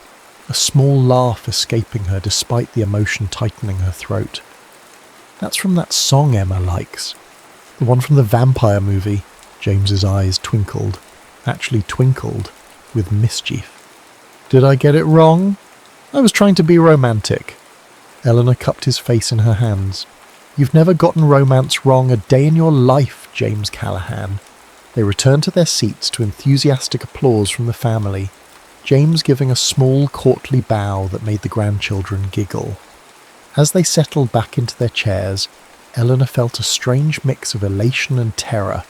A: a small laugh escaping her despite the emotion tightening her throat. "That's from that song Emma likes. The one from the vampire movie." James's eyes twinkled, actually twinkled, with mischief. "Did I get it wrong? I was trying to be romantic." Eleanor cupped his face in her hands. "You've never gotten romance wrong a day in your life, James Callahan." They returned to their seats to enthusiastic applause from the family, James giving a small courtly bow that made the grandchildren giggle. As they settled back into their chairs, Eleanor felt a strange mix of elation and terror.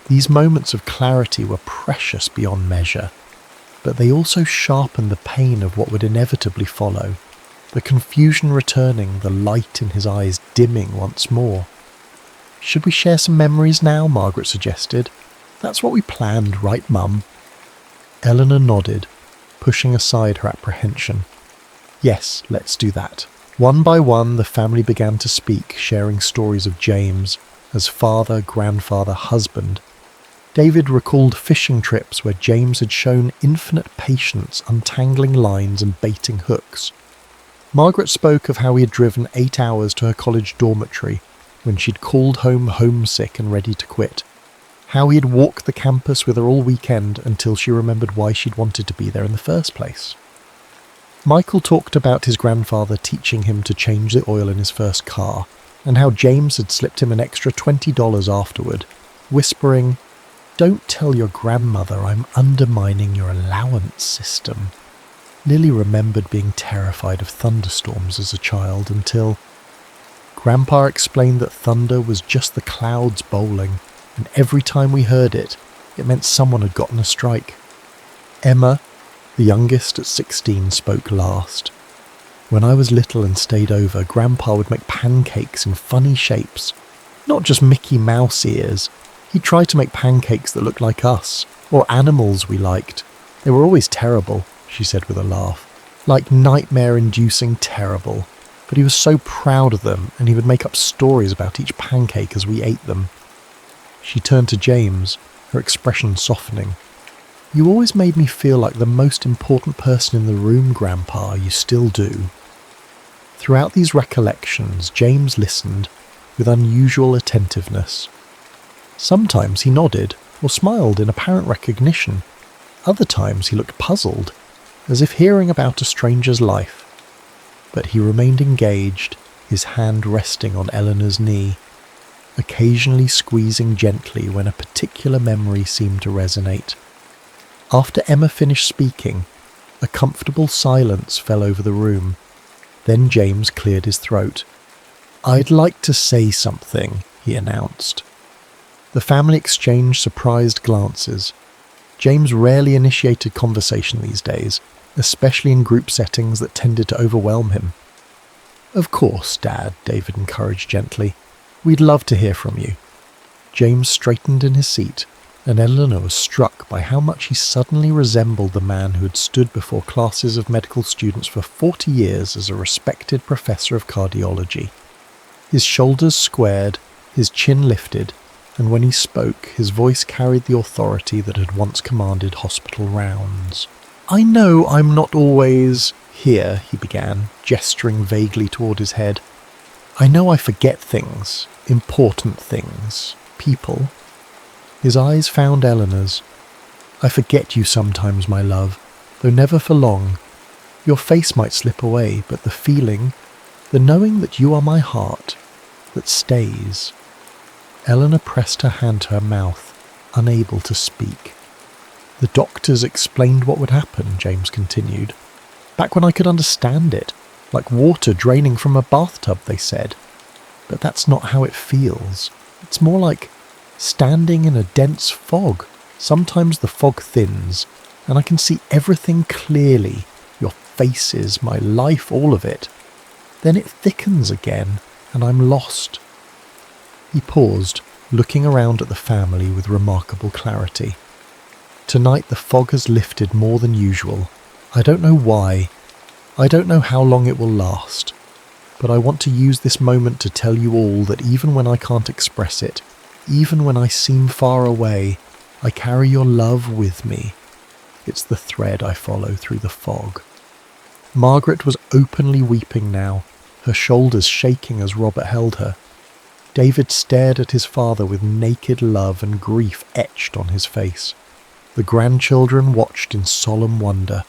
A: These moments of clarity were precious beyond measure, but they also sharpened the pain of what would inevitably follow, the confusion returning, the light in his eyes dimming once more. "Should we share some memories now?" Margaret suggested. "That's what we planned, right, Mum?" Eleanor nodded, pushing aside her apprehension. "Yes, let's do that." One by one, the family began to speak, sharing stories of James as father, grandfather, husband. David recalled fishing trips where James had shown infinite patience untangling lines and baiting hooks. Margaret spoke of how he had driven 8 hours to her college dormitory when she'd called home homesick and ready to quit. How he had walked the campus with her all weekend until she remembered why she'd wanted to be there in the first place. Michael talked about his grandfather teaching him to change the oil in his first car, and how James had slipped him an extra $20 afterward, whispering, "Don't tell your grandmother I'm undermining your allowance system." Lily remembered being terrified of thunderstorms as a child until Grandpa explained that thunder was just the clouds bowling, and every time we heard it, it meant someone had gotten a strike. Emma, the youngest at 16, spoke last. "When I was little and stayed over, Grandpa would make pancakes in funny shapes. Not just Mickey Mouse ears. He'd try to make pancakes that looked like us, or animals we liked. They were always terrible," she said with a laugh. "Like nightmare-inducing terrible. But he was so proud of them, and he would make up stories about each pancake as we ate them." She turned to James, her expression softening. "You always made me feel like the most important person in the room, Grandpa. You still do." Throughout these recollections, James listened with unusual attentiveness. Sometimes he nodded or smiled in apparent recognition. Other times he looked puzzled, as if hearing about a stranger's life. But he remained engaged, his hand resting on Eleanor's knee, occasionally squeezing gently when a particular memory seemed to resonate. After Emma finished speaking, a comfortable silence fell over the room. Then James cleared his throat. "I'd like to say something," he announced. The family exchanged surprised glances. James rarely initiated conversation these days, especially in group settings that tended to overwhelm him. "Of course, Dad," David encouraged gently. "We'd love to hear from you." James straightened in his seat, and Eleanor was struck by how much he suddenly resembled the man who had stood before classes of medical students for 40 years as a respected professor of cardiology. His shoulders squared, his chin lifted, and when he spoke, his voice carried the authority that had once commanded hospital rounds. "I know I'm not always here," he began, gesturing vaguely toward his head. "I know I forget things, important things, people." His eyes found Eleanor's. "I forget you sometimes, my love, though never for long. Your face might slip away, but the feeling, the knowing that you are my heart, that stays." Eleanor pressed her hand to her mouth, unable to speak. "The doctors explained what would happen," James continued. "Back when I could understand it, like water draining from a bathtub, they said. But that's not how it feels. It's more like standing in a dense fog. Sometimes the fog thins, and I can see everything clearly, your faces, my life, all of it. Then it thickens again, and I'm lost." He paused, looking around at the family with remarkable clarity. "Tonight the fog has lifted more than usual. I don't know why. I don't know how long it will last. But I want to use this moment to tell you all that even when I can't express it, even when I seem far away, I carry your love with me. It's the thread I follow through the fog." Margaret was openly weeping now, her shoulders shaking as Robert held her. David stared at his father with naked love and grief etched on his face. The grandchildren watched in solemn wonder,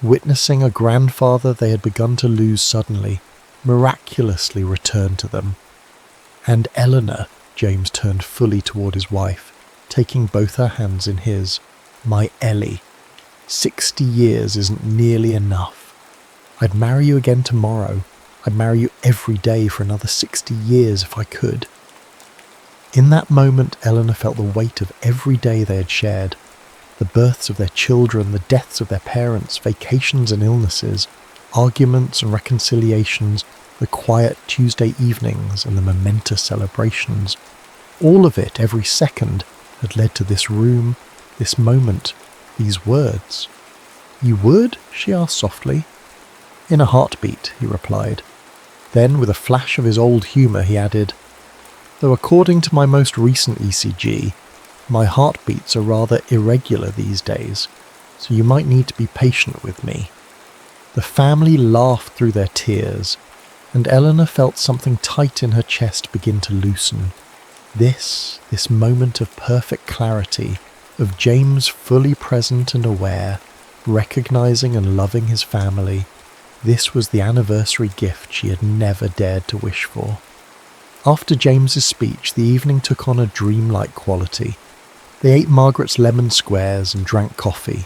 A: witnessing a grandfather they had begun to lose suddenly, miraculously return to them. "And Eleanor," James turned fully toward his wife, taking both her hands in his. "My Ellie, 60 years isn't nearly enough. I'd marry you again tomorrow. I'd marry you every day for another 60 years if I could." In that moment, Eleanor felt the weight of every day they had shared. The births of their children, the deaths of their parents, vacations and illnesses, arguments and reconciliations, the quiet Tuesday evenings and the momentous celebrations. All of it, every second, had led to this room, this moment, these words. "You would?" she asked softly. "In a heartbeat," he replied. Then, with a flash of his old humour, he added, "Though according to my most recent ECG, my heartbeats are rather irregular these days, so you might need to be patient with me." The family laughed through their tears, and Eleanor felt something tight in her chest begin to loosen. This moment of perfect clarity, of James fully present and aware, recognising and loving his family, this was the anniversary gift she had never dared to wish for. After James's speech, the evening took on a dreamlike quality. They ate Margaret's lemon squares and drank coffee.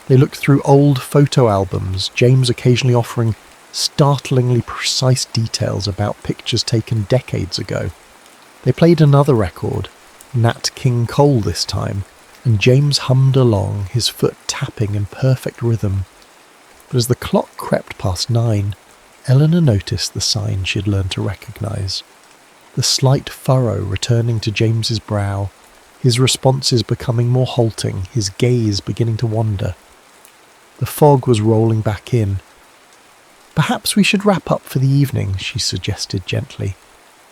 A: They looked through old photo albums, James occasionally offering startlingly precise details about pictures taken decades ago. They played another record, Nat King Cole this time, and James hummed along, his foot tapping in perfect rhythm. But as the clock crept past 9, Eleanor noticed the sign she had learned to recognise. The slight furrow returning to James's brow, his responses becoming more halting, his gaze beginning to wander. The fog was rolling back in. "Perhaps we should wrap up for the evening," she suggested gently.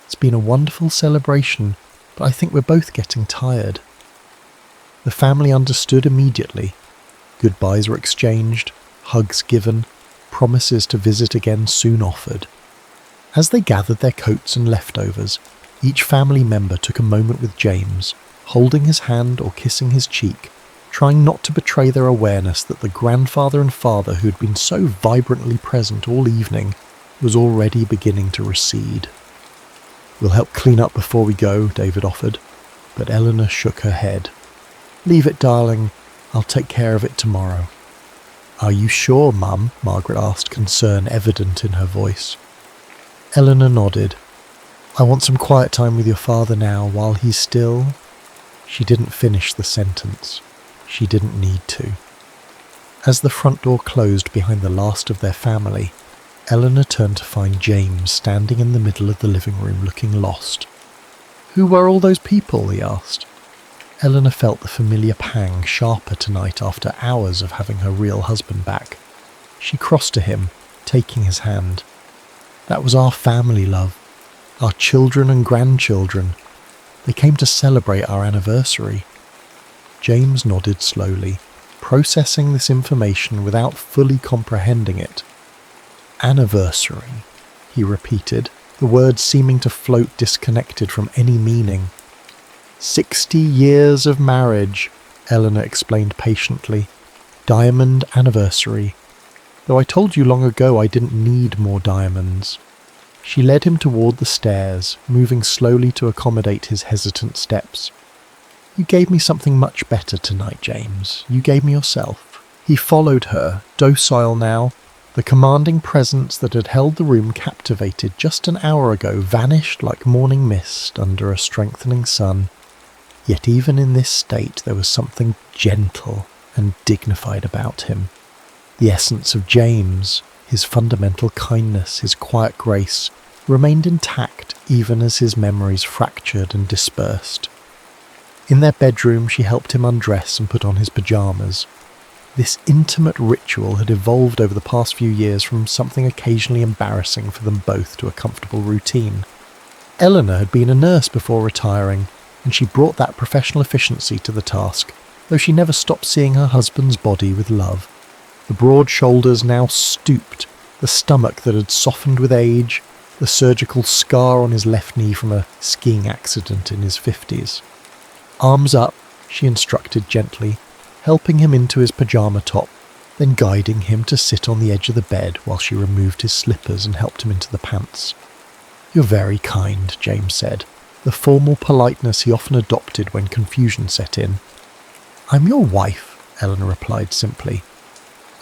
A: "It's been a wonderful celebration, but I think we're both getting tired." The family understood immediately. Goodbyes were exchanged, hugs given, promises to visit again soon offered. As they gathered their coats and leftovers, each family member took a moment with James, holding his hand or kissing his cheek, trying not to betray their awareness that the grandfather and father who had been so vibrantly present all evening was already beginning to recede. "We'll help clean up before we go," David offered, but Eleanor shook her head. "Leave it, darling. I'll take care of it tomorrow." "Are you sure, Mum?" Margaret asked, concern evident in her voice. Eleanor nodded. "I want some quiet time with your father now, while he's still—" She didn't finish the sentence. She didn't need to. As the front door closed behind the last of their family, Eleanor turned to find James standing in the middle of the living room looking lost. "Who were all those people?" he asked. Eleanor felt the familiar pang sharper tonight after hours of having her real husband back. She crossed to him, taking his hand. "That was our family, love. Our children and grandchildren. They came to celebrate our anniversary." James nodded slowly, processing this information without fully comprehending it. "Anniversary," he repeated, the words seeming to float disconnected from any meaning. 60 years of marriage," Eleanor explained patiently. "Diamond anniversary. Though I told you long ago I didn't need more diamonds." She led him toward the stairs, moving slowly to accommodate his hesitant steps. "You gave me something much better tonight, James. You gave me yourself." He followed her, docile now. The commanding presence that had held the room captivated just an hour ago vanished like morning mist under a strengthening sun. Yet even in this state there was something gentle and dignified about him. The essence of James, his fundamental kindness, his quiet grace, remained intact even as his memories fractured and dispersed. In their bedroom she helped him undress and put on his pyjamas. This intimate ritual had evolved over the past few years from something occasionally embarrassing for them both to a comfortable routine. Eleanor had been a nurse before retiring, and she brought that professional efficiency to the task, though she never stopped seeing her husband's body with love. The broad shoulders now stooped, the stomach that had softened with age, the surgical scar on his left knee from a skiing accident in his 50s. "Arms up," she instructed gently, helping him into his pyjama top, then guiding him to sit on the edge of the bed while she removed his slippers and helped him into the pants. "You're very kind," James said, the formal politeness he often adopted when confusion set in. "I'm your wife," Eleanor replied simply.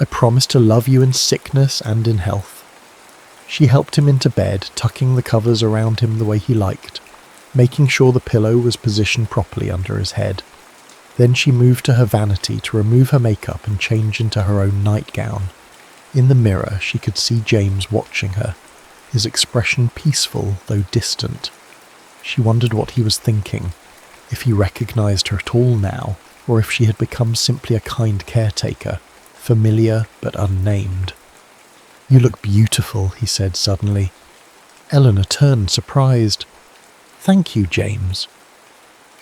A: "I promise to love you in sickness and in health." She helped him into bed, tucking the covers around him the way he liked, making sure the pillow was positioned properly under his head. Then she moved to her vanity to remove her makeup and change into her own nightgown. In the mirror she could see James watching her, his expression peaceful though distant. She wondered what he was thinking, if he recognised her at all now, or if she had become simply a kind caretaker, familiar but unnamed. "You look beautiful," he said suddenly. Eleanor turned, surprised. "Thank you, James."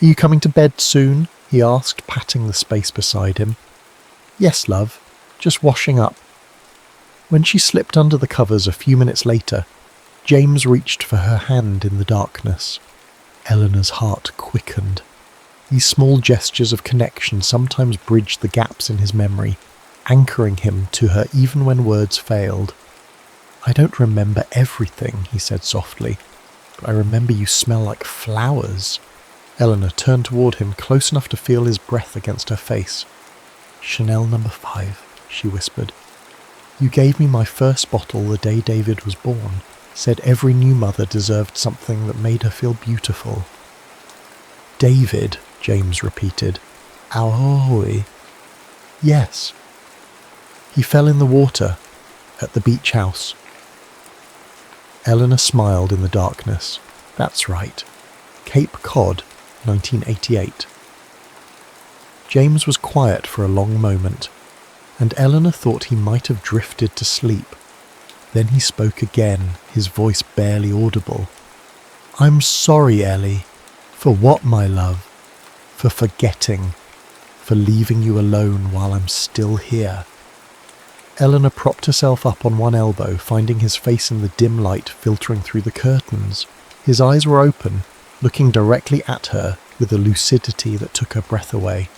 A: "Are you coming to bed soon?" he asked, patting the space beside him. "Yes, love. Just washing up." When she slipped under the covers a few minutes later, James reached for her hand in the darkness. Eleanor's heart quickened. These small gestures of connection sometimes bridged the gaps in his memory, anchoring him to her even when words failed. "I don't remember everything," he said softly, "but I remember you smell like flowers." Eleanor turned toward him, close enough to feel his breath against her face. "Chanel No. 5, she whispered. "You gave me my first bottle the day David was born, said every new mother deserved something that made her feel beautiful." "David," James repeated. "Ahoy." "Yes." "He fell in the water at the beach house." Eleanor smiled in the darkness. "That's right. Cape Cod, 1988. James was quiet for a long moment, and Eleanor thought he might have drifted to sleep. Then he spoke again, his voice barely audible. "I'm sorry, Ellie." "For what, my love?" "For forgetting. For leaving you alone while I'm still here." Eleanor propped herself up on one elbow, finding his face in the dim light filtering through the curtains. His eyes were open, looking directly at her with a lucidity that took her breath away.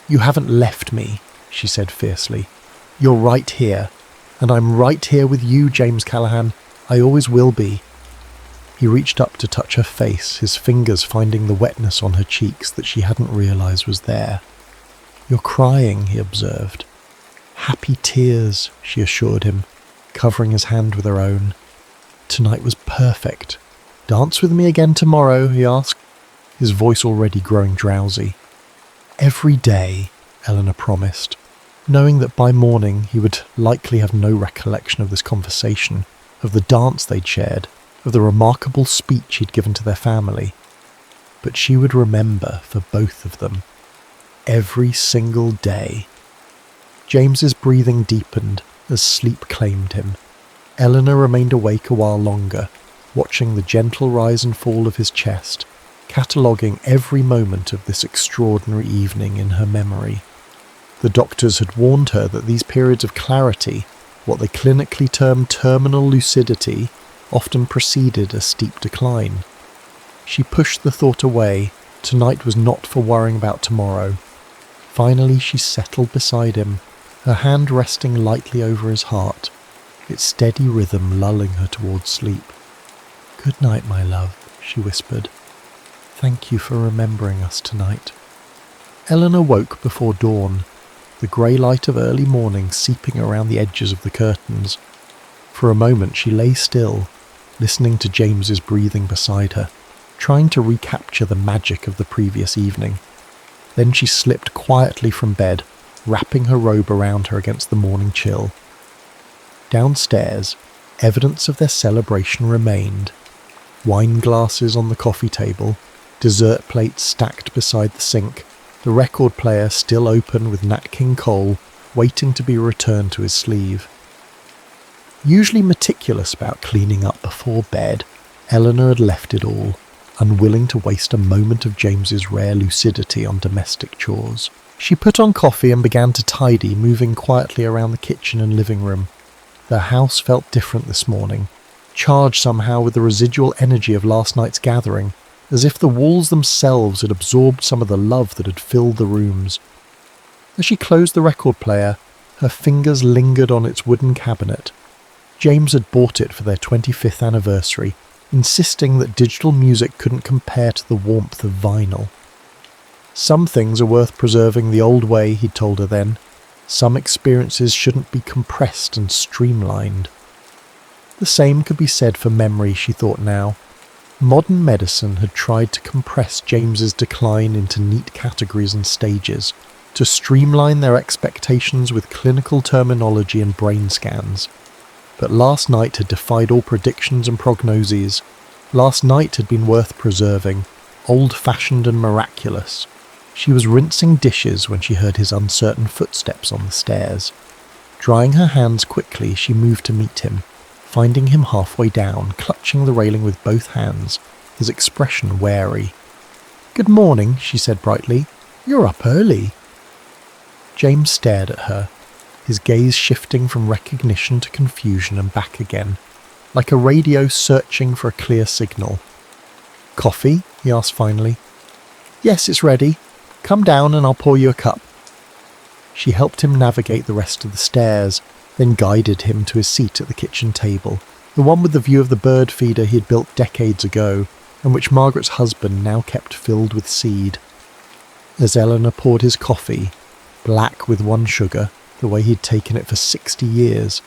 A: "You haven't left me," she said fiercely. "You're right here, and I'm right here with you, James Callahan. I always will be." He reached up to touch her face, his fingers finding the wetness on her cheeks that she hadn't realized was there. "You're crying," he observed. "Happy tears," she assured him, covering his hand with her own. "Tonight was perfect. Dance with me again tomorrow?" he asked, his voice already growing drowsy. "Every day," Eleanor promised, knowing that by morning he would likely have no recollection of this conversation, of the dance they'd shared, of the remarkable speech he'd given to their family. But she would remember for both of them. Every single day. James's breathing deepened as sleep claimed him. Eleanor remained awake a while longer, watching the gentle rise and fall of his chest, cataloguing every moment of this extraordinary evening in her memory. The doctors had warned her that these periods of clarity, what they clinically term terminal lucidity, often preceded a steep decline. She pushed the thought away. Tonight was not for worrying about tomorrow. Finally she settled beside him, her hand resting lightly over his heart, its steady rhythm lulling her towards sleep. "Good night, my love," she whispered. "Thank you for remembering us tonight." Eleanor woke before dawn, the grey light of early morning seeping around the edges of the curtains. For a moment she lay still, listening to James's breathing beside her, trying to recapture the magic of the previous evening. Then she slipped quietly from bed, wrapping her robe around her against the morning chill. Downstairs, evidence of their celebration remained. Wine glasses on the coffee table, dessert plates stacked beside the sink, the record player still open with Nat King Cole, waiting to be returned to his sleeve. Usually meticulous about cleaning up before bed, Eleanor had left it all, unwilling to waste a moment of James's rare lucidity on domestic chores. She put on coffee and began to tidy, moving quietly around the kitchen and living room. The house felt different this morning, charged somehow with the residual energy of last night's gathering, as if the walls themselves had absorbed some of the love that had filled the rooms. As she closed the record player, her fingers lingered on its wooden cabinet. James had bought it for their 25th anniversary, insisting that digital music couldn't compare to the warmth of vinyl. Some things are worth preserving the old way, he'd told her then. Some experiences shouldn't be compressed and streamlined. The same could be said for memory, she thought now. Modern medicine had tried to compress James's decline into neat categories and stages, to streamline their expectations with clinical terminology and brain scans. But last night had defied all predictions and prognoses. Last night had been worth preserving, old-fashioned and miraculous. She was rinsing dishes when she heard his uncertain footsteps on the stairs. Drying her hands quickly, she moved to meet him, finding him halfway down, clutching the railing with both hands, his expression wary. "Good morning," she said brightly. "You're up early." James stared at her, his gaze shifting from recognition to confusion and back again, like a radio searching for a clear signal. "Coffee?" he asked finally. "Yes, it's ready. Come down and I'll pour you a cup." She helped him navigate the rest of the stairs, then guided him to his seat at the kitchen table, the one with the view of the bird feeder he had built decades ago, and which Margaret's husband now kept filled with seed. As Eleanor poured his coffee, black with one sugar, the way he'd taken it for 60 years,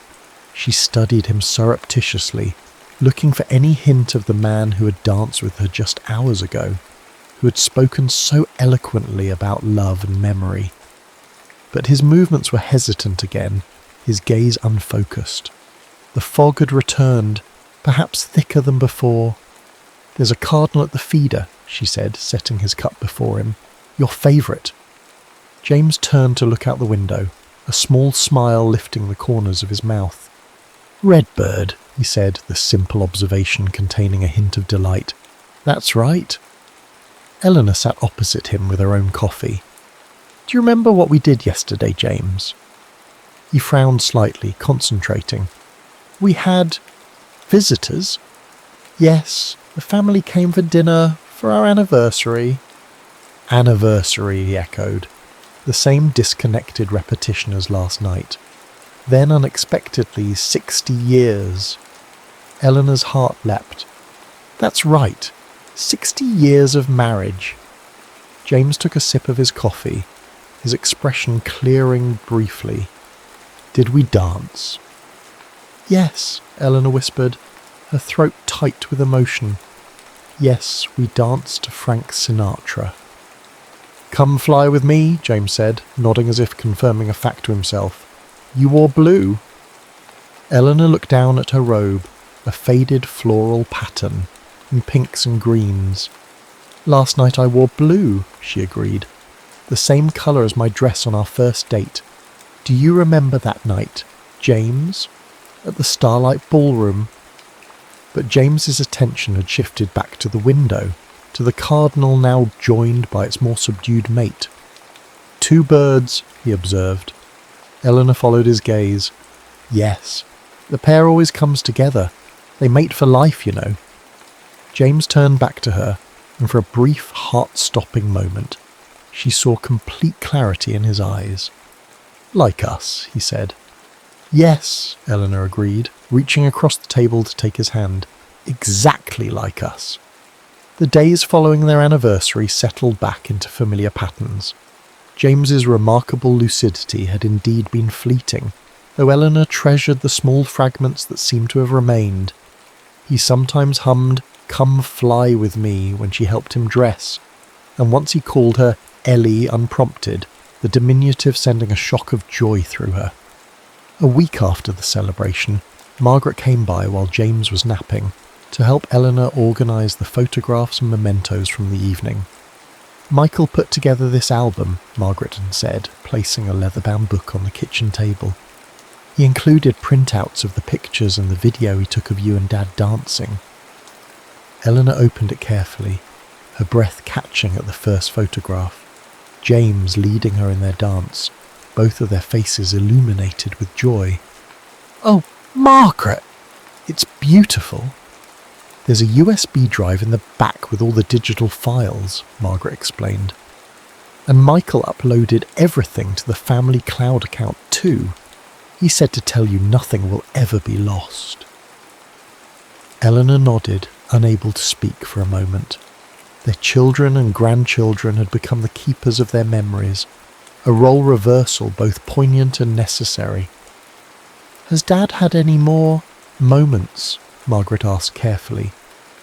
A: she studied him surreptitiously, looking for any hint of the man who had danced with her just hours ago, who had spoken so eloquently about love and memory. But his movements were hesitant again, his gaze unfocused. The fog had returned, perhaps thicker than before. "There's a cardinal at the feeder," she said, setting his cup before him. "Your favourite." James turned to look out the window, a small smile lifting the corners of his mouth. "Redbird," he said, the simple observation containing a hint of delight. "That's right." Eleanor sat opposite him with her own coffee. "Do you remember what we did yesterday, James?" He frowned slightly, concentrating. "We had visitors." "Yes, the family came for dinner for our anniversary." "Anniversary," he echoed, the same disconnected repetition as last night. Then unexpectedly, 60 years. Eleanor's heart leapt. "That's right, 60 years of marriage." James took a sip of his coffee, his expression clearing briefly. "Did we dance?" "Yes," Eleanor whispered, her throat tight with emotion. "Yes, we danced to Frank Sinatra." "Come fly with me," James said, nodding as if confirming a fact to himself. "You wore blue." Eleanor looked down at her robe, a faded floral pattern, in pinks and greens. "Last night I wore blue," she agreed. "The same colour as my dress on our first date. Do you remember that night, James? At the Starlight Ballroom?" But James's attention had shifted back to the window, to the cardinal now joined by its more subdued mate. "Two birds," he observed. Eleanor followed his gaze. "Yes, the pair always comes together. They mate for life, you know." James turned back to her, and for a brief, heart-stopping moment, she saw complete clarity in his eyes. "Like us," he said. "Yes," Eleanor agreed, reaching across the table to take his hand. "Exactly like us." The days following their anniversary settled back into familiar patterns. James's remarkable lucidity had indeed been fleeting, though Eleanor treasured the small fragments that seemed to have remained. He sometimes hummed "Come fly with me" when she helped him dress, and once he called her Ellie unprompted, the diminutive sending a shock of joy through her. A week after the celebration, Margaret came by while James was napping, to help Eleanor organise the photographs and mementos from the evening. "Michael put together this album," Margaret had said, placing a leather-bound book on the kitchen table. "He included printouts of the pictures and the video he took of you and Dad dancing." Eleanor opened it carefully, her breath catching at the first photograph. James leading her in their dance, both of their faces illuminated with joy. "Oh, Margaret! It's beautiful." "There's a USB drive in the back with all the digital files," Margaret explained. "And Michael uploaded everything to the family cloud account too. He said to tell you nothing will ever be lost." Eleanor nodded, unable to speak for a moment. Their children and grandchildren had become the keepers of their memories, a role reversal both poignant and necessary. "Has Dad had any more moments?" Margaret asked carefully,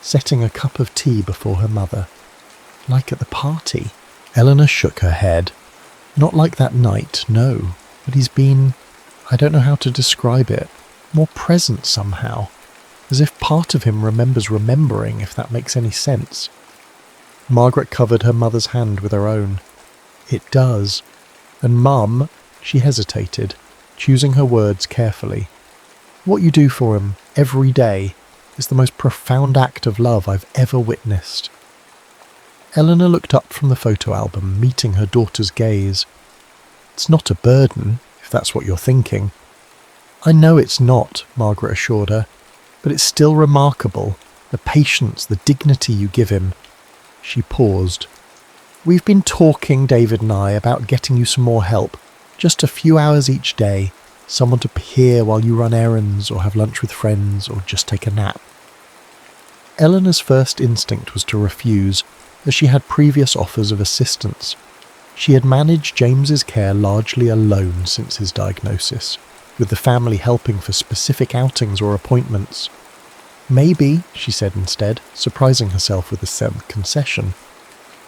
A: setting a cup of tea before her mother. "Like at the party?" Eleanor shook her head. "Not like that night, no, but he's been, I don't know how to describe it, more present somehow, as if part of him remembers remembering, if that makes any sense." Margaret covered her mother's hand with her own. "It does. And Mum," she hesitated, choosing her words carefully. What you do for him every day is the most profound act of love I've ever witnessed. Eleanor looked up from the photo album, meeting her daughter's gaze. It's not a burden, if that's what you're thinking. I know it's not, Margaret assured her, but it's still remarkable, the patience, the dignity you give him. She paused. We've been talking, David and I, about getting you some more help, just a few hours each day, someone to hear while you run errands or have lunch with friends or just take a nap. Eleanor's first instinct was to refuse, as she had previous offers of assistance. She had managed James's care largely alone since his diagnosis, with the family helping for specific outings or appointments. Maybe, she said instead, surprising herself with a concession.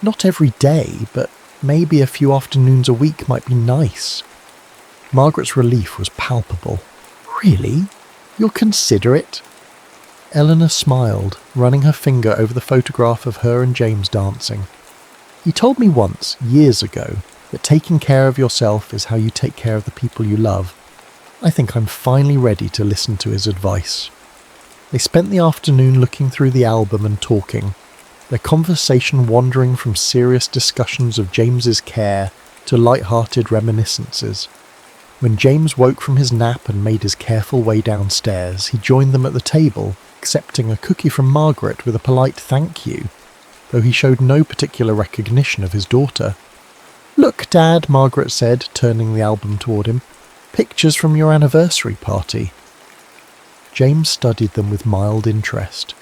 A: Not every day, but maybe a few afternoons a week might be nice. Margaret's relief was palpable. Really? You'll consider it? Eleanor smiled, running her finger over the photograph of her and James dancing. He told me once, years ago, that taking care of yourself is how you take care of the people you love. I think I'm finally ready to listen to his advice. They spent the afternoon looking through the album and talking, their conversation wandering from serious discussions of James's care to light-hearted reminiscences. When James woke from his nap and made his careful way downstairs, he joined them at the table, accepting a cookie from Margaret with a polite thank you, though he showed no particular recognition of his daughter. "Look, Dad," Margaret said, turning the album toward him. "Pictures from your anniversary party." James studied them with mild interest,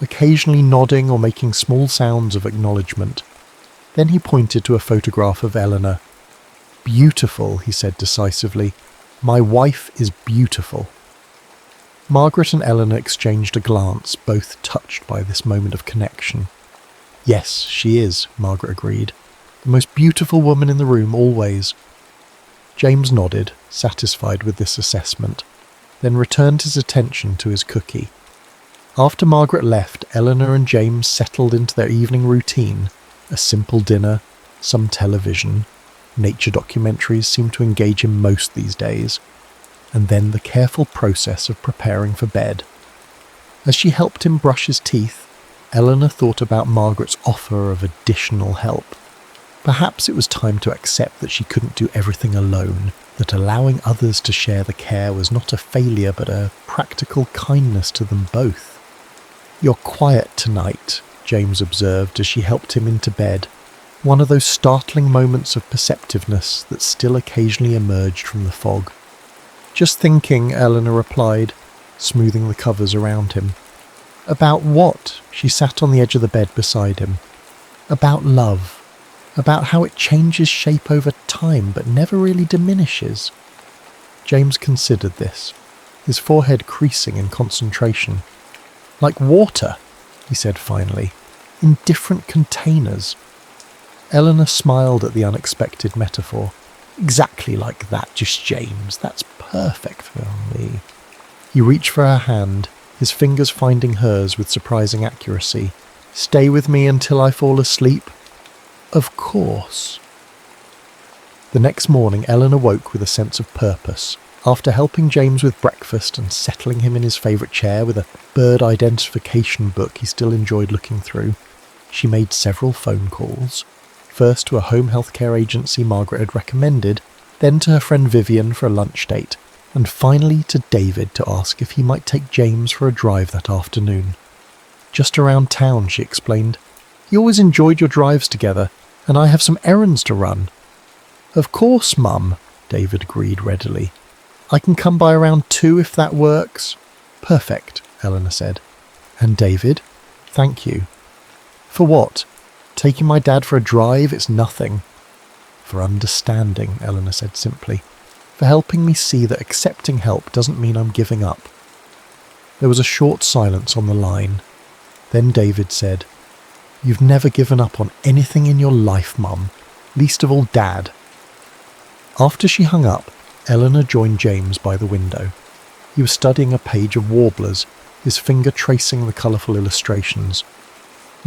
A: occasionally nodding or making small sounds of acknowledgement. Then he pointed to a photograph of Eleanor. "Beautiful," he said decisively. "My wife is beautiful." Margaret and Eleanor exchanged a glance, both touched by this moment of connection. "Yes, she is," Margaret agreed. "The most beautiful woman in the room, always." James nodded, satisfied with this assessment, then returned his attention to his cookie. After Margaret left, Eleanor and James settled into their evening routine, a simple dinner, some television. Nature documentaries seem to engage him most these days. And then the careful process of preparing for bed. As she helped him brush his teeth, Eleanor thought about Margaret's offer of additional help. Perhaps it was time to accept that she couldn't do everything alone, that allowing others to share the care was not a failure but a practical kindness to them both. "You're quiet tonight," James observed as she helped him into bed, one of those startling moments of perceptiveness that still occasionally emerged from the fog. "Just thinking," Eleanor replied, smoothing the covers around him. "About what?" She sat on the edge of the bed beside him. "About love. About how it changes shape over time but never really diminishes." James considered this, his forehead creasing in concentration. "Like water," he said finally, "in different containers." Eleanor smiled at the unexpected metaphor. "Exactly like that, just James. That's perfect for me." He reached for her hand, his fingers finding hers with surprising accuracy. "Stay with me until I fall asleep?" "Of course." The next morning, Eleanor woke with a sense of purpose. After helping James with breakfast and settling him in his favourite chair with a bird identification book he still enjoyed looking through, she made several phone calls. First to a home healthcare agency Margaret had recommended, then to her friend Vivian for a lunch date, and finally to David to ask if he might take James for a drive that afternoon. "Just around town," she explained. "He always enjoyed your drives together, and I have some errands to run." "Of course, Mum," David agreed readily. "I can come by around 2 if that works." "Perfect," Eleanor said. "And David, thank you." "For what? Taking my dad for a drive? It's nothing." "For understanding," Eleanor said simply. "For helping me see that accepting help doesn't mean I'm giving up." There was a short silence on the line. Then David said, "You've never given up on anything in your life, Mum, least of all Dad." After she hung up, Eleanor joined James by the window. He was studying a page of warblers, his finger tracing the colourful illustrations.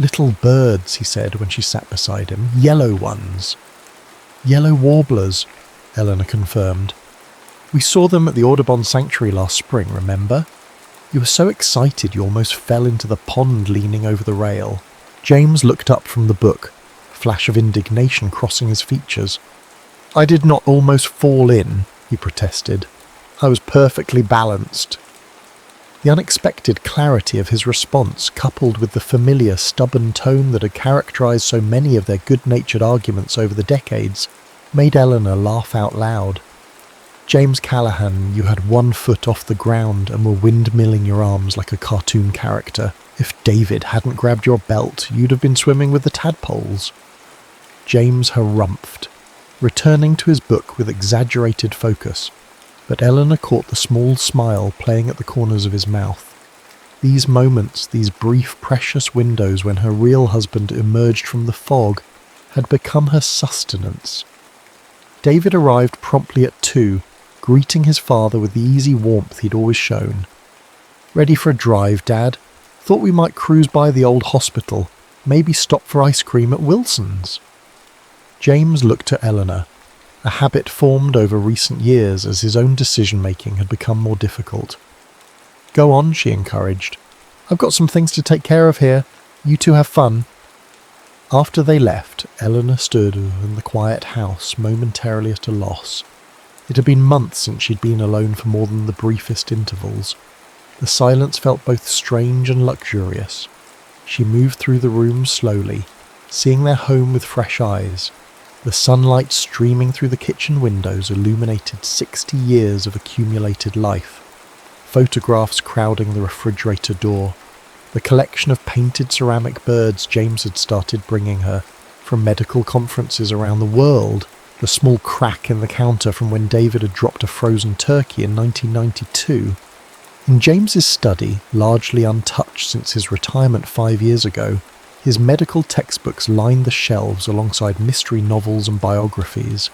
A: "Little birds," he said when she sat beside him. "Yellow ones." "Yellow warblers," Eleanor confirmed. We saw them at the Audubon Sanctuary last spring, remember? You were so excited you almost fell into the pond leaning over the rail. James looked up from the book, a flash of indignation crossing his features. I did not almost fall in, he protested. I was perfectly balanced. The unexpected clarity of his response, coupled with the familiar, stubborn tone that had characterized so many of their good-natured arguments over the decades, made Eleanor laugh out loud. James Callaghan, you had 1 foot off the ground and were windmilling your arms like a cartoon character. If David hadn't grabbed your belt, you'd have been swimming with the tadpoles. James harumphed, returning to his book with exaggerated focus, but Eleanor caught the small smile playing at the corners of his mouth. These moments, these brief, precious windows when her real husband emerged from the fog, had become her sustenance. David arrived promptly at 2, greeting his father with the easy warmth he'd always shown. Ready for a drive, Dad? Thought we might cruise by the old hospital, maybe stop for ice cream at Wilson's. James looked at Eleanor, a habit formed over recent years as his own decision-making had become more difficult. Go on, she encouraged. I've got some things to take care of here. You two have fun. After they left, Eleanor stood in the quiet house, momentarily at a loss. It had been months since she'd been alone for more than the briefest intervals. The silence felt both strange and luxurious. She moved through the rooms slowly, seeing their home with fresh eyes. The sunlight streaming through the kitchen windows illuminated 60 years of accumulated life. Photographs crowding the refrigerator door. The collection of painted ceramic birds James had started bringing her from medical conferences around the world. The small crack in the counter from when David had dropped a frozen turkey in 1992. In James's study, largely untouched since his retirement 5 years ago, his medical textbooks lined the shelves alongside mystery novels and biographies.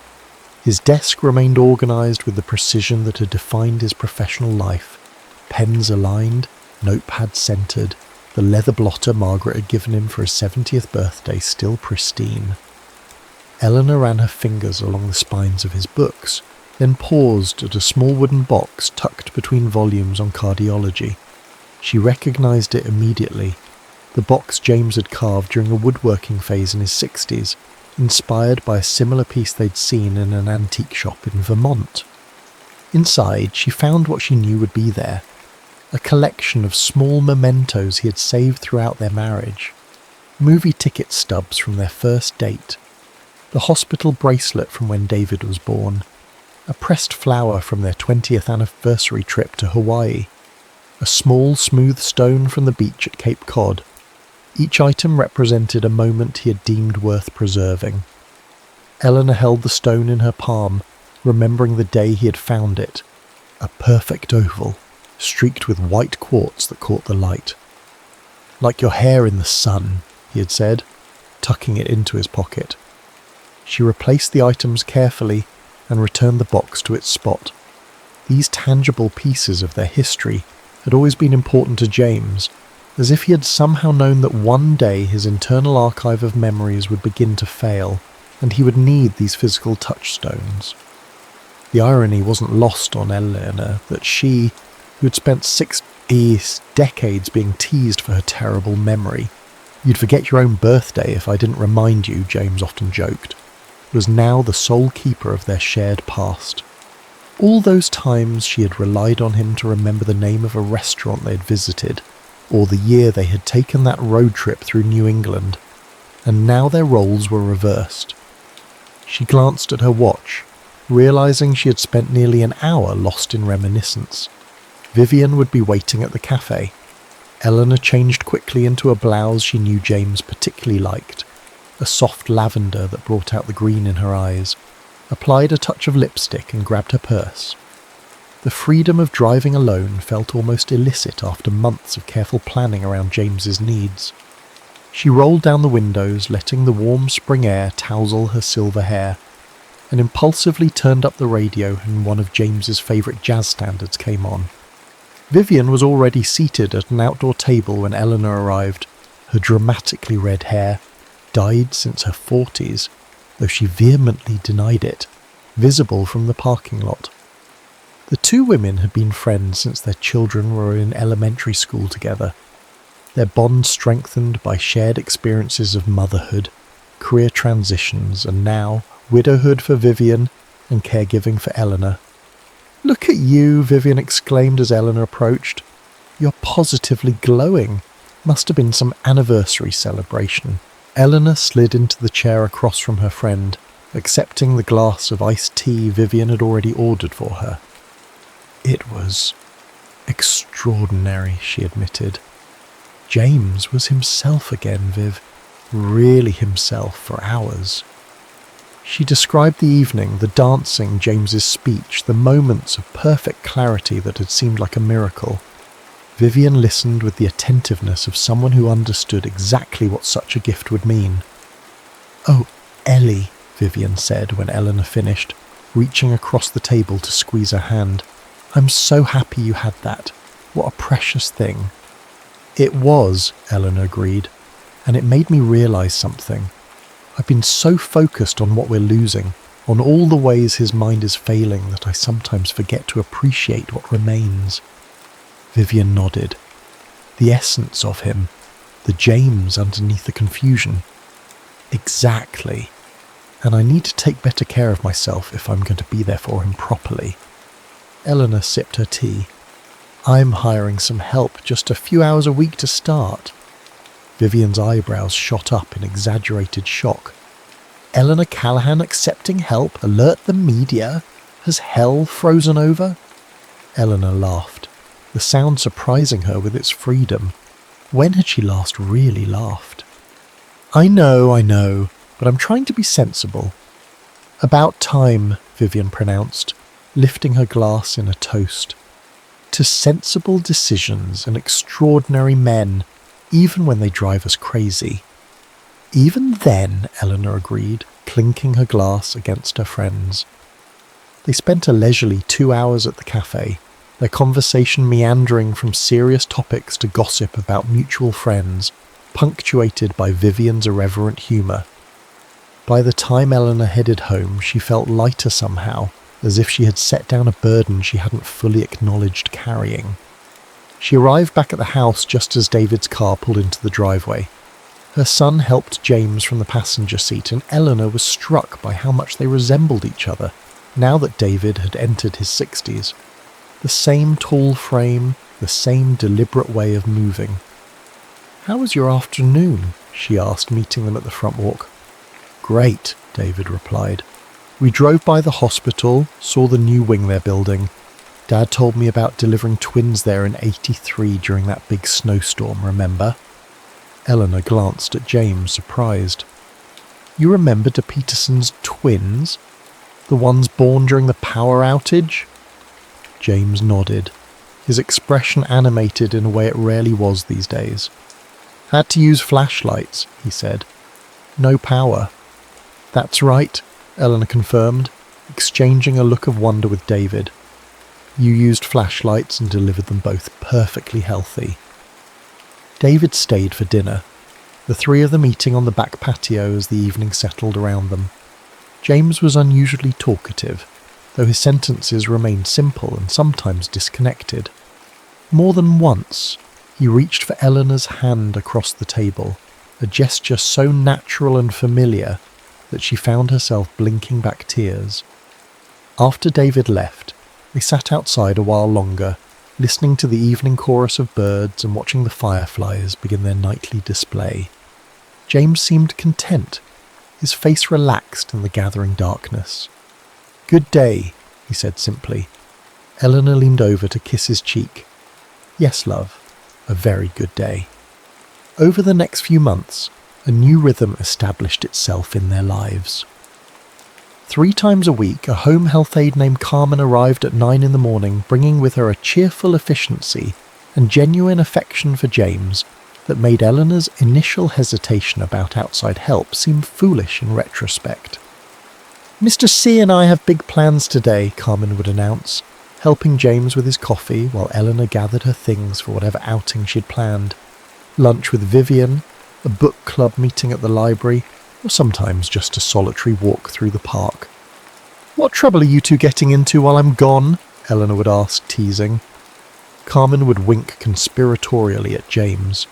A: His desk remained organised with the precision that had defined his professional life. Pens aligned, notepad centred, the leather blotter Margaret had given him for his 70th birthday still pristine. Eleanor ran her fingers along the spines of his books, then paused at a small wooden box tucked between volumes on cardiology. She recognised it immediately. The box James had carved during a woodworking phase in his 60s, inspired by a similar piece they'd seen in an antique shop in Vermont. Inside, she found what she knew would be there, a collection of small mementos he had saved throughout their marriage. Movie ticket stubs from their first date, the hospital bracelet from when David was born, a pressed flower from their 20th anniversary trip to Hawaii, a small smooth stone from the beach at Cape Cod. Each item represented a moment he had deemed worth preserving. Eleanor held the stone in her palm, remembering the day he had found it, a perfect oval, streaked with white quartz that caught the light. Like your hair in the sun, he had said, tucking it into his pocket. She replaced the items carefully and returned the box to its spot. These tangible pieces of their history had always been important to James, as if he had somehow known that one day his internal archive of memories would begin to fail, and he would need these physical touchstones. The irony wasn't lost on Eleanor that she, who had spent 6 decades being teased for her terrible memory, "You'd forget your own birthday if I didn't remind you," James often joked, was now the sole keeper of their shared past. All those times she had relied on him to remember the name of a restaurant they had visited, or the year they had taken that road trip through New England, and now their roles were reversed. She glanced at her watch, realising she had spent nearly an hour lost in reminiscence. Vivian would be waiting at the cafe. Eleanor changed quickly into a blouse she knew James particularly liked, a soft lavender that brought out the green in her eyes, applied a touch of lipstick and grabbed her purse. The freedom of driving alone felt almost illicit after months of careful planning around James's needs. She rolled down the windows, letting the warm spring air tousle her silver hair, and impulsively turned up the radio when one of James's favourite jazz standards came on. Vivian was already seated at an outdoor table when Eleanor arrived, her dramatically red hair, dyed since her 40s, though she vehemently denied it, visible from the parking lot. The two women had been friends since their children were in elementary school together, their bond strengthened by shared experiences of motherhood, career transitions, and now widowhood for Vivian and caregiving for Eleanor. "Look at you," Vivian exclaimed as Eleanor approached. "You're positively glowing. Must have been some anniversary celebration." Eleanor slid into the chair across from her friend, accepting the glass of iced tea Vivian had already ordered for her. "It was extraordinary," she admitted. James was himself again, Viv. Really himself for hours. She described the evening, the dancing, James's speech, the moments of perfect clarity that had seemed like a miracle. Vivian listened with the attentiveness of someone who understood exactly what such a gift would mean. "Oh, Ellie," Vivian said when Eleanor finished, reaching across the table to squeeze her hand. "I'm so happy you had that. What a precious thing." "It was," Eleanor agreed, "and it made me realise something. I've been so focused on what we're losing, on all the ways his mind is failing, that I sometimes forget to appreciate what remains." Vivian nodded. The essence of him, the James underneath the confusion. "Exactly. And I need to take better care of myself if I'm going to be there for him properly." Eleanor sipped her tea. "I'm hiring some help, just a few hours a week to start." Vivian's eyebrows shot up in exaggerated shock. "Eleanor Callahan accepting help? Alert the media? Has hell frozen over?" Eleanor laughed, the sound surprising her with its freedom. When had she last really laughed? I know, but I'm trying to be sensible." "About time," Vivian pronounced, lifting her glass in a toast. "To sensible decisions and extraordinary men, even when they drive us crazy." "Even then," Eleanor agreed, clinking her glass against her friend's. They spent a leisurely 2 hours at the cafe, their conversation meandering from serious topics to gossip about mutual friends, punctuated by Vivian's irreverent humour. By the time Eleanor headed home, she felt lighter somehow, as if she had set down a burden she hadn't fully acknowledged carrying. She arrived back at the house just as David's car pulled into the driveway. Her son helped James from the passenger seat, and Eleanor was struck by how much they resembled each other, now that David had entered his 60s. The same tall frame, the same deliberate way of moving. "How was your afternoon?" she asked, meeting them at the front walk. "Great," David replied. "We drove by the hospital, saw the new wing they're building. Dad told me about delivering twins there in '83 during that big snowstorm, remember?" Eleanor glanced at James, surprised. "You remember De Peterson's twins? The ones born during the power outage?" James nodded, his expression animated in a way it rarely was these days. "Had to use flashlights," he said. "No power." "That's right," Eleanor confirmed, exchanging a look of wonder with David. "You used flashlights and delivered them both perfectly healthy." David stayed for dinner, the three of them eating on the back patio as the evening settled around them. James was unusually talkative, though his sentences remained simple and sometimes disconnected. More than once, he reached for Eleanor's hand across the table, a gesture so natural and familiar that she found herself blinking back tears. After David left, they sat outside a while longer, listening to the evening chorus of birds and watching the fireflies begin their nightly display. James seemed content, his face relaxed in the gathering darkness. "Good day," he said simply. Eleanor leaned over to kiss his cheek. "Yes, love, a very good day." Over the next few months, a new rhythm established itself in their lives. 3 times a week, a home health aide named Carmen arrived at 9 in the morning, bringing with her a cheerful efficiency and genuine affection for James that made Eleanor's initial hesitation about outside help seem foolish in retrospect. "Mr. C and I have big plans today," Carmen would announce, helping James with his coffee while Eleanor gathered her things for whatever outing she'd planned. Lunch with Vivian, a book club meeting at the library, or sometimes just a solitary walk through the park. "What trouble are you two getting into while I'm gone?" Eleanor would ask, teasing. Carmen would wink conspiratorially at James.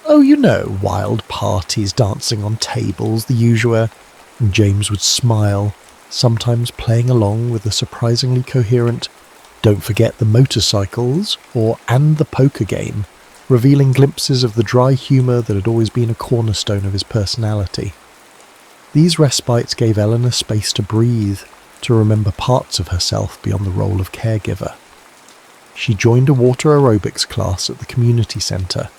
A: "Oh, you know, wild parties, dancing on tables, the usual," and James would smile, sometimes playing along with the surprisingly coherent "Don't forget the motorcycles" or "and the poker game," revealing glimpses of the dry humour that had always been a cornerstone of his personality. These respites gave Eleanor space to breathe, to remember parts of herself beyond the role of caregiver. She joined a water aerobics class at the community centre,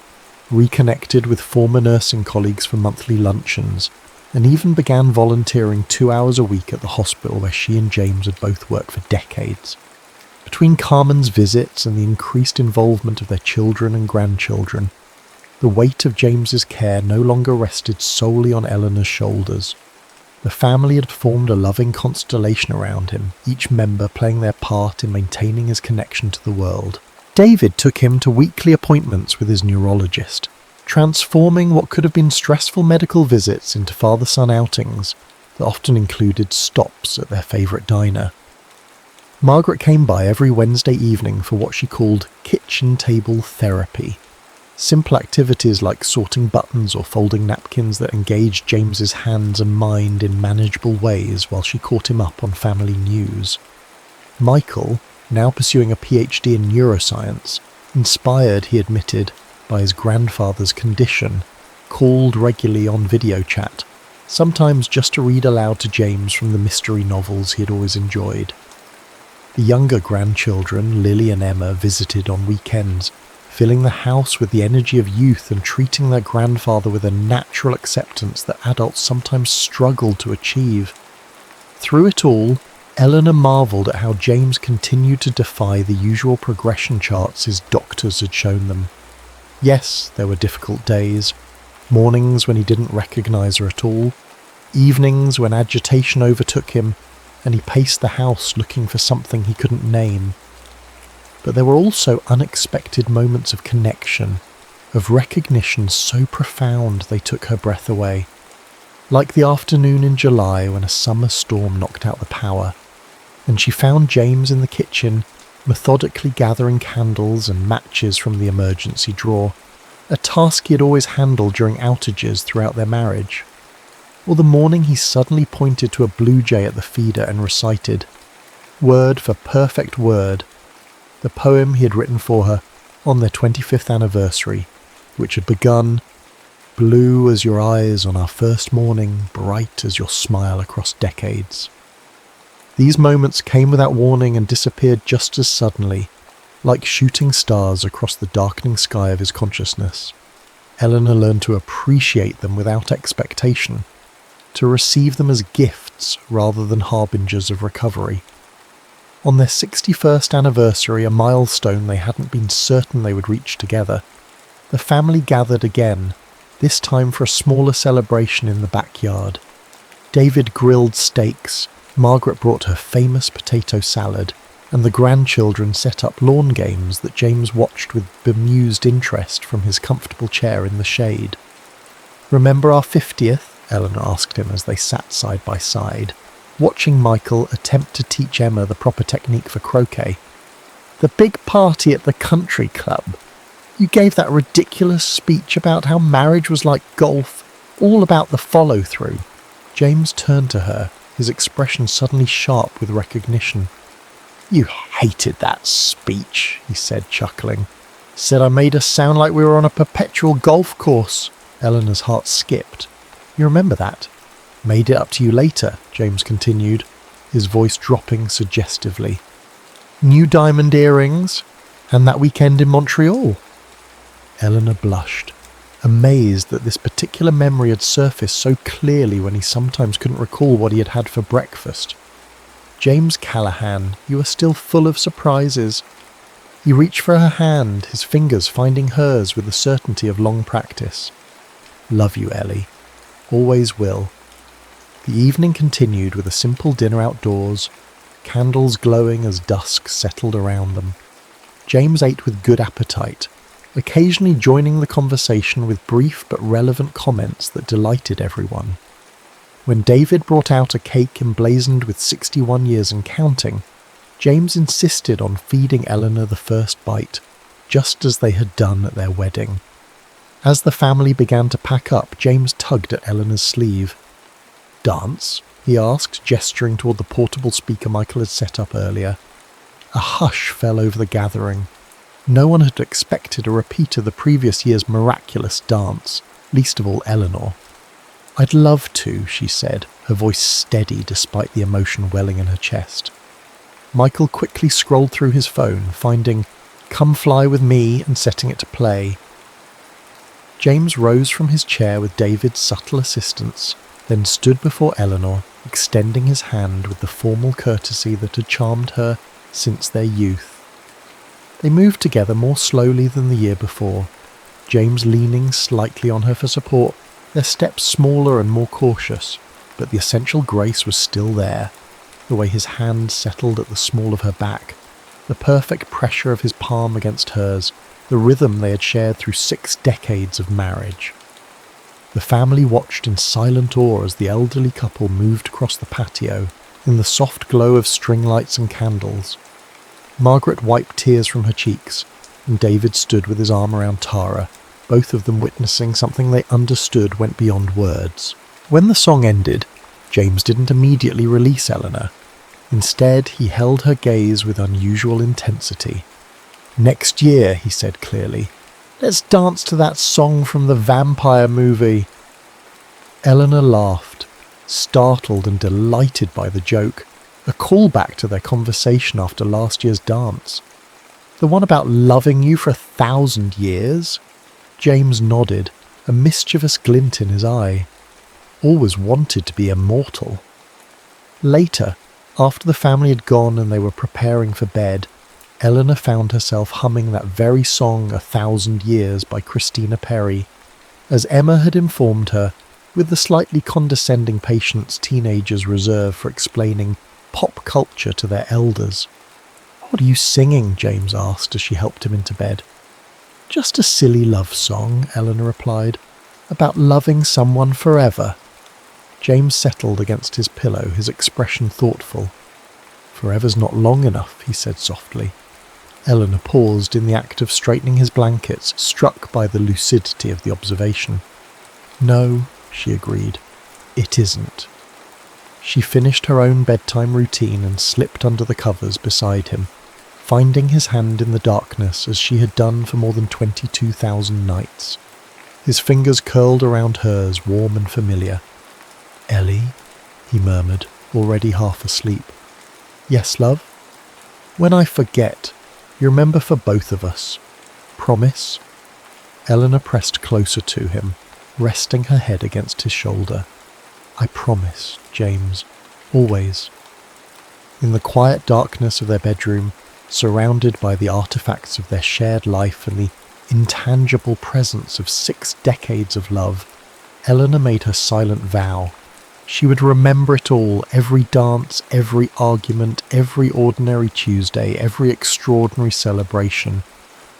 A: reconnected with former nursing colleagues for monthly luncheons, and even began volunteering 2 hours a week at the hospital where she and James had both worked for decades. Between Carmen's visits and the increased involvement of their children and grandchildren, the weight of James's care no longer rested solely on Eleanor's shoulders. The family had formed a loving constellation around him, each member playing their part in maintaining his connection to the world. David took him to weekly appointments with his neurologist, transforming what could have been stressful medical visits into father-son outings that often included stops at their favourite diner. Margaret came by every Wednesday evening for what she called kitchen table therapy. Simple activities like sorting buttons or folding napkins that engaged James's hands and mind in manageable ways while she caught him up on family news. Michael, now pursuing a PhD in neuroscience, inspired, he admitted, by his grandfather's condition, called regularly on video chat, sometimes just to read aloud to James from the mystery novels he had always enjoyed. The younger grandchildren, Lily and Emma, visited on weekends, filling the house with the energy of youth and treating their grandfather with a natural acceptance that adults sometimes struggled to achieve. Through it all, Eleanor marvelled at how James continued to defy the usual progression charts his doctors had shown them. Yes, there were difficult days, mornings when he didn't recognise her at all, evenings when agitation overtook him and he paced the house looking for something he couldn't name. But there were also unexpected moments of connection, of recognition so profound they took her breath away. Like the afternoon in July when a summer storm knocked out the power, and she found James in the kitchen, methodically gathering candles and matches from the emergency drawer, a task he had always handled during outages throughout their marriage. Or the morning he suddenly pointed to a blue jay at the feeder and recited, word for perfect word, the poem he had written for her on their 25th anniversary, which had begun, "Blue as your eyes on our first morning, bright as your smile across decades." These moments came without warning and disappeared just as suddenly, like shooting stars across the darkening sky of his consciousness. Eleanor learned to appreciate them without expectation, to receive them as gifts rather than harbingers of recovery. On their 61st anniversary, a milestone they hadn't been certain they would reach together, the family gathered again, this time for a smaller celebration in the backyard. David grilled steaks, Margaret brought her famous potato salad, and the grandchildren set up lawn games that James watched with bemused interest from his comfortable chair in the shade. "Remember our 50th?" Eleanor asked him as they sat side by side, watching Michael attempt to teach Emma the proper technique for croquet. "The big party at the country club. You gave that ridiculous speech about how marriage was like golf, all about the follow-through." James turned to her, his expression suddenly sharp with recognition. "You hated that speech," he said, chuckling. "Said I made us sound like we were on a perpetual golf course." Eleanor's heart skipped. "You remember that?" "Made it up to you later," James continued, his voice dropping suggestively. "New diamond earrings, and that weekend in Montreal." Eleanor blushed, amazed that this particular memory had surfaced so clearly when he sometimes couldn't recall what he had had for breakfast. "James Callahan, you are still full of surprises." He reached for her hand, his fingers finding hers with the certainty of long practice. "Love you, Ellie. Always will." The evening continued with a simple dinner outdoors, candles glowing as dusk settled around them. James ate with good appetite, occasionally joining the conversation with brief but relevant comments that delighted everyone. When David brought out a cake emblazoned with 61 years and counting, James insisted on feeding Eleanor the first bite, just as they had done at their wedding. As the family began to pack up, James tugged at Eleanor's sleeve. "Dance?" he asked, gesturing toward the portable speaker Michael had set up earlier. A hush fell over the gathering. No one had expected a repeat of the previous year's miraculous dance, least of all Eleanor. "I'd love to," she said, her voice steady despite the emotion welling in her chest. Michael quickly scrolled through his phone, finding "Come Fly With Me" and setting it to play. James rose from his chair with David's subtle assistance, then stood before Eleanor, extending his hand with the formal courtesy that had charmed her since their youth. They moved together more slowly than the year before, James leaning slightly on her for support, their steps smaller and more cautious, but the essential grace was still there, the way his hand settled at the small of her back, the perfect pressure of his palm against hers, the rhythm they had shared through 6 decades of marriage. The family watched in silent awe as the elderly couple moved across the patio, in the soft glow of string lights and candles. Margaret wiped tears from her cheeks, and David stood with his arm around Tara, both of them witnessing something they understood went beyond words. When the song ended, James didn't immediately release Eleanor. Instead, he held her gaze with unusual intensity. "Next year," he said clearly, "let's dance to that song from the vampire movie." Eleanor laughed, startled and delighted by the joke, a callback to their conversation after last year's dance. "The one about loving you for 1,000 years? James nodded, a mischievous glint in his eye. Always wanted to be immortal. Later, after the family had gone and they were preparing for bed, Eleanor found herself humming that very song 1,000 Years by Christina Perri. As Emma had informed her, with the slightly condescending patience teenagers reserve for explaining pop culture to their elders. "What are you singing?" James asked as she helped him into bed. "Just a silly love song," Eleanor replied, "about loving someone forever." James settled against his pillow, his expression thoughtful. "Forever's not long enough," he said softly. Eleanor paused in the act of straightening his blankets, struck by the lucidity of the observation. "No," she agreed, "it isn't." She finished her own bedtime routine and slipped under the covers beside him, finding his hand in the darkness as she had done for more than 22,000 nights. His fingers curled around hers, warm and familiar. "Ellie," he murmured, already half asleep. "Yes, love?" "When I forget, you remember for both of us. Promise?" Eleanor pressed closer to him, resting her head against his shoulder. "I promise, James. Always." In the quiet darkness of their bedroom, surrounded by the artifacts of their shared life and the intangible presence of 6 decades of love, Eleanor made her silent vow. She would remember it all, every dance, every argument, every ordinary Tuesday, every extraordinary celebration.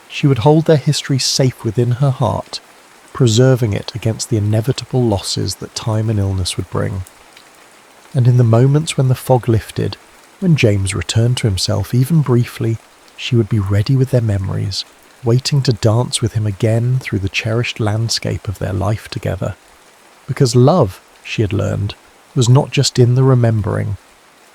A: She would hold their history safe within her heart, preserving it against the inevitable losses that time and illness would bring. And in the moments when the fog lifted, when James returned to himself even briefly, she would be ready with their memories, waiting to dance with him again through the cherished landscape of their life together. Because love, she had learned, was not just in the remembering,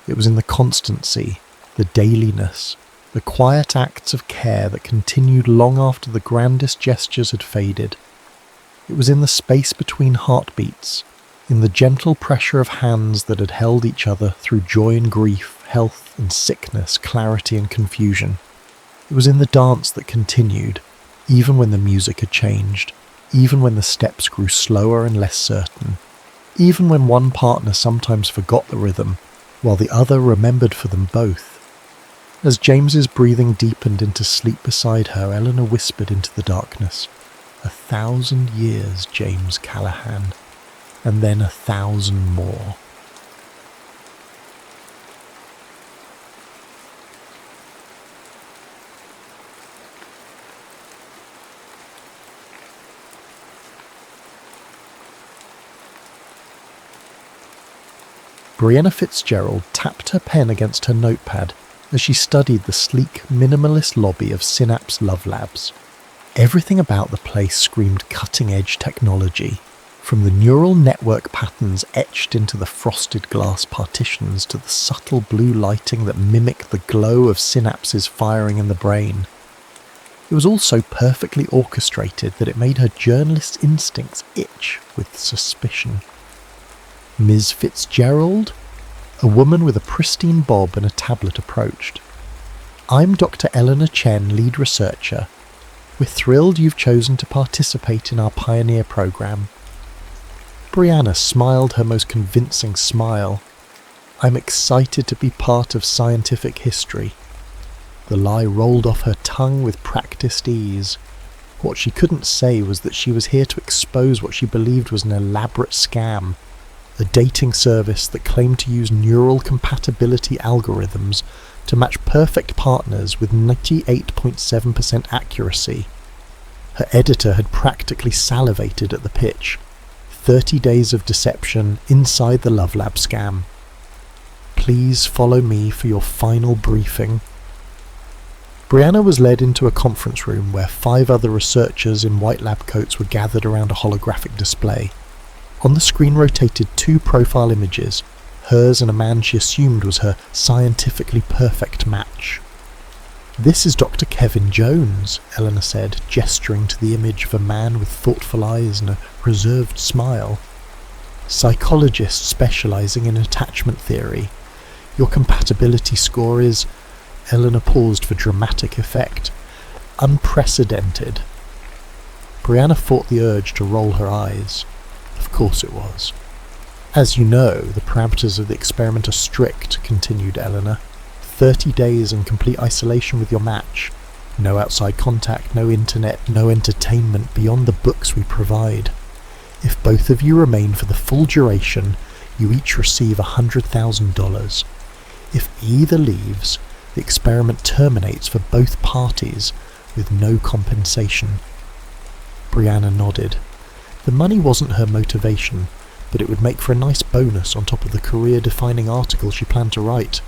A: it was in the constancy, the dailiness, the quiet acts of care that continued long after the grandest gestures had faded. It was in the space between heartbeats, in the gentle pressure of hands that had held each other through joy and grief, health and sickness, clarity and confusion. It was in the dance that continued, even when the music had changed, even when the steps grew slower and less certain, even when one partner sometimes forgot the rhythm, while the other remembered for them both. As James's breathing deepened into sleep beside her, Eleanor whispered into the darkness, 1,000 years, James Callahan, and then 1,000 more. Brianna Fitzgerald tapped her pen against her notepad as she studied the sleek, minimalist lobby of Synapse Love Labs. Everything about the place screamed cutting-edge technology, from the neural network patterns etched into the frosted glass partitions to the subtle blue lighting that mimicked the glow of synapses firing in the brain. It was all so perfectly orchestrated that it made her journalist's instincts itch with suspicion. Ms. Fitzgerald? A woman with a pristine bob and a tablet approached. I'm Dr. Eleanor Chen, lead researcher. We're thrilled you've chosen to participate in our pioneer program. Brianna smiled her most convincing smile. I'm excited to be part of scientific history. The lie rolled off her tongue with practiced ease. What she couldn't say was that she was here to expose what she believed was an elaborate scam, a dating service that claimed to use neural compatibility algorithms to match perfect partners with 98.7% accuracy. Her editor had practically salivated at the pitch. 30 days of deception inside the Love Lab scam. Please follow me for your final briefing. Brianna was led into a conference room where 5 other researchers in white lab coats were gathered around a holographic display. On the screen rotated 2 profile images, hers and a man she assumed was her scientifically perfect match. This is Dr. Kevin Jones, Eleanor said, gesturing to the image of a man with thoughtful eyes and a reserved smile. Psychologist specializing in attachment theory. Your compatibility score is... Eleanor paused for dramatic effect. Unprecedented. Brianna fought the urge to roll her eyes. Of course it was. As you know, the parameters of the experiment are strict, continued Eleanor. 30 days in complete isolation with your match. No outside contact, no internet, no entertainment beyond the books we provide. If both of you remain for the full duration, you each receive $100,000. If either leaves, the experiment terminates for both parties with no compensation. Brianna nodded. The money wasn't her motivation, but it would make for a nice bonus on top of the career-defining article she planned to write.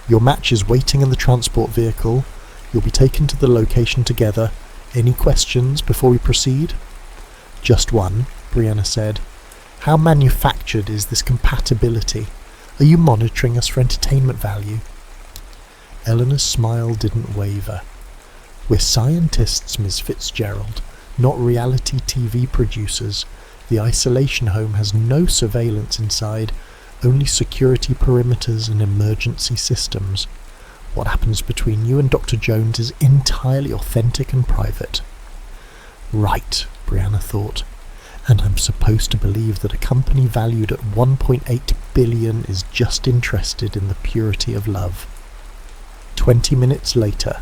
A: Your match is waiting in the transport vehicle. You'll be taken to the location together. Any questions before we proceed? Just one, Brianna said. How manufactured is this compatibility? Are you monitoring us for entertainment value? Eleanor's smile didn't waver. We're scientists, Ms. Fitzgerald, not reality TV producers. The isolation home has no surveillance inside, only security perimeters and emergency systems. What happens between you and Dr. Jones is entirely authentic and private. Right, Brianna thought. And I'm supposed to believe that a company valued at $1.8 billion is just interested in the purity of love. 20 minutes later,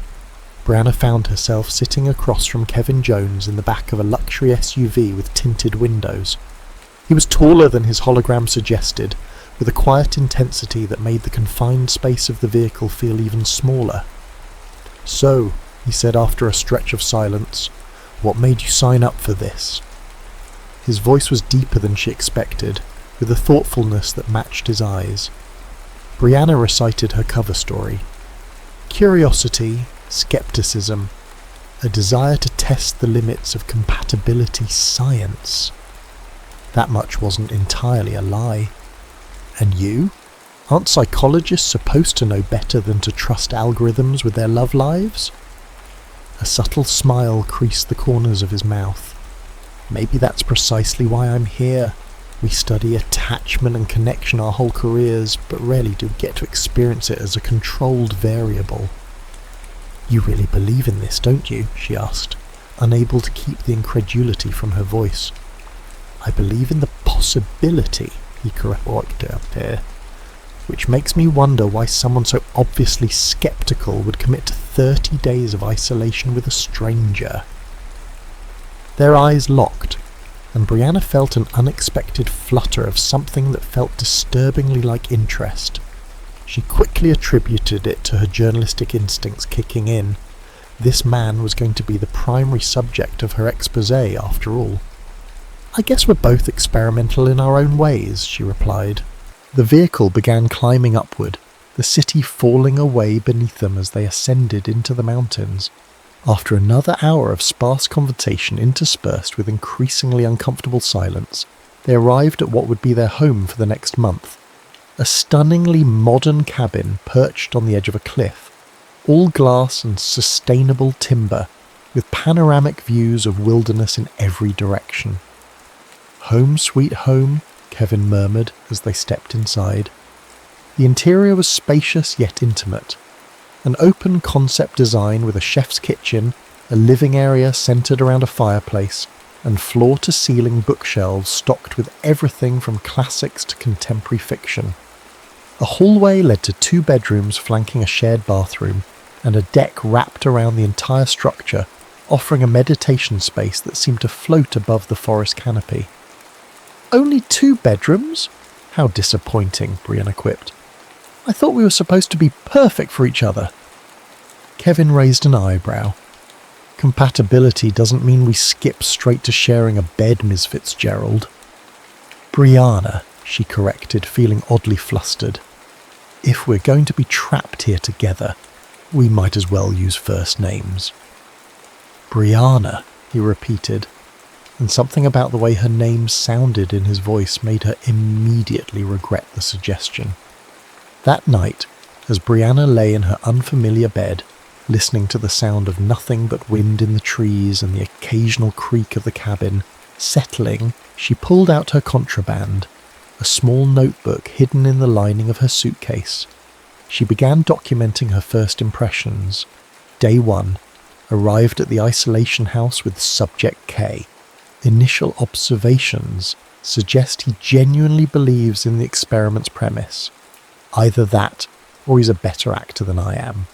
A: Brianna found herself sitting across from Kevin Jones in the back of a luxury SUV with tinted windows. He was taller than his hologram suggested, with a quiet intensity that made the confined space of the vehicle feel even smaller. So, he said after a stretch of silence, what made you sign up for this? His voice was deeper than she expected, with a thoughtfulness that matched his eyes. Brianna recited her cover story. Curiosity, skepticism, a desire to test the limits of compatibility science. That much wasn't entirely a lie. And you? Aren't psychologists supposed to know better than to trust algorithms with their love lives? A subtle smile creased the corners of his mouth. Maybe that's precisely why I'm here. We study attachment and connection our whole careers, but rarely do we get to experience it as a controlled variable. You really believe in this, don't you? She asked, unable to keep the incredulity from her voice. I believe in the possibility, he corrected, which makes me wonder why someone so obviously skeptical would commit to 30 days of isolation with a stranger. Their eyes locked, and Brianna felt an unexpected flutter of something that felt disturbingly like interest. She quickly attributed it to her journalistic instincts kicking in. This man was going to be the primary subject of her exposé, after all. I guess we're both experimental in our own ways, she replied. The vehicle began climbing upward, the the city falling away beneath them as they ascended into the mountains. After another hour of sparse conversation interspersed with increasingly uncomfortable silence, they arrived at what would be their home for the next month. A stunningly modern cabin perched on the edge of a cliff, all glass and sustainable timber, with panoramic views of wilderness in every direction. "Home sweet home," Kevin murmured as they stepped inside. The interior was spacious yet intimate. An open concept design with a chef's kitchen, a living area centered around a fireplace, and floor-to-ceiling bookshelves stocked with everything from classics to contemporary fiction. A hallway led to 2 bedrooms flanking a shared bathroom, and a deck wrapped around the entire structure, offering a meditation space that seemed to float above the forest canopy. "Only 2 bedrooms? How disappointing," Brianna quipped. "I thought we were supposed to be perfect for each other." Kevin raised an eyebrow. "Compatibility doesn't mean we skip straight to sharing a bed, Ms. Fitzgerald." "Brianna," she corrected, feeling oddly flustered. "If we're going to be trapped here together, we might as well use first names." "Brianna," he repeated, and something about the way her name sounded in his voice made her immediately regret the suggestion. That night, as Brianna lay in her unfamiliar bed, listening to the sound of nothing but wind in the trees and the occasional creak of the cabin, settling, she pulled out her contraband, a small notebook hidden in the lining of her suitcase. She began documenting her first impressions. Day 1, arrived at the isolation house with subject K. Initial observations suggest he genuinely believes in the experiment's premise. Either that, or he's a better actor than I am.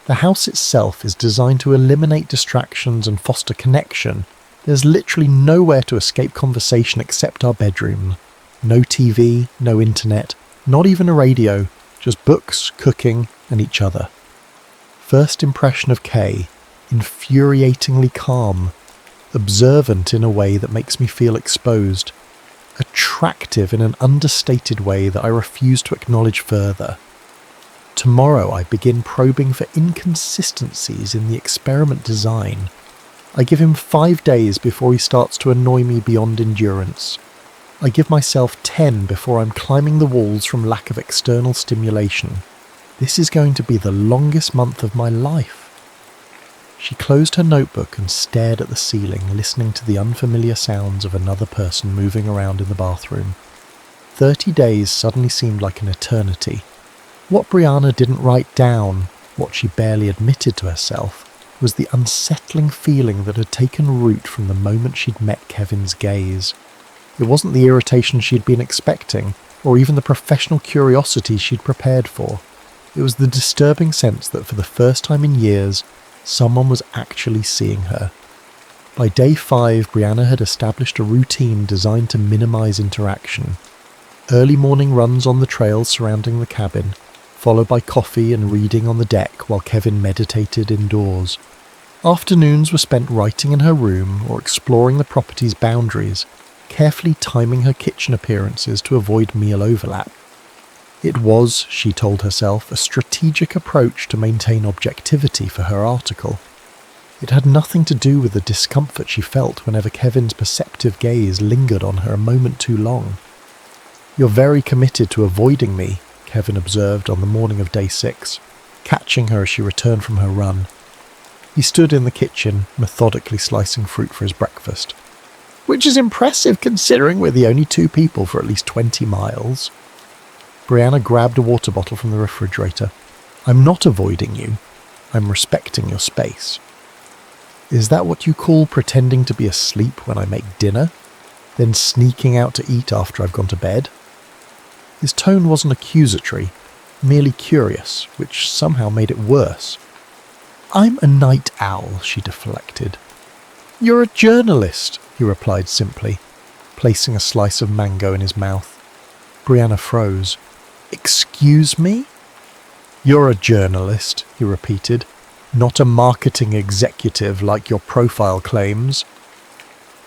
A: The house itself is designed to eliminate distractions and foster connection. There's literally nowhere to escape conversation except our bedroom. No TV, no internet, not even a radio, just books, cooking, and each other. First impression of Kay, infuriatingly calm, observant in a way that makes me feel exposed, attractive in an understated way that I refuse to acknowledge further. Tomorrow I begin probing for inconsistencies in the experiment design. I give him 5 days before he starts to annoy me beyond endurance. I give myself 10 before I'm climbing the walls from lack of external stimulation. This is going to be the longest month of my life. She closed her notebook and stared at the ceiling, listening to the unfamiliar sounds of another person moving around in the bathroom. 30 days suddenly seemed like an eternity. What Brianna didn't write down, what she barely admitted to herself, was the unsettling feeling that had taken root from the moment she'd met Kevin's gaze. It wasn't the irritation she'd been expecting, or even the professional curiosity she'd prepared for. It was the disturbing sense that for the first time in years, someone was actually seeing her. By day 5, Brianna had established a routine designed to minimize interaction. Early morning runs on the trails surrounding the cabin, followed by coffee and reading on the deck while Kevin meditated indoors. Afternoons were spent writing in her room or exploring the property's boundaries, carefully timing her kitchen appearances to avoid meal overlap. It was, she told herself, a strategic approach to maintain objectivity for her article. It had nothing to do with the discomfort she felt whenever Kevin's perceptive gaze lingered on her a moment too long. "You're very committed to avoiding me," Kevin observed on the morning of day 6, catching her as she returned from her run. He stood in the kitchen, methodically slicing fruit for his breakfast. "Which is impressive considering we're the only 2 people for at least 20 miles. Brianna grabbed a water bottle from the refrigerator. "I'm not avoiding you. I'm respecting your space." "Is that what you call pretending to be asleep when I make dinner? Then sneaking out to eat after I've gone to bed?" His tone wasn't accusatory, merely curious, which somehow made it worse. "I'm a night owl," she deflected. "You're a journalist," he replied simply, placing a slice of mango in his mouth. Brianna froze. "Excuse me?" "You're a journalist," he repeated, "not a marketing executive like your profile claims."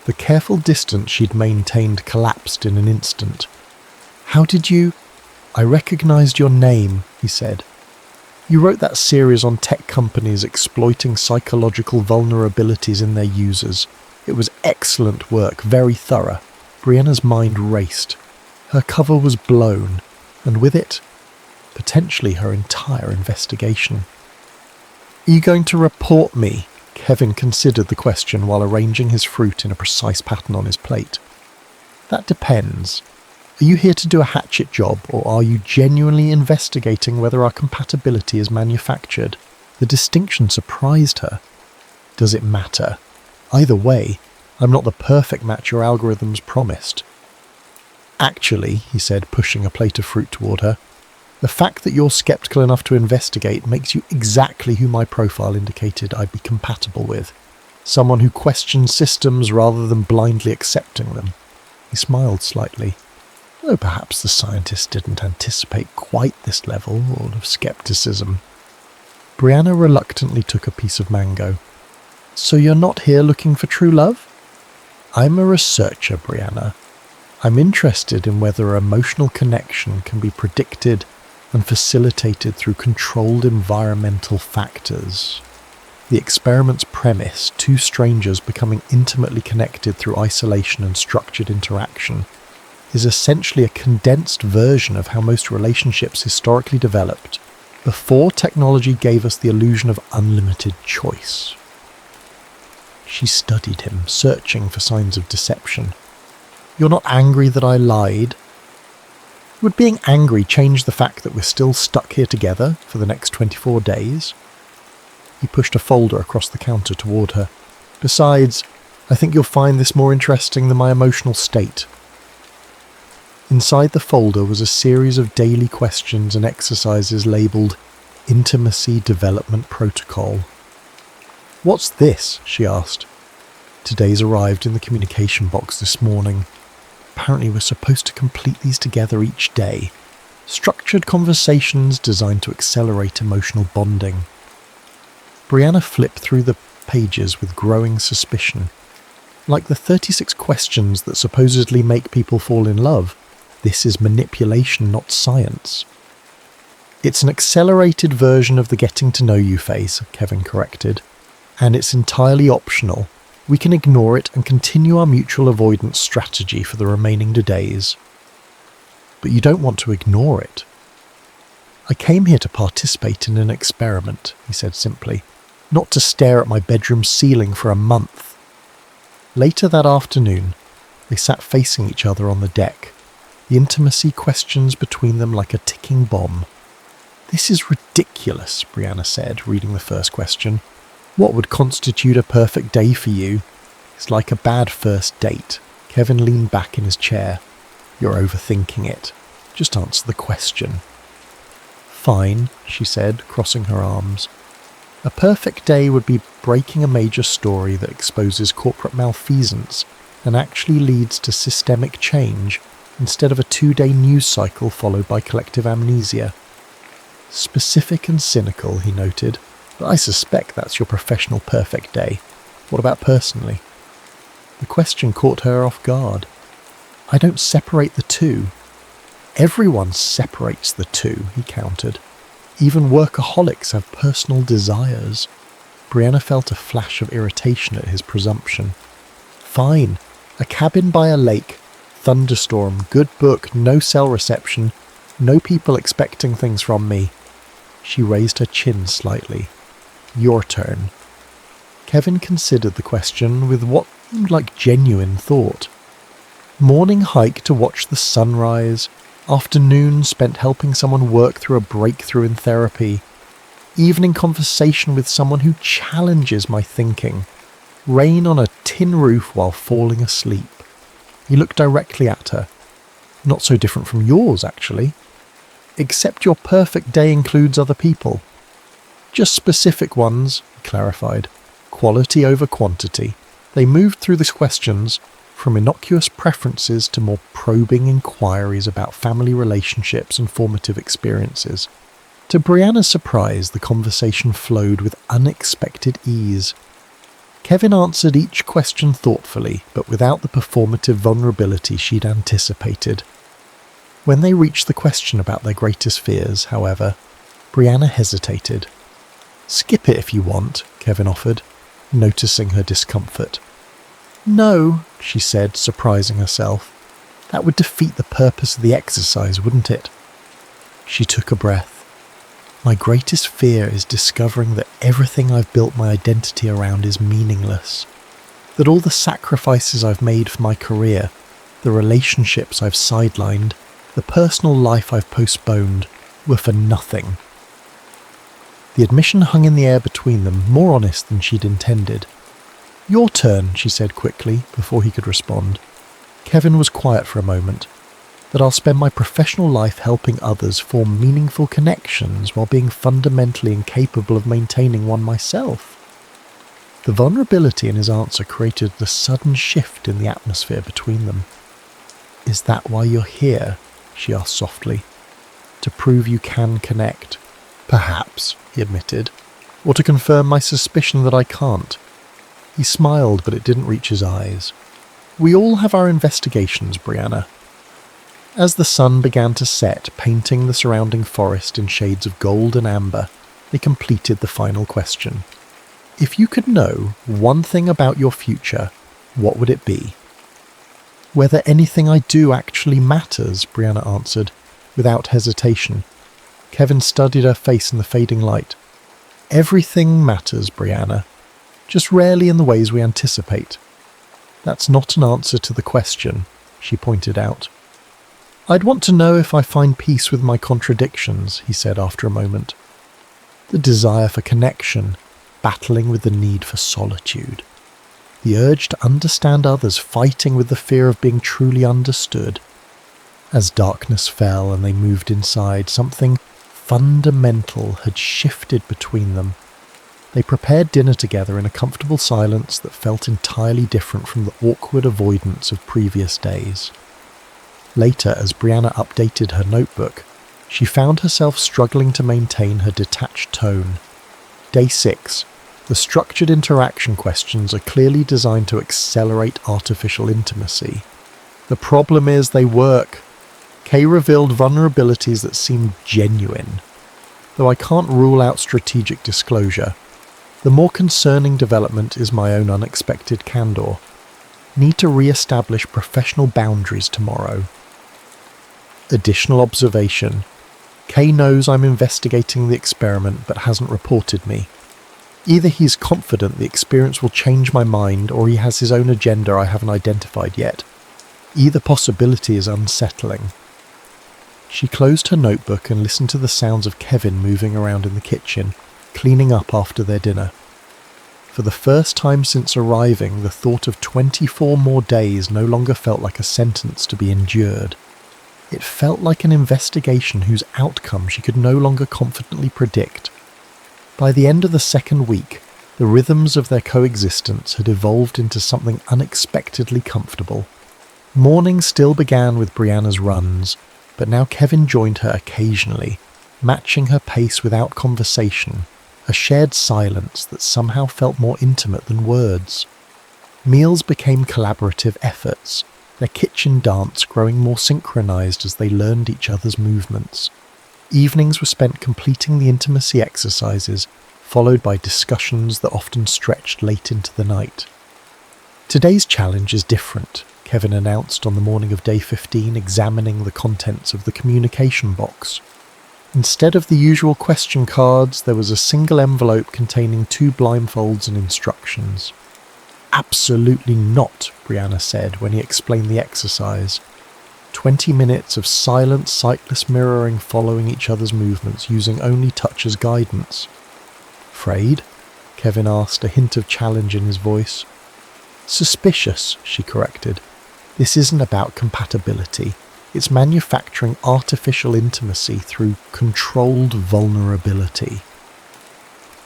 A: The careful distance she'd maintained collapsed in an instant. "How did you—" "I recognized your name," he said, You wrote that series on tech companies exploiting psychological vulnerabilities in their users. It was excellent work, very thorough. Brianna's mind raced. Her cover was blown, and with it, potentially her entire investigation. Are you going to report me? Kevin considered the question while arranging his fruit in a precise pattern on his plate. That depends. Are you here to do a hatchet job, or are you genuinely investigating whether our compatibility is manufactured? The distinction surprised her. Does it matter? Either way, I'm not the perfect match your algorithms promised. Actually, he said, pushing a plate of fruit toward her, the fact that you're skeptical enough to investigate makes you exactly who my profile indicated I'd be compatible with. Someone who questions systems rather than blindly accepting them. He smiled slightly. Though perhaps the scientist didn't anticipate quite this level of skepticism. Brianna reluctantly took a piece of mango. So you're not here looking for true love? I'm a researcher, Brianna. I'm interested in whether emotional connection can be predicted and facilitated through controlled environmental factors. The experiment's premise, two strangers becoming intimately connected through isolation and structured interaction, is essentially a condensed version of how most relationships historically developed, before technology gave us the illusion of unlimited choice. She studied him, searching for signs of deception. You're not angry that I lied? Would being angry change the fact that we're still stuck here together for the next 24 days? He pushed a folder across the counter toward her. Besides, I think you'll find this more interesting than my emotional state. Inside the folder was a series of daily questions and exercises labelled Intimacy Development Protocol. What's this? She asked. Today's arrived in the communication box this morning. Apparently we're supposed to complete these together each day. Structured conversations designed to accelerate emotional bonding. Brianna flipped through the pages with growing suspicion. Like the 36 questions that supposedly make people fall in love, this is manipulation, not science. It's an accelerated version of the getting to know you phase, Kevin corrected, and it's entirely optional. We can ignore it and continue our mutual avoidance strategy for the remaining days. But you don't want to ignore it. I came here to participate in an experiment, he said simply, not to stare at my bedroom ceiling for a month. Later that afternoon, they sat facing each other on the deck, the intimacy questions between them like a ticking bomb. This is ridiculous, Brianna said, reading the first question. What would constitute a perfect day for you? It's like a bad first date. Kevin leaned back in his chair. You're overthinking it. Just answer the question. Fine, she said, crossing her arms. A perfect day would be breaking a major story that exposes corporate malfeasance and actually leads to systemic change instead of a 2-day news cycle followed by collective amnesia. Specific and cynical, he noted, but I suspect that's your professional perfect day. What about personally? The question caught her off guard. I don't separate the two. Everyone separates the two, he countered. Even workaholics have personal desires. Brianna felt a flash of irritation at his presumption. Fine. A cabin by a lake, thunderstorm, good book, no cell reception, no people expecting things from me. She raised her chin slightly. Your turn. Kevin considered the question with what seemed like genuine thought. Morning hike to watch the sunrise, afternoon spent helping someone work through a breakthrough in therapy, evening conversation with someone who challenges my thinking, rain on a tin roof while falling asleep. He looked directly at her. Not so different from yours, actually. Except your perfect day includes other people. Just specific ones, he clarified. Quality over quantity. They moved through the questions from innocuous preferences to more probing inquiries about family relationships and formative experiences. To Brianna's surprise, the conversation flowed with unexpected ease. Kevin answered each question thoughtfully, but without the performative vulnerability she'd anticipated. When they reached the question about their greatest fears, however, Brianna hesitated. "Skip it if you want," Kevin offered, noticing her discomfort. "No," she said, surprising herself. "That would defeat the purpose of the exercise, wouldn't it?" She took a breath. "My greatest fear is discovering that everything I've built my identity around is meaningless. That all the sacrifices I've made for my career, the relationships I've sidelined, the personal life I've postponed, were for nothing." The admission hung in the air between them, more honest than she'd intended. "Your turn," she said quickly, before he could respond. Kevin was quiet for a moment. "That I'll spend my professional life helping others form meaningful connections while being fundamentally incapable of maintaining one myself." The vulnerability in his answer created a sudden shift in the atmosphere between them. "Is that why you're here?" she asked softly. "To prove you can connect?" "Perhaps," he admitted. "Or to confirm my suspicion that I can't." He smiled, but it didn't reach his eyes. "We all have our investigations, Brianna." As the sun began to set, painting the surrounding forest in shades of gold and amber, they completed the final question. "If you could know one thing about your future, what would it be?" "Whether anything I do actually matters," Brianna answered, without hesitation. Kevin studied her face in the fading light. "Everything matters, Brianna, just rarely in the ways we anticipate." "That's not an answer to the question," she pointed out. "I'd want to know if I find peace with my contradictions," he said after a moment. The desire for connection, battling with the need for solitude. The urge to understand others, fighting with the fear of being truly understood. As darkness fell and they moved inside, something fundamental had shifted between them. They prepared dinner together in a comfortable silence that felt entirely different from the awkward avoidance of previous days. Later, as Brianna updated her notebook, she found herself struggling to maintain her detached tone. Day 6. The structured interaction questions are clearly designed to accelerate artificial intimacy. The problem is they work. Kay revealed vulnerabilities that seemed genuine. Though I can't rule out strategic disclosure, the more concerning development is my own unexpected candor. Need to re-establish professional boundaries tomorrow. Additional observation. Kay knows I'm investigating the experiment but hasn't reported me. Either he's confident the experience will change my mind or he has his own agenda I haven't identified yet. Either possibility is unsettling. She closed her notebook and listened to the sounds of Kevin moving around in the kitchen, cleaning up after their dinner. For the first time since arriving, the thought of 24 more days no longer felt like a sentence to be endured. It felt like an investigation whose outcome she could no longer confidently predict. By the end of the second week, the rhythms of their coexistence had evolved into something unexpectedly comfortable. Morning still began with Brianna's runs, but now Kevin joined her occasionally, matching her pace without conversation, a shared silence that somehow felt more intimate than words. Meals became collaborative efforts, their kitchen dance growing more synchronized as they learned each other's movements. Evenings were spent completing the intimacy exercises, followed by discussions that often stretched late into the night. "Today's challenge is different," Kevin announced on the morning of day 15, examining the contents of the communication box. Instead of the usual question cards, there was a single envelope containing 2 blindfolds and instructions. "Absolutely not," Brianna said when he explained the exercise. 20 minutes of silent, sightless mirroring following each other's movements, using only touch as guidance. "Afraid?" Kevin asked, a hint of challenge in his voice. "Suspicious," she corrected. "This isn't about compatibility. It's manufacturing artificial intimacy through controlled vulnerability."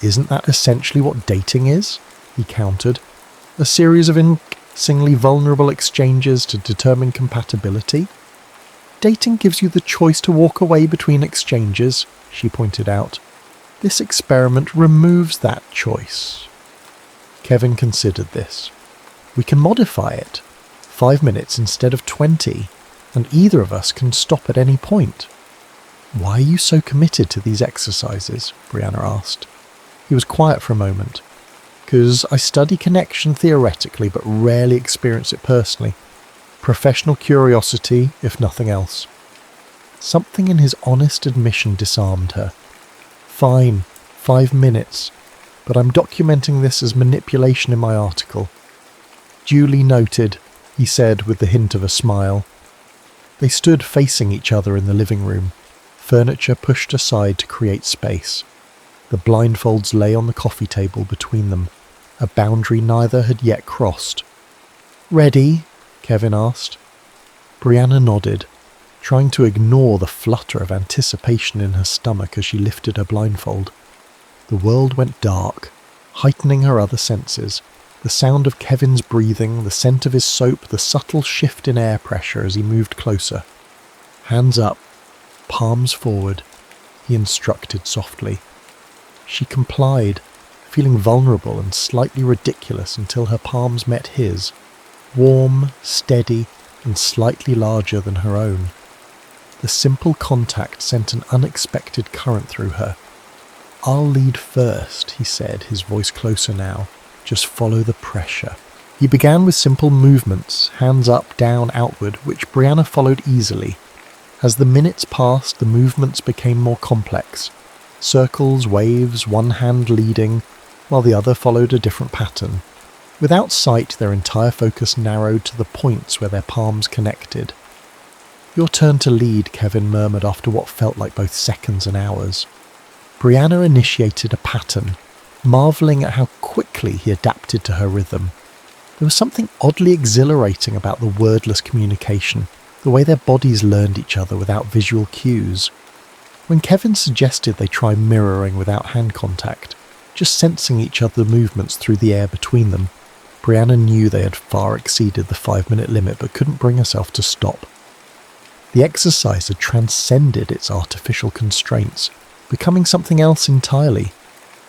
A: "Isn't that essentially what dating is?" he countered. "A series of increasingly vulnerable exchanges to determine compatibility?" "Dating gives you the choice to walk away between exchanges," she pointed out. "This experiment removes that choice." Kevin considered this. "We can modify it. 5 minutes instead of 20, and either of us can stop at any point." "Why are you so committed to these exercises?" Brianna asked. He was quiet for a moment. "'Cause I study connection theoretically but rarely experience it personally. Professional curiosity, if nothing else." Something in his honest admission disarmed her. "Fine, 5 minutes, but I'm documenting this as manipulation in my article." "Duly noted," he said with the hint of a smile. They stood facing each other in the living room, furniture pushed aside to create space. The blindfolds lay on the coffee table between them, a boundary neither had yet crossed. "Ready?" Kevin asked. Brianna nodded, trying to ignore the flutter of anticipation in her stomach as she lifted her blindfold. The world went dark, heightening her other senses. The sound of Kevin's breathing, the scent of his soap, the subtle shift in air pressure as he moved closer. "Hands up, palms forward," he instructed softly. She complied, feeling vulnerable and slightly ridiculous until her palms met his, warm, steady, and slightly larger than her own. The simple contact sent an unexpected current through her. "I'll lead first," he said, his voice closer now. "Just follow the pressure." He began with simple movements, hands up, down, outward, which Brianna followed easily. As the minutes passed, the movements became more complex. Circles, waves, one hand leading, while the other followed a different pattern. Without sight, their entire focus narrowed to the points where their palms connected. "Your turn to lead," Kevin murmured after what felt like both seconds and hours. Brianna initiated a pattern, marvelling at how quickly he adapted to her rhythm. There was something oddly exhilarating about the wordless communication, the way their bodies learned each other without visual cues. When Kevin suggested they try mirroring without hand contact, just sensing each other's movements through the air between them, Brianna knew they had far exceeded the 5-minute limit but couldn't bring herself to stop. The exercise had transcended its artificial constraints, becoming something else entirely.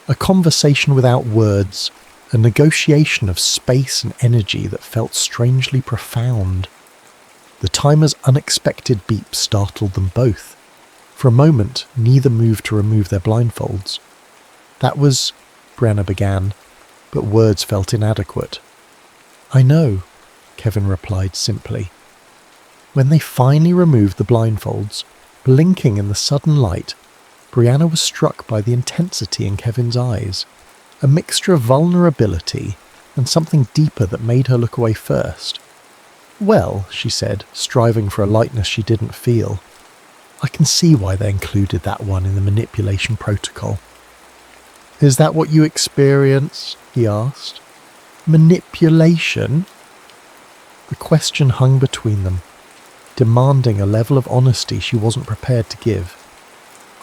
A: A conversation without words, a negotiation of space and energy that felt strangely profound. The timer's unexpected beep startled them both. For a moment, neither moved to remove their blindfolds. "That was," Brianna began, but words felt inadequate. "I know," Kevin replied simply. When they finally removed the blindfolds, blinking in the sudden light, Brianna was struck by the intensity in Kevin's eyes, a mixture of vulnerability and something deeper that made her look away first. "Well," she said, striving for a lightness she didn't feel, "I can see why they included that one in the manipulation protocol." "Is that what you experience?" he asked. "Manipulation?" The question hung between them, demanding a level of honesty she wasn't prepared to give.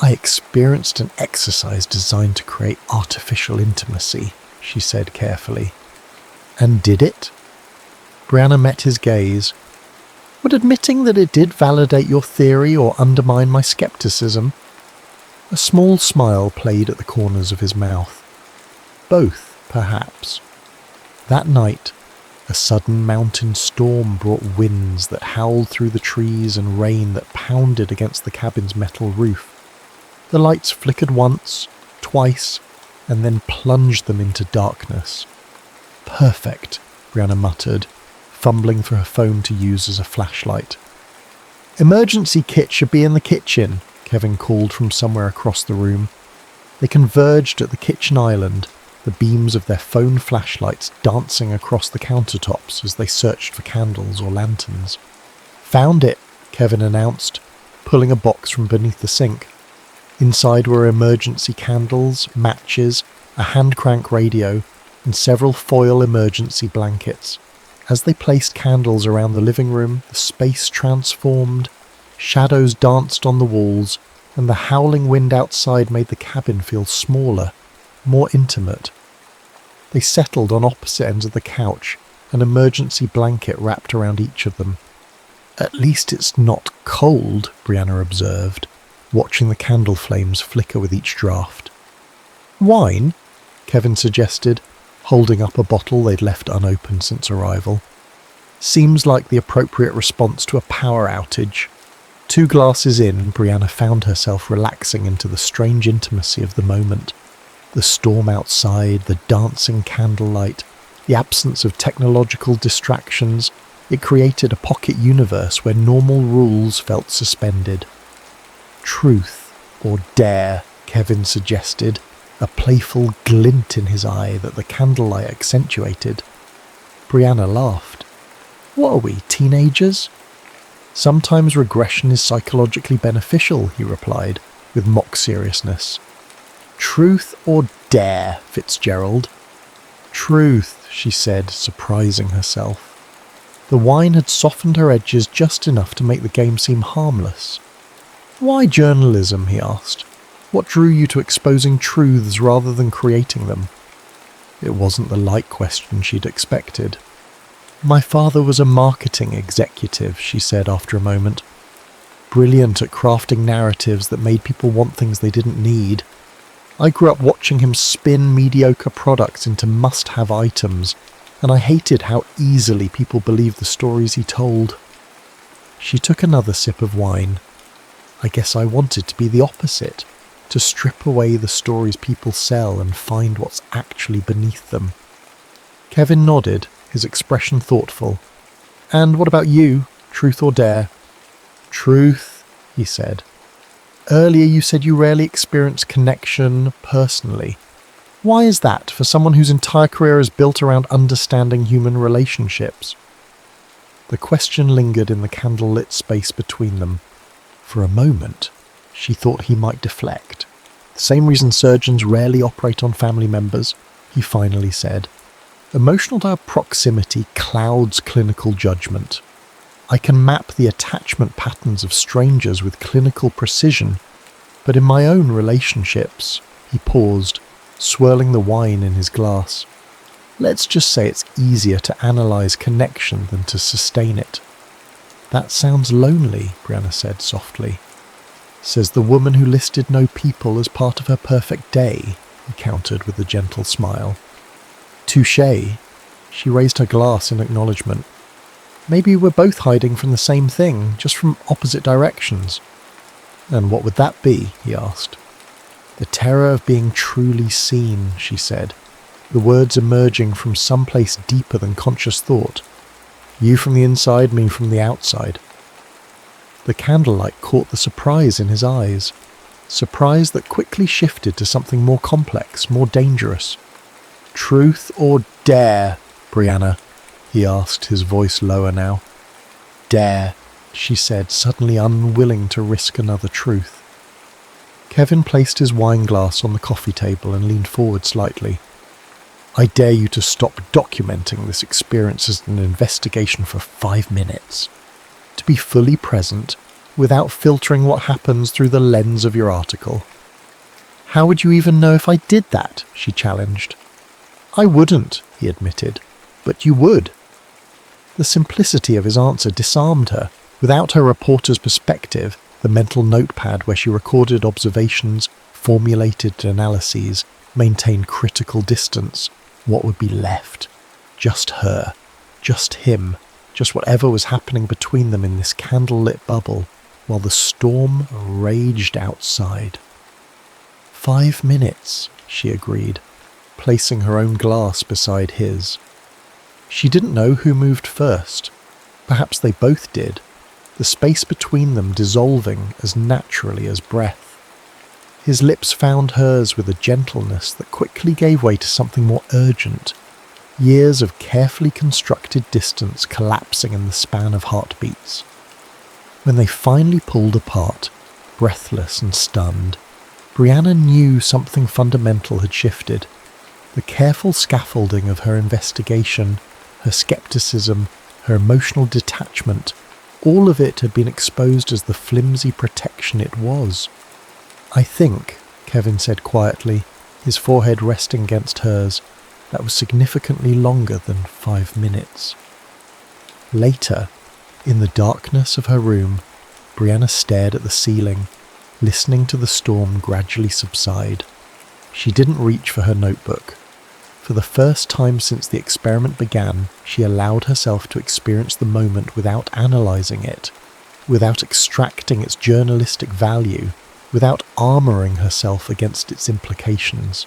A: "I experienced an exercise designed to create artificial intimacy," she said carefully. "And did it?" Brianna met his gaze. "Would admitting that it did validate your theory or undermine my skepticism?" A small smile played at the corners of his mouth. "Both, perhaps." That night, a sudden mountain storm brought winds that howled through the trees and rain that pounded against the cabin's metal roof. The lights flickered once, twice, and then plunged them into darkness. "Perfect," Brianna muttered, fumbling for her phone to use as a flashlight. "Emergency kit should be in the kitchen," Kevin called from somewhere across the room. They converged at the kitchen island, the beams of their phone flashlights dancing across the countertops as they searched for candles or lanterns. "Found it," Kevin announced, pulling a box from beneath the sink. Inside were emergency candles, matches, a hand-crank radio, and several foil emergency blankets. As they placed candles around the living room, the space transformed. Shadows danced on the walls, and the howling wind outside made the cabin feel smaller, more intimate. They settled on opposite ends of the couch, an emergency blanket wrapped around each of them. "At least it's not cold," Brianna observed, watching the candle flames flicker with each draft. "Wine?" Kevin suggested, holding up a bottle they'd left unopened since arrival. "Seems like the appropriate response to a power outage." 2 glasses in, Brianna found herself relaxing into the strange intimacy of the moment. The storm outside, the dancing candlelight, the absence of technological distractions, it created a pocket universe where normal rules felt suspended. Truth or dare, Kevin suggested, a playful glint in his eye that the candlelight accentuated. Brianna laughed. What are we, teenagers? Sometimes regression is psychologically beneficial, he replied, with mock seriousness. Truth or dare, Fitzgerald? Truth, she said, surprising herself. The wine had softened her edges just enough to make the game seem harmless. Why journalism, he asked. What drew you to exposing truths rather than creating them? It wasn't the light question she'd expected. My father was a marketing executive, she said after a moment. Brilliant at crafting narratives that made people want things they didn't need. I grew up watching him spin mediocre products into must-have items, and I hated how easily people believed the stories he told. She took another sip of wine. I guess I wanted to be the opposite, to strip away the stories people sell and find what's actually beneath them. Kevin nodded, his expression thoughtful. And what about you, truth or dare? Truth, he said. Earlier you said you rarely experience connection personally. Why is that for someone whose entire career is built around understanding human relationships? The question lingered in the candle-lit space between them. For a moment, she thought he might deflect. The same reason surgeons rarely operate on family members, he finally said. Emotional proximity clouds clinical judgment. I can map the attachment patterns of strangers with clinical precision, but in my own relationships, he paused, swirling the wine in his glass. Let's just say it's easier to analyze connection than to sustain it. That sounds lonely, Brianna said softly. Says the woman who listed no people as part of her perfect day, he countered with a gentle smile. Touché. She raised her glass in acknowledgement. Maybe we're both hiding from the same thing, just from opposite directions. And what would that be? He asked. The terror of being truly seen, she said, the words emerging from someplace deeper than conscious thought. You from the inside, me from the outside. The candlelight caught the surprise in his eyes, surprise that quickly shifted to something more complex, more dangerous. Truth or dare, Brianna? He asked, his voice lower now. Dare, she said, suddenly unwilling to risk another truth. Kevin placed his wine glass on the coffee table and leaned forward slightly. I dare you to stop documenting this experience as an investigation for 5 minutes. To be fully present, without filtering what happens through the lens of your article. How would you even know if I did that? She challenged. I wouldn't, he admitted, but you would. The simplicity of his answer disarmed her. Without her reporter's perspective, the mental notepad where she recorded observations, formulated analyses, maintained critical distance, what would be left? Just her, just him, just whatever was happening between them in this candle-lit bubble, while the storm raged outside. 5 minutes, she agreed, placing her own glass beside his. She didn't know who moved first. Perhaps they both did, the space between them dissolving as naturally as breath. His lips found hers with a gentleness that quickly gave way to something more urgent, years of carefully constructed distance collapsing in the span of heartbeats. When they finally pulled apart, breathless and stunned, Brianna knew something fundamental had shifted. The careful scaffolding of her investigation, her skepticism, her emotional detachment, all of it had been exposed as the flimsy protection it was. I think, Kevin said quietly, his forehead resting against hers, that was significantly longer than 5 minutes. Later, in the darkness of her room, Brianna stared at the ceiling, listening to the storm gradually subside. She didn't reach for her notebook. For the first time since the experiment began, she allowed herself to experience the moment without analysing it, without extracting its journalistic value, without armouring herself against its implications.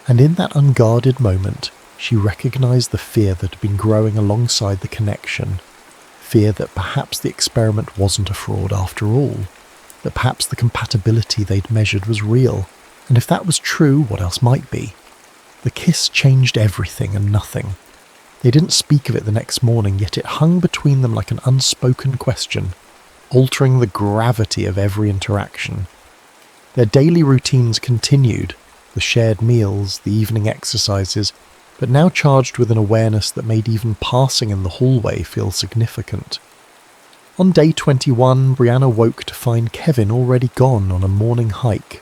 A: And in that unguarded moment, she recognised the fear that had been growing alongside the connection. Fear that perhaps the experiment wasn't a fraud after all, that perhaps the compatibility they'd measured was real, and if that was true, what else might be? The kiss changed everything and nothing. They didn't speak of it the next morning, yet it hung between them like an unspoken question, altering the gravity of every interaction. Their daily routines continued, the shared meals, the evening exercises, but now charged with an awareness that made even passing in the hallway feel significant. On day 21, Brianna woke to find Kevin already gone on a morning hike.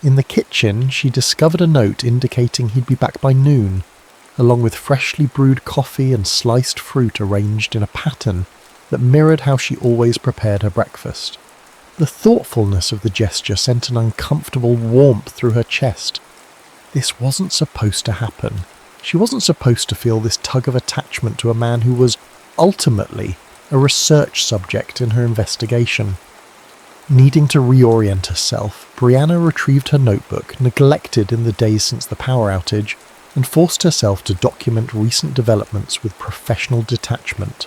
A: In the kitchen, she discovered a note indicating he'd be back by noon, along with freshly brewed coffee and sliced fruit arranged in a pattern that mirrored how she always prepared her breakfast. The thoughtfulness of the gesture sent an uncomfortable warmth through her chest. This wasn't supposed to happen. She wasn't supposed to feel this tug of attachment to a man who was, ultimately, a research subject in her investigation. Needing to reorient herself, Brianna retrieved her notebook, neglected in the days since the power outage, and forced herself to document recent developments with professional detachment.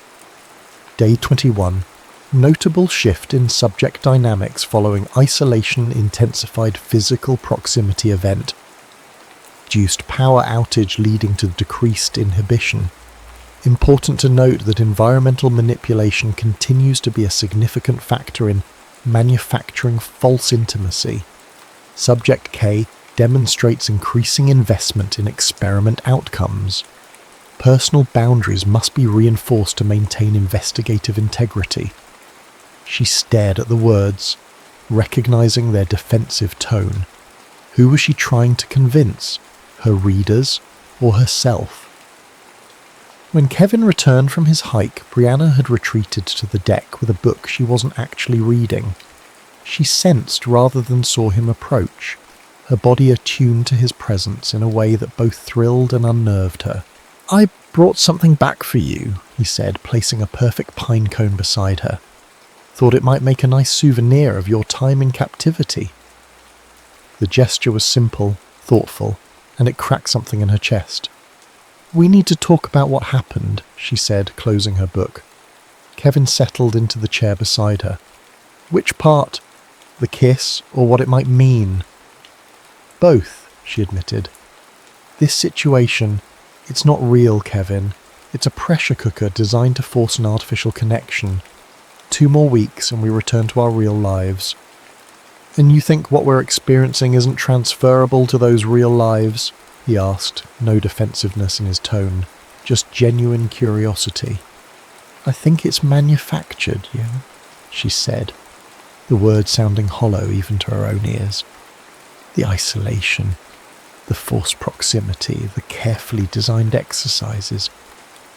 A: Day 21. Notable shift in subject dynamics following isolation-intensified physical proximity event. Reduced power outage leading to decreased inhibition. Important to note that environmental manipulation continues to be a significant factor in manufacturing false intimacy. Subject K demonstrates increasing investment in experiment outcomes. Personal boundaries must be reinforced to maintain investigative integrity. She stared at the words, recognizing their defensive tone. Who was she trying to convince? Her readers or herself? When Kevin returned from his hike, Brianna had retreated to the deck with a book she wasn't actually reading. She sensed rather than saw him approach, her body attuned to his presence in a way that both thrilled and unnerved her. "I brought something back for you," he said, placing a perfect pine cone beside her. "Thought it might make a nice souvenir of your time in captivity." The gesture was simple, thoughtful, and it cracked something in her chest. "We need to talk about what happened," she said, closing her book. Kevin settled into the chair beside her. "Which part? The kiss, or what it might mean?" "Both," she admitted. "This situation, it's not real, Kevin. It's a pressure cooker designed to force an artificial connection. 2 more weeks and we return to our real lives." "And you think what we're experiencing isn't transferable to those real lives?" he asked, no defensiveness in his tone, just genuine curiosity. "I think it's manufactured, she said, the word sounding hollow even to her own ears. The isolation, the forced proximity, the carefully designed exercises,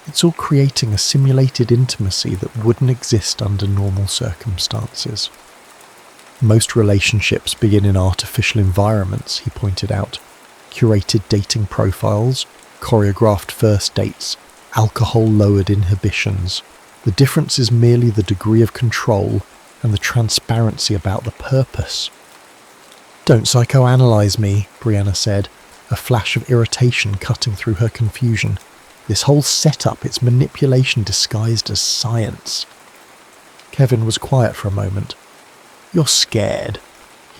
A: it's all creating a simulated intimacy that wouldn't exist under normal circumstances. Most relationships begin in artificial environments, he pointed out. Curated dating profiles, choreographed first dates, alcohol-lowered inhibitions. The difference is merely the degree of control and the transparency about the purpose." "Don't psychoanalyze me," Brianna said, a flash of irritation cutting through her confusion. "This whole setup, it's manipulation disguised as science." Kevin was quiet for a moment. "You're scared,"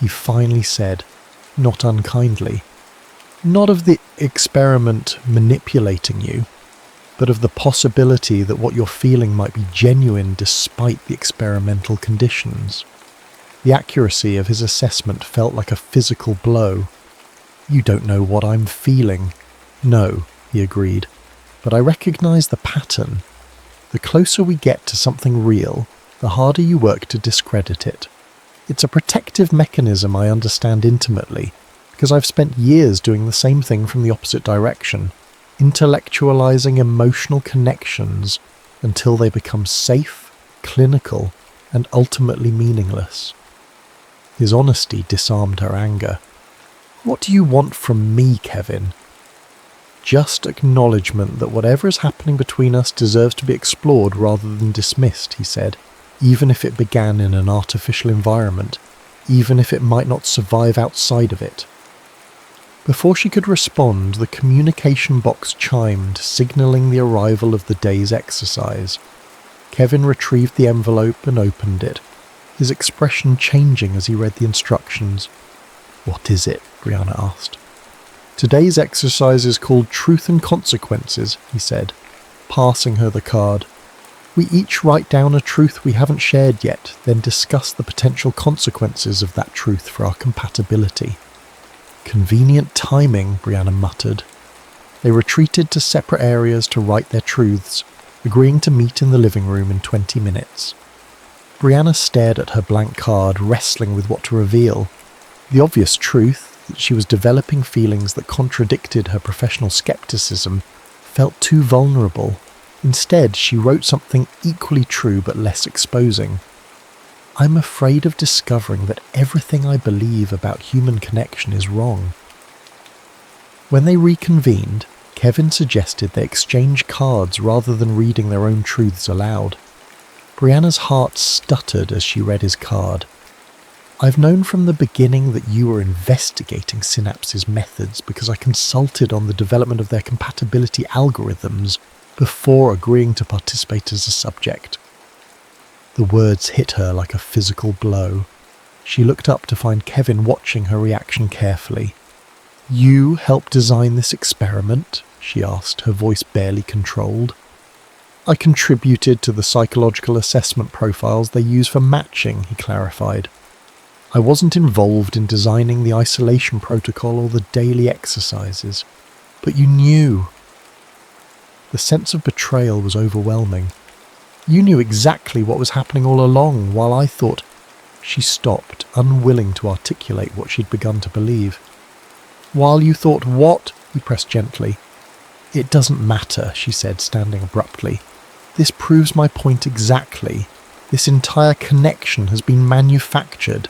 A: he finally said, not unkindly. "Not of the experiment manipulating you, but of the possibility that what you're feeling might be genuine despite the experimental conditions." The accuracy of his assessment felt like a physical blow. "You don't know what I'm feeling." "No," he agreed, "but I recognize the pattern. The closer we get to something real, the harder you work to discredit it. It's a protective mechanism I understand intimately, because I've spent years doing the same thing from the opposite direction, intellectualizing emotional connections until they become safe, clinical, and ultimately meaningless." His honesty disarmed her anger. "What do you want from me, Kevin?" "Just acknowledgement that whatever is happening between us deserves to be explored rather than dismissed," he said. even if it began in an artificial environment, even if it might not survive outside of it. Before she could respond, the communication box chimed, signalling the arrival of the day's exercise. Kevin retrieved the envelope and opened it, his expression changing as he read the instructions. "What is it?" Brianna asked. "Today's exercise is called Truth and Consequences," he said, passing her the card. "We each write down a truth we haven't shared yet, then discuss the potential consequences of that truth for our compatibility." "Convenient timing," Brianna muttered. They retreated to separate areas to write their truths, agreeing to meet in the living room in 20 minutes. Brianna stared at her blank card, wrestling with what to reveal. The obvious truth, that she was developing feelings that contradicted her professional skepticism, felt too vulnerable. Instead, she wrote something equally true but less exposing. "I'm afraid of discovering that everything I believe about human connection is wrong." When they reconvened, Kevin suggested they exchange cards rather than reading their own truths aloud. Brianna's heart stuttered as she read his card. "I've known from the beginning that you were investigating Synapse's methods because I consulted on the development of their compatibility algorithms before agreeing to participate as a subject." The words hit her like a physical blow. She looked up to find Kevin watching her reaction carefully. "You helped design this experiment?" she asked, her voice barely controlled. "I contributed to the psychological assessment profiles they use for matching," he clarified. "I wasn't involved in designing the isolation protocol or the daily exercises. But you knew." The sense of betrayal was overwhelming. "You knew exactly what was happening all along, while I thought—" She stopped, unwilling to articulate what she'd begun to believe. "While you thought what?" he pressed gently. "It doesn't matter," she said, standing abruptly. "This proves my point exactly. This entire connection has been manufactured.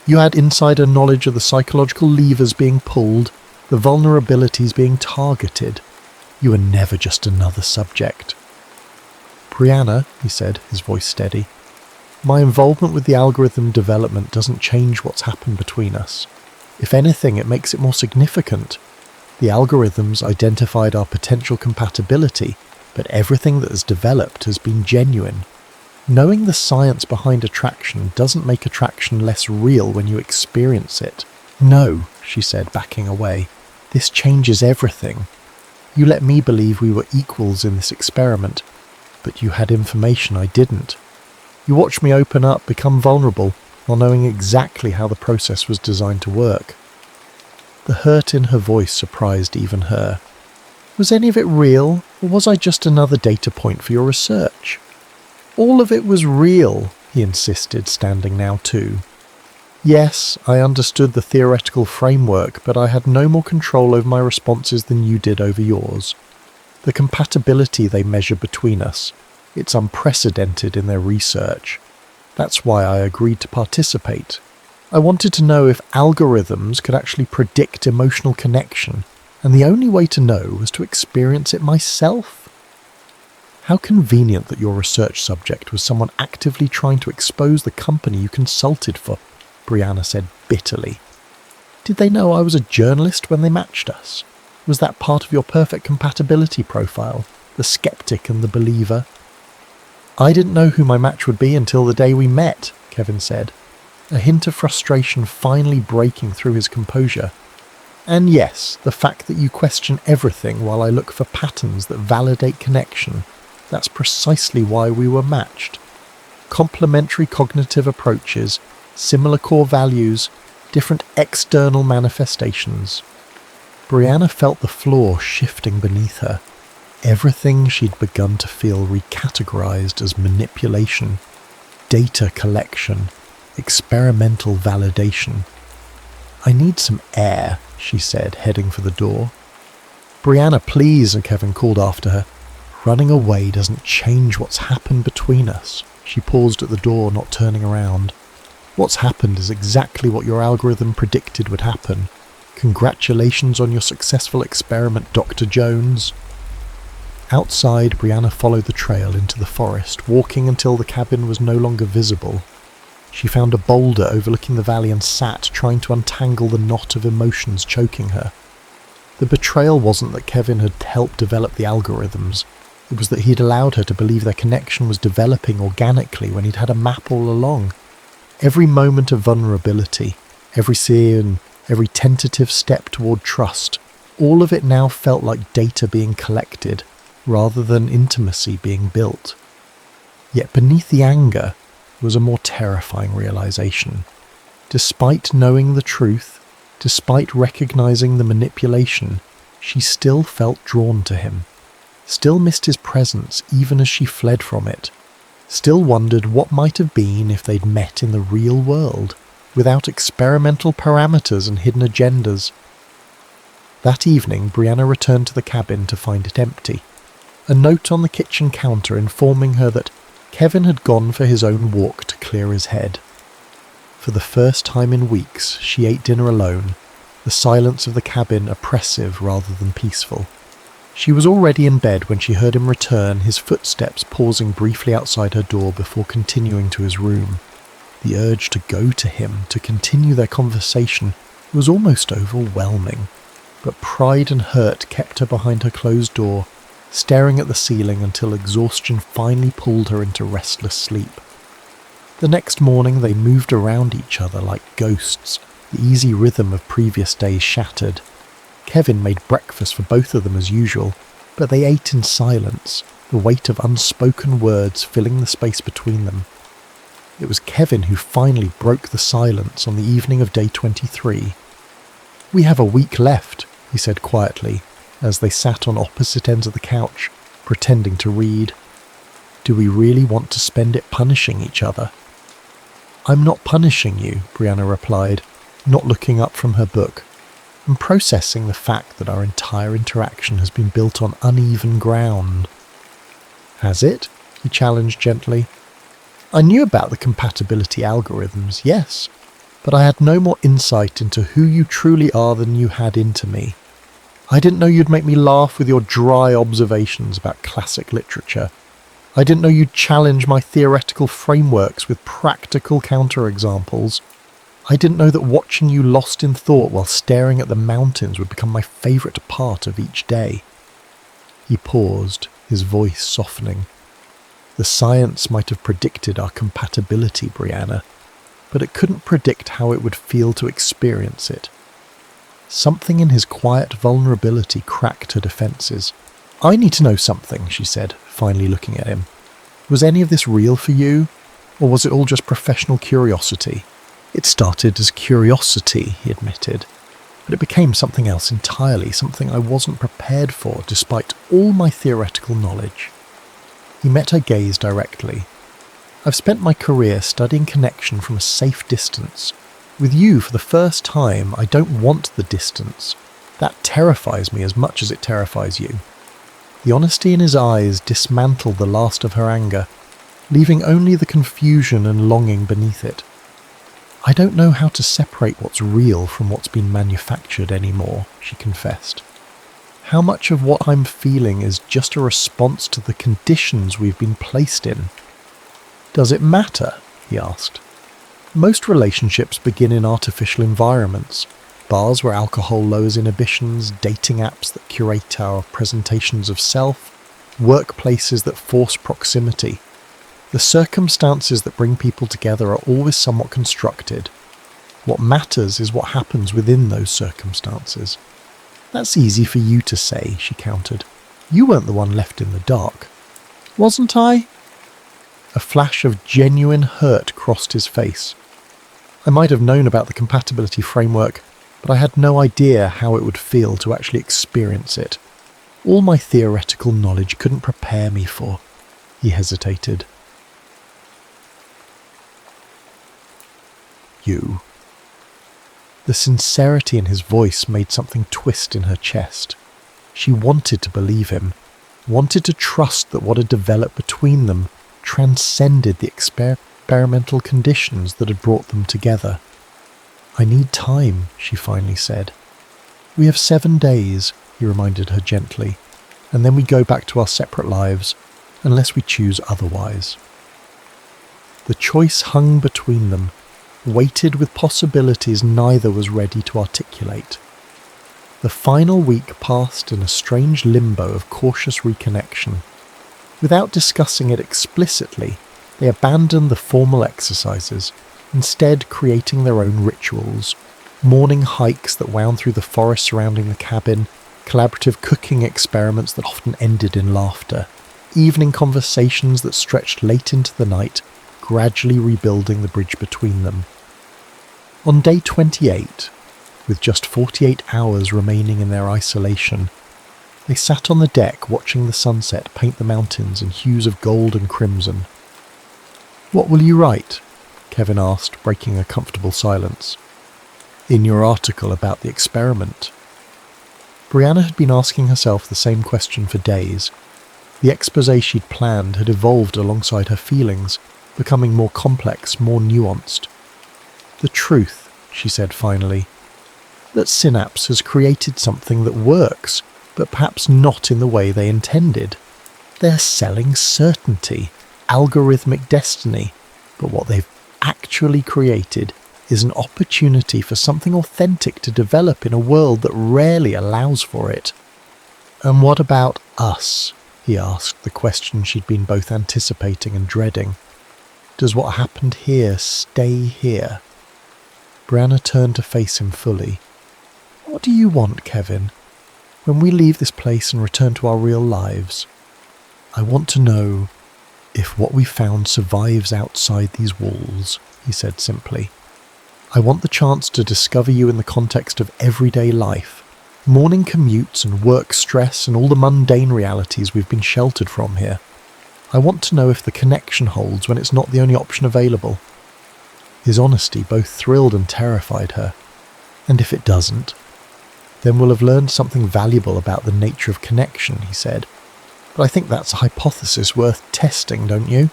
A: You had insider knowledge of the psychological levers being pulled, the vulnerabilities being targeted. You were never just another subject." "Brianna," he said, his voice steady, "my involvement with the algorithm development doesn't change what's happened between us. If anything, it makes it more significant. The algorithms identified our potential compatibility, but everything that has developed has been genuine. Knowing the science behind attraction doesn't make attraction less real when you experience it. No," she said, backing away. "This changes everything. You let me believe we were equals in this experiment, but you had information I didn't. You watched me open up, become vulnerable, while knowing exactly how the process was designed to work." The hurt in her voice surprised even her. "Was any of it real, or was I just another data point for your research?" "All of it was real," he insisted, standing now too. "Yes, I understood the theoretical framework, but I had no more control over my responses than you did over yours. The compatibility they measure between us, it's unprecedented in their research. That's why I agreed to participate. I wanted to know if algorithms could actually predict emotional connection, and the only way to know was to experience it myself." "How convenient that your research subject was someone actively trying to expose the company you consulted for," Brianna said bitterly. "Did they know I was a journalist when they matched us? Was that part of your perfect compatibility profile, the skeptic and the believer?" "I didn't know who my match would be until the day we met," Kevin said, a hint of frustration finally breaking through his composure. "And yes, the fact that you question everything while I look for patterns that validate connection, that's precisely why we were matched. Complementary cognitive approaches, similar core values, different external manifestations." Brianna felt the floor shifting beneath her. Everything she'd begun to feel recategorized as manipulation, data collection, experimental validation. "I need some air," she said, heading for the door. "Brianna, please," Kevin called after her. "Running away doesn't change what's happened between us." She paused at the door, not turning around. "What's happened is exactly what your algorithm predicted would happen. Congratulations on your successful experiment, Dr. Jones." Outside, Brianna followed the trail into the forest, walking until the cabin was no longer visible. She found a boulder overlooking the valley and sat, trying to untangle the knot of emotions choking her. The betrayal wasn't that Kevin had helped develop the algorithms. It was that he'd allowed her to believe their connection was developing organically when he'd had a map all along. Every moment of vulnerability, every sin, every tentative step toward trust, all of it now felt like data being collected, rather than intimacy being built. Yet beneath the anger was a more terrifying realization. Despite knowing the truth, despite recognizing the manipulation, she still felt drawn to him, still missed his presence even as she fled from it, still wondered what might have been if they'd met in the real world, without experimental parameters and hidden agendas. That evening, Brianna returned to the cabin to find it empty. A note on the kitchen counter informing her that Kevin had gone for his own walk to clear his head. For the first time in weeks, she ate dinner alone, the silence of the cabin oppressive rather than peaceful. She was already in bed when she heard him return, his footsteps pausing briefly outside her door before continuing to his room. The urge to go to him, to continue their conversation, was almost overwhelming, but pride and hurt kept her behind her closed door, staring at the ceiling until exhaustion finally pulled her into restless sleep. The next morning they moved around each other like ghosts, the easy rhythm of previous days shattered. Kevin made breakfast for both of them as usual, but they ate in silence, the weight of unspoken words filling the space between them. It was Kevin who finally broke the silence on the evening of day 23. "We have a week left," he said quietly, as they sat on opposite ends of the couch, pretending to read. "Do we really want to spend it punishing each other?" "I'm not punishing you," Brianna replied, not looking up from her book. "I'm processing the fact that our entire interaction has been built on uneven ground." "Has it?" he challenged gently. "I knew about the compatibility algorithms, yes, but I had no more insight into who you truly are than you had into me. I didn't know you'd make me laugh with your dry observations about classic literature. I didn't know you'd challenge my theoretical frameworks with practical counterexamples. I didn't know that watching you lost in thought while staring at the mountains would become my favourite part of each day." He paused, his voice softening. "The science might have predicted our compatibility, Brianna, but it couldn't predict how it would feel to experience it." Something in his quiet vulnerability cracked her defences. "I need to know something," she said, finally looking at him. "Was any of this real for you, or was it all just professional curiosity?" "It started as curiosity," he admitted, "but it became something else entirely, something I wasn't prepared for despite all my theoretical knowledge." He met her gaze directly. "I've spent my career studying connection from a safe distance. With you, for the first time, I don't want the distance. That terrifies me as much as it terrifies you." The honesty in his eyes dismantled the last of her anger, leaving only the confusion and longing beneath it. "I don't know how to separate what's real from what's been manufactured anymore," she confessed. "How much of what I'm feeling is just a response to the conditions we've been placed in?" "Does it matter?" he asked. "Most relationships begin in artificial environments. Bars where alcohol lowers inhibitions, dating apps that curate our presentations of self, workplaces that force proximity. The circumstances that bring people together are always somewhat constructed. What matters is what happens within those circumstances." "That's easy for you to say," she countered. "You weren't the one left in the dark." "Wasn't I?" A flash of genuine hurt crossed his face. "I might have known about the compatibility framework, but I had no idea how it would feel to actually experience it. All my theoretical knowledge couldn't prepare me for." He hesitated. "You." The sincerity in his voice made something twist in her chest. She wanted to believe him, wanted to trust that what had developed between them transcended the experimental conditions that had brought them together. "I need time," she finally said. "We have 7 days," he reminded her gently. and then we go back to our separate lives, unless we choose otherwise. The choice hung between them, weighted with possibilities neither was ready to articulate. The final week passed in a strange limbo of cautious reconnection. Without discussing it explicitly, they abandoned the formal exercises, instead creating their own rituals, morning hikes that wound through the forest surrounding the cabin, collaborative cooking experiments that often ended in laughter, evening conversations that stretched late into the night, gradually rebuilding the bridge between them. On day 28, with just 48 hours remaining in their isolation, they sat on the deck watching the sunset paint the mountains in hues of gold and crimson. "What will you write?" Kevin asked, breaking a comfortable silence. "In your article about the experiment." Brianna had been asking herself the same question for days. The exposé she'd planned had evolved alongside her feelings, becoming more complex, more nuanced. "The truth," she said finally, "that Synapse has created something that works, but perhaps not in the way they intended. They're selling certainty, algorithmic destiny, but what they've actually created is an opportunity for something authentic to develop in a world that rarely allows for it." "And what about us?" he asked, the question she'd been both anticipating and dreading. "Does what happened here stay here?" Brianna turned to face him fully. "What do you want, Kevin? When we leave this place and return to our real lives, I want to know if what we found survives outside these walls," he said simply. "I want the chance to discover you in the context of everyday life, morning commutes and work stress and all the mundane realities we've been sheltered from here. I want to know if the connection holds when it's not the only option available." His honesty both thrilled and terrified her. "And if it doesn't, then we'll have learned something valuable about the nature of connection," he said. "But I think that's a hypothesis worth testing, don't you?"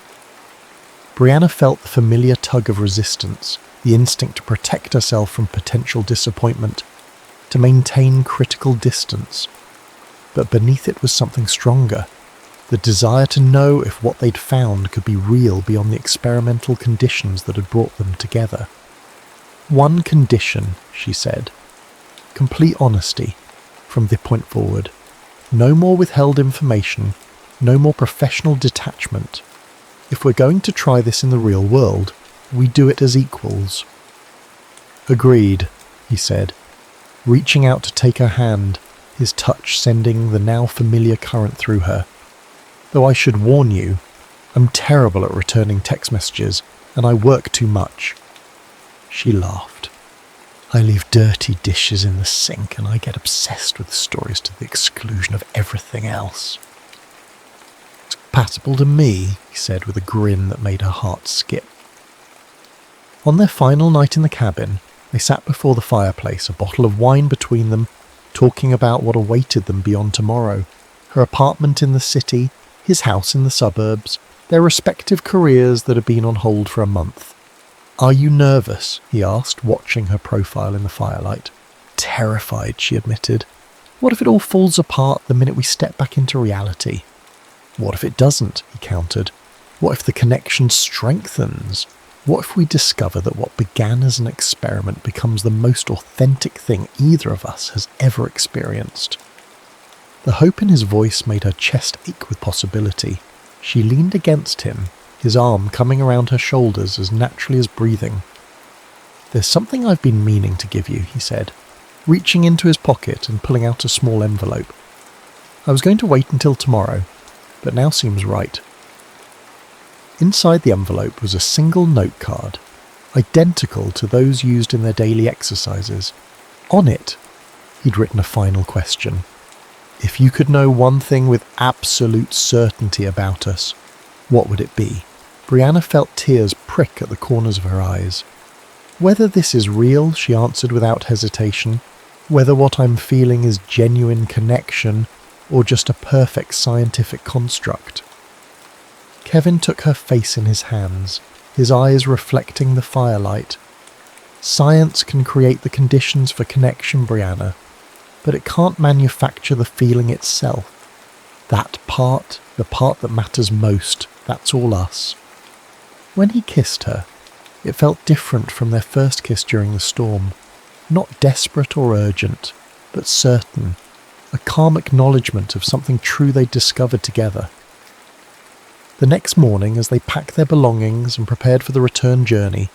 A: Brianna felt the familiar tug of resistance, the instinct to protect herself from potential disappointment, to maintain critical distance. But beneath it was something stronger, the desire to know if what they'd found could be real beyond the experimental conditions that had brought them together. "One condition," she said. "Complete honesty, from this point forward. No more withheld information, no more professional detachment. If we're going to try this in the real world, we do it as equals." "Agreed," he said, reaching out to take her hand, his touch sending the now familiar current through her. "Though I should warn you, I'm terrible at returning text messages, and I work too much." She laughed. "I leave dirty dishes in the sink, and I get obsessed with stories to the exclusion of everything else." "It's compatible to me," he said with a grin that made her heart skip. On their final night in the cabin, they sat before the fireplace, a bottle of wine between them, talking about what awaited them beyond tomorrow, her apartment in the city, his house in the suburbs, their respective careers that had been on hold for a month. "Are you nervous?" he asked, watching her profile in the firelight. "Terrified," she admitted. "What if it all falls apart the minute we step back into reality?" "What if it doesn't?" he countered. "What if the connection strengthens? What if we discover that what began as an experiment becomes the most authentic thing either of us has ever experienced?" The hope in his voice made her chest ache with possibility. She leaned against him, his arm coming around her shoulders as naturally as breathing. "There's something I've been meaning to give you," he said, reaching into his pocket and pulling out a small envelope. "I was going to wait until tomorrow, but now seems right." Inside the envelope was a single note card, identical to those used in their daily exercises. On it, he'd written a final question. "If you could know one thing with absolute certainty about us, what would it be?" Brianna felt tears prick at the corners of her eyes. "Whether this is real," she answered without hesitation, "whether what I'm feeling is genuine connection or just a perfect scientific construct." Kevin took her face in his hands, his eyes reflecting the firelight. "Science can create the conditions for connection, Brianna, but it can't manufacture the feeling itself. That part, the part that matters most, that's all us. When he kissed her, it felt different from their first kiss during the storm. Not desperate or urgent, but certain. A calm acknowledgement of something true they'd discovered together. The next morning, as they packed their belongings and prepared for the return journey,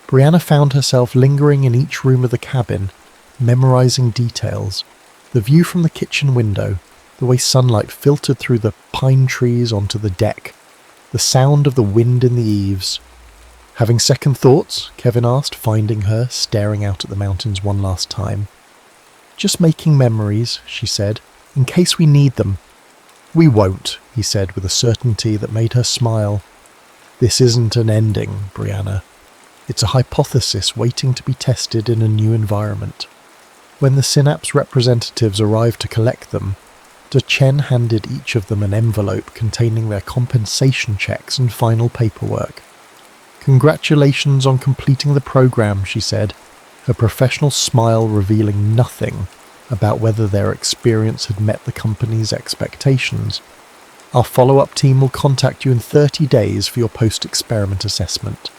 A: Brianna found herself lingering in each room of the cabin, memorising details. The view from the kitchen window, the way sunlight filtered through the pine trees onto the deck, the sound of the wind in the eaves. Having second thoughts? Kevin asked, finding her, staring out at the mountains one last time. Just making memories, she said, in case we need them. We won't, he said with a certainty that made her smile. This isn't an ending, Brianna. It's a hypothesis waiting to be tested in a new environment. When the Synapse representatives arrived to collect them, Chen handed each of them an envelope containing their compensation checks and final paperwork. Congratulations on completing the program, she said, her professional smile revealing nothing about whether their experience had met the company's expectations. Our follow-up team will contact you in 30 days for your post-experiment assessment.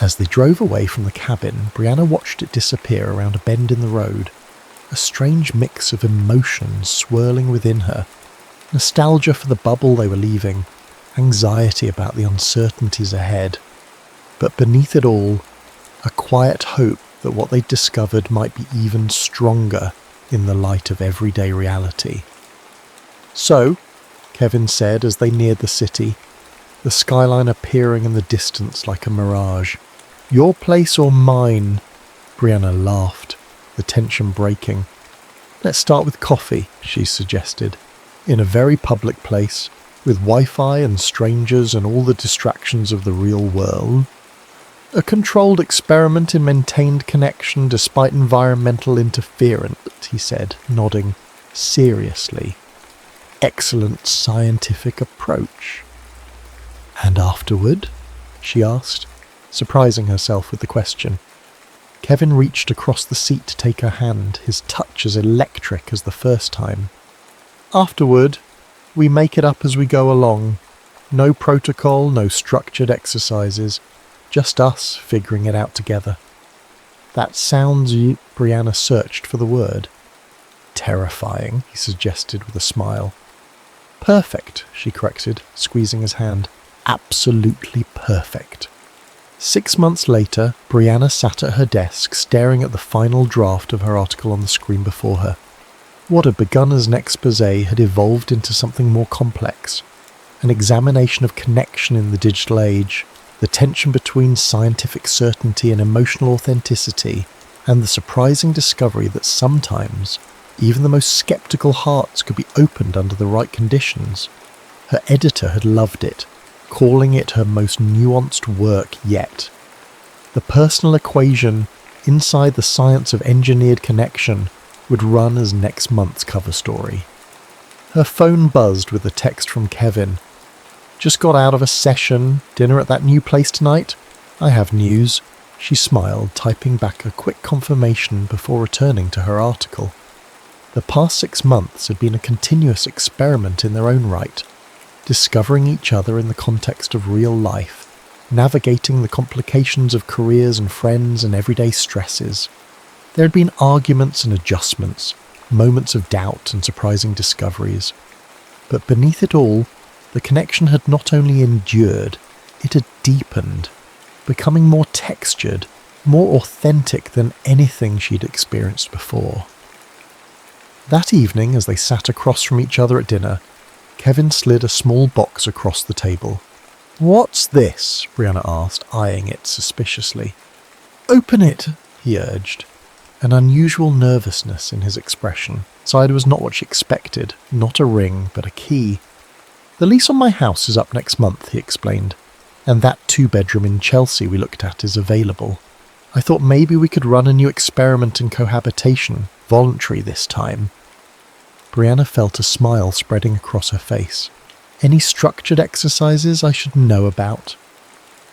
A: As they drove away from the cabin, Brianna watched it disappear around a bend in the road, a strange mix of emotions swirling within her. Nostalgia for the bubble they were leaving, anxiety about the uncertainties ahead, but beneath it all, a quiet hope that what they'd discovered might be even stronger in the light of everyday reality. So, Kevin said as they neared the city, the skyline appearing in the distance like a mirage. Your place or mine? Brianna laughed, the tension breaking. Let's start with coffee, she suggested, in a very public place, with Wi-Fi and strangers and all the distractions of the real world. A controlled experiment in maintained connection despite environmental interference, he said, nodding seriously. Excellent scientific approach. And afterward? She asked, surprising herself with the question. Kevin reached across the seat to take her hand, his touch as electric as the first time. Afterward, we make it up as we go along. No protocol, no structured exercises. Just us figuring it out together. That sounds... Brianna searched for the word. Terrifying, he suggested with a smile. Perfect, she corrected, squeezing his hand. Absolutely perfect. 6 months later, Brianna sat at her desk staring at the final draft of her article on the screen before her. What had begun as an exposé had evolved into something more complex. An examination of connection in the digital age, the tension between scientific certainty and emotional authenticity, and the surprising discovery that sometimes even the most skeptical hearts could be opened under the right conditions. Her editor had loved it, calling it her most nuanced work yet. The personal equation inside the science of engineered connection would run as next month's cover story. Her phone buzzed with a text from Kevin. Just got out of a session, dinner at that new place tonight? I have news. She smiled, typing back a quick confirmation before returning to her article. The past 6 months had been a continuous experiment in their own right, discovering each other in the context of real life, navigating the complications of careers and friends and everyday stresses. There had been arguments and adjustments, moments of doubt and surprising discoveries. But beneath it all, the connection had not only endured, it had deepened, becoming more textured, more authentic than anything she'd experienced before. That evening, as they sat across from each other at dinner, Kevin slid a small box across the table. "What's this?" Brianna asked, eyeing it suspiciously. "Open it," he urged, an unusual nervousness in his expression. Inside was not what she expected, not a ring, but a key. "The lease on my house is up next month," he explained, "and that 2-bedroom in Chelsea we looked at is available. I thought maybe we could run a new experiment in cohabitation, voluntary this time." Brianna felt a smile spreading across her face. "Any structured exercises I should know about?"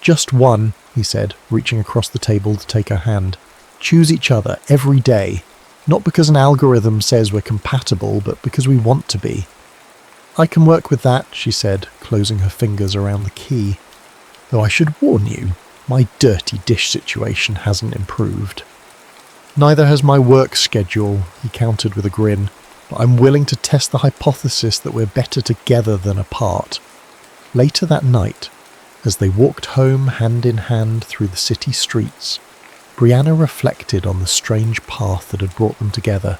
A: "Just one," he said, reaching across the table to take her hand. "Choose each other every day, not because an algorithm says we're compatible, but because we want to be." "I can work with that," she said, closing her fingers around the key. "Though I should warn you, my dirty dish situation hasn't improved." "Neither has my work schedule," he countered with a grin, "but I'm willing to test the hypothesis that we're better together than apart." Later that night, as they walked home hand in hand through the city streets, Brianna reflected on the strange path that had brought them together.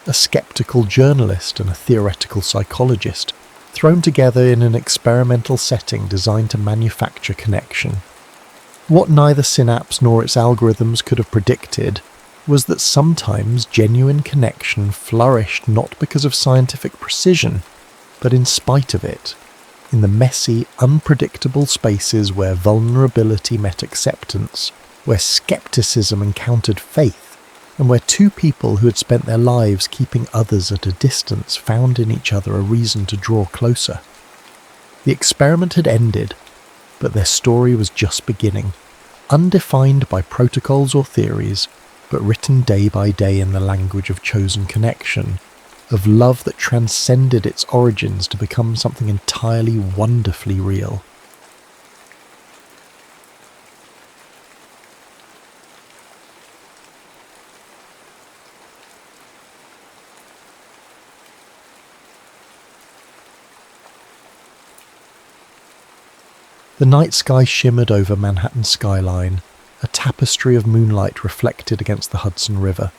A: A skeptical journalist and a theoretical psychologist, thrown together in an experimental setting designed to manufacture connection. What neither Synapse nor its algorithms could have predicted was that sometimes genuine connection flourished not because of scientific precision, but in spite of it, in the messy, unpredictable spaces where vulnerability met acceptance, where skepticism encountered faith, and where two people who had spent their lives keeping others at a distance found in each other a reason to draw closer. The experiment had ended, but their story was just beginning, undefined by protocols or theories, but written day by day in the language of chosen connection, of love that transcended its origins to become something entirely wonderfully real. The night sky shimmered over Manhattan's skyline, a tapestry of moonlight reflected against the Hudson River.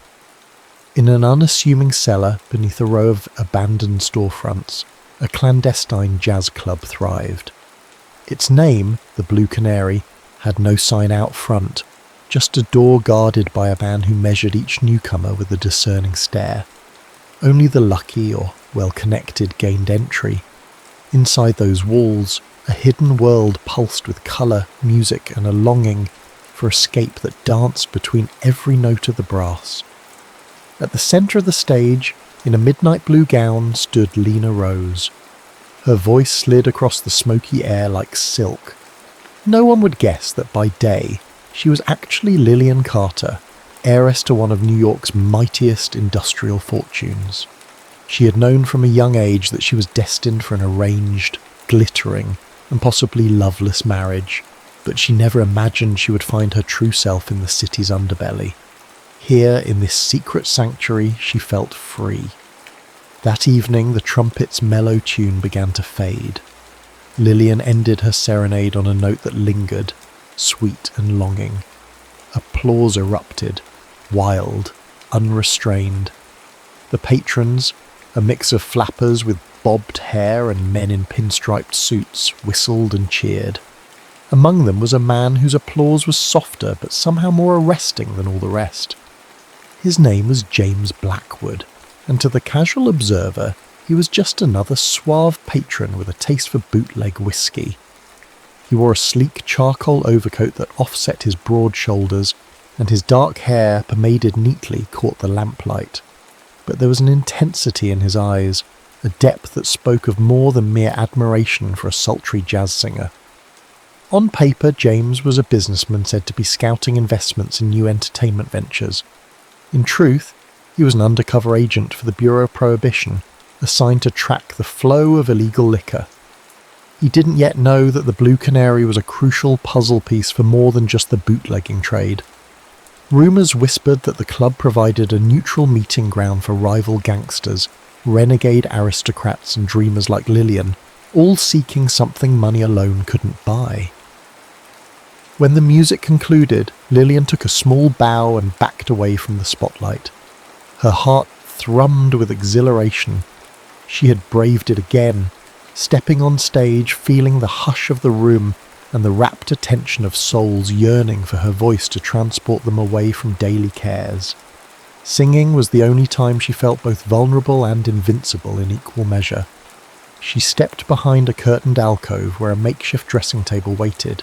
A: In an unassuming cellar beneath a row of abandoned storefronts, a clandestine jazz club thrived. Its name, the Blue Canary, had no sign out front, just a door guarded by a man who measured each newcomer with a discerning stare. Only the lucky or well-connected gained entry. Inside those walls, a hidden world pulsed with colour, music, and a longing for escape that danced between every note of the brass. At the centre of the stage, in a midnight blue gown, stood Lena Rose. Her voice slid across the smoky air like silk. No one would guess that by day she was actually Lillian Carter, heiress to one of New York's mightiest industrial fortunes. She had known from a young age that she was destined for an arranged, glittering, and possibly loveless marriage, but she never imagined she would find her true self in the city's underbelly. Here, in this secret sanctuary, she felt free. That evening, the trumpet's mellow tune began to fade. Lillian ended her serenade on a note that lingered, sweet and longing. Applause erupted, wild, unrestrained. The patrons, a mix of flappers with bobbed hair and men in pinstriped suits, whistled and cheered. Among them was a man whose applause was softer but somehow more arresting than all the rest. His name was James Blackwood, and to the casual observer he was just another suave patron with a taste for bootleg whiskey. He wore a sleek charcoal overcoat that offset his broad shoulders, and his dark hair, pomaded neatly, caught the lamplight. But there was an intensity in his eyes, a depth that spoke of more than mere admiration for a sultry jazz singer. On paper, James was a businessman said to be scouting investments in new entertainment ventures. In truth, he was an undercover agent for the Bureau of Prohibition, assigned to track the flow of illegal liquor. He didn't yet know that the Blue Canary was a crucial puzzle piece for more than just the bootlegging trade. Rumours whispered that the club provided a neutral meeting ground for rival gangsters, renegade aristocrats and dreamers like Lillian, all seeking something money alone couldn't buy. When the music concluded, Lillian took a small bow and backed away from the spotlight. Her heart thrummed with exhilaration. She had braved it again, stepping on stage, feeling the hush of the room and the rapt attention of souls yearning for her voice to transport them away from daily cares. Singing was the only time she felt both vulnerable and invincible in equal measure. She stepped behind a curtained alcove where a makeshift dressing table waited.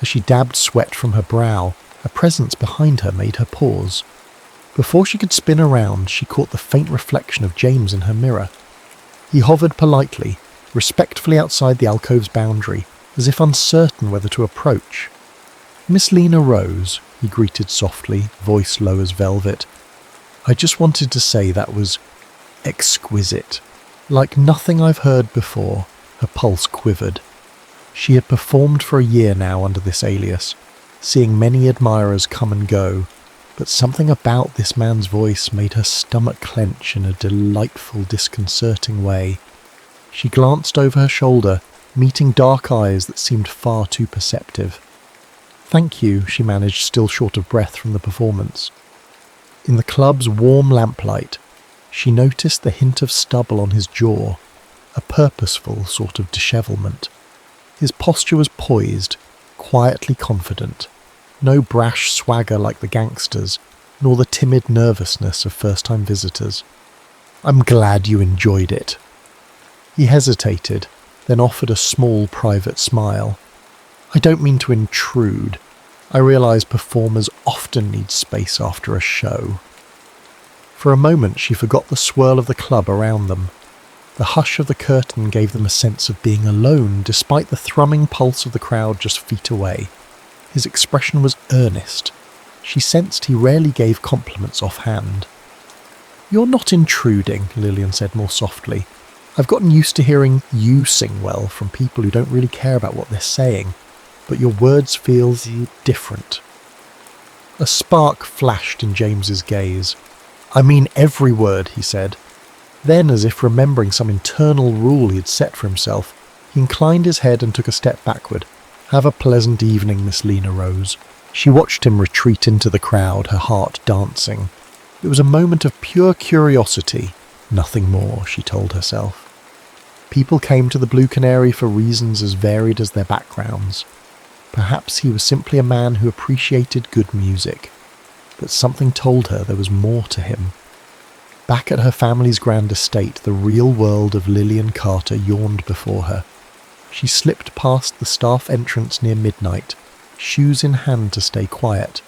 A: As she dabbed sweat from her brow, a presence behind her made her pause. Before she could spin around, she caught the faint reflection of James in her mirror. He hovered politely, respectfully outside the alcove's boundary, as if uncertain whether to approach. "Miss Lena Rose," he greeted softly, voice low as velvet. "I just wanted to say that was exquisite. Like nothing I've heard before, her pulse quivered. She had performed for a year now under this alias, seeing many admirers come and go, but something about this man's voice made her stomach clench in a delightful, disconcerting way. She glanced over her shoulder, meeting dark eyes that seemed far too perceptive. "Thank you," she managed, still short of breath from the performance. In the club's warm lamplight, she noticed the hint of stubble on his jaw, a purposeful sort of dishevelment. His posture was poised, quietly confident, no brash swagger like the gangsters, nor the timid nervousness of first-time visitors. "I'm glad you enjoyed it." He hesitated, then offered a small private smile. "I don't mean to intrude. I realise performers often need space after a show." For a moment she forgot the swirl of the club around them. The hush of the curtain gave them a sense of being alone despite the thrumming pulse of the crowd just feet away. His expression was earnest. She sensed he rarely gave compliments offhand. "You're not intruding," Lillian said more softly. "I've gotten used to hearing you sing well from people who don't really care about what they're saying, but your words feel different." A spark flashed in James's gaze. "I mean every word," he said. Then, as if remembering some internal rule he had set for himself, he inclined his head and took a step backward. "Have a pleasant evening, Miss Lena Rose." She watched him retreat into the crowd, her heart dancing. It was a moment of pure curiosity, nothing more, she told herself. People came to the Blue Canary for reasons as varied as their backgrounds. Perhaps he was simply a man who appreciated good music, but something told her there was more to him. Back at her family's grand estate, the real world of Lillian Carter yawned before her. She slipped past the staff entrance near midnight, shoes in hand to stay quiet.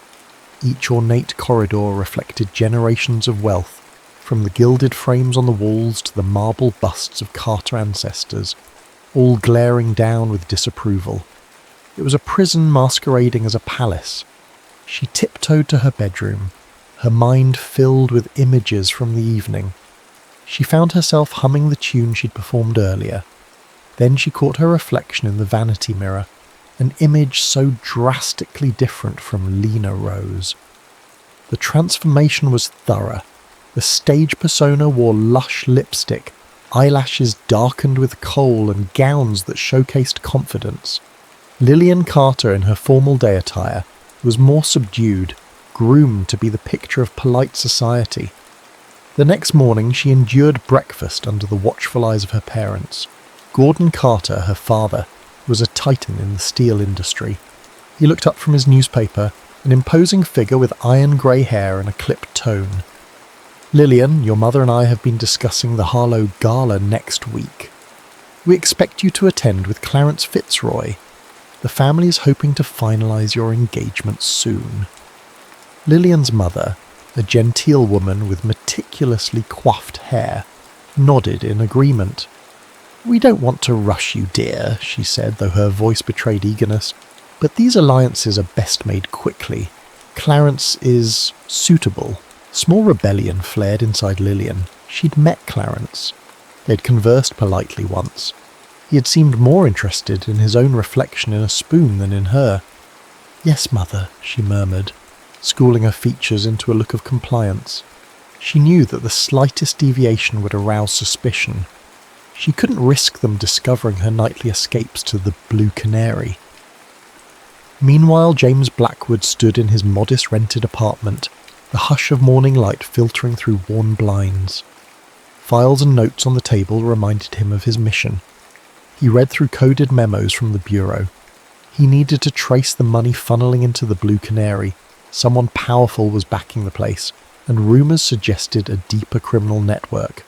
A: Each ornate corridor reflected generations of wealth, from the gilded frames on the walls to the marble busts of Carter ancestors, all glaring down with disapproval. It was a prison masquerading as a palace. She tiptoed to her bedroom, her mind filled with images from the evening. She found herself humming the tune she'd performed earlier. Then she caught her reflection in the vanity mirror, an image so drastically different from Lena Rose. The transformation was thorough. The stage persona wore lush lipstick, eyelashes darkened with kohl, and gowns that showcased confidence. Lillian Carter, in her formal day attire, was more subdued, groomed to be the picture of polite society. The next morning she endured breakfast under the watchful eyes of her parents. Gordon Carter, her father, was a titan in the steel industry. He looked up from his newspaper, an imposing figure with iron grey hair and a clipped tone. "Lillian, your mother and I have been discussing the Harlow Gala next week. We expect you to attend with Clarence Fitzroy. The family is hoping to finalise your engagement soon." Lillian's mother, a genteel woman with meticulously coiffed hair, nodded in agreement. "We don't want to rush you, dear," she said, though her voice betrayed eagerness. "But these alliances are best made quickly. Clarence is suitable." Small rebellion flared inside Lillian. She'd met Clarence. They'd conversed politely once. He had seemed more interested in his own reflection in a spoon than in her. "Yes, mother," she murmured, schooling her features into a look of compliance. She knew that the slightest deviation would arouse suspicion. She couldn't risk them discovering her nightly escapes to the Blue Canary. Meanwhile, James Blackwood stood in his modest rented apartment, the hush of morning light filtering through worn blinds. Files and notes on the table reminded him of his mission. He read through coded memos from the bureau. He needed to trace the money funneling into the Blue Canary. Someone powerful was backing the place, and rumours suggested a deeper criminal network.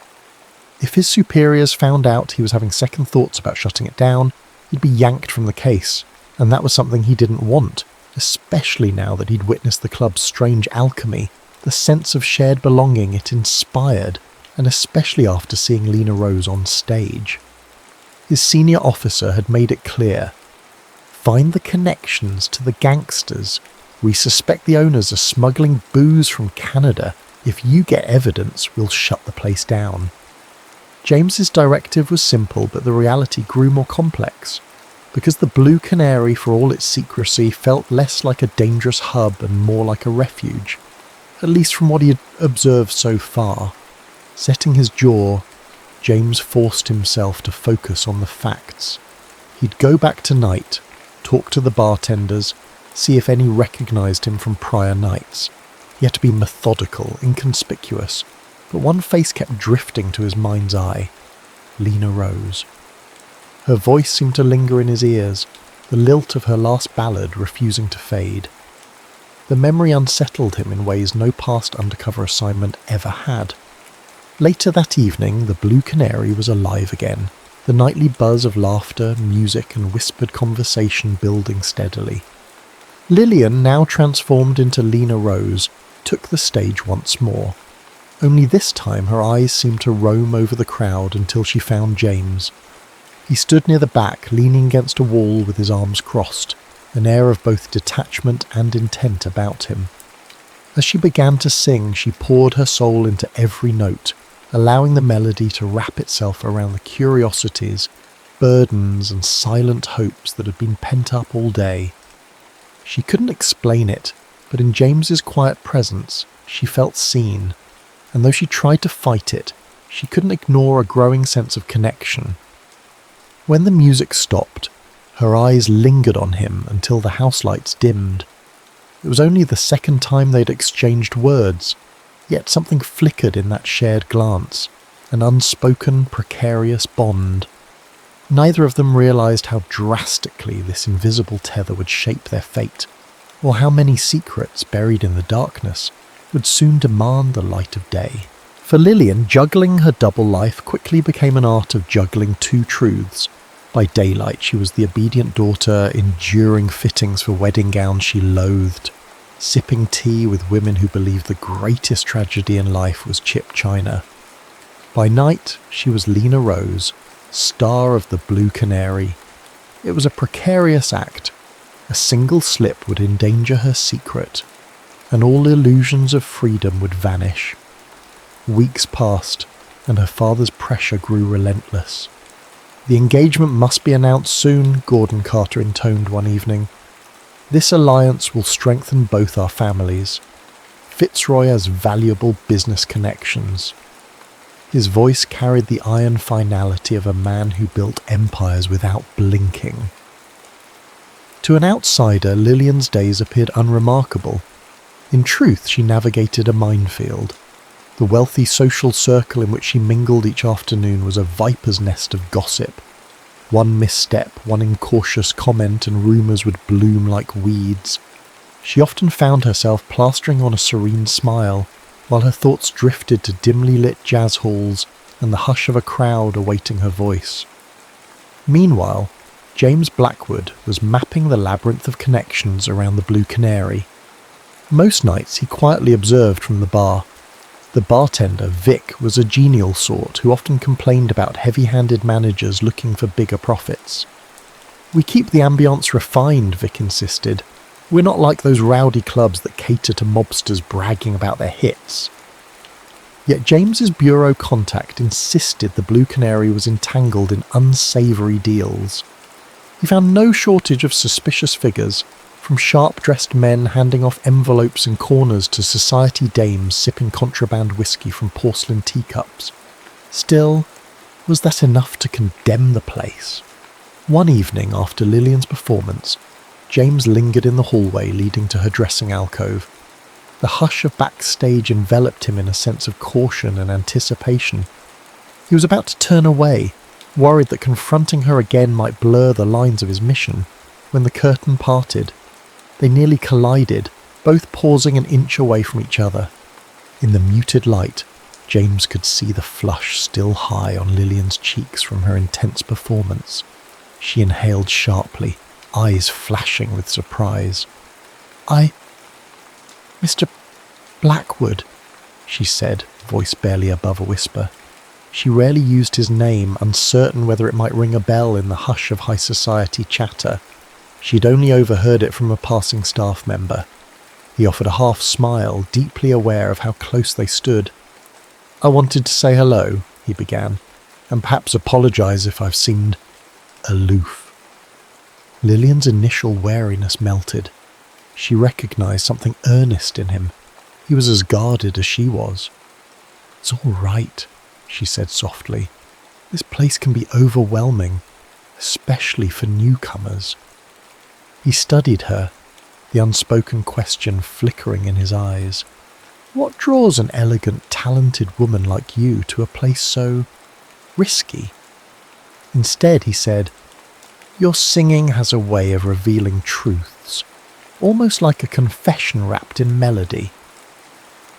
A: If his superiors found out he was having second thoughts about shutting it down, he'd be yanked from the case, and that was something he didn't want, especially now that he'd witnessed the club's strange alchemy, the sense of shared belonging it inspired, and especially after seeing Lena Rose on stage. His senior officer had made it clear. "Find the connections to the gangsters. We suspect the owners are smuggling booze from Canada. If you get evidence, we'll shut the place down." James's directive was simple, but the reality grew more complex, because the Blue Canary, for all its secrecy, felt less like a dangerous hub and more like a refuge, at least from what he had observed so far. Setting his jaw, James forced himself to focus on the facts. He'd go back tonight, talk to the bartenders, see if any recognised him from prior nights. He had to be methodical, inconspicuous, but one face kept drifting to his mind's eye. Lena Rose. Her voice seemed to linger in his ears, the lilt of her last ballad refusing to fade. The memory unsettled him in ways no past undercover assignment ever had. Later that evening, the Blue Canary was alive again, the nightly buzz of laughter, music and whispered conversation building steadily. Lillian, now transformed into Lena Rose, took the stage once more. Only this time her eyes seemed to roam over the crowd until she found James. He stood near the back, leaning against a wall with his arms crossed, an air of both detachment and intent about him. As she began to sing, she poured her soul into every note, allowing the melody to wrap itself around the curiosities, burdens and silent hopes that had been pent up all day. She couldn't explain it, but in James's quiet presence, she felt seen, and though she tried to fight it, she couldn't ignore a growing sense of connection. When the music stopped, her eyes lingered on him until the house lights dimmed. It was only the second time they'd exchanged words, yet something flickered in that shared glance, an unspoken, precarious bond. Neither of them realised how drastically this invisible tether would shape their fate, or how many secrets buried in the darkness would soon demand the light of day. For Lillian, juggling her double life quickly became an art of juggling two truths. By daylight, she was the obedient daughter, enduring fittings for wedding gowns she loathed, sipping tea with women who believed the greatest tragedy in life was Chip China. By night, she was Lena Rose, star of the Blue Canary. It was a precarious act. A single slip would endanger her secret, and all illusions of freedom would vanish. Weeks passed, and her father's pressure grew relentless. The engagement must be announced soon, Gordon Carter intoned one evening. This alliance will strengthen both our families. Fitzroy has valuable business connections. His voice carried the iron finality of a man who built empires without blinking. To an outsider, Lillian's days appeared unremarkable. In truth, she navigated a minefield. The wealthy social circle in which she mingled each afternoon was a viper's nest of gossip. One misstep, one incautious comment, and rumours would bloom like weeds. She often found herself plastering on a serene smile, while her thoughts drifted to dimly lit jazz halls and the hush of a crowd awaiting her voice. Meanwhile, James Blackwood was mapping the labyrinth of connections around the Blue Canary. Most nights he quietly observed from the bar. The bartender, Vic, was a genial sort who often complained about heavy-handed managers looking for bigger profits. "We keep the ambiance refined," Vic insisted. "We're not like those rowdy clubs that cater to mobsters bragging about their hits." Yet James's bureau contact insisted the Blue Canary was entangled in unsavoury deals. He found no shortage of suspicious figures, from sharp-dressed men handing off envelopes in corners to society dames sipping contraband whiskey from porcelain teacups. Still, was that enough to condemn the place? One evening after Lillian's performance, James lingered in the hallway leading to her dressing alcove. The hush of backstage enveloped him in a sense of caution and anticipation. He was about to turn away, worried that confronting her again might blur the lines of his mission, when the curtain parted. They nearly collided, both pausing an inch away from each other. In the muted light, James could see the flush still high on Lillian's cheeks from her intense performance. She inhaled sharply, eyes flashing with surprise. Mr. Blackwood," she said, voice barely above a whisper. She rarely used his name, uncertain whether it might ring a bell in the hush of high society chatter. She'd only overheard it from a passing staff member. He offered a half smile, deeply aware of how close they stood. "I wanted to say hello," he began. and perhaps apologise if I've seemed aloof." Lillian's initial wariness melted. She recognised something earnest in him. He was as guarded as she was. "It's all right," she said softly. "This place can be overwhelming, especially for newcomers." He studied her, the unspoken question flickering in his eyes. "What draws an elegant, talented woman like you to a place so risky?" Instead, he said, "Your singing has a way of revealing truths, almost like a confession wrapped in melody."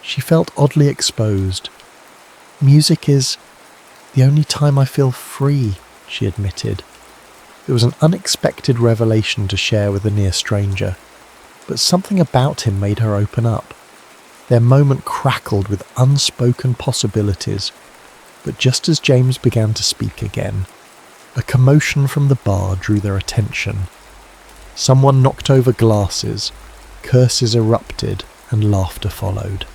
A: She felt oddly exposed. "Music is the only time I feel free," she admitted. It was an unexpected revelation to share with a near stranger, but something about him made her open up. Their moment crackled with unspoken possibilities, but just as James began to speak again, a commotion from the bar drew their attention. Someone knocked over glasses, curses erupted, and laughter followed.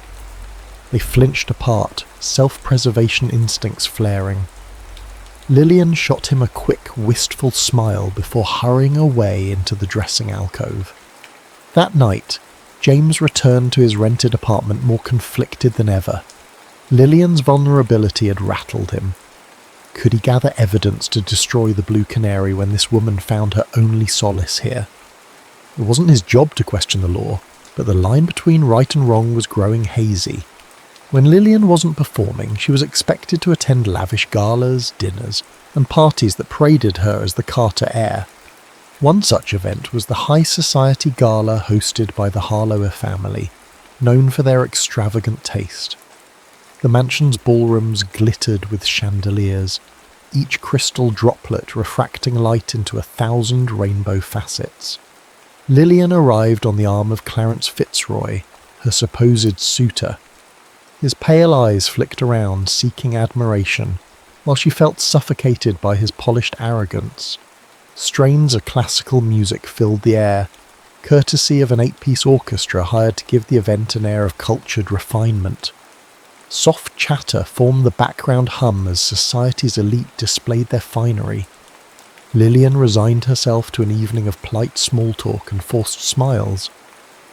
A: They flinched apart, self-preservation instincts flaring. Lillian shot him a quick, wistful smile before hurrying away into the dressing alcove. That night, James returned to his rented apartment more conflicted than ever. Lillian's vulnerability had rattled him. Could he gather evidence to destroy the Blue Canary when this woman found her only solace here? It wasn't his job to question the law, but the line between right and wrong was growing hazy. When Lillian wasn't performing, she was expected to attend lavish galas, dinners, and parties that paraded her as the Carter heir. One such event was the high society gala hosted by the Harlower family, known for their extravagant taste. The mansion's ballrooms glittered with chandeliers, each crystal droplet refracting light into 1,000 rainbow facets. Lillian arrived on the arm of Clarence Fitzroy, her supposed suitor. His pale eyes flicked around, seeking admiration, while she felt suffocated by his polished arrogance. Strains of classical music filled the air, courtesy of an 8-piece orchestra hired to give the event an air of cultured refinement. Soft chatter formed the background hum as society's elite displayed their finery. Lillian resigned herself to an evening of polite small talk and forced smiles.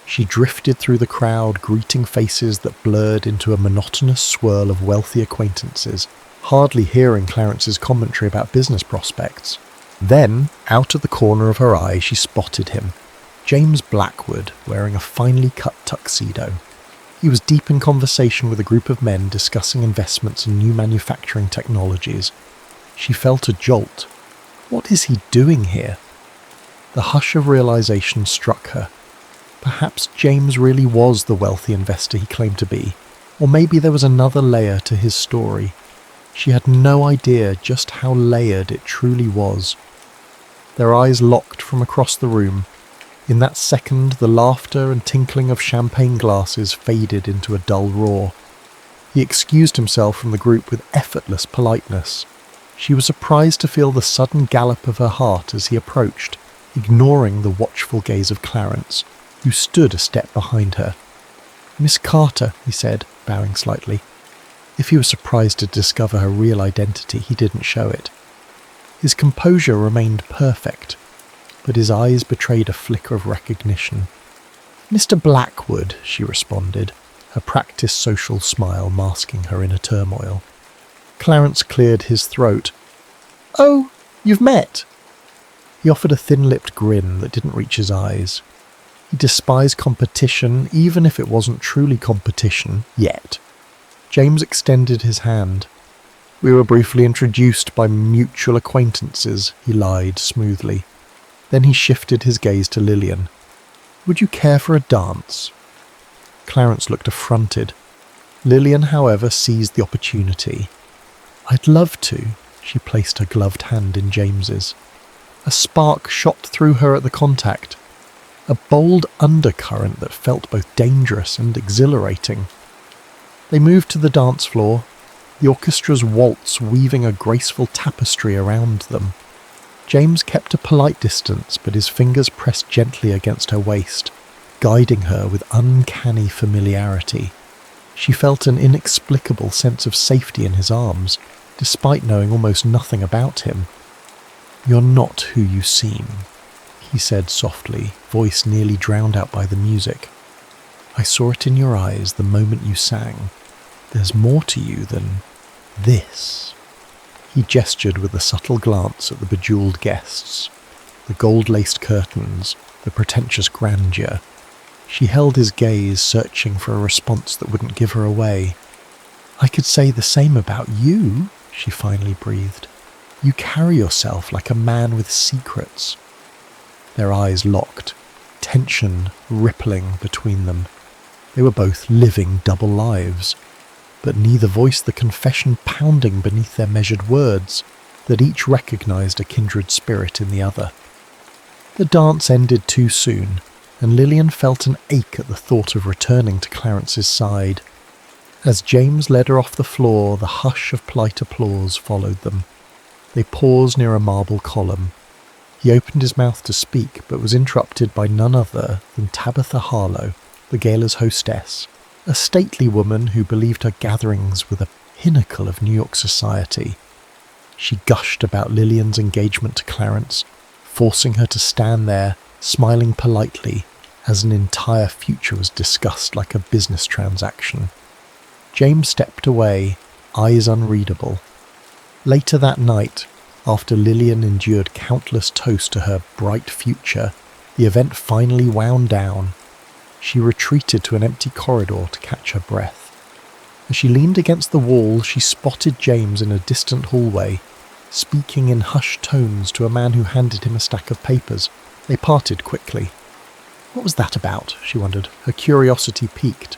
A: She drifted through the crowd, greeting faces that blurred into a monotonous swirl of wealthy acquaintances, hardly hearing Clarence's commentary about business prospects. Then, out of the corner of her eye, she spotted him, James Blackwood, wearing a finely cut tuxedo. He was deep in conversation with a group of men discussing investments in new manufacturing technologies. She felt a jolt. What is he doing here? The hush of realization struck her. Perhaps James really was the wealthy investor he claimed to be, or maybe there was another layer to his story. She had no idea just how layered it truly was. Their eyes locked from across the room. In that second, the laughter and tinkling of champagne glasses faded into a dull roar. He excused himself from the group with effortless politeness. She was surprised to feel the sudden gallop of her heart as he approached, ignoring the watchful gaze of Clarence, who stood a step behind her. "Miss Carter," he said, bowing slightly. If he was surprised to discover her real identity, he didn't show it. His composure remained perfect, but his eyes betrayed a flicker of recognition. "Mr. Blackwood," she responded, her practiced social smile masking her inner turmoil. Clarence cleared his throat. "Oh, you've met?" He offered a thin-lipped grin that didn't reach his eyes. He despised competition, even if it wasn't truly competition, yet. James extended his hand. "We were briefly introduced by mutual acquaintances," he lied smoothly. Then he shifted his gaze to Lillian. "Would you care for a dance?" Clarence looked affronted. Lillian, however, seized the opportunity. "I'd love to." She placed her gloved hand in James's. A spark shot through her at the contact. A bold undercurrent that felt both dangerous and exhilarating. They moved to the dance floor, the orchestra's waltz weaving a graceful tapestry around them. James kept a polite distance, but his fingers pressed gently against her waist, guiding her with uncanny familiarity. She felt an inexplicable sense of safety in his arms, despite knowing almost nothing about him. "You're not who you seem," he said softly, voice nearly drowned out by the music. "I saw it in your eyes the moment you sang. There's more to you than this." He gestured with a subtle glance at the bejeweled guests, the gold-laced curtains, the pretentious grandeur. She held his gaze, searching for a response that wouldn't give her away. "I could say the same about you," she finally breathed. "You carry yourself like a man with secrets." Their eyes locked, tension rippling between them. They were both living double lives, but neither voiced the confession pounding beneath their measured words, that each recognized a kindred spirit in the other. The dance ended too soon, and Lillian felt an ache at the thought of returning to Clarence's side. As James led her off the floor, the hush of polite applause followed them. They paused near a marble column. He opened his mouth to speak, but was interrupted by none other than Tabitha Harlow, the gala's hostess, a stately woman who believed her gatherings were the pinnacle of New York society. She gushed about Lillian's engagement to Clarence, forcing her to stand there, smiling politely, as an entire future was discussed like a business transaction. James stepped away, eyes unreadable. Later that night, after Lillian endured countless toasts to her bright future, the event finally wound down. She retreated to an empty corridor to catch her breath. As she leaned against the wall, she spotted James in a distant hallway, speaking in hushed tones to a man who handed him a stack of papers. They parted quickly. What was that about, she wondered, her curiosity piqued.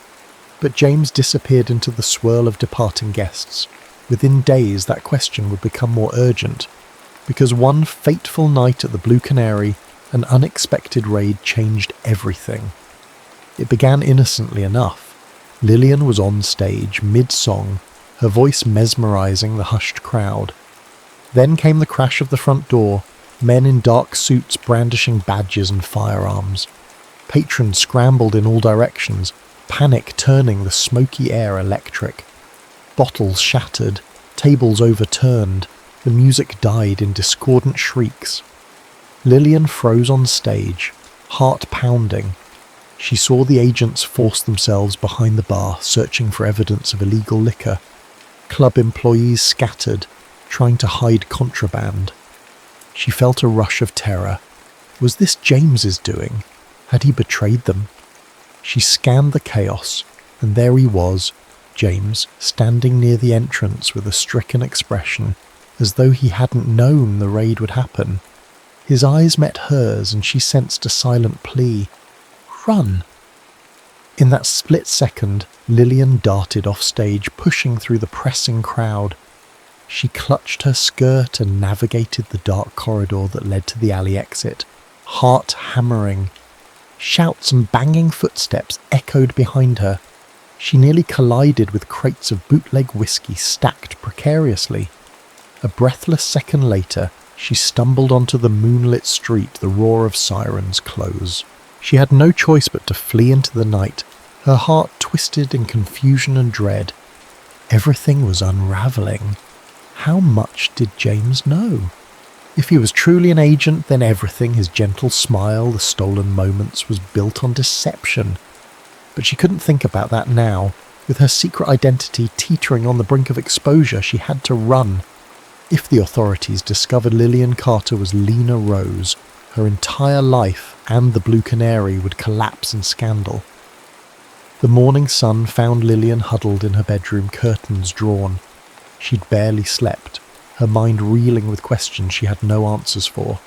A: But James disappeared into the swirl of departing guests. Within days, that question would become more urgent, because one fateful night at the Blue Canary, an unexpected raid changed everything. It began innocently enough. Lillian was on stage, mid-song, her voice mesmerizing the hushed crowd. Then came the crash of the front door, men in dark suits brandishing badges and firearms. Patrons scrambled in all directions, panic turning the smoky air electric. Bottles shattered, tables overturned, the music died in discordant shrieks. Lillian froze on stage, heart pounding. She saw the agents force themselves behind the bar, searching for evidence of illegal liquor. Club employees scattered, trying to hide contraband. She felt a rush of terror. Was this James's doing? Had he betrayed them? She scanned the chaos, and there he was, James, standing near the entrance with a stricken expression, as though he hadn't known the raid would happen. His eyes met hers, and she sensed a silent plea. "Run!" In that split second, Lillian darted off stage, pushing through the pressing crowd. She clutched her skirt and navigated the dark corridor that led to the alley exit, heart hammering. Shouts and banging footsteps echoed behind her. She nearly collided with crates of bootleg whiskey stacked precariously. A breathless second later, she stumbled onto the moonlit street, the roar of sirens close. She had no choice but to flee into the night, her heart twisted in confusion and dread. Everything was unravelling. How much did James know? If he was truly an agent, then everything, his gentle smile, the stolen moments, was built on deception. But she couldn't think about that now. With her secret identity teetering on the brink of exposure, she had to run. If the authorities discovered Lillian Carter was Lena Rose, her entire life and the Blue Canary would collapse in scandal. The morning sun found Lillian huddled in her bedroom, curtains drawn. She'd barely slept, her mind reeling with questions she had no answers for.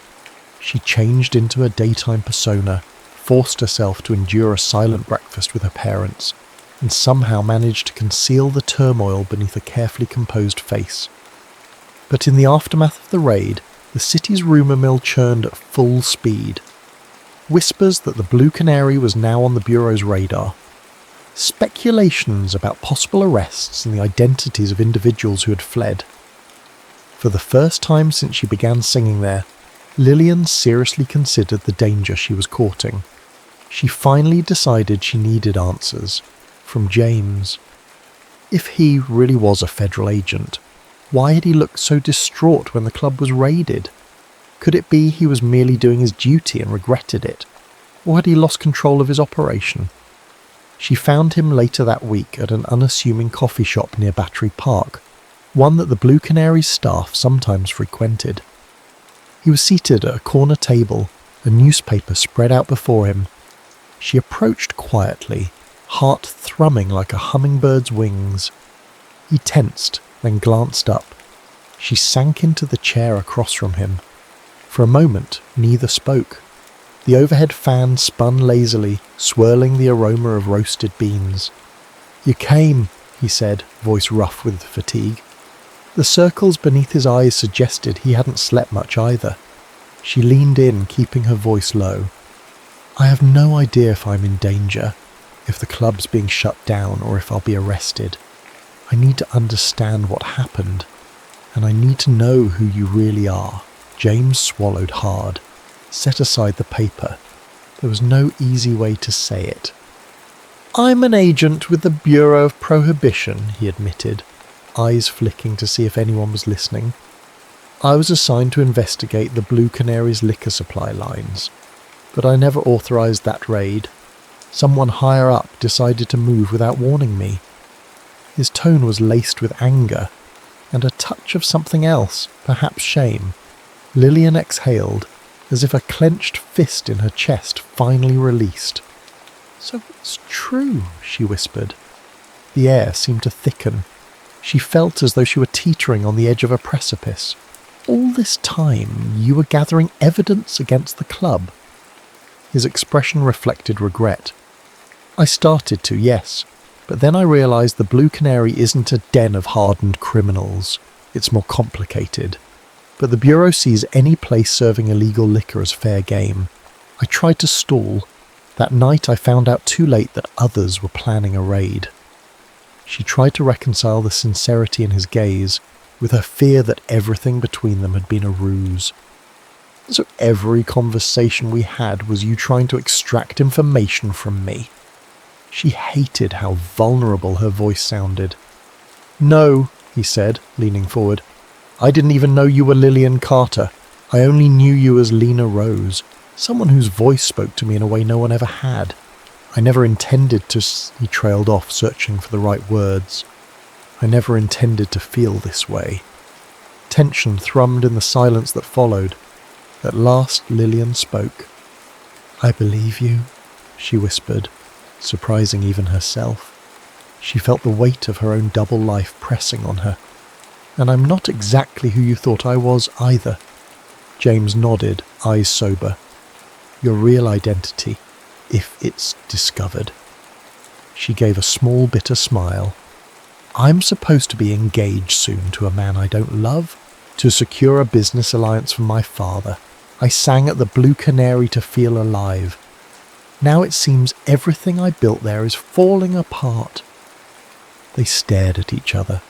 A: She changed into a daytime persona, forced herself to endure a silent breakfast with her parents, and somehow managed to conceal the turmoil beneath a carefully composed face. But in the aftermath of the raid, the city's rumour mill churned at full speed. Whispers that the Blue Canary was now on the Bureau's radar. Speculations about possible arrests and the identities of individuals who had fled. For the first time since she began singing there, Lillian seriously considered the danger she was courting. She finally decided she needed answers. From James. If he really was a federal agent, Why had he looked so distraught when the club was raided? Could it be he was merely doing his duty and regretted it? Or had he lost control of his operation? She found him later that week at an unassuming coffee shop near Battery Park, one that the Blue Canary's staff sometimes frequented. He was seated at a corner table, a newspaper spread out before him. She approached quietly, heart thrumming like a hummingbird's wings. He tensed, then glanced up. She sank into the chair across from him. For a moment, neither spoke. The overhead fan spun lazily, swirling the aroma of roasted beans. "You came," he said, voice rough with fatigue. The circles beneath his eyes suggested he hadn't slept much either. She leaned in, keeping her voice low. "I have no idea if I'm in danger, if the club's being shut down, or if I'll be arrested. I need to understand what happened, and I need to know who you really are." James swallowed hard, set aside the paper. There was no easy way to say it. "I'm an agent with the Bureau of Prohibition," he admitted, eyes flicking to see if anyone was listening. "I was assigned to investigate the Blue Canary's liquor supply lines, but I never authorized that raid. Someone higher up decided to move without warning me." His tone was laced with anger, and a touch of something else, perhaps shame. Lillian exhaled, as if a clenched fist in her chest finally released. "So it's true," she whispered. The air seemed to thicken. She felt as though she were teetering on the edge of a precipice. "All this time, you were gathering evidence against the club." His expression reflected regret. "I started to, yes, but then I realized the Blue Canary isn't a den of hardened criminals. It's more complicated. But the Bureau sees any place serving illegal liquor as fair game. I tried to stall. That night I found out too late that others were planning a raid." She tried to reconcile the sincerity in his gaze with her fear that everything between them had been a ruse. "So every conversation we had was you trying to extract information from me?" She hated how vulnerable her voice sounded. "No," he said, leaning forward. "I didn't even know you were Lillian Carter. I only knew you as Lena Rose, someone whose voice spoke to me in a way no one ever had. I never intended to..." He trailed off, searching for the right words. "I never intended to feel this way." Tension thrummed in the silence that followed. At last Lillian spoke. "I believe you," she whispered, surprising even herself. She felt the weight of her own double life pressing on her. "And I'm not exactly who you thought I was either." James nodded, eyes sober. "Your real identity, if it's discovered." She gave a small bitter smile. "I'm supposed to be engaged soon to a man I don't love, to secure a business alliance from my father. I sang at the Blue Canary to feel alive. Now it seems everything I built there is falling apart." They stared at each other,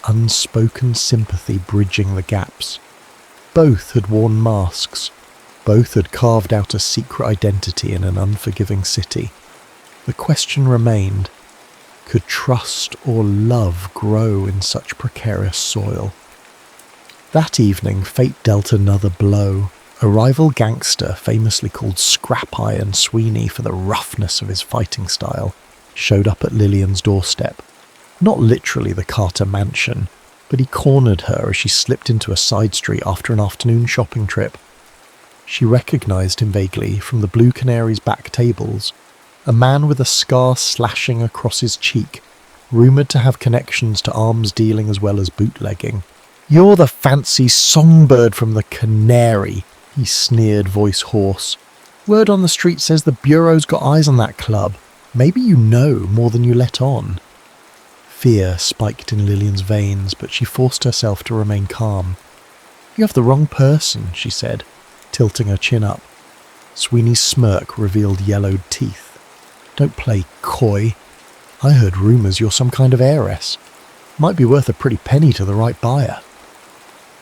A: unspoken sympathy bridging the gaps. Both had worn masks. Both had carved out a secret identity in an unforgiving city. The question remained, could trust or love grow in such precarious soil? That evening, fate dealt another blow. A rival gangster, famously called Scrap Iron Sweeney for the roughness of his fighting style, showed up at Lillian's doorstep. Not literally the Carter mansion, but he cornered her as she slipped into a side street after an afternoon shopping trip. She recognized him vaguely from the Blue Canary's back tables, a man with a scar slashing across his cheek, rumoured to have connections to arms dealing as well as bootlegging. "You're the fancy songbird from the Canary," he sneered, voice hoarse. "Word on the street says the Bureau's got eyes on that club. Maybe you know more than you let on." Fear spiked in Lillian's veins, but she forced herself to remain calm. "You have the wrong person," she said, tilting her chin up. Sweeney's smirk revealed yellowed teeth. "Don't play coy. I heard rumours you're some kind of heiress. Might be worth a pretty penny to the right buyer."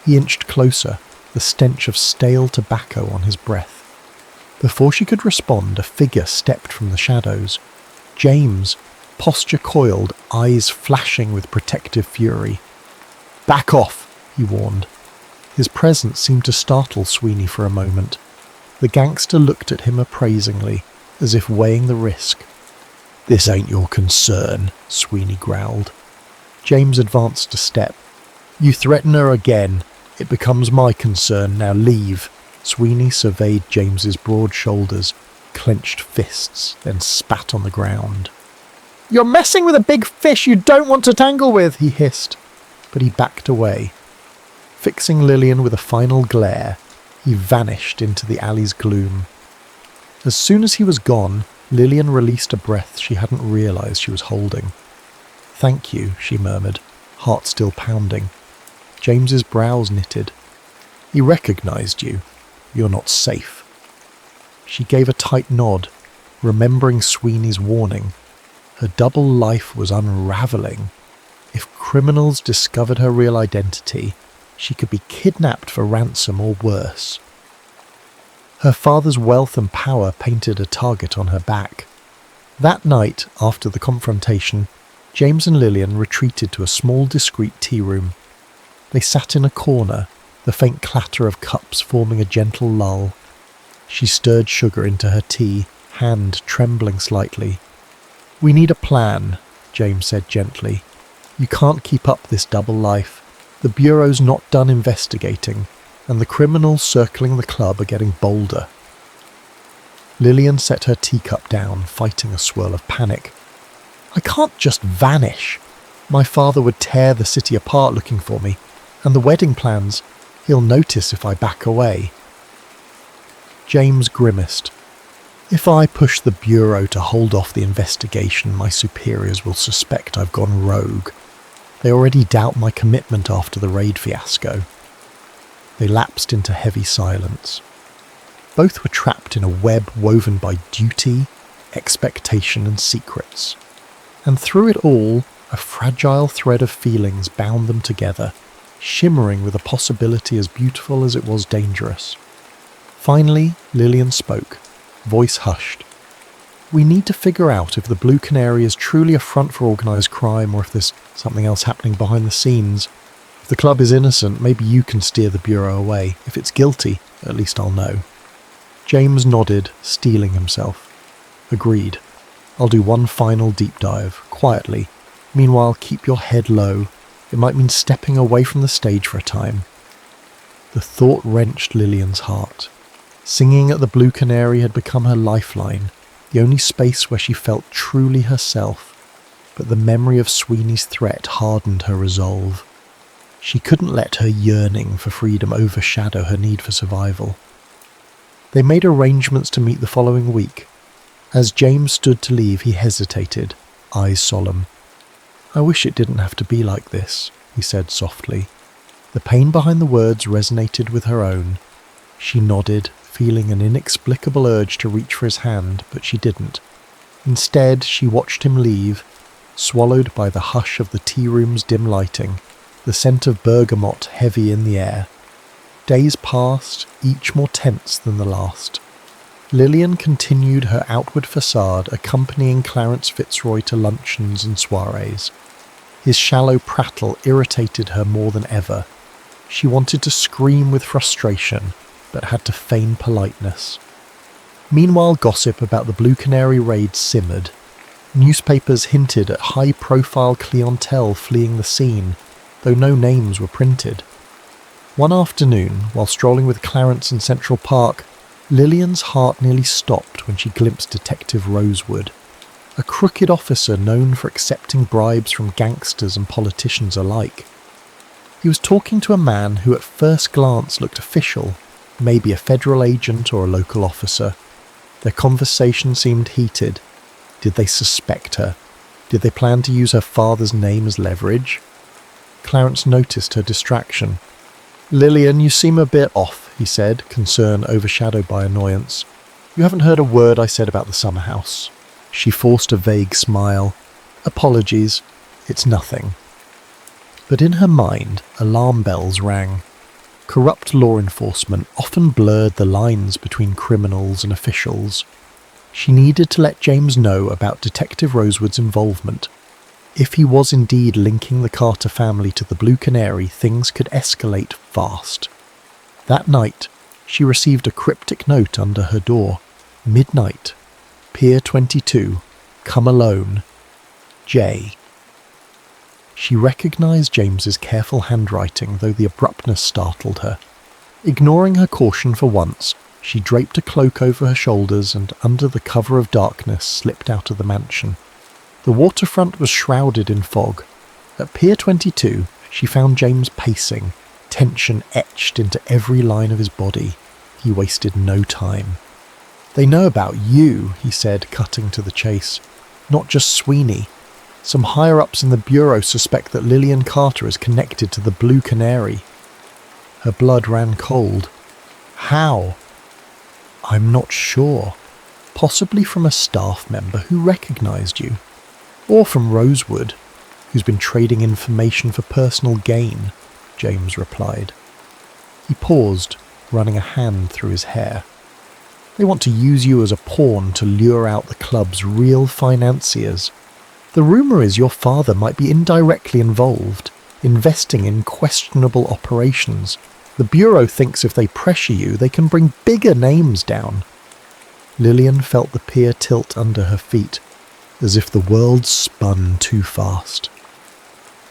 A: He inched closer, the stench of stale tobacco on his breath. Before she could respond, a figure stepped from the shadows. James, posture coiled, eyes flashing with protective fury. "Back off," he warned. His presence seemed to startle Sweeney for a moment. The gangster looked at him appraisingly, as if weighing the risk. "This ain't your concern," Sweeney growled. James advanced a step. "You threaten her again. It becomes my concern. Now leave." Sweeney surveyed James's broad shoulders, clenched fists, then spat on the ground. "You're messing with a big fish you don't want to tangle with," he hissed, but he backed away. Fixing Lillian with a final glare, he vanished into the alley's gloom. As soon as he was gone, Lillian released a breath she hadn't realised she was holding. "Thank you," she murmured, heart still pounding. James's brows knitted. "He recognised you. You're not safe." She gave a tight nod, remembering Sweeney's warning. Her double life was unravelling. If criminals discovered her real identity, she could be kidnapped for ransom or worse. Her father's wealth and power painted a target on her back. That night, after the confrontation, James and Lillian retreated to a small discreet tea room. They sat in a corner, the faint clatter of cups forming a gentle lull. She stirred sugar into her tea, hand trembling slightly. "We need a plan," James said gently. "You can't keep up this double life. The Bureau's not done investigating, and the criminals circling the club are getting bolder." Lillian set her teacup down, fighting a swirl of panic. "I can't just vanish. My father would tear the city apart looking for me, and the wedding plans, he'll notice if I back away." James grimaced. "If I push the Bureau to hold off the investigation, my superiors will suspect I've gone rogue. They already doubt my commitment after the raid fiasco." They lapsed into heavy silence. Both were trapped in a web woven by duty, expectation and secrets. And through it all, a fragile thread of feelings bound them together, shimmering with a possibility as beautiful as it was dangerous. Finally, Lillian spoke, voice hushed. "We need to figure out if the Blue Canary is truly a front for organised crime or if there's something else happening behind the scenes. If the club is innocent, maybe you can steer the Bureau away. If it's guilty, at least I'll know." James nodded, steeling himself. "Agreed. I'll do one final deep dive, quietly. Meanwhile, keep your head low. It might mean stepping away from the stage for a time." The thought wrenched Lillian's heart. Singing at the Blue Canary had become her lifeline, the only space where she felt truly herself, but the memory of Sweeney's threat hardened her resolve. She couldn't let her yearning for freedom overshadow her need for survival. They made arrangements to meet the following week. As James stood to leave, he hesitated, eyes solemn. "I wish it didn't have to be like this," he said softly. The pain behind the words resonated with her own. She nodded, feeling an inexplicable urge to reach for his hand, but she didn't. Instead, she watched him leave, swallowed by the hush of the tea room's dim lighting, the scent of bergamot heavy in the air. Days passed, each more tense than the last. Lillian continued her outward facade, accompanying Clarence Fitzroy to luncheons and soirees. His shallow prattle irritated her more than ever. She wanted to scream with frustration, but had to feign politeness. Meanwhile, gossip about the Blue Canary raid simmered. Newspapers hinted at high-profile clientele fleeing the scene, though no names were printed. One afternoon, while strolling with Clarence in Central Park, Lillian's heart nearly stopped when she glimpsed Detective Rosewood, a crooked officer known for accepting bribes from gangsters and politicians alike. He was talking to a man who at first glance looked official, maybe a federal agent or a local officer. Their conversation seemed heated. Did they suspect her? Did they plan to use her father's name as leverage? Clarence noticed her distraction. "Lillian, you seem a bit off," he said, concern overshadowed by annoyance. "You haven't heard a word I said about the summer house." She forced a vague smile. "Apologies. It's nothing." But in her mind, alarm bells rang. Corrupt law enforcement often blurred the lines between criminals and officials. She needed to let James know about Detective Rosewood's involvement. If he was indeed linking the Carter family to the Blue Canary, things could escalate fast. That night, she received a cryptic note under her door. Midnight. Pier 22. Come alone. J. She recognised James's careful handwriting, though the abruptness startled her. Ignoring her caution for once, she draped a cloak over her shoulders and, under the cover of darkness, slipped out of the mansion. The waterfront was shrouded in fog. At Pier 22, she found James pacing, tension etched into every line of his body. He wasted no time. "They know about you," he said, cutting to the chase. "Not just Sweeney. Some higher-ups in the Bureau suspect that Lillian Carter is connected to the Blue Canary." Her blood ran cold. "How?" "I'm not sure. Possibly from a staff member who recognised you. Or from Rosewood, who's been trading information for personal gain," James replied. He paused, running a hand through his hair. "They want to use you as a pawn to lure out the club's real financiers. The rumour is your father might be indirectly involved, investing in questionable operations. The Bureau thinks if they pressure you, they can bring bigger names down." Lillian felt the pier tilt under her feet, as if the world spun too fast.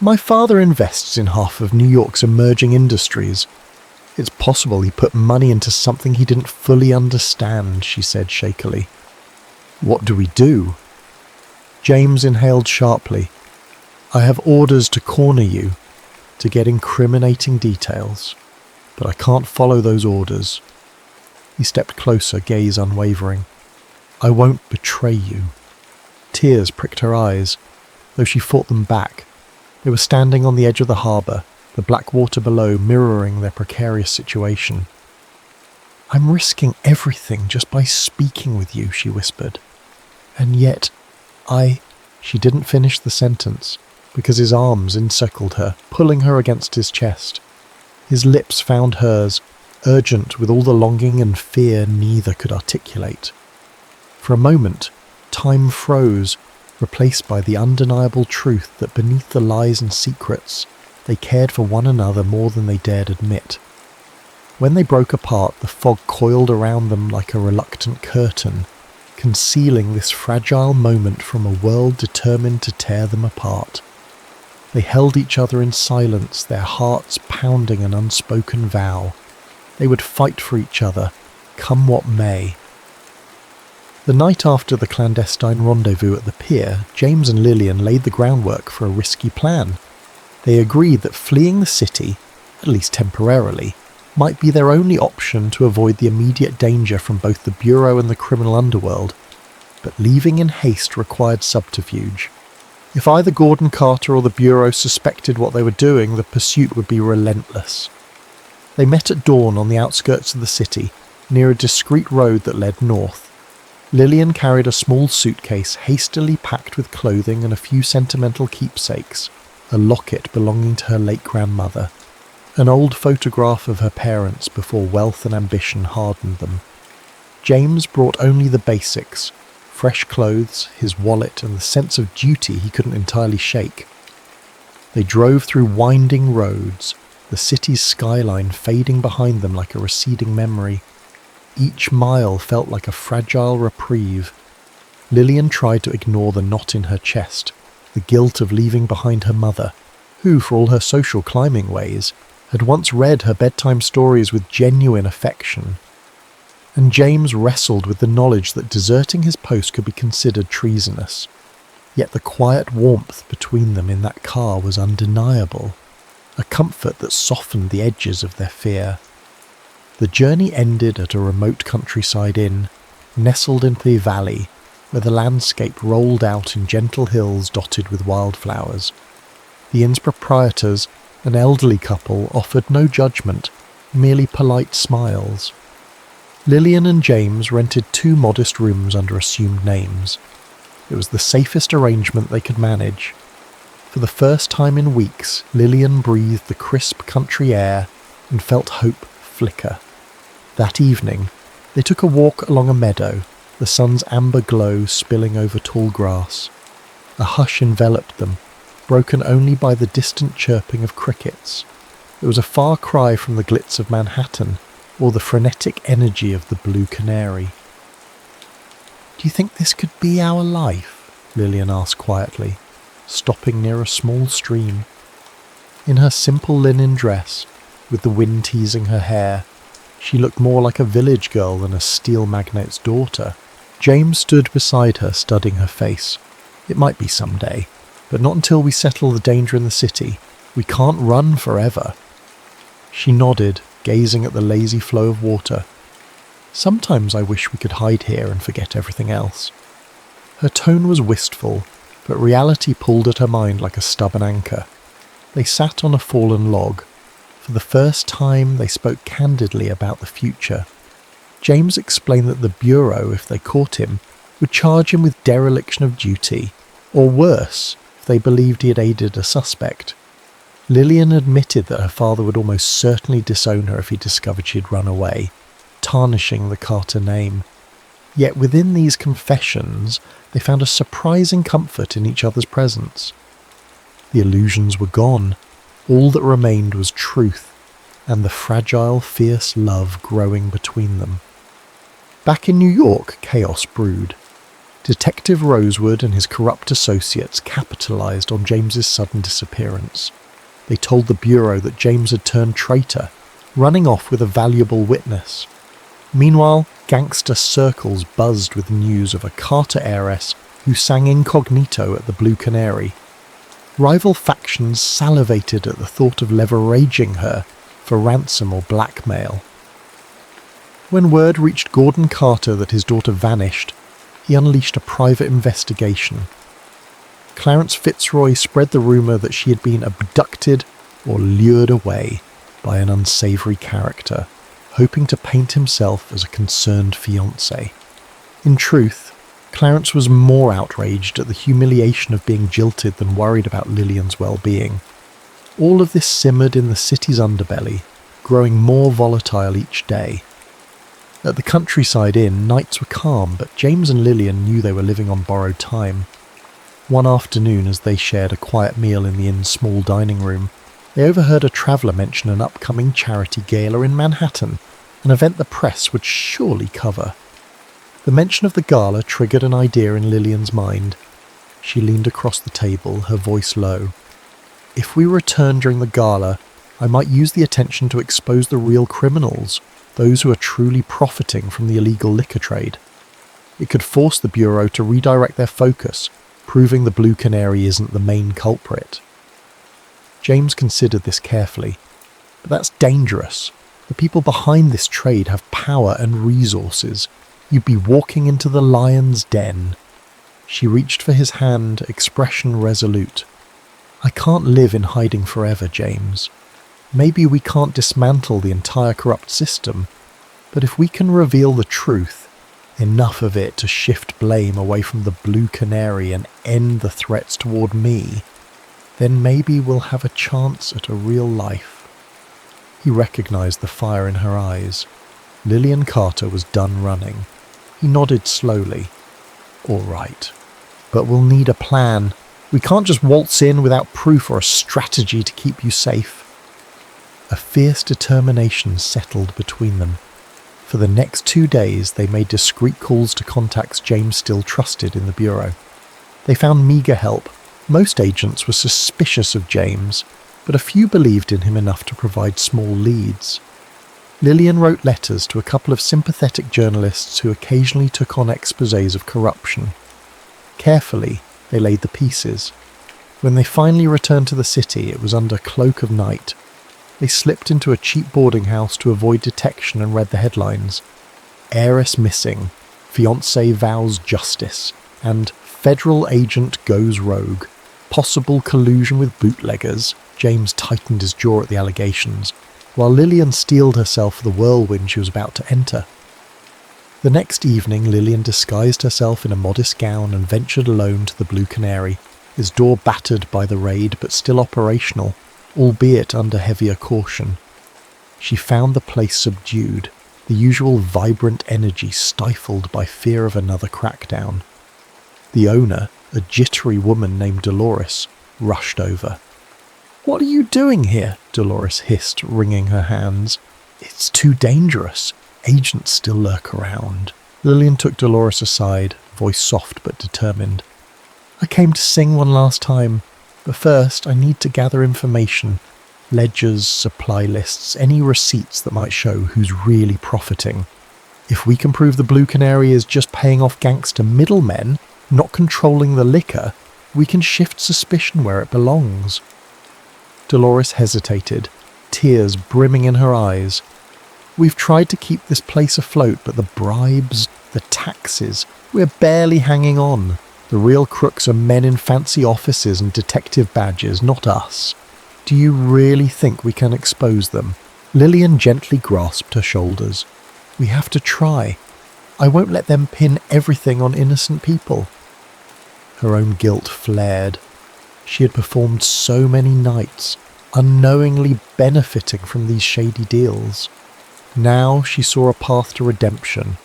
A: "My father invests in half of New York's emerging industries. It's possible he put money into something he didn't fully understand," she said shakily. "What do we do?" James inhaled sharply. "I have orders to corner you, to get incriminating details, but I can't follow those orders." He stepped closer, gaze unwavering. "I won't betray you." Tears pricked her eyes, though she fought them back. They were standing on the edge of the harbour, the black water below mirroring their precarious situation. "I'm risking everything just by speaking with you," she whispered. "And yet, She didn't finish the sentence, because his arms encircled her, pulling her against his chest. His lips found hers, urgent with all the longing and fear neither could articulate. For a moment, time froze, replaced by the undeniable truth that beneath the lies and secrets, they cared for one another more than they dared admit. When they broke apart, the fog coiled around them like a reluctant curtain, concealing this fragile moment from a world determined to tear them apart. They held each other in silence, their hearts pounding an unspoken vow. They would fight for each other, come what may. The night after the clandestine rendezvous at the pier, James and Lillian laid the groundwork for a risky plan. They agreed that fleeing the city, at least temporarily, might be their only option to avoid the immediate danger from both the Bureau and the criminal underworld, but leaving in haste required subterfuge. If either Gordon Carter or the Bureau suspected what they were doing, the pursuit would be relentless. They met at dawn on the outskirts of the city, near a discreet road that led north. Lillian carried a small suitcase hastily packed with clothing and a few sentimental keepsakes, a locket belonging to her late grandmother, an old photograph of her parents before wealth and ambition hardened them. James brought only the basics, fresh clothes, his wallet, and the sense of duty he couldn't entirely shake. They drove through winding roads, the city's skyline fading behind them like a receding memory. Each mile felt like a fragile reprieve. Lillian tried to ignore the knot in her chest, the guilt of leaving behind her mother, who, for all her social climbing ways, had once read her bedtime stories with genuine affection. And James wrestled with the knowledge that deserting his post could be considered treasonous. Yet the quiet warmth between them in that car was undeniable, a comfort that softened the edges of their fear. The journey ended at a remote countryside inn, nestled in the valley, where the landscape rolled out in gentle hills dotted with wildflowers. The inn's proprietors, an elderly couple, offered no judgment, merely polite smiles. Lillian and James rented 2 modest rooms under assumed names. It was the safest arrangement they could manage. For the first time in weeks, Lillian breathed the crisp country air and felt hope flicker. That evening, they took a walk along a meadow, the sun's amber glow spilling over tall grass. A hush enveloped them, broken only by the distant chirping of crickets. It was a far cry from the glitz of Manhattan or the frenetic energy of the Blue Canary. "Do you think this could be our life?" Lillian asked quietly, stopping near a small stream. In her simple linen dress, with the wind teasing her hair, she looked more like a village girl than a steel magnate's daughter. James stood beside her, studying her face. "It might be someday, but not until we settle the danger in the city. We can't run forever." She nodded, gazing at the lazy flow of water. "Sometimes I wish we could hide here and forget everything else." Her tone was wistful, but reality pulled at her mind like a stubborn anchor. They sat on a fallen log. For the first time, they spoke candidly about the future. James explained that the Bureau, if they caught him, would charge him with dereliction of duty, or worse, if they believed he had aided a suspect. Lillian admitted that her father would almost certainly disown her if he discovered she had run away, tarnishing the Carter name. Yet within these confessions, they found a surprising comfort in each other's presence. The illusions were gone. All that remained was truth, and the fragile, fierce love growing between them. Back in New York, chaos brewed. Detective Rosewood and his corrupt associates capitalized on James's sudden disappearance. They told the Bureau that James had turned traitor, running off with a valuable witness. Meanwhile, gangster circles buzzed with news of a Carter heiress who sang incognito at the Blue Canary. Rival factions salivated at the thought of leveraging her for ransom or blackmail. When word reached Gordon Carter that his daughter vanished, he unleashed a private investigation. Clarence Fitzroy spread the rumour that she had been abducted or lured away by an unsavoury character, hoping to paint himself as a concerned fiancé. In truth, Clarence was more outraged at the humiliation of being jilted than worried about Lillian's well-being. All of this simmered in the city's underbelly, growing more volatile each day. At the countryside inn, nights were calm, but James and Lillian knew they were living on borrowed time. One afternoon, as they shared a quiet meal in the inn's small dining room, they overheard a traveller mention an upcoming charity gala in Manhattan, an event the press would surely cover. The mention of the gala triggered an idea in Lillian's mind. She leaned across the table, her voice low. "If we return during the gala, I might use the attention to expose the real criminals, those who are truly profiting from the illegal liquor trade. It could force the Bureau to redirect their focus, proving the Blue Canary isn't the main culprit." James considered this carefully. "But that's dangerous. The people behind this trade have power and resources. You'd be walking into the lion's den." She reached for his hand, expression resolute. "I can't live in hiding forever, James. Maybe we can't dismantle the entire corrupt system, but if we can reveal the truth, enough of it to shift blame away from the Blue Canary and end the threats toward me, then maybe we'll have a chance at a real life." He recognized the fire in her eyes. Lillian Carter was done running. He nodded slowly. "All right, but we'll need a plan. We can't just waltz in without proof or a strategy to keep you safe." A fierce determination settled between them. For the next 2 days, they made discreet calls to contacts James still trusted in the Bureau. They found meagre help. Most agents were suspicious of James, but a few believed in him enough to provide small leads. Lillian wrote letters to a couple of sympathetic journalists who occasionally took on exposés of corruption. Carefully, they laid the pieces. When they finally returned to the city, it was under cloak of night. They slipped into a cheap boarding house to avoid detection and read the headlines. "Heiress missing, fiancé vows justice," and "Federal agent goes rogue. Possible collusion with bootleggers." James tightened his jaw at the allegations, while Lillian steeled herself for the whirlwind she was about to enter. The next evening, Lillian disguised herself in a modest gown and ventured alone to the Blue Canary, its door battered by the raid but still operational, albeit under heavier caution. She found the place subdued, the usual vibrant energy stifled by fear of another crackdown. The owner, a jittery woman named Dolores, rushed over. "What are you doing here?" Dolores hissed, wringing her hands. "It's too dangerous. Agents still lurk around." Lillian took Dolores aside, voice soft but determined. "I came to sing one last time, but first I need to gather information. Ledgers, supply lists, any receipts that might show who's really profiting. If we can prove the Blue Canary is just paying off gangster middlemen, not controlling the liquor, we can shift suspicion where it belongs." Dolores hesitated, tears brimming in her eyes. "We've tried to keep this place afloat, but the bribes, the taxes, we're barely hanging on. The real crooks are men in fancy offices and detective badges, not us. Do you really think we can expose them?" Lillian gently grasped her shoulders. "We have to try. I won't let them pin everything on innocent people." Her own guilt flared. She had performed so many nights, unknowingly benefiting from these shady deals. Now she saw a path to redemption.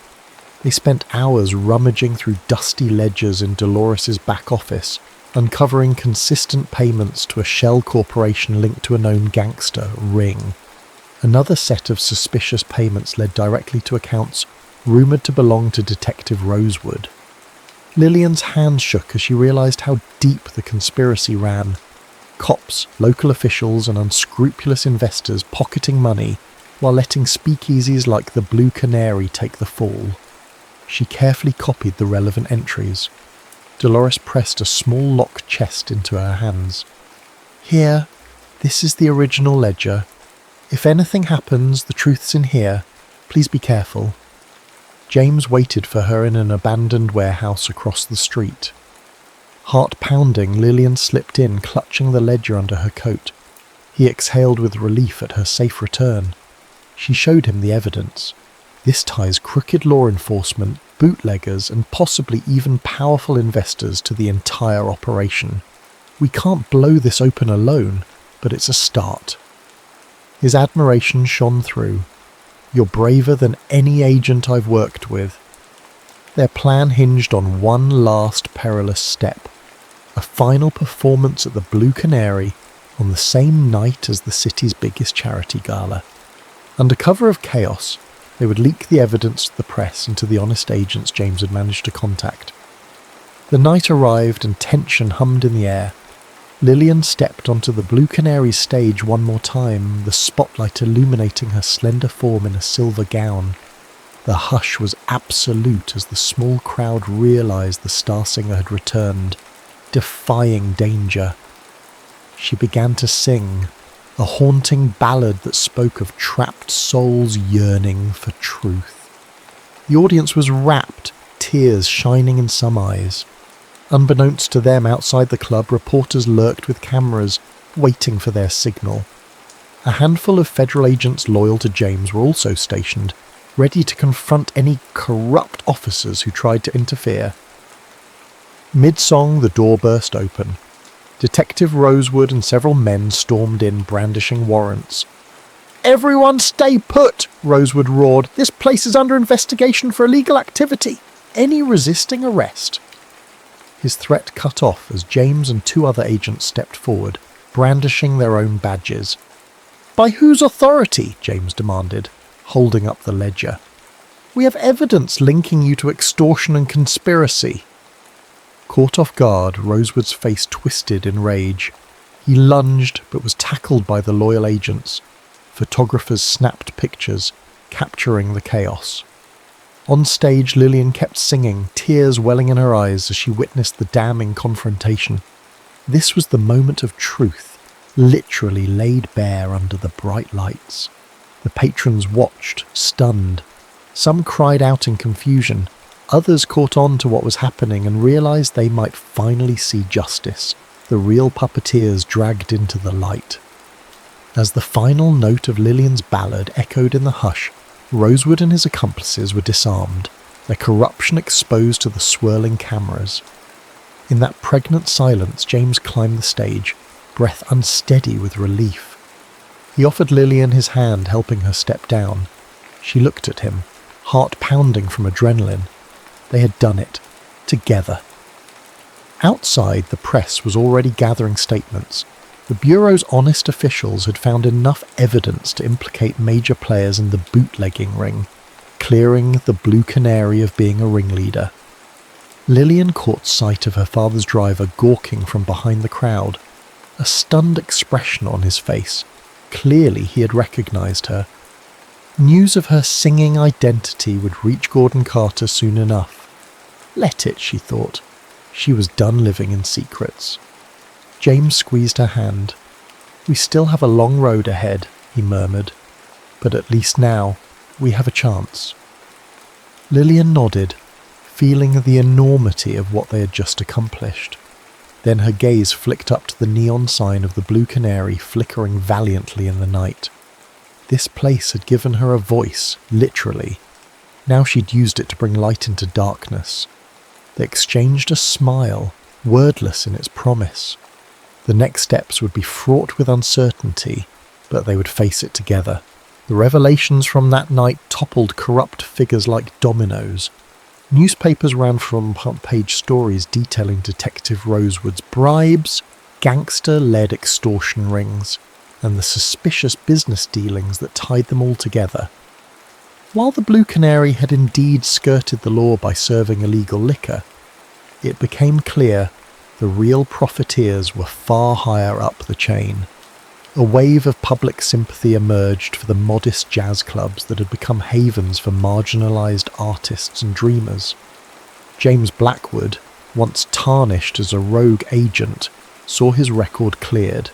A: They spent hours rummaging through dusty ledgers in Dolores's back office, uncovering consistent payments to a shell corporation linked to a known gangster, Ring. Another set of suspicious payments led directly to accounts rumoured to belong to Detective Rosewood. Lillian's hands shook as she realised how deep the conspiracy ran. Cops, local officials and unscrupulous investors pocketing money while letting speakeasies like the Blue Canary take the fall. She carefully copied the relevant entries. Dolores pressed a small locked chest into her hands. "Here, this is the original ledger. If anything happens, the truth's in here. Please be careful." James waited for her in an abandoned warehouse across the street. Heart pounding, Lillian slipped in, clutching the ledger under her coat. He exhaled with relief at her safe return. She showed him the evidence. This ties crooked law enforcement, bootleggers, and possibly even powerful investors to the entire operation. "We can't blow this open alone, but it's a start." His admiration shone through. "You're braver than any agent I've worked with." Their plan hinged on one last perilous step. A final performance at the Blue Canary on the same night as the city's biggest charity gala. Under cover of chaos, they would leak the evidence to the press and to the honest agents James had managed to contact. The night arrived and tension hummed in the air. Lillian stepped onto the Blue Canary's stage one more time, the spotlight illuminating her slender form in a silver gown. The hush was absolute as the small crowd realised the star singer had returned, defying danger. She began to sing, a haunting ballad that spoke of trapped souls yearning for truth. The audience was rapt, tears shining in some eyes. Unbeknownst to them outside the club, reporters lurked with cameras, waiting for their signal. A handful of federal agents loyal to James were also stationed, ready to confront any corrupt officers who tried to interfere. Mid-song, the door burst open. Detective Rosewood and several men stormed in, brandishing warrants. "Everyone stay put!" Rosewood roared. "This place is under investigation for illegal activity. Any resisting arrest." His threat cut off as James and two other agents stepped forward, brandishing their own badges. "By whose authority?" James demanded, holding up the ledger. "We have evidence linking you to extortion and conspiracy." Caught off guard, Rosewood's face twisted in rage. He lunged, but was tackled by the loyal agents. Photographers snapped pictures, capturing the chaos. On stage, Lillian kept singing, tears welling in her eyes as she witnessed the damning confrontation. This was the moment of truth, literally laid bare under the bright lights. The patrons watched, stunned. Some cried out in confusion. Others caught on to what was happening and realised they might finally see justice, the real puppeteers dragged into the light. As the final note of Lillian's ballad echoed in the hush, Rosewood and his accomplices were disarmed, their corruption exposed to the swirling cameras. In that pregnant silence, James climbed the stage, breath unsteady with relief. He offered Lillian his hand, helping her step down. She looked at him, heart pounding from adrenaline. They had done it, together. Outside, the press was already gathering statements. The Bureau's honest officials had found enough evidence to implicate major players in the bootlegging ring, clearing the Blue Canary of being a ringleader. Lillian caught sight of her father's driver gawking from behind the crowd, a stunned expression on his face. Clearly he had recognised her. News of her singing identity would reach Gordon Carter soon enough. Let it, she thought. She was done living in secrets. James squeezed her hand. "We still have a long road ahead," he murmured, "but at least now we have a chance." Lillian nodded, feeling the enormity of what they had just accomplished. Then her gaze flicked up to the neon sign of the Blue Canary flickering valiantly in the night. This place had given her a voice, literally. Now she'd used it to bring light into darkness. They exchanged a smile, wordless in its promise. The next steps would be fraught with uncertainty, but they would face it together. The revelations from that night toppled corrupt figures like dominoes. Newspapers ran front-page stories detailing Detective Rosewood's bribes, gangster-led extortion rings, and the suspicious business dealings that tied them all together. While the Blue Canary had indeed skirted the law by serving illegal liquor, it became clear the real profiteers were far higher up the chain. A wave of public sympathy emerged for the modest jazz clubs that had become havens for marginalised artists and dreamers. James Blackwood, once tarnished as a rogue agent, saw his record cleared.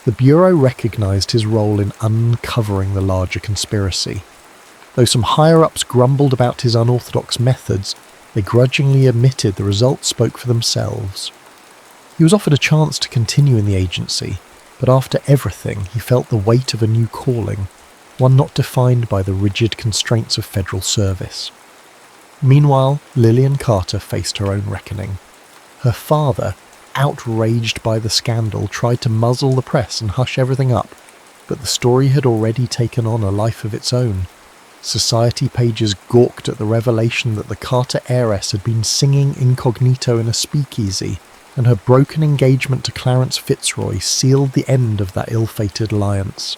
A: The Bureau recognised his role in uncovering the larger conspiracy. Though some higher-ups grumbled about his unorthodox methods, they grudgingly admitted the results spoke for themselves. He was offered a chance to continue in the agency, but after everything he felt the weight of a new calling, one not defined by the rigid constraints of federal service. Meanwhile, Lillian Carter faced her own reckoning. Her father, outraged by the scandal, tried to muzzle the press and hush everything up, but the story had already taken on a life of its own. Society pages gawked at the revelation that the Carter heiress had been singing incognito in a speakeasy, and her broken engagement to Clarence Fitzroy sealed the end of that ill-fated alliance.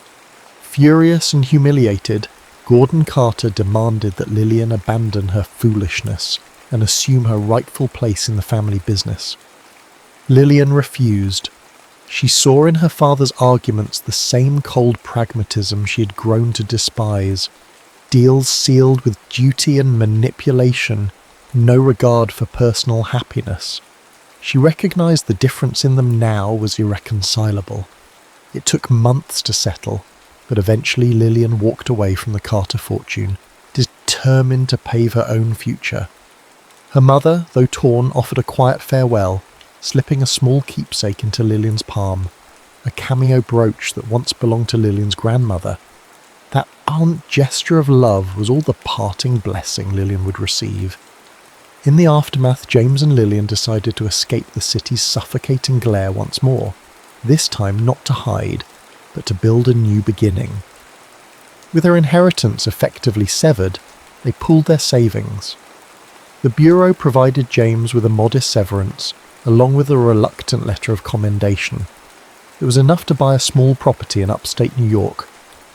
A: Furious and humiliated, Gordon Carter demanded that Lillian abandon her foolishness and assume her rightful place in the family business. Lillian refused. She saw in her father's arguments the same cold pragmatism she had grown to despise. Deals sealed with duty and manipulation, no regard for personal happiness. She recognised the difference in them now was irreconcilable. It took months to settle, but eventually Lillian walked away from the Carter fortune, determined to pave her own future. Her mother, though torn, offered a quiet farewell, slipping a small keepsake into Lillian's palm, a cameo brooch that once belonged to Lillian's grandmother. That aunt gesture of love was all the parting blessing Lillian would receive. In the aftermath, James and Lillian decided to escape the city's suffocating glare once more, this time not to hide, but to build a new beginning. With their inheritance effectively severed, they pooled their savings. The Bureau provided James with a modest severance, along with a reluctant letter of commendation. It was enough to buy a small property in upstate New York,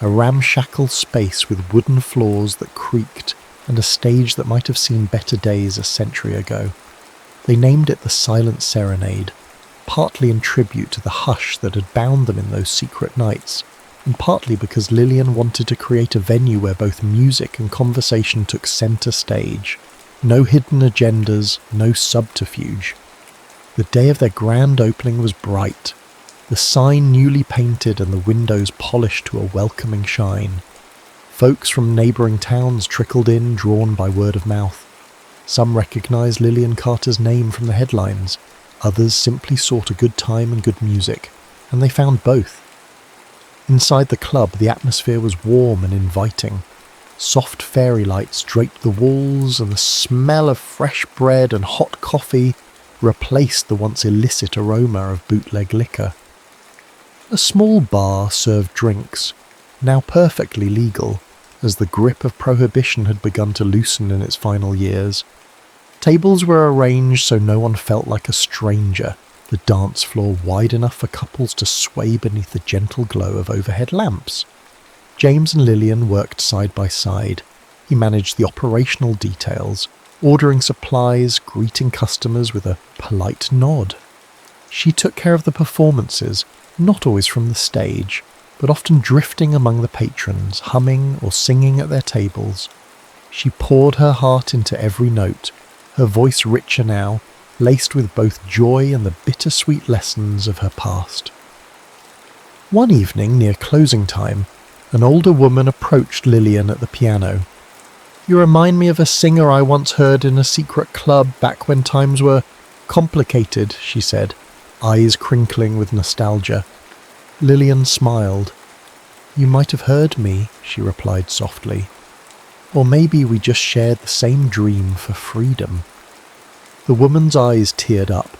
A: a ramshackle space with wooden floors that creaked and a stage that might have seen better days a century ago. They named it the Silent Serenade, partly in tribute to the hush that had bound them in those secret nights, and partly because Lillian wanted to create a venue where both music and conversation took centre stage. No hidden agendas, no subterfuge. The day of their grand opening was bright, the sign newly painted and the windows polished to a welcoming shine. Folks from neighbouring towns trickled in, drawn by word of mouth. Some recognised Lillian Carter's name from the headlines, others simply sought a good time and good music, and they found both. Inside the club, the atmosphere was warm and inviting. Soft fairy lights draped the walls, and the smell of fresh bread and hot coffee replaced the once illicit aroma of bootleg liquor. A small bar served drinks, now perfectly legal, as the grip of prohibition had begun to loosen in its final years. Tables were arranged so no one felt like a stranger, the dance floor wide enough for couples to sway beneath the gentle glow of overhead lamps. James and Lillian worked side by side. He managed the operational details, ordering supplies, greeting customers with a polite nod. She took care of the performances, not always from the stage, but often drifting among the patrons, humming or singing at their tables. She poured her heart into every note, her voice richer now, laced with both joy and the bittersweet lessons of her past. One evening, near closing time, an older woman approached Lillian at the piano. "You remind me of a singer I once heard in a secret club back when times were complicated," she said, eyes crinkling with nostalgia. Lillian smiled. "You might have heard me," she replied softly. "Or maybe we just shared the same dream for freedom." The woman's eyes teared up.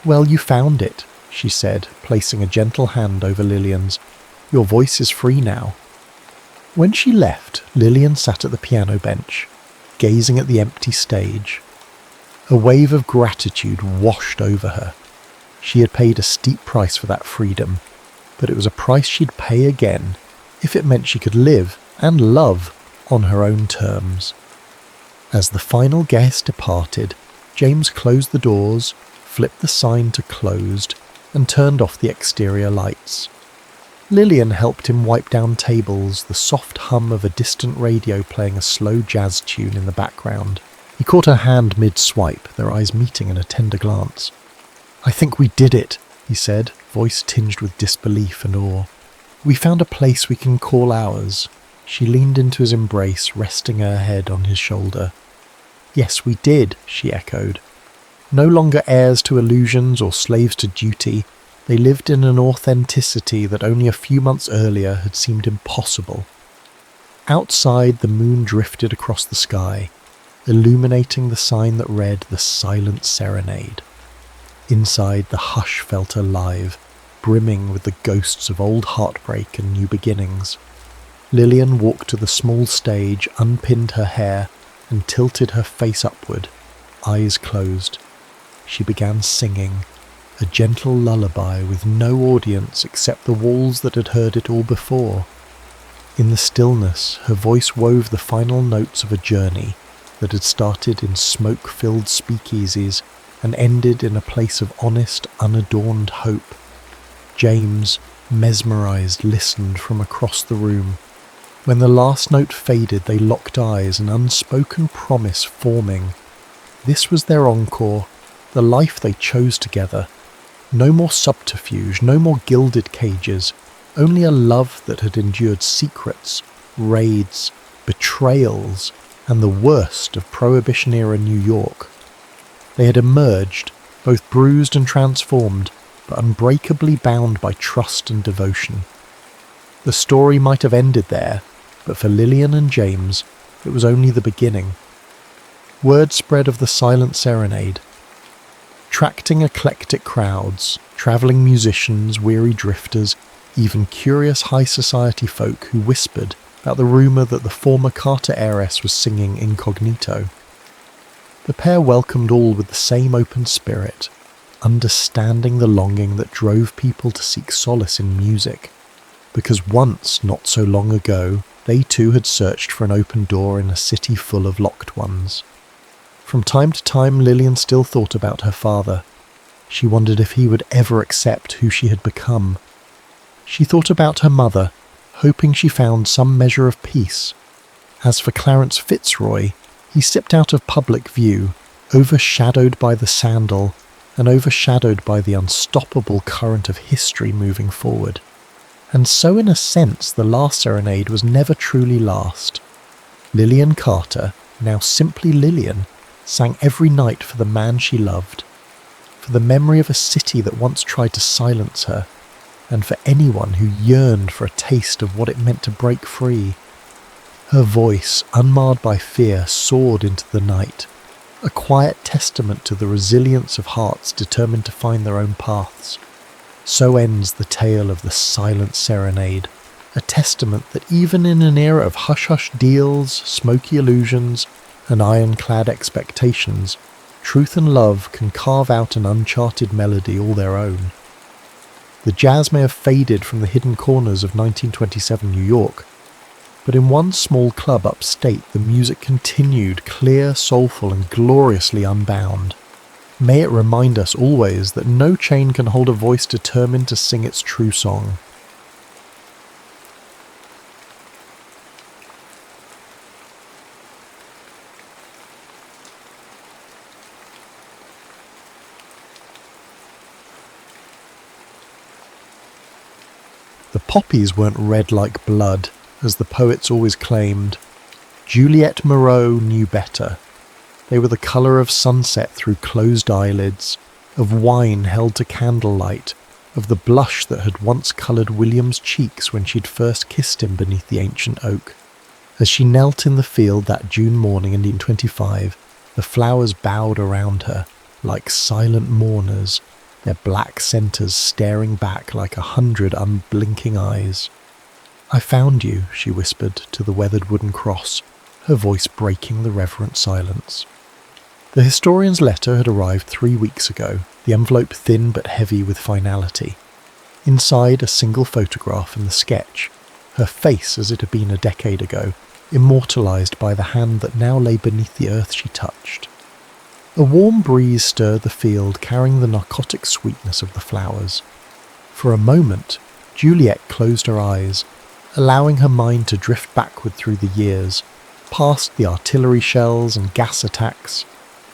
A: "Well, you found it," she said, placing a gentle hand over Lillian's. "Your voice is free now." When she left, Lillian sat at the piano bench, gazing at the empty stage. A wave of gratitude washed over her. She had paid a steep price for that freedom, but it was a price she'd pay again if it meant she could live and love on her own terms. As the final guest departed, James closed the doors, flipped the sign to closed, and turned off the exterior lights. Lillian helped him wipe down tables, the soft hum of a distant radio playing a slow jazz tune in the background. He caught her hand mid-swipe, their eyes meeting in a tender glance. "I think we did it," he said, voice tinged with disbelief and awe. "We found a place we can call ours." She leaned into his embrace, resting her head on his shoulder. "Yes, we did," she echoed. No longer heirs to illusions or slaves to duty, they lived in an authenticity that only a few months earlier had seemed impossible. Outside, the moon drifted across the sky, illuminating the sign that read "The Silent Serenade." Inside, the hush felt alive, brimming with the ghosts of old heartbreak and new beginnings. Lillian walked to the small stage, unpinned her hair, and tilted her face upward, eyes closed. She began singing, a gentle lullaby with no audience except the walls that had heard it all before. In the stillness, her voice wove the final notes of a journey that had started in smoke-filled speakeasies and ended in a place of honest, unadorned hope. James, mesmerized, listened from across the room. When the last note faded, they locked eyes, an unspoken promise forming. This was their encore, the life they chose together. No more subterfuge, no more gilded cages, only a love that had endured secrets, raids, betrayals, and the worst of Prohibition-era New York. They had emerged, both bruised and transformed, but unbreakably bound by trust and devotion. The story might have ended there, but for Lillian and James, it was only the beginning. Word spread of the Silent Serenade, attracting eclectic crowds, travelling musicians, weary drifters, even curious high society folk who whispered about the rumour that the former Carter heiress was singing incognito. The pair welcomed all with the same open spirit, understanding the longing that drove people to seek solace in music, because once, not so long ago, they too had searched for an open door in a city full of locked ones. From time to time, Lillian still thought about her father. She wondered if he would ever accept who she had become. She thought about her mother, hoping she found some measure of peace. As for Clarence Fitzroy, he slipped out of public view, overshadowed by the sandal and overshadowed by the unstoppable current of history moving forward. And so in a sense, the last serenade was never truly last. Lillian Carter, now simply Lillian, sang every night for the man she loved, for the memory of a city that once tried to silence her, and for anyone who yearned for a taste of what it meant to break free. Her voice, unmarred by fear, soared into the night, a quiet testament to the resilience of hearts determined to find their own paths. So ends the tale of the Silent Serenade, a testament that even in an era of hush-hush deals, smoky illusions, and ironclad expectations, truth and love can carve out an uncharted melody all their own. The jazz may have faded from the hidden corners of 1927 New York, but in one small club upstate the music continued, clear, soulful, and gloriously unbound. May it remind us always that no chain can hold a voice determined to sing its true song. The poppies weren't red like blood, as the poets always claimed. Juliette Moreau knew better. They were the colour of sunset through closed eyelids, of wine held to candlelight, of the blush that had once coloured William's cheeks when she'd first kissed him beneath the ancient oak. As she knelt in the field that June morning in 1925, the flowers bowed around her, like silent mourners, their black centres staring back like 100 unblinking eyes. "I found you," she whispered to the weathered wooden cross, her voice breaking the reverent silence. The historian's letter had arrived 3 weeks ago, the envelope thin but heavy with finality. Inside, a single photograph and the sketch, her face as it had been a decade ago, immortalised by the hand that now lay beneath the earth she touched. A warm breeze stirred the field, carrying the narcotic sweetness of the flowers. For a moment, Juliette closed her eyes, allowing her mind to drift backward through the years, past the artillery shells and gas attacks,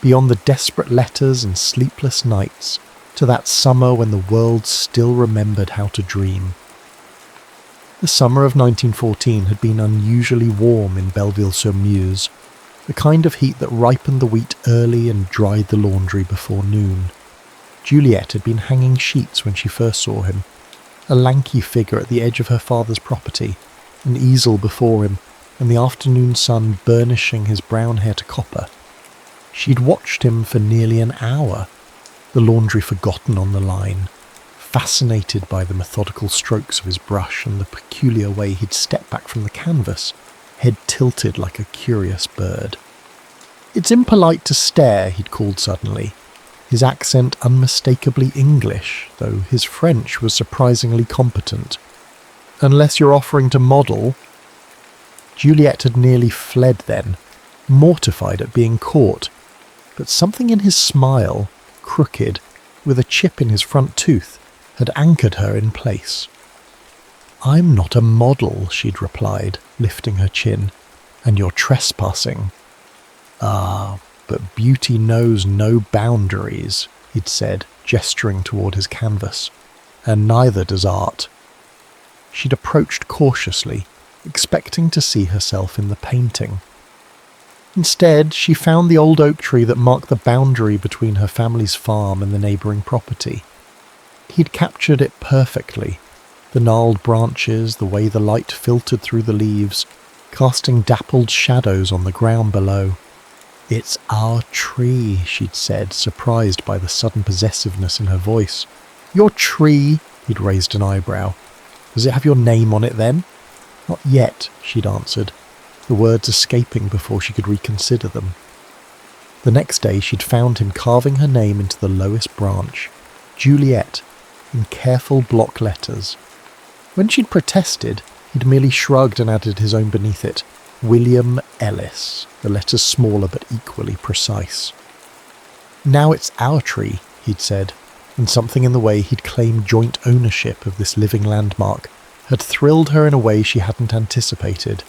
A: beyond the desperate letters and sleepless nights, to that summer when the world still remembered how to dream. The summer of 1914 had been unusually warm in Belleville-sur-Meuse, the kind of heat that ripened the wheat early and dried the laundry before noon. Juliette had been hanging sheets when she first saw him, a lanky figure at the edge of her father's property, an easel before him, and the afternoon sun burnishing his brown hair to copper. She'd watched him for nearly an hour, the laundry forgotten on the line, fascinated by the methodical strokes of his brush and the peculiar way he'd step back from the canvas, head tilted like a curious bird. "It's impolite to stare," he'd called suddenly, his accent unmistakably English, though his French was surprisingly competent. "Unless you're offering to model." Juliette had nearly fled then, mortified at being caught, but something in his smile, crooked, with a chip in his front tooth, had anchored her in place. "I'm not a model," she'd replied, lifting her chin, "and you're trespassing." "Ah, but beauty knows no boundaries," he'd said, gesturing toward his canvas, "and neither does art." She'd approached cautiously, expecting to see herself in the painting. Instead, she found the old oak tree that marked the boundary between her family's farm and the neighbouring property. He'd captured it perfectly, the gnarled branches, the way the light filtered through the leaves, casting dappled shadows on the ground below. "It's our tree," she'd said, surprised by the sudden possessiveness in her voice. "Your tree?" He'd raised an eyebrow. "Does it have your name on it then?" "Not yet," she'd answered, the words escaping before she could reconsider them. The next day she'd found him carving her name into the lowest branch, Juliette, in careful block letters. When she'd protested, he'd merely shrugged and added his own beneath it, William Ellis, the letters smaller but equally precise. "Now it's our tree," he'd said, and something in the way he'd claimed joint ownership of this living landmark had thrilled her in a way she hadn't anticipated.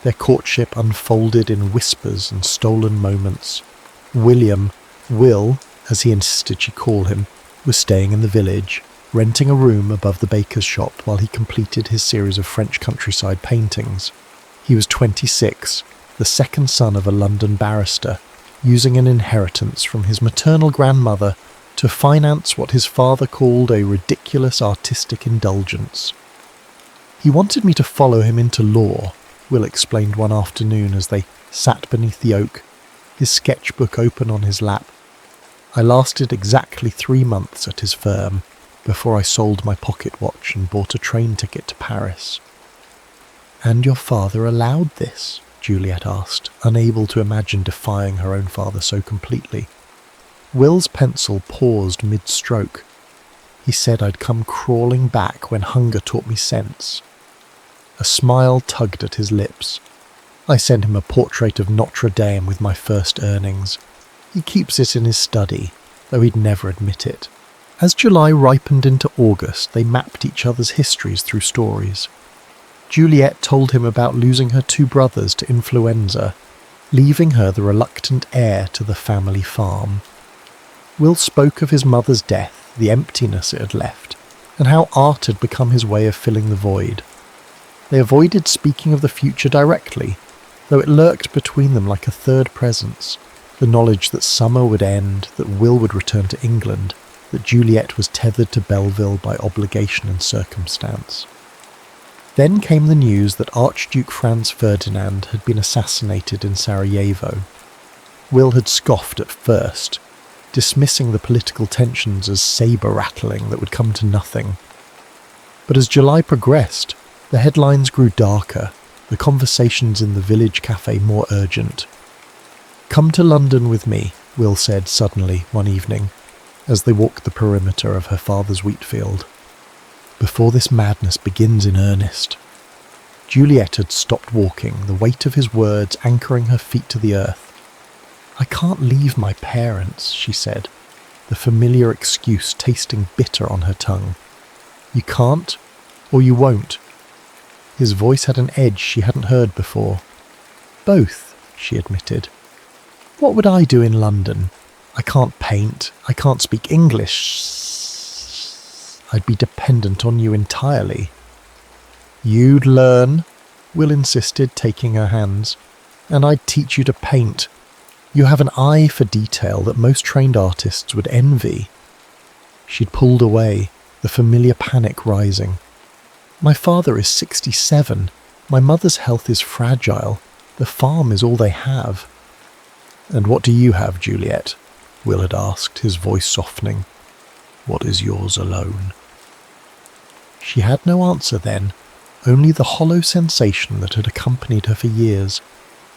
A: Their courtship unfolded in whispers and stolen moments. Will, as he insisted she call him, was staying in the village, renting a room above the baker's shop while he completed his series of French countryside paintings. He was 26, the second son of a London barrister, using an inheritance from his maternal grandmother to finance what his father called a ridiculous artistic indulgence. "He wanted me to follow him into law," Will explained one afternoon as they sat beneath the oak, his sketchbook open on his lap. "I lasted exactly 3 months at his firm, before I sold my pocket watch and bought a train ticket to Paris." "And your father allowed this?" Juliet asked, unable to imagine defying her own father so completely. Will's pencil paused mid-stroke. He said I'd come crawling back when hunger taught me sense. A smile tugged at his lips. I sent him a portrait of Notre Dame with my first earnings. He keeps it in his study, though he'd never admit it. As July ripened into August, they mapped each other's histories through stories. Juliet told him about losing her 2 brothers to influenza, leaving her the reluctant heir to the family farm. Will spoke of his mother's death, the emptiness it had left, and how art had become his way of filling the void. They avoided speaking of the future directly, though it lurked between them like a third presence, the knowledge that summer would end, that Will would return to England, that Juliet was tethered to Belleville by obligation and circumstance. Then came the news that Archduke Franz Ferdinand had been assassinated in Sarajevo. Will had scoffed at first, dismissing the political tensions as sabre-rattling that would come to nothing. But as July progressed, the headlines grew darker, the conversations in the village cafe more urgent. "Come to London with me," Will said suddenly one evening, as they walked the perimeter of her father's wheat field. "Before this madness begins in earnest." Juliet had stopped walking, the weight of his words anchoring her feet to the earth. "I can't leave my parents," she said, the familiar excuse tasting bitter on her tongue. "You can't, or you won't." His voice had an edge she hadn't heard before. "Both," she admitted. "What would I do in London? I can't paint, I can't speak English. I'd be dependent on you entirely." "You'd learn," Will insisted, taking her hands, "and I'd teach you to paint. You have an eye for detail that most trained artists would envy." She'd pulled away, the familiar panic rising. "My father is 67. My mother's health is fragile. The farm is all they have." "And what do you have, Juliet?" Will had asked, his voice softening. "What is yours alone?" She had no answer then, only the hollow sensation that had accompanied her for years,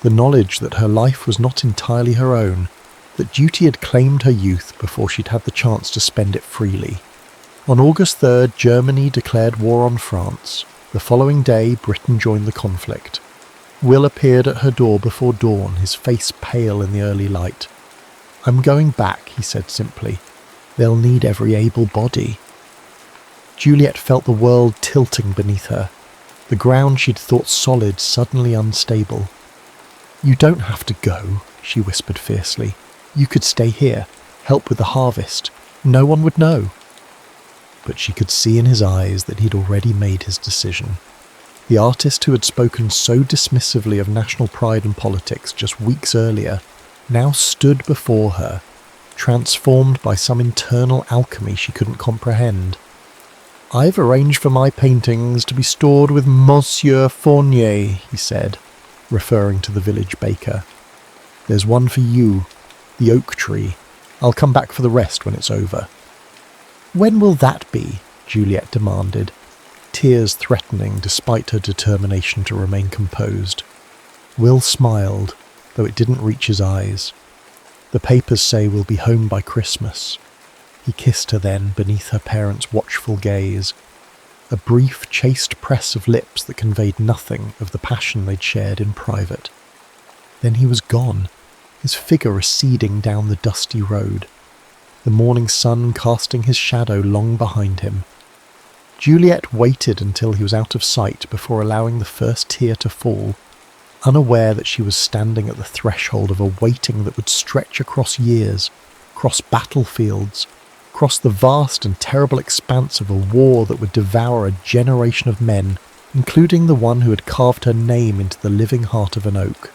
A: the knowledge that her life was not entirely her own, that duty had claimed her youth before she'd had the chance to spend it freely. On August 3rd, Germany declared war on France. The following day, Britain joined the conflict. Will appeared at her door before dawn, his face pale in the early light. "I'm going back," he said simply. "They'll need every able body." Juliet felt the world tilting beneath her, the ground she'd thought solid suddenly unstable. "You don't have to go," she whispered fiercely. "You could stay here, help with the harvest. No one would know." But she could see in his eyes that he'd already made his decision. The artist who had spoken so dismissively of national pride and politics just weeks earlier now stood before her, transformed by some internal alchemy she couldn't comprehend. "I've arranged for my paintings to be stored with Monsieur Fournier," he said, referring to the village baker. "There's one for you, the oak tree. I'll come back for the rest when it's over." "When will that be?" Juliet demanded, tears threatening despite her determination to remain composed. Will smiled, though it didn't reach his eyes. "The papers say we'll be home by Christmas." He kissed her then, beneath her parents' watchful gaze. A brief, chaste press of lips that conveyed nothing of the passion they'd shared in private. Then he was gone, his figure receding down the dusty road, the morning sun casting his shadow long behind him. Juliet waited until he was out of sight before allowing the first tear to fall, unaware that she was standing at the threshold of a waiting that would stretch across years, across battlefields, across the vast and terrible expanse of a war that would devour a generation of men, including the one who had carved her name into the living heart of an oak.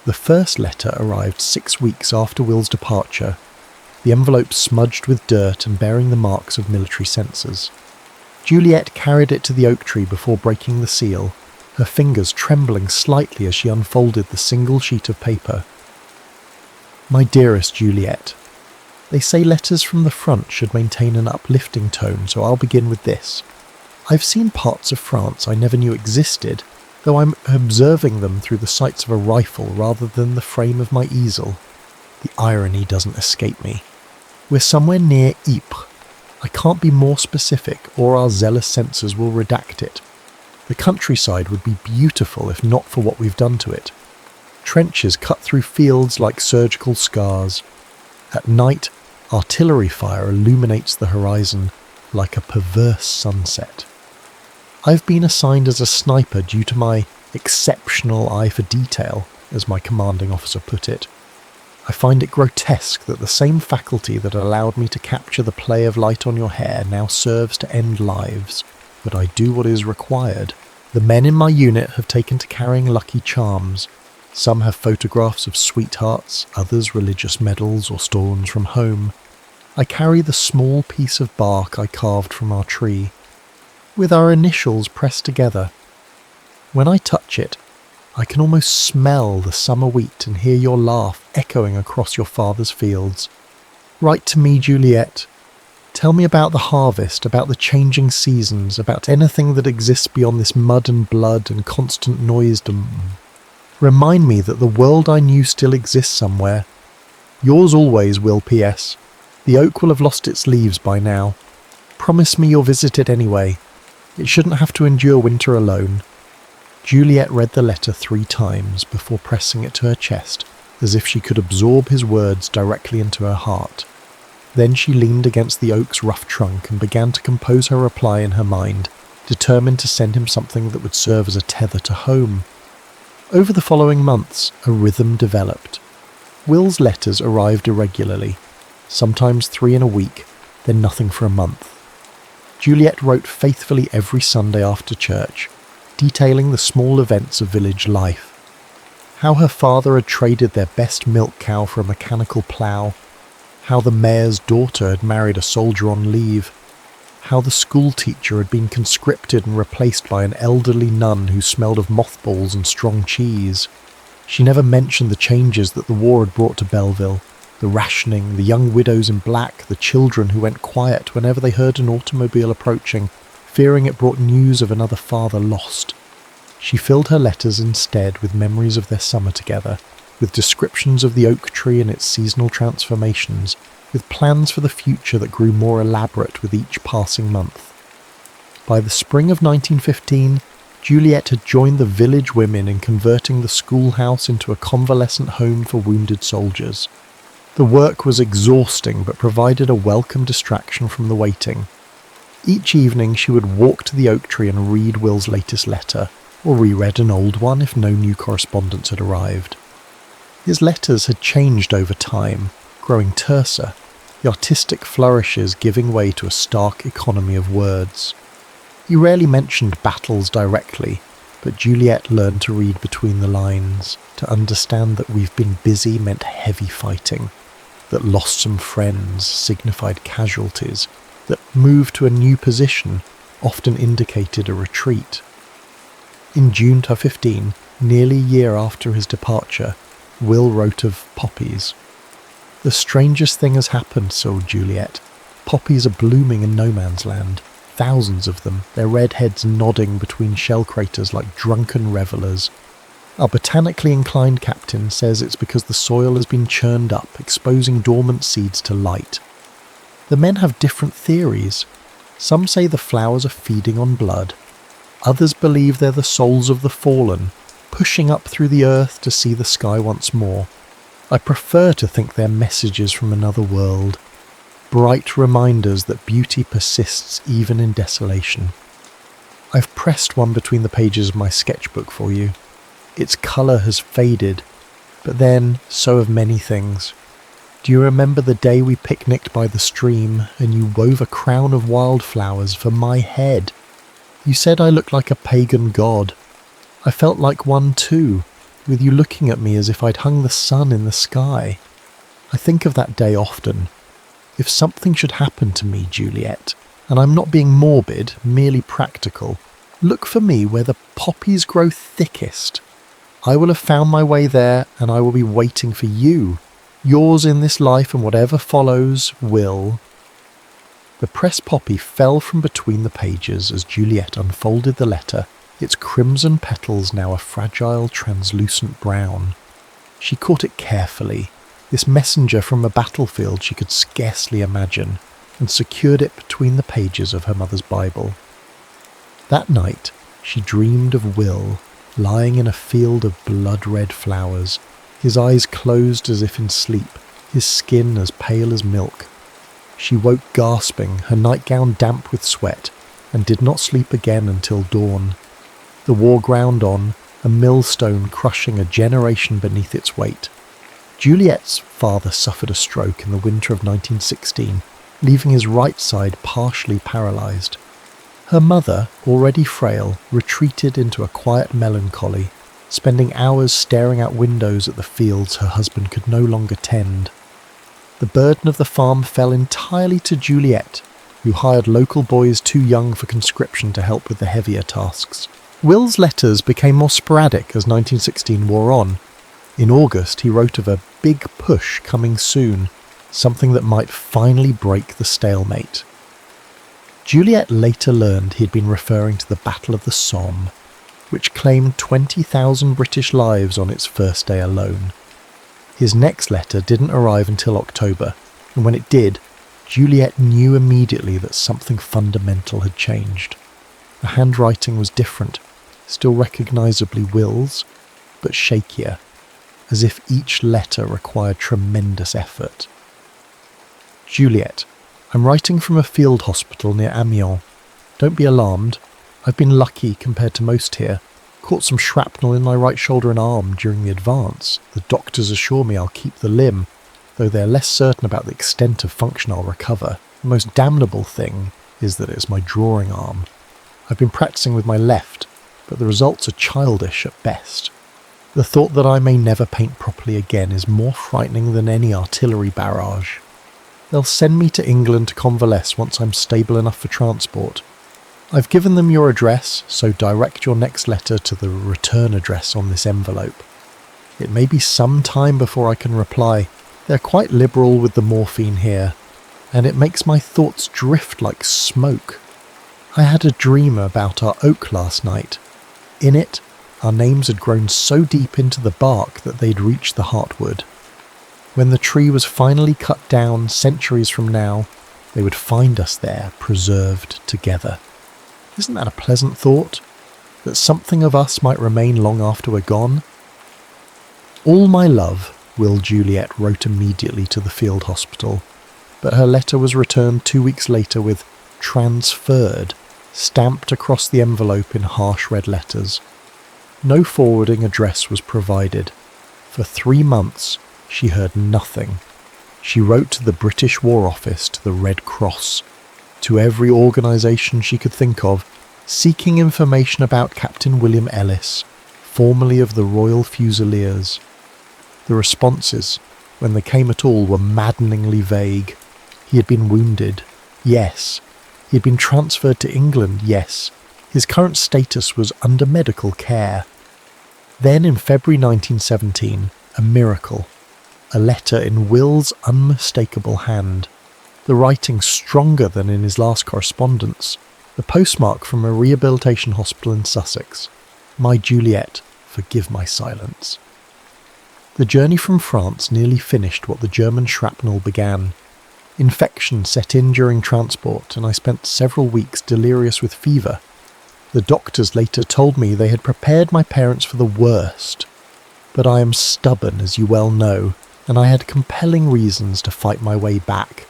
A: The first letter arrived 6 weeks after Will's departure, the envelope smudged with dirt and bearing the marks of military censors. Juliet carried it to the oak tree before breaking the seal, her fingers trembling slightly as she unfolded the single sheet of paper. "My dearest Juliet, they say letters from the front should maintain an uplifting tone, so I'll begin with this. I've seen parts of France I never knew existed, though I'm observing them through the sights of a rifle rather than the frame of my easel. The irony doesn't escape me. We're somewhere near Ypres. I can't be more specific, or our zealous censors will redact it. The countryside would be beautiful if not for what we've done to it. Trenches cut through fields like surgical scars. At night, artillery fire illuminates the horizon like a perverse sunset. I've been assigned as a sniper due to my exceptional eye for detail, as my commanding officer put it. I find it grotesque that the same faculty that allowed me to capture the play of light on your hair now serves to end lives, but I do what is required. The men in my unit have taken to carrying lucky charms. Some have photographs of sweethearts, others religious medals or stones from home. I carry the small piece of bark I carved from our tree, with our initials pressed together. When I touch it, I can almost smell the summer wheat and hear your laugh echoing across your father's fields. Write to me, Juliet. Tell me about the harvest, about the changing seasons, about anything that exists beyond this mud and blood and constant noisedom. Remind me that the world I knew still exists somewhere. Yours always, Will P.S. The oak will have lost its leaves by now. Promise me you'll visit it anyway. It shouldn't have to endure winter alone. Juliet read the letter 3 times before pressing it to her chest, as if she could absorb his words directly into her heart. Then she leaned against the oak's rough trunk and began to compose her reply in her mind, determined to send him something that would serve as a tether to home. Over the following months, a rhythm developed. Will's letters arrived irregularly, sometimes 3 in a week, then nothing for a month. Juliet wrote faithfully every Sunday after church, detailing the small events of village life. How her father had traded their best milk cow for a mechanical plough, how the mayor's daughter had married a soldier on leave, how the school teacher had been conscripted and replaced by an elderly nun who smelled of mothballs and strong cheese. She never mentioned the changes that the war had brought to Belleville, the rationing, the young widows in black, the children who went quiet whenever they heard an automobile approaching, fearing it brought news of another father lost. She filled her letters instead with memories of their summer together, with descriptions of the oak tree and its seasonal transformations, with plans for the future that grew more elaborate with each passing month. By the spring of 1915, Juliet had joined the village women in converting the schoolhouse into a convalescent home for wounded soldiers. The work was exhausting but provided a welcome distraction from the waiting. Each evening she would walk to the oak tree and read Will's latest letter, or reread an old one if no new correspondence had arrived. His letters had changed over time, growing terser, the artistic flourishes giving way to a stark economy of words. He rarely mentioned battles directly, but Juliet learned to read between the lines, to understand that we've been busy meant heavy fighting, that lost some friends signified casualties, that move to a new position often indicated a retreat. In June 2015, nearly a year after his departure, Will wrote of poppies. "The strangest thing has happened," sobbed Juliet. "Poppies are blooming in no man's land. Thousands of them, their red heads nodding between shell craters like drunken revellers. Our botanically inclined captain says it's because the soil has been churned up, exposing dormant seeds to light. The men have different theories. Some say the flowers are feeding on blood. Others believe they're the souls of the fallen, pushing up through the earth to see the sky once more. I prefer to think they're messages from another world, bright reminders that beauty persists even in desolation. I've pressed one between the pages of my sketchbook for you. Its colour has faded, but then so have many things. Do you remember the day we picnicked by the stream and you wove a crown of wildflowers for my head? You said I looked like a pagan god. I felt like one too, with you looking at me as if I'd hung the sun in the sky. I think of that day often. If something should happen to me, Juliet, and I'm not being morbid, merely practical, look for me where the poppies grow thickest. I will have found my way there, and I will be waiting for you. Yours in this life and whatever follows, Will." The pressed poppy fell from between the pages as Juliet unfolded the letter its crimson petals now a fragile, translucent brown. She caught it carefully, this messenger from a battlefield she could scarcely imagine, and secured it between the pages of her mother's Bible. That night, she dreamed of Will, lying in a field of blood-red flowers, his eyes closed as if in sleep, his skin as pale as milk. She woke gasping, her nightgown damp with sweat, and did not sleep again until dawn. The war ground on, a millstone crushing a generation beneath its weight. Juliet's father suffered a stroke in the winter of 1916, leaving his right side partially paralysed. Her mother, already frail, retreated into a quiet melancholy, spending hours staring out windows at the fields her husband could no longer tend. The burden of the farm fell entirely to Juliet, who hired local boys too young for conscription to help with the heavier tasks. Will's letters became more sporadic as 1916 wore on. In August, he wrote of a big push coming soon, something that might finally break the stalemate. Juliet later learned he had been referring to the Battle of the Somme, which claimed 20,000 British lives on its first day alone. His next letter didn't arrive until October, and when it did, Juliet knew immediately that something fundamental had changed. The handwriting was different, still recognisably Will's, but shakier, as if each letter required tremendous effort. Juliet, I'm writing from a field hospital near Ambience. Don't be alarmed. I've been lucky compared to most here. Caught some shrapnel in my right shoulder and arm during the advance. The doctors assure me I'll keep the limb, though they're less certain about the extent of function I'll recover. The most damnable thing is that it's my drawing arm. I've been practicing with my left, but the results are childish at best. The thought that I may never paint properly again is more frightening than any artillery barrage. They'll send me to England to convalesce once I'm stable enough for transport. I've given them your address, so direct your next letter to the return address on this envelope. It may be some time before I can reply. They're quite liberal with the morphine here, and it makes my thoughts drift like smoke. I had a dream about our oak last night. In it, our names had grown so deep into the bark that they'd reached the heartwood. When the tree was finally cut down centuries from now, they would find us there, preserved together. Isn't that a pleasant thought? That something of us might remain long after we're gone? All my love, Will Juliet wrote immediately to the field hospital, but her letter was returned 2 weeks later with transferred, stamped across the envelope in harsh red letters. No forwarding address was provided. For 3 months, she heard nothing. She wrote to the British War Office, to the Red Cross, to every organisation she could think of, seeking information about Captain William Ellis, formerly of the Royal Fusiliers. The responses, when they came at all, were maddeningly vague. He had been wounded, yes. He had been transferred to England, yes. His current status was under medical care. Then in February 1917, a miracle. A letter in Will's unmistakable hand. The writing stronger than in his last correspondence. The postmark from a rehabilitation hospital in Sussex. My Juliet, forgive my silence. The journey from France nearly finished what the German shrapnel began. Infection set in during transport, and I spent several weeks delirious with fever. The doctors later told me they had prepared my parents for the worst. But I am stubborn, as you well know, and I had compelling reasons to fight my way back.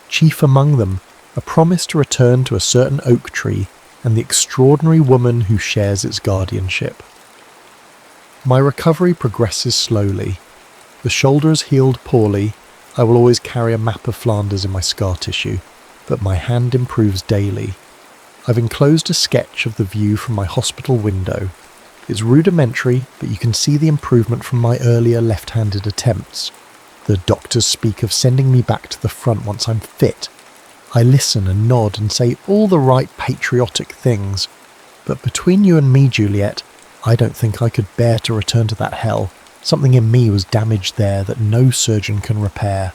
A: Chief among them, a promise to return to a certain oak tree and the extraordinary woman who shares its guardianship. My recovery progresses slowly. The shoulder has healed poorly. I will always carry a map of Flanders in my scar tissue, but my hand improves daily. I've enclosed a sketch of the view from my hospital window. It's rudimentary, but you can see the improvement from my earlier left-handed attempts. The doctors speak of sending me back to the front once I'm fit. I listen and nod and say all the right patriotic things. But between you and me, Juliet, I don't think I could bear to return to that hell. Something in me was damaged there that no surgeon can repair.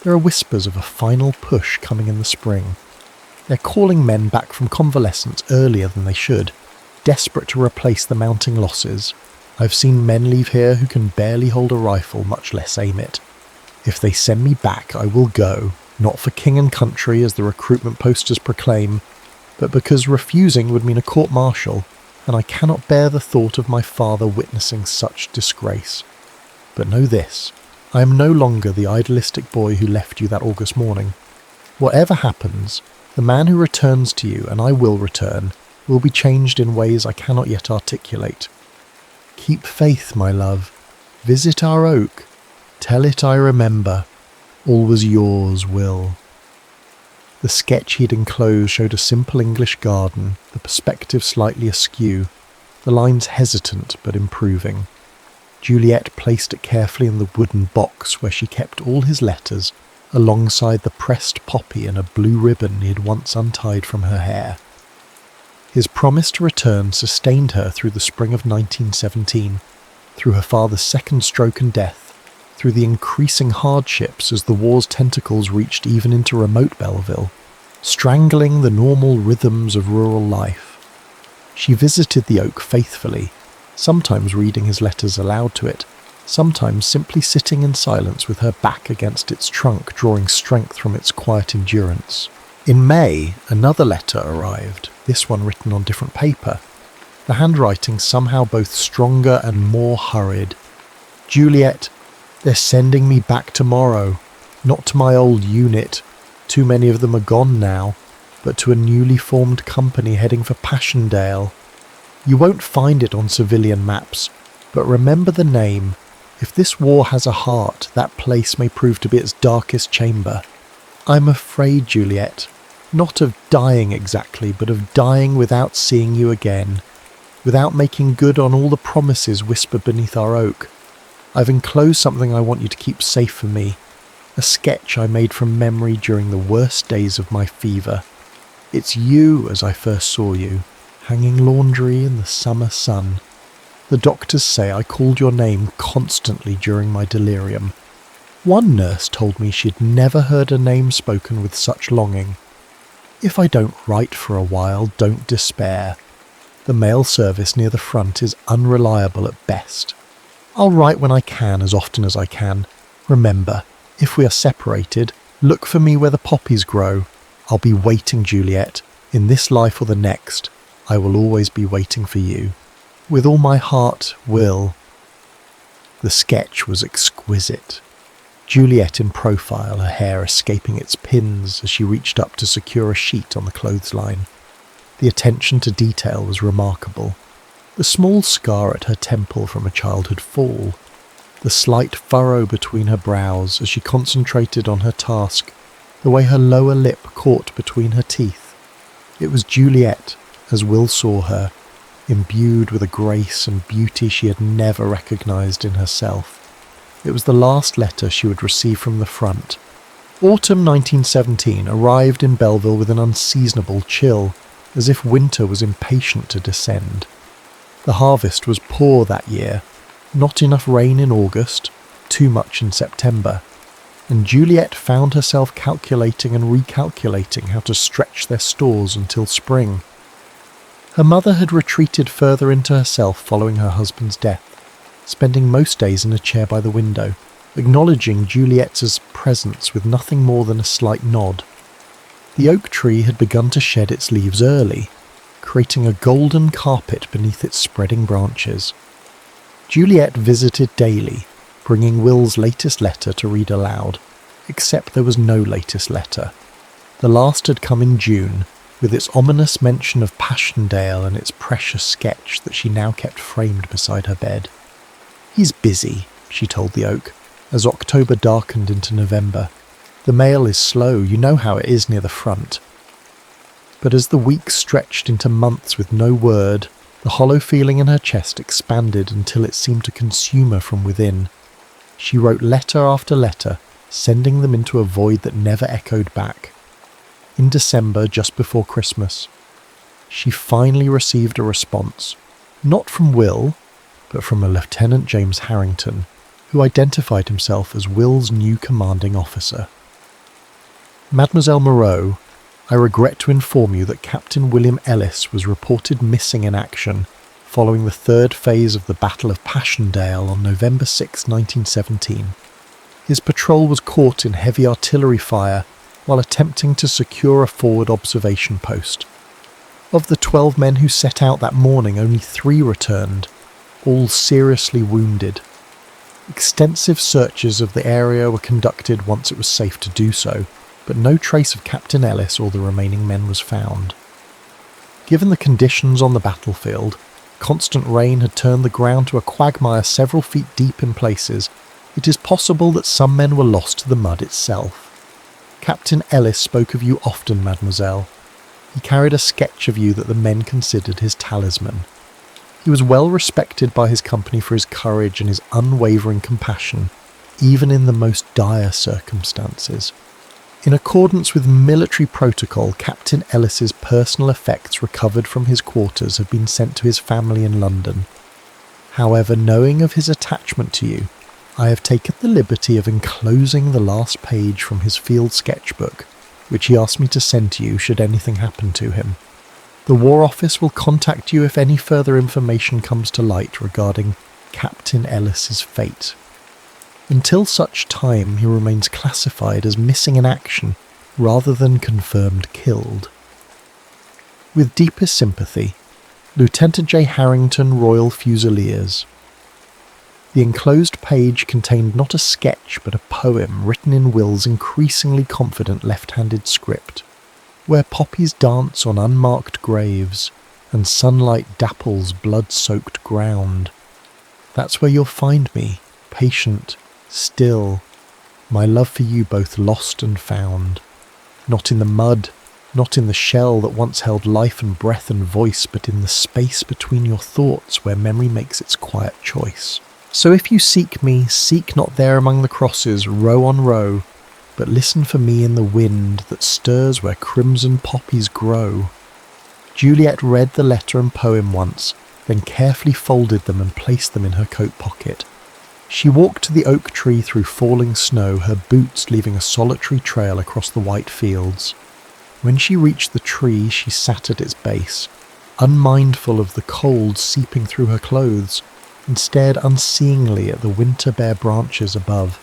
A: There are whispers of a final push coming in the spring. They're calling men back from convalescence earlier than they should. desperate to replace the mounting losses. I've seen men leave here who can barely hold a rifle, much less aim it. If they send me back, I will go, not for king and country as the recruitment posters proclaim, but because refusing would mean a court-martial, and I cannot bear the thought of my father witnessing such disgrace. But know this, I am no longer the idealistic boy who left you that August morning. Whatever happens, the man who returns to you, and I will return, will be changed in ways I cannot yet articulate. Keep faith, my love. Visit our oak. Tell it I remember. All was yours, Will. The sketch he'd enclosed showed a simple English garden, the perspective slightly askew, the lines hesitant but improving. Juliet placed it carefully in the wooden box where she kept all his letters, alongside the pressed poppy and a blue ribbon he had once untied from her hair. His promise to return sustained her through the spring of 1917, through her father's second stroke and death, through the increasing hardships as the war's tentacles reached even into remote Belleville, strangling the normal rhythms of rural life. She visited the oak faithfully, sometimes reading his letters aloud to it, sometimes simply sitting in silence with her back against its trunk, drawing strength from its quiet endurance. In May, another letter arrived, this one written on different paper, the handwriting somehow both stronger and more hurried. Juliet, they're sending me back tomorrow, not to my old unit, too many of them are gone now, but to a newly formed company heading for Passchendaele. You won't find it on civilian maps, but remember the name. If this war has a heart, that place may prove to be its darkest chamber. I'm afraid, Juliet, not of dying exactly, but of dying without seeing you again, without making good on all the promises whispered beneath our oak. I've enclosed something I want you to keep safe for me, a sketch I made from memory during the worst days of my fever. It's you as I first saw you, hanging laundry in the summer sun. The doctors say I called your name constantly during my delirium. One nurse told me she'd never heard a name spoken with such longing. If I don't write for a while, don't despair. The mail service near the front is unreliable at best. I'll write when I can, as often as I can. Remember, if we are separated, look for me where the poppies grow. I'll be waiting, Juliet. In this life or the next, I will always be waiting for you. With all my heart, Will. The sketch was exquisite. Juliet in profile, her hair escaping its pins as she reached up to secure a sheet on the clothesline. The attention to detail was remarkable. The small scar at her temple from a childhood fall, the slight furrow between her brows as she concentrated on her task, the way her lower lip caught between her teeth. It was Juliet, as Will saw her, imbued with a grace and beauty she had never recognised in herself. It was the last letter she would receive from the front. Autumn 1917 arrived in Belleville with an unseasonable chill, as if winter was impatient to descend. The harvest was poor that year, not enough rain in August, too much in September, and Juliet found herself calculating and recalculating how to stretch their stores until spring. Her mother had retreated further into herself following her husband's death, spending most days in a chair by the window, acknowledging Juliet's presence with nothing more than a slight nod. The oak tree had begun to shed its leaves early, creating a golden carpet beneath its spreading branches. Juliet visited daily, bringing Will's latest letter to read aloud, except there was no latest letter. The last had come in June, with its ominous mention of Passchendaele and its precious sketch that she now kept framed beside her bed. "He's busy," she told the oak, as October darkened into November. "The mail is slow, you know how it is near the front." But as the weeks stretched into months with no word, the hollow feeling in her chest expanded until it seemed to consume her from within. She wrote letter after letter, sending them into a void that never echoed back. In December, just before Christmas, she finally received a response, not from Will, but from a Lieutenant James Harrington, who identified himself as Will's new commanding officer. Mademoiselle Moreau, I regret to inform you that Captain William Ellis was reported missing in action following the third phase of the Battle of Passchendaele on November 6, 1917. His patrol was caught in heavy artillery fire while attempting to secure a forward observation post. Of the 12 men who set out that morning, only 3 returned, all seriously wounded. Extensive searches of the area were conducted once it was safe to do so, but no trace of Captain Ellis or the remaining men was found. Given the conditions on the battlefield, constant rain had turned the ground to a quagmire several feet deep in places. It is possible that some men were lost to the mud itself. Captain Ellis spoke of you often, mademoiselle. He carried a sketch of you that the men considered his talisman. He was well respected by his company for his courage and his unwavering compassion, even in the most dire circumstances. In accordance with military protocol, Captain Ellis's personal effects recovered from his quarters have been sent to his family in London. However, knowing of his attachment to you, I have taken the liberty of enclosing the last page from his field sketchbook, which he asked me to send to you should anything happen to him. The War Office will contact you if any further information comes to light regarding Captain Ellis's fate. Until such time, he remains classified as missing in action rather than confirmed killed. With deepest sympathy, Lieutenant J. Harrington, Royal Fusiliers. The enclosed page contained not a sketch but a poem written in Will's increasingly confident left-handed script, where poppies dance on unmarked graves and sunlight dapples blood-soaked ground. That's where you'll find me, patient, still, my love for you both lost and found. Not in the mud, not in the shell that once held life and breath and voice, but in the space between your thoughts where memory makes its quiet choice. So if you seek me, seek not there among the crosses, row on row, but listen for me in the wind that stirs where crimson poppies grow. Juliet read the letter and poem once, then carefully folded them and placed them in her coat pocket. She walked to the oak tree through falling snow, her boots leaving a solitary trail across the white fields. When she reached the tree, she sat at its base, unmindful of the cold seeping through her clothes, and stared unseeingly at the winter-bare branches above.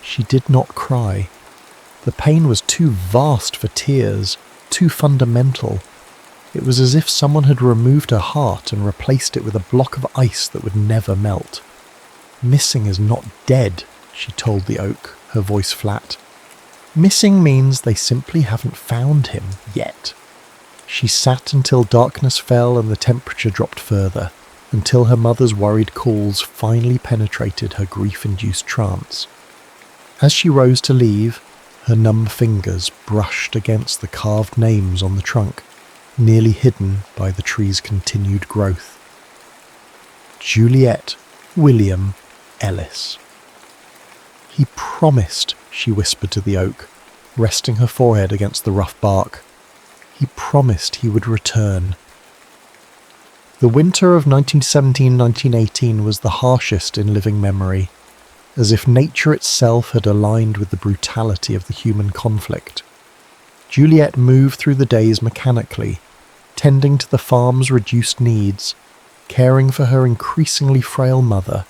A: She did not cry. The pain was too vast for tears, too fundamental. It was as if someone had removed her heart and replaced it with a block of ice that would never melt. Missing is not dead, she told the oak, her voice flat. Missing means they simply haven't found him yet. She sat until darkness fell and the temperature dropped further, until her mother's worried calls finally penetrated her grief-induced trance. As she rose to leave, her numb fingers brushed against the carved names on the trunk, nearly hidden by the tree's continued growth. Juliet William Ellis. He promised, she whispered to the oak, resting her forehead against the rough bark. He promised he would return. The winter of 1917-1918 was the harshest in living memory, as if nature itself had aligned with the brutality of the human conflict. Juliet moved through the days mechanically, tending to the farm's reduced needs, caring for her increasingly frail mother,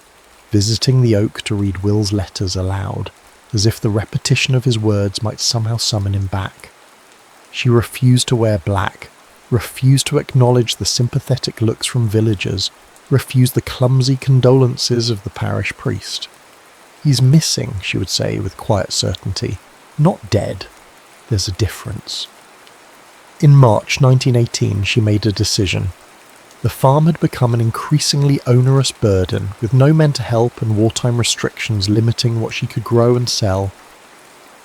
A: visiting the oak to read Will's letters aloud, as if the repetition of his words might somehow summon him back. She refused to wear black, refused to acknowledge the sympathetic looks from villagers, refused the clumsy condolences of the parish priest. He's missing, she would say with quiet certainty, not dead. There's a difference. In March 1918, she made a decision. The farm had become an increasingly onerous burden, with no men to help and wartime restrictions limiting what she could grow and sell.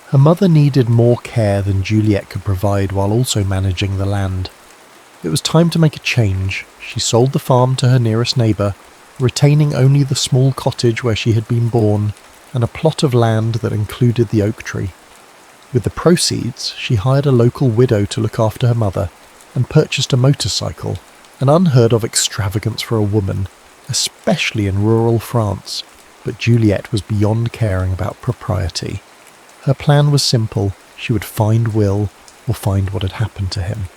A: Her mother needed more care than Juliet could provide while also managing the land. It was time to make a change. She sold the farm to her nearest neighbour, retaining only the small cottage where she had been born, and a plot of land that included the oak tree. With the proceeds, she hired a local widow to look after her mother, and purchased a motorcycle, an unheard-of extravagance for a woman, especially in rural France, but Juliet was beyond caring about propriety. Her plan was simple. She would find Will, or find what had happened to him.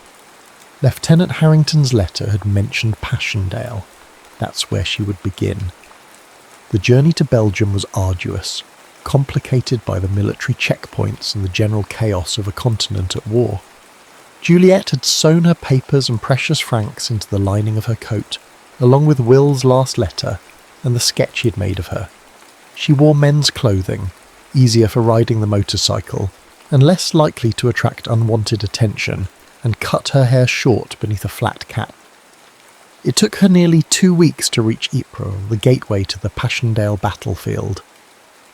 A: Lieutenant Harrington's letter had mentioned Passchendaele. That's where she would begin. The journey to Belgium was arduous, complicated by the military checkpoints and the general chaos of a continent at war. Juliet had sewn her papers and precious francs into the lining of her coat, along with Will's last letter and the sketch he had made of her. She wore men's clothing, easier for riding the motorcycle, and less likely to attract unwanted attention, and cut her hair short beneath a flat cap. It took her nearly 2 weeks to reach Ypres, the gateway to the Passchendaele battlefield.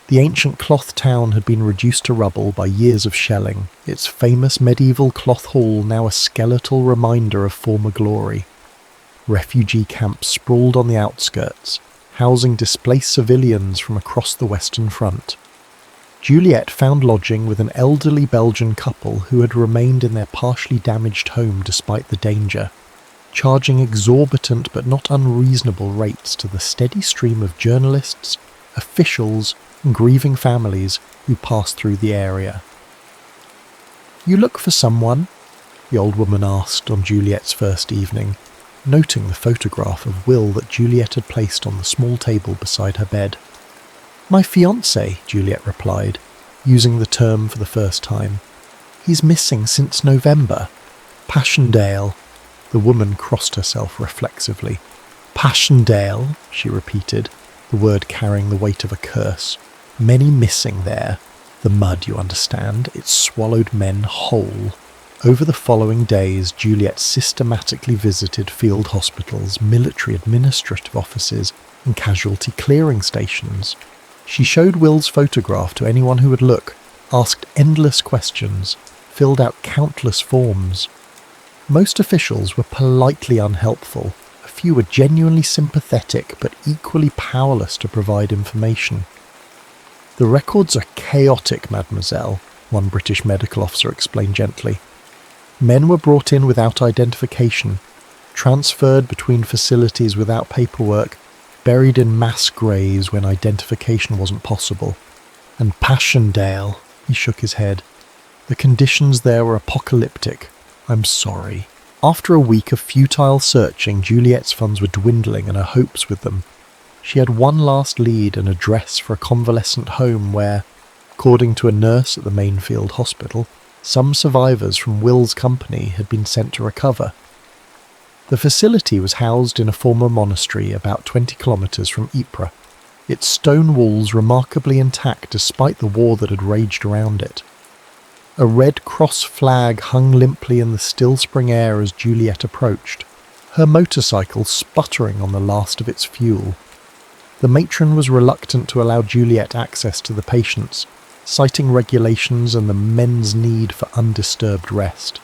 A: The ancient cloth town had been reduced to rubble by years of shelling, its famous medieval cloth hall now a skeletal reminder of former glory. Refugee camps sprawled on the outskirts, housing displaced civilians from across the Western Front. Juliet found lodging with an elderly Belgian couple who had remained in their partially damaged home despite the danger, charging exorbitant but not unreasonable rates to the steady stream of journalists, officials, and grieving families who passed through the area. "You look for someone?" the old woman asked on Juliet's first evening, noting the photograph of Will that Juliet had placed on the small table beside her bed. "My fiancé," Juliet replied, using the term for the first time. "He's missing since November. Passchendaele." The woman crossed herself reflexively. "Passchendaele," she repeated, the word carrying the weight of a curse. "Many missing there. The mud, you understand, it swallowed men whole." Over the following days, Juliet systematically visited field hospitals, military administrative offices, and casualty clearing stations. She showed Will's photograph to anyone who would look, asked endless questions, filled out countless forms. Most officials were politely unhelpful. A few were genuinely sympathetic, but equally powerless to provide information. "The records are chaotic, mademoiselle," one British medical officer explained gently. "Men were brought in without identification, transferred between facilities without paperwork, buried in mass graves when identification wasn't possible. And Passchendaele," he shook his head. "The conditions there were apocalyptic. I'm sorry." After a week of futile searching, Juliet's funds were dwindling and her hopes with them. She had one last lead, an address for a convalescent home where, according to a nurse at the main field hospital, some survivors from Will's company had been sent to recover. The facility was housed in a former monastery about 20 kilometres from Ypres, its stone walls remarkably intact despite the war that had raged around it. A Red Cross flag hung limply in the still spring air as Juliet approached, her motorcycle sputtering on the last of its fuel. The matron was reluctant to allow Juliet access to the patients, citing regulations and the men's need for undisturbed rest.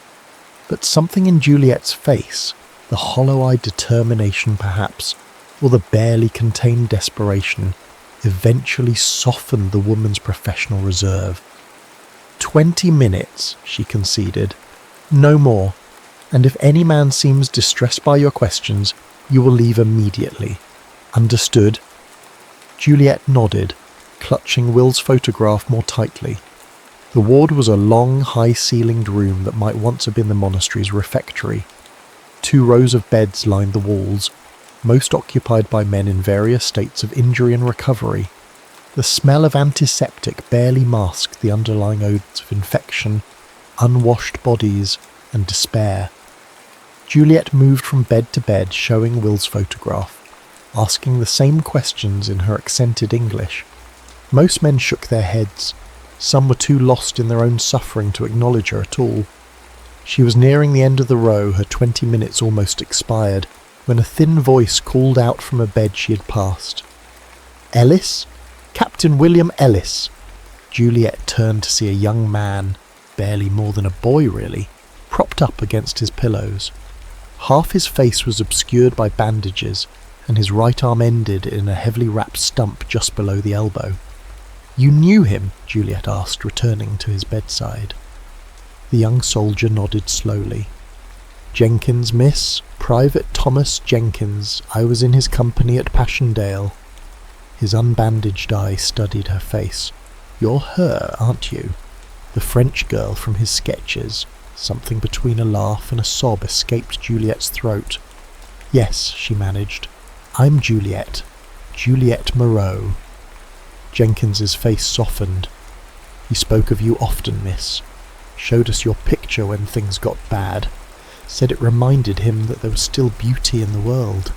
A: But something in Juliet's face, the hollow-eyed determination perhaps, or the barely contained desperation, eventually softened the woman's professional reserve. 20 minutes, she conceded. "No more. And if any man seems distressed by your questions, you will leave immediately. Understood?" Juliet nodded, clutching Will's photograph more tightly. The ward was a long, high-ceilinged room that might once have been the monastery's refectory. 2 rows of beds lined the walls, most occupied by men in various states of injury and recovery. The smell of antiseptic barely masked the underlying odours of infection, unwashed bodies, and despair. Juliet moved from bed to bed, showing Will's photograph, asking the same questions in her accented English. Most men shook their heads. Some were too lost in their own suffering to acknowledge her at all. She was nearing the end of the row, her 20 minutes almost expired, when a thin voice called out from a bed she had passed. "Ellis? Captain William Ellis." Juliet turned to see a young man, barely more than a boy really, propped up against his pillows. Half his face was obscured by bandages, and his right arm ended in a heavily wrapped stump just below the elbow. "You knew him?" Juliet asked, returning to his bedside. The young soldier nodded slowly. "Jenkins, miss. Private Thomas Jenkins. I was in his company at Passchendaele." His unbandaged eye studied her face. "You're her, aren't you? The French girl from his sketches. Something between a laugh and a sob escaped Juliet's throat. "Yes," she managed. "I'm Juliet. Juliet Moreau." Jenkins's face softened. "He spoke of you often, miss. Showed us your picture when things got bad. Said it reminded him that there was still beauty in the world."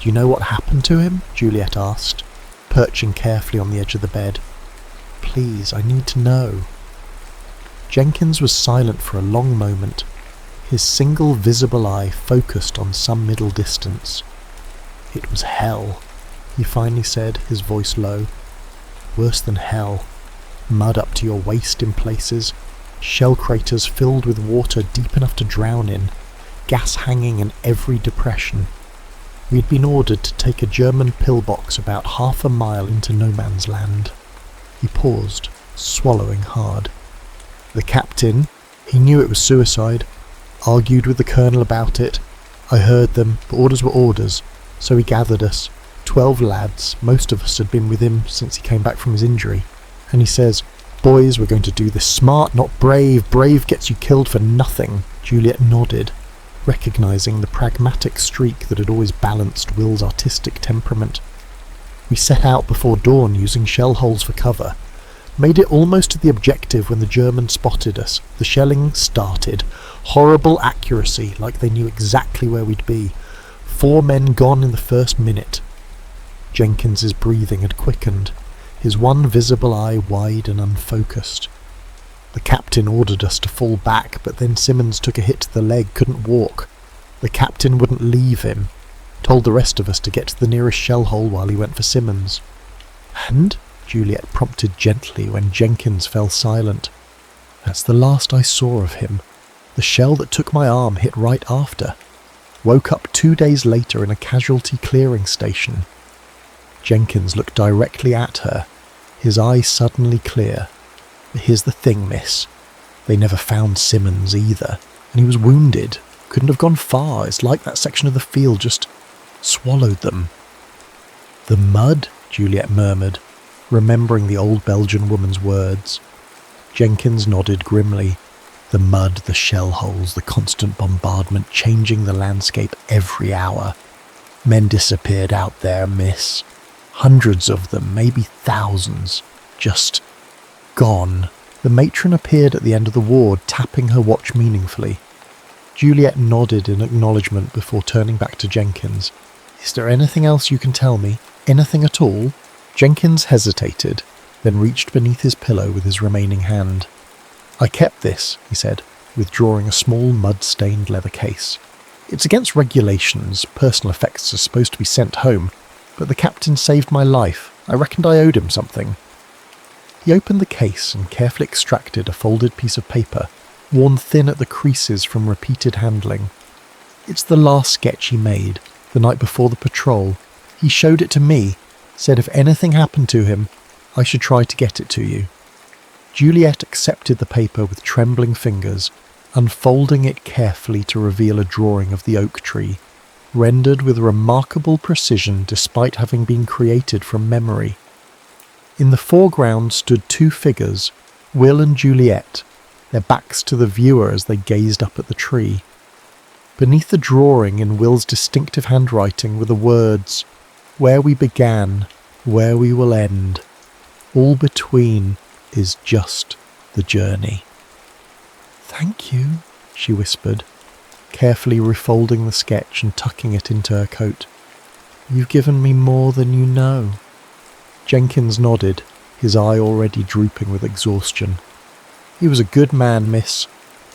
A: "Do you know what happened to him?" Juliet asked, perching carefully on the edge of the bed. "Please, I need to know." Jenkins was silent for a long moment, his single visible eye focused on some middle distance. "It was hell," he finally said, his voice low. "Worse than hell. Mud up to your waist in places, shell craters filled with water deep enough to drown in, gas hanging in every depression. We'd been ordered to take a German pillbox about half a mile into no man's land." He paused, swallowing hard. "The captain, he knew it was suicide. Argued with the colonel about it. I heard them, but orders were orders, so he gathered us. 12 lads, most of us had been with him since he came back from his injury. And he says, 'Boys, we're going to do this smart, not brave. Brave gets you killed for nothing.'" Juliet nodded, recognising the pragmatic streak that had always balanced Will's artistic temperament. "We set out before dawn using shell holes for cover. Made it almost to the objective when the Germans spotted us. The shelling started. Horrible accuracy, like they knew exactly where we'd be. 4 men gone in the first minute." Jenkins's breathing had quickened, his one visible eye wide and unfocused. "The captain ordered us to fall back, but then Simmons took a hit to the leg, couldn't walk. The captain wouldn't leave him. Told the rest of us to get to the nearest shell hole while he went for Simmons." "And?" Juliet prompted gently when Jenkins fell silent. "That's the last I saw of him. The shell that took my arm hit right after. Woke up 2 days later in a casualty clearing station." Jenkins looked directly at her, his eyes suddenly clear. "But here's the thing, miss. They never found Simmons either, and he was wounded. Couldn't have gone far. It's like that section of the field just swallowed them." "The mud?" Juliet murmured, remembering the old Belgian woman's words. Jenkins nodded grimly. "The mud, the shell holes, the constant bombardment, changing the landscape every hour. Men disappeared out there, miss. Hundreds of them, maybe thousands. Just gone." The matron appeared at the end of the ward, tapping her watch meaningfully. Juliet nodded in acknowledgement before turning back to Jenkins. "Is there anything else you can tell me? Anything at all?" Jenkins hesitated, then reached beneath his pillow with his remaining hand. "I kept this," he said, withdrawing a small mud-stained leather case. "It's against regulations. Personal effects are supposed to be sent home, but the captain saved my life. I reckoned I owed him something." He opened the case and carefully extracted a folded piece of paper, worn thin at the creases from repeated handling. "It's the last sketch he made, the night before the patrol. He showed it to me, said if anything happened to him, I should try to get it to you." Juliet accepted the paper with trembling fingers, unfolding it carefully to reveal a drawing of the oak tree, rendered with remarkable precision despite having been created from memory. In the foreground stood 2 figures, Will and Juliet, their backs to the viewer as they gazed up at the tree. Beneath the drawing, in Will's distinctive handwriting, were the words, "Where we began, where we will end. All between is just the journey." "Thank you," she whispered, carefully refolding the sketch and tucking it into her coat. "You've given me more than you know." Jenkins nodded, his eye already drooping with exhaustion. "He was a good man, miss.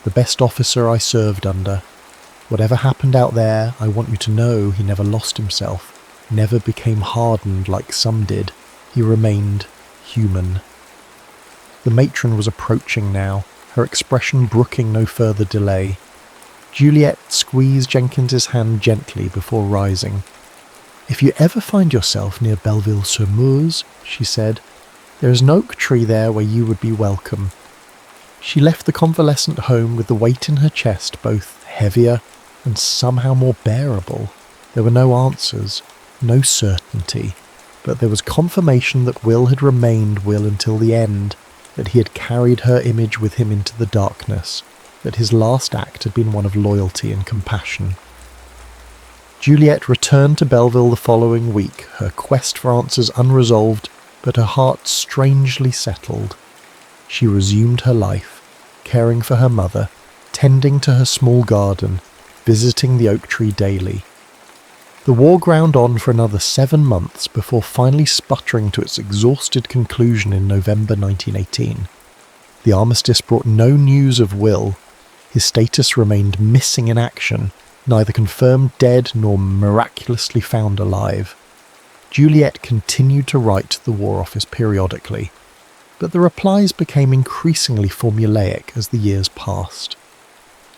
A: The best officer I served under. Whatever happened out there, I want you to know he never lost himself, never became hardened like some did. He remained human." The matron was approaching now, her expression brooking no further delay. Juliet squeezed Jenkins's hand gently before rising. "If you ever find yourself near Belleville-sur-Meuse," she said, "there is an oak tree there where you would be welcome." She left the convalescent home with the weight in her chest both heavier and somehow more bearable. There were no answers, no certainty, but there was confirmation that Will had remained Will until the end, that he had carried her image with him into the darkness, that his last act had been one of loyalty and compassion. Juliet returned to Belleville the following week, her quest for answers unresolved, but her heart strangely settled. She resumed her life, caring for her mother, tending to her small garden, visiting the oak tree daily. The war ground on for another 7 months before finally sputtering to its exhausted conclusion in November 1918. The armistice brought no news of Will. His status remained missing in action, neither confirmed dead nor miraculously found alive. Juliet continued to write to the War Office periodically, but the replies became increasingly formulaic as the years passed.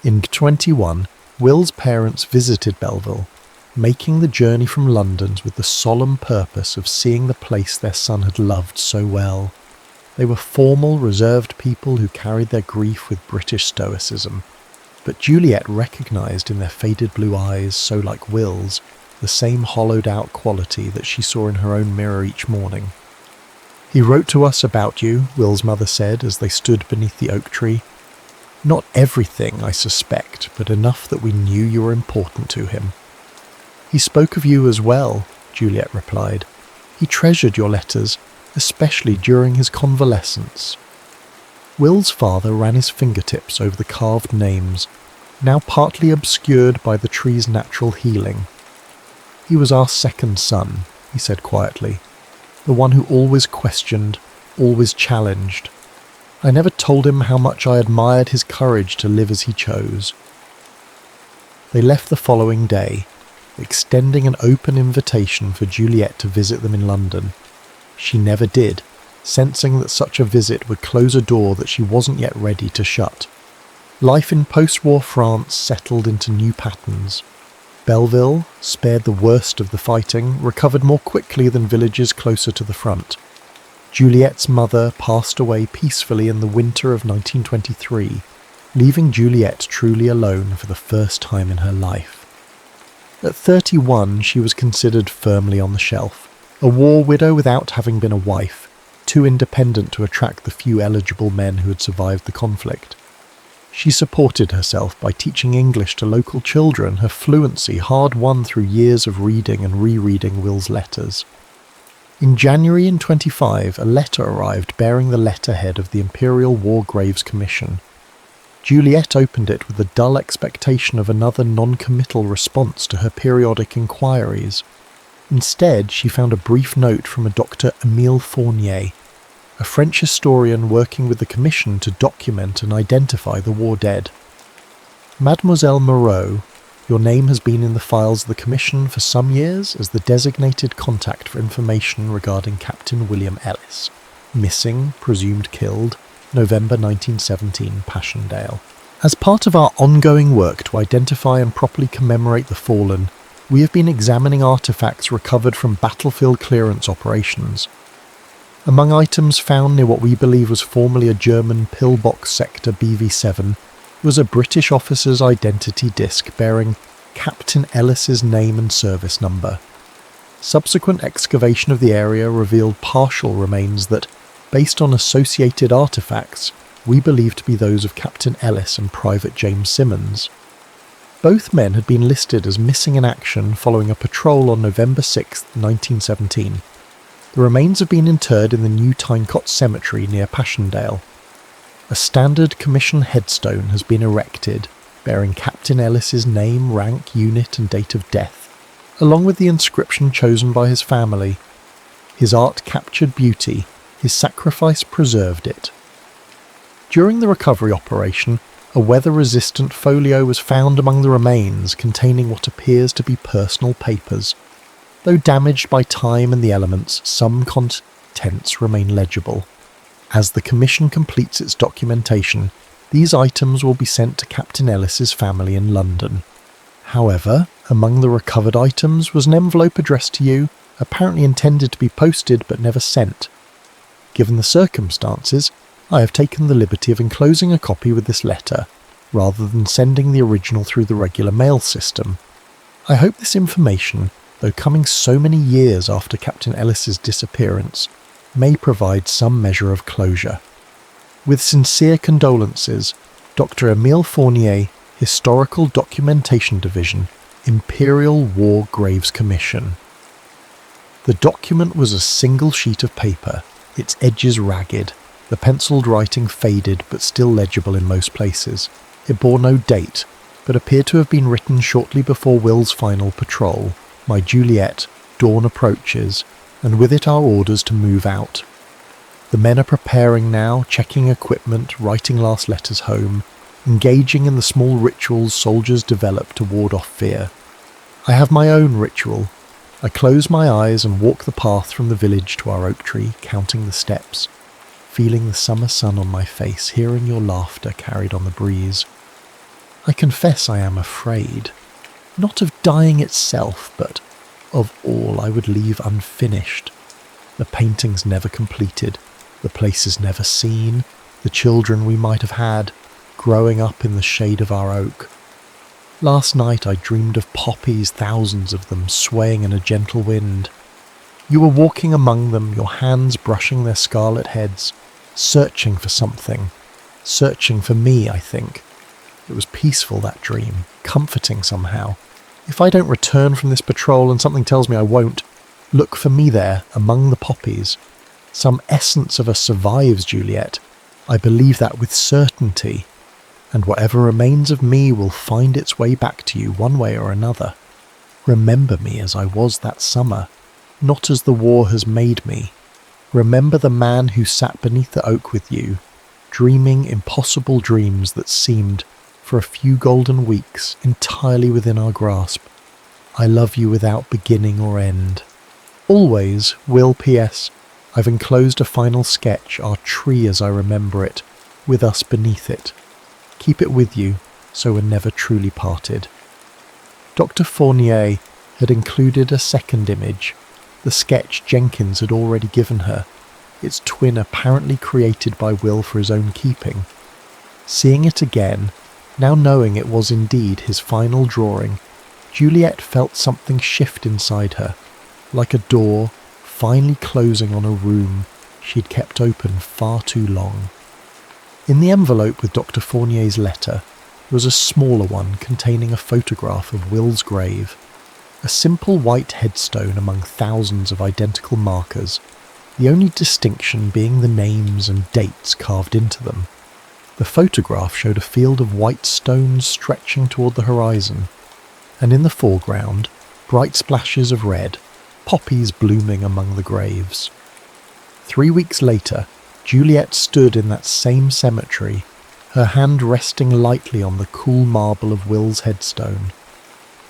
A: In 21, Will's parents visited Belleville, making the journey from London with the solemn purpose of seeing the place their son had loved so well. They were formal, reserved people who carried their grief with British stoicism, but Juliet recognised in their faded blue eyes, so like Will's, the same hollowed-out quality that she saw in her own mirror each morning. "He wrote to us about you," Will's mother said as they stood beneath the oak tree. "Not everything, I suspect, but enough that we knew you were important to him." "He spoke of you as well," Juliet replied. "He treasured your letters, especially during his convalescence." Will's father ran his fingertips over the carved names, now partly obscured by the tree's natural healing. "He was our second son," he said quietly, "the one who always questioned, always challenged. I never told him how much I admired his courage to live as he chose." They left the following day, extending an open invitation for Juliet to visit them in London. She never did, sensing that such a visit would close a door that she wasn't yet ready to shut. Life in post-war France settled into new patterns. Belleville, spared the worst of the fighting, recovered more quickly than villages closer to the front. Juliet's mother passed away peacefully in the winter of 1923, leaving Juliet truly alone for the first time in her life. At 31, she was considered firmly on the shelf, a war widow without having been a wife, too independent to attract the few eligible men who had survived the conflict. She supported herself by teaching English to local children, her fluency hard-won through years of reading and rereading Will's letters. In January 25, a letter arrived bearing the letterhead of the Imperial War Graves Commission. Juliet opened it with the dull expectation of another non-committal response to her periodic inquiries. Instead, she found a brief note from a Dr. Émile Fournier, a French historian working with the Commission to document and identify the war dead. "Mademoiselle Moreau, your name has been in the files of the Commission for some years as the designated contact for information regarding Captain William Ellis. Missing, presumed killed, November 1917, Passchendaele. As part of our ongoing work to identify and properly commemorate the fallen, we have been examining artefacts recovered from battlefield clearance operations. Among items found near what we believe was formerly a German pillbox sector BV-7 was a British officer's identity disc bearing Captain Ellis's name and service number. Subsequent excavation of the area revealed partial remains that, based on associated artefacts, we believe to be those of Captain Ellis and Private James Simmons. Both men had been listed as missing in action following a patrol on November 6, 1917. The remains have been interred in the New Tynecott Cemetery near Passchendaele. A standard Commission headstone has been erected, bearing Captain Ellis's name, rank, unit and date of death, along with the inscription chosen by his family. His art captured beauty, his sacrifice preserved it. During the recovery operation, a weather-resistant folio was found among the remains containing what appears to be personal papers. Though damaged by time and the elements, some contents remain legible. As the Commission completes its documentation, these items will be sent to Captain Ellis's family in London. However, among the recovered items was an envelope addressed to you, apparently intended to be posted but never sent. Given the circumstances, I have taken the liberty of enclosing a copy with this letter, rather than sending the original through the regular mail system. I hope this information, though coming so many years after Captain Ellis's disappearance, may provide some measure of closure. With sincere condolences, Dr. Emile Fournier, Historical Documentation Division, Imperial War Graves Commission. The document was a single sheet of paper, its edges ragged, the penciled writing faded but still legible in most places. It bore no date, but appeared to have been written shortly before Will's final patrol, My Juliet, Dawn Approaches, and with it our orders to move out. The men are preparing now, checking equipment, writing last letters home, engaging in the small rituals soldiers develop to ward off fear. I have my own ritual. I close my eyes and walk the path from the village to our oak tree, counting the steps, feeling the summer sun on my face, hearing your laughter carried on the breeze. I confess I am afraid, not of dying itself, but of all I would leave unfinished. The paintings never completed, the places never seen, the children we might have had, growing up in the shade of our oak. Last night I dreamed of poppies, thousands of them, swaying in a gentle wind. You were walking among them, your hands brushing their scarlet heads, searching for something, searching for me, I think. It was peaceful, that dream, comforting somehow. If I don't return from this patrol and something tells me I won't, look for me there, among the poppies. Some essence of us survives, Juliet. I believe that with certainty. And whatever remains of me will find its way back to you one way or another. Remember me as I was that summer, not as the war has made me. Remember the man who sat beneath the oak with you, dreaming impossible dreams that seemed, for a few golden weeks, entirely within our grasp. I love you without beginning or end. Always, Will P.S. I've enclosed a final sketch, our tree as I remember it, with us beneath it. Keep it with you, so we're never truly parted. Dr. Fournier had included a second image, the sketch Jenkins had already given her, its twin apparently created by Will for his own keeping. Seeing it again, now knowing it was indeed his final drawing, Juliet felt something shift inside her, like a door finally closing on a room she'd kept open far too long. In the envelope with Dr. Fournier's letter was a smaller one containing a photograph of Will's grave, a simple white headstone among thousands of identical markers, the only distinction being the names and dates carved into them. The photograph showed a field of white stones stretching toward the horizon, and in the foreground, bright splashes of red, poppies blooming among the graves. 3 weeks later, Juliet stood in that same cemetery, her hand resting lightly on the cool marble of Will's headstone.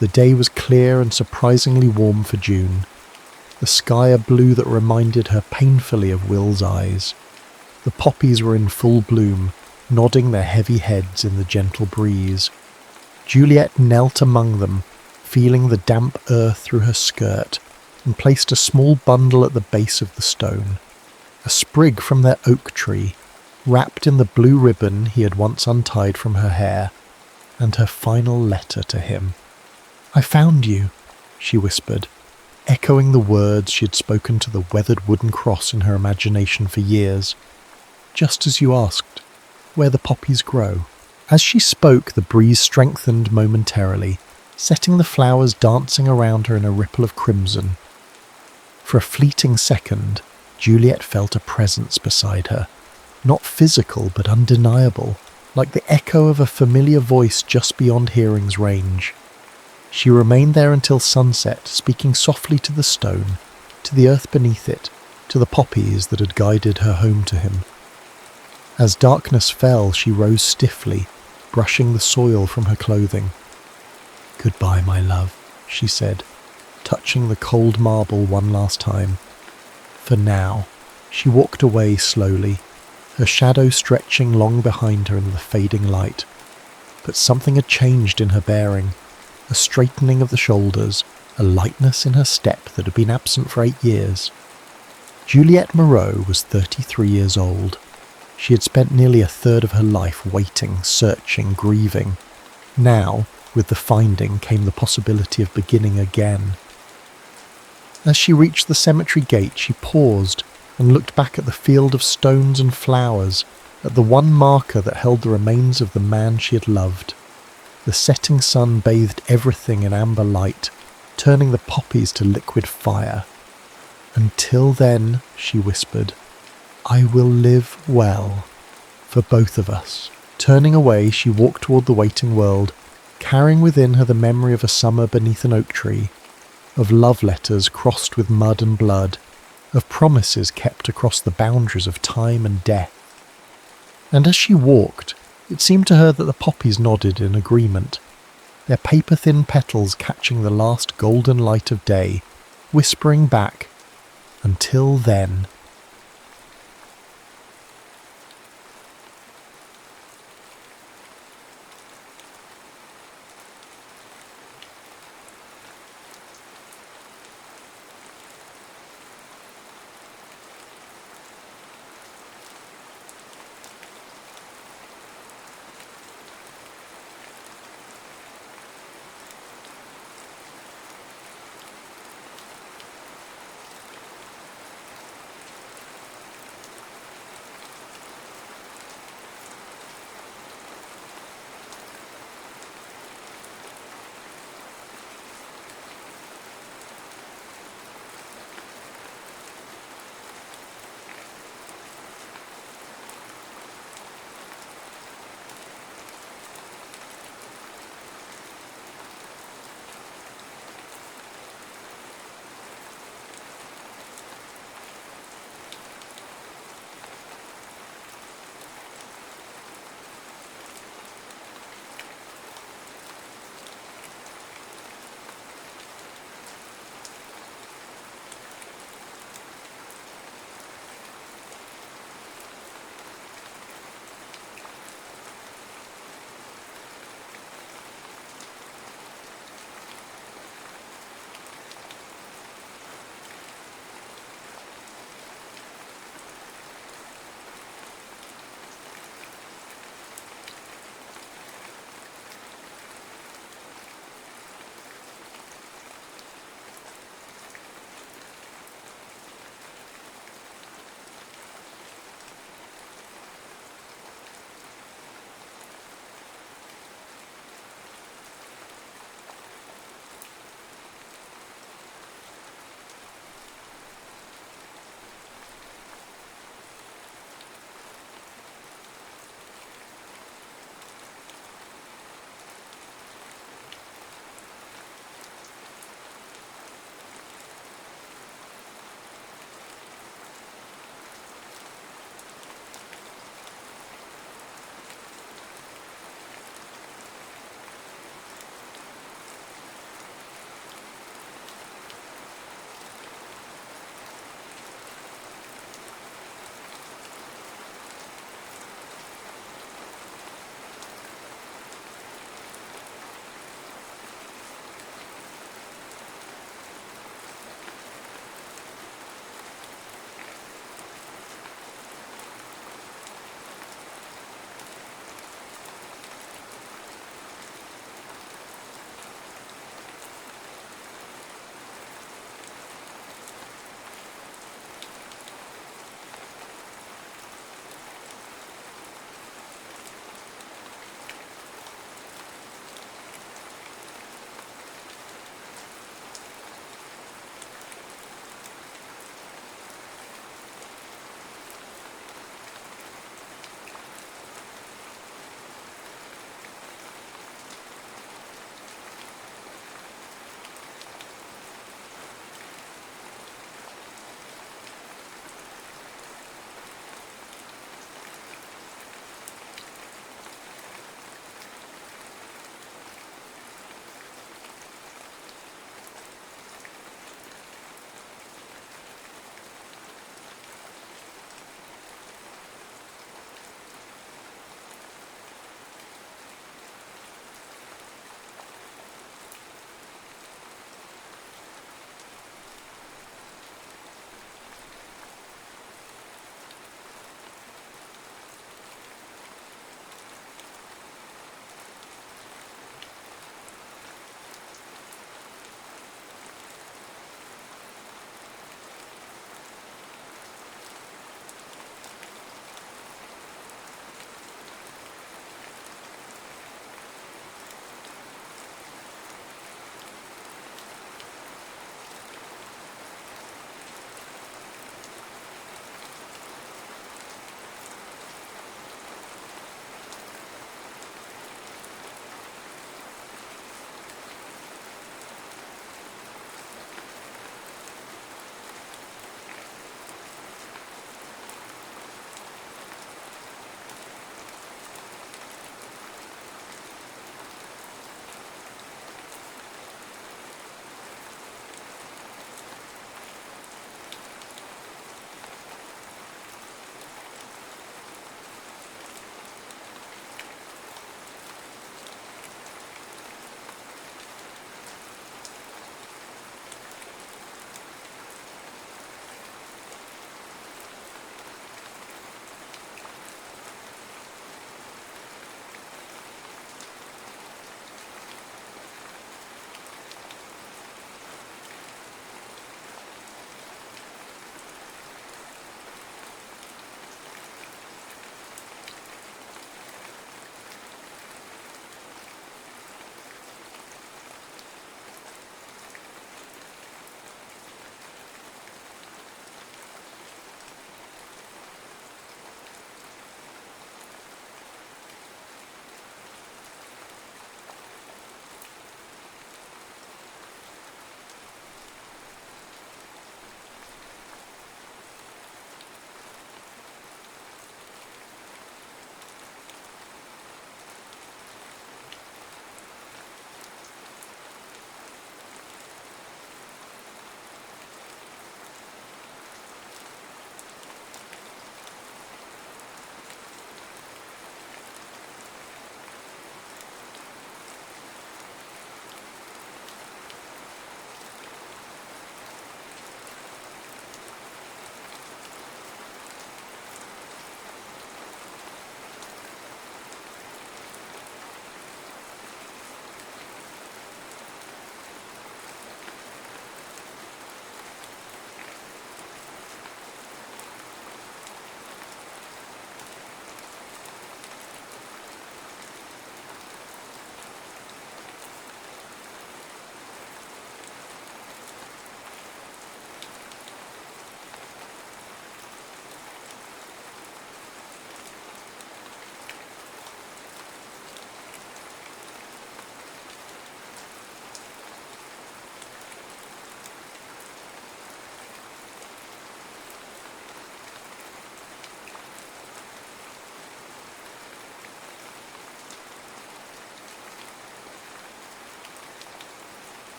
A: The day was clear and surprisingly warm for June, the sky a blue that reminded her painfully of Will's eyes. The poppies were in full bloom, nodding their heavy heads in the gentle breeze. Juliet knelt among them, feeling the damp earth through her skirt, and placed a small bundle at the base of the stone. A sprig from their oak tree, wrapped in the blue ribbon he had once untied from her hair, and her final letter to him. "I found you," she whispered, echoing the words she had spoken to the weathered wooden cross in her imagination for years. "Just as you asked, where the poppies grow." As she spoke, the breeze strengthened momentarily, setting the flowers dancing around her in a ripple of crimson. For a fleeting second, Juliet felt a presence beside her, not physical but undeniable, like the echo of a familiar voice just beyond hearing's range. She remained there until sunset, speaking softly to the stone, to the earth beneath it, to the poppies that had guided her home to him. As darkness fell, she rose stiffly, brushing the soil from her clothing. "Goodbye, my love," she said, touching the cold marble one last time. For now, she walked away slowly, her shadow stretching long behind her in the fading light. But something had changed in her bearing, a straightening of the shoulders, a lightness in her step that had been absent for 8 years. Juliet Moreau was 33 years old. She had spent nearly a third of her life waiting, searching, grieving. Now, with the finding, came the possibility of beginning again. As she reached the cemetery gate, she paused and looked back at the field of stones and flowers, at the one marker that held the remains of the man she had loved. The setting sun bathed everything in amber light, turning the poppies to liquid fire. "Until then," she whispered, "I will live well, for both of us." Turning away, she walked toward the waiting world, carrying within her the memory of a summer beneath an oak tree, of love letters crossed with mud and blood, of promises kept across the boundaries of time and death. And as she walked, it seemed to her that the poppies nodded in agreement, their paper-thin petals catching the last golden light of day, whispering back, "Until then."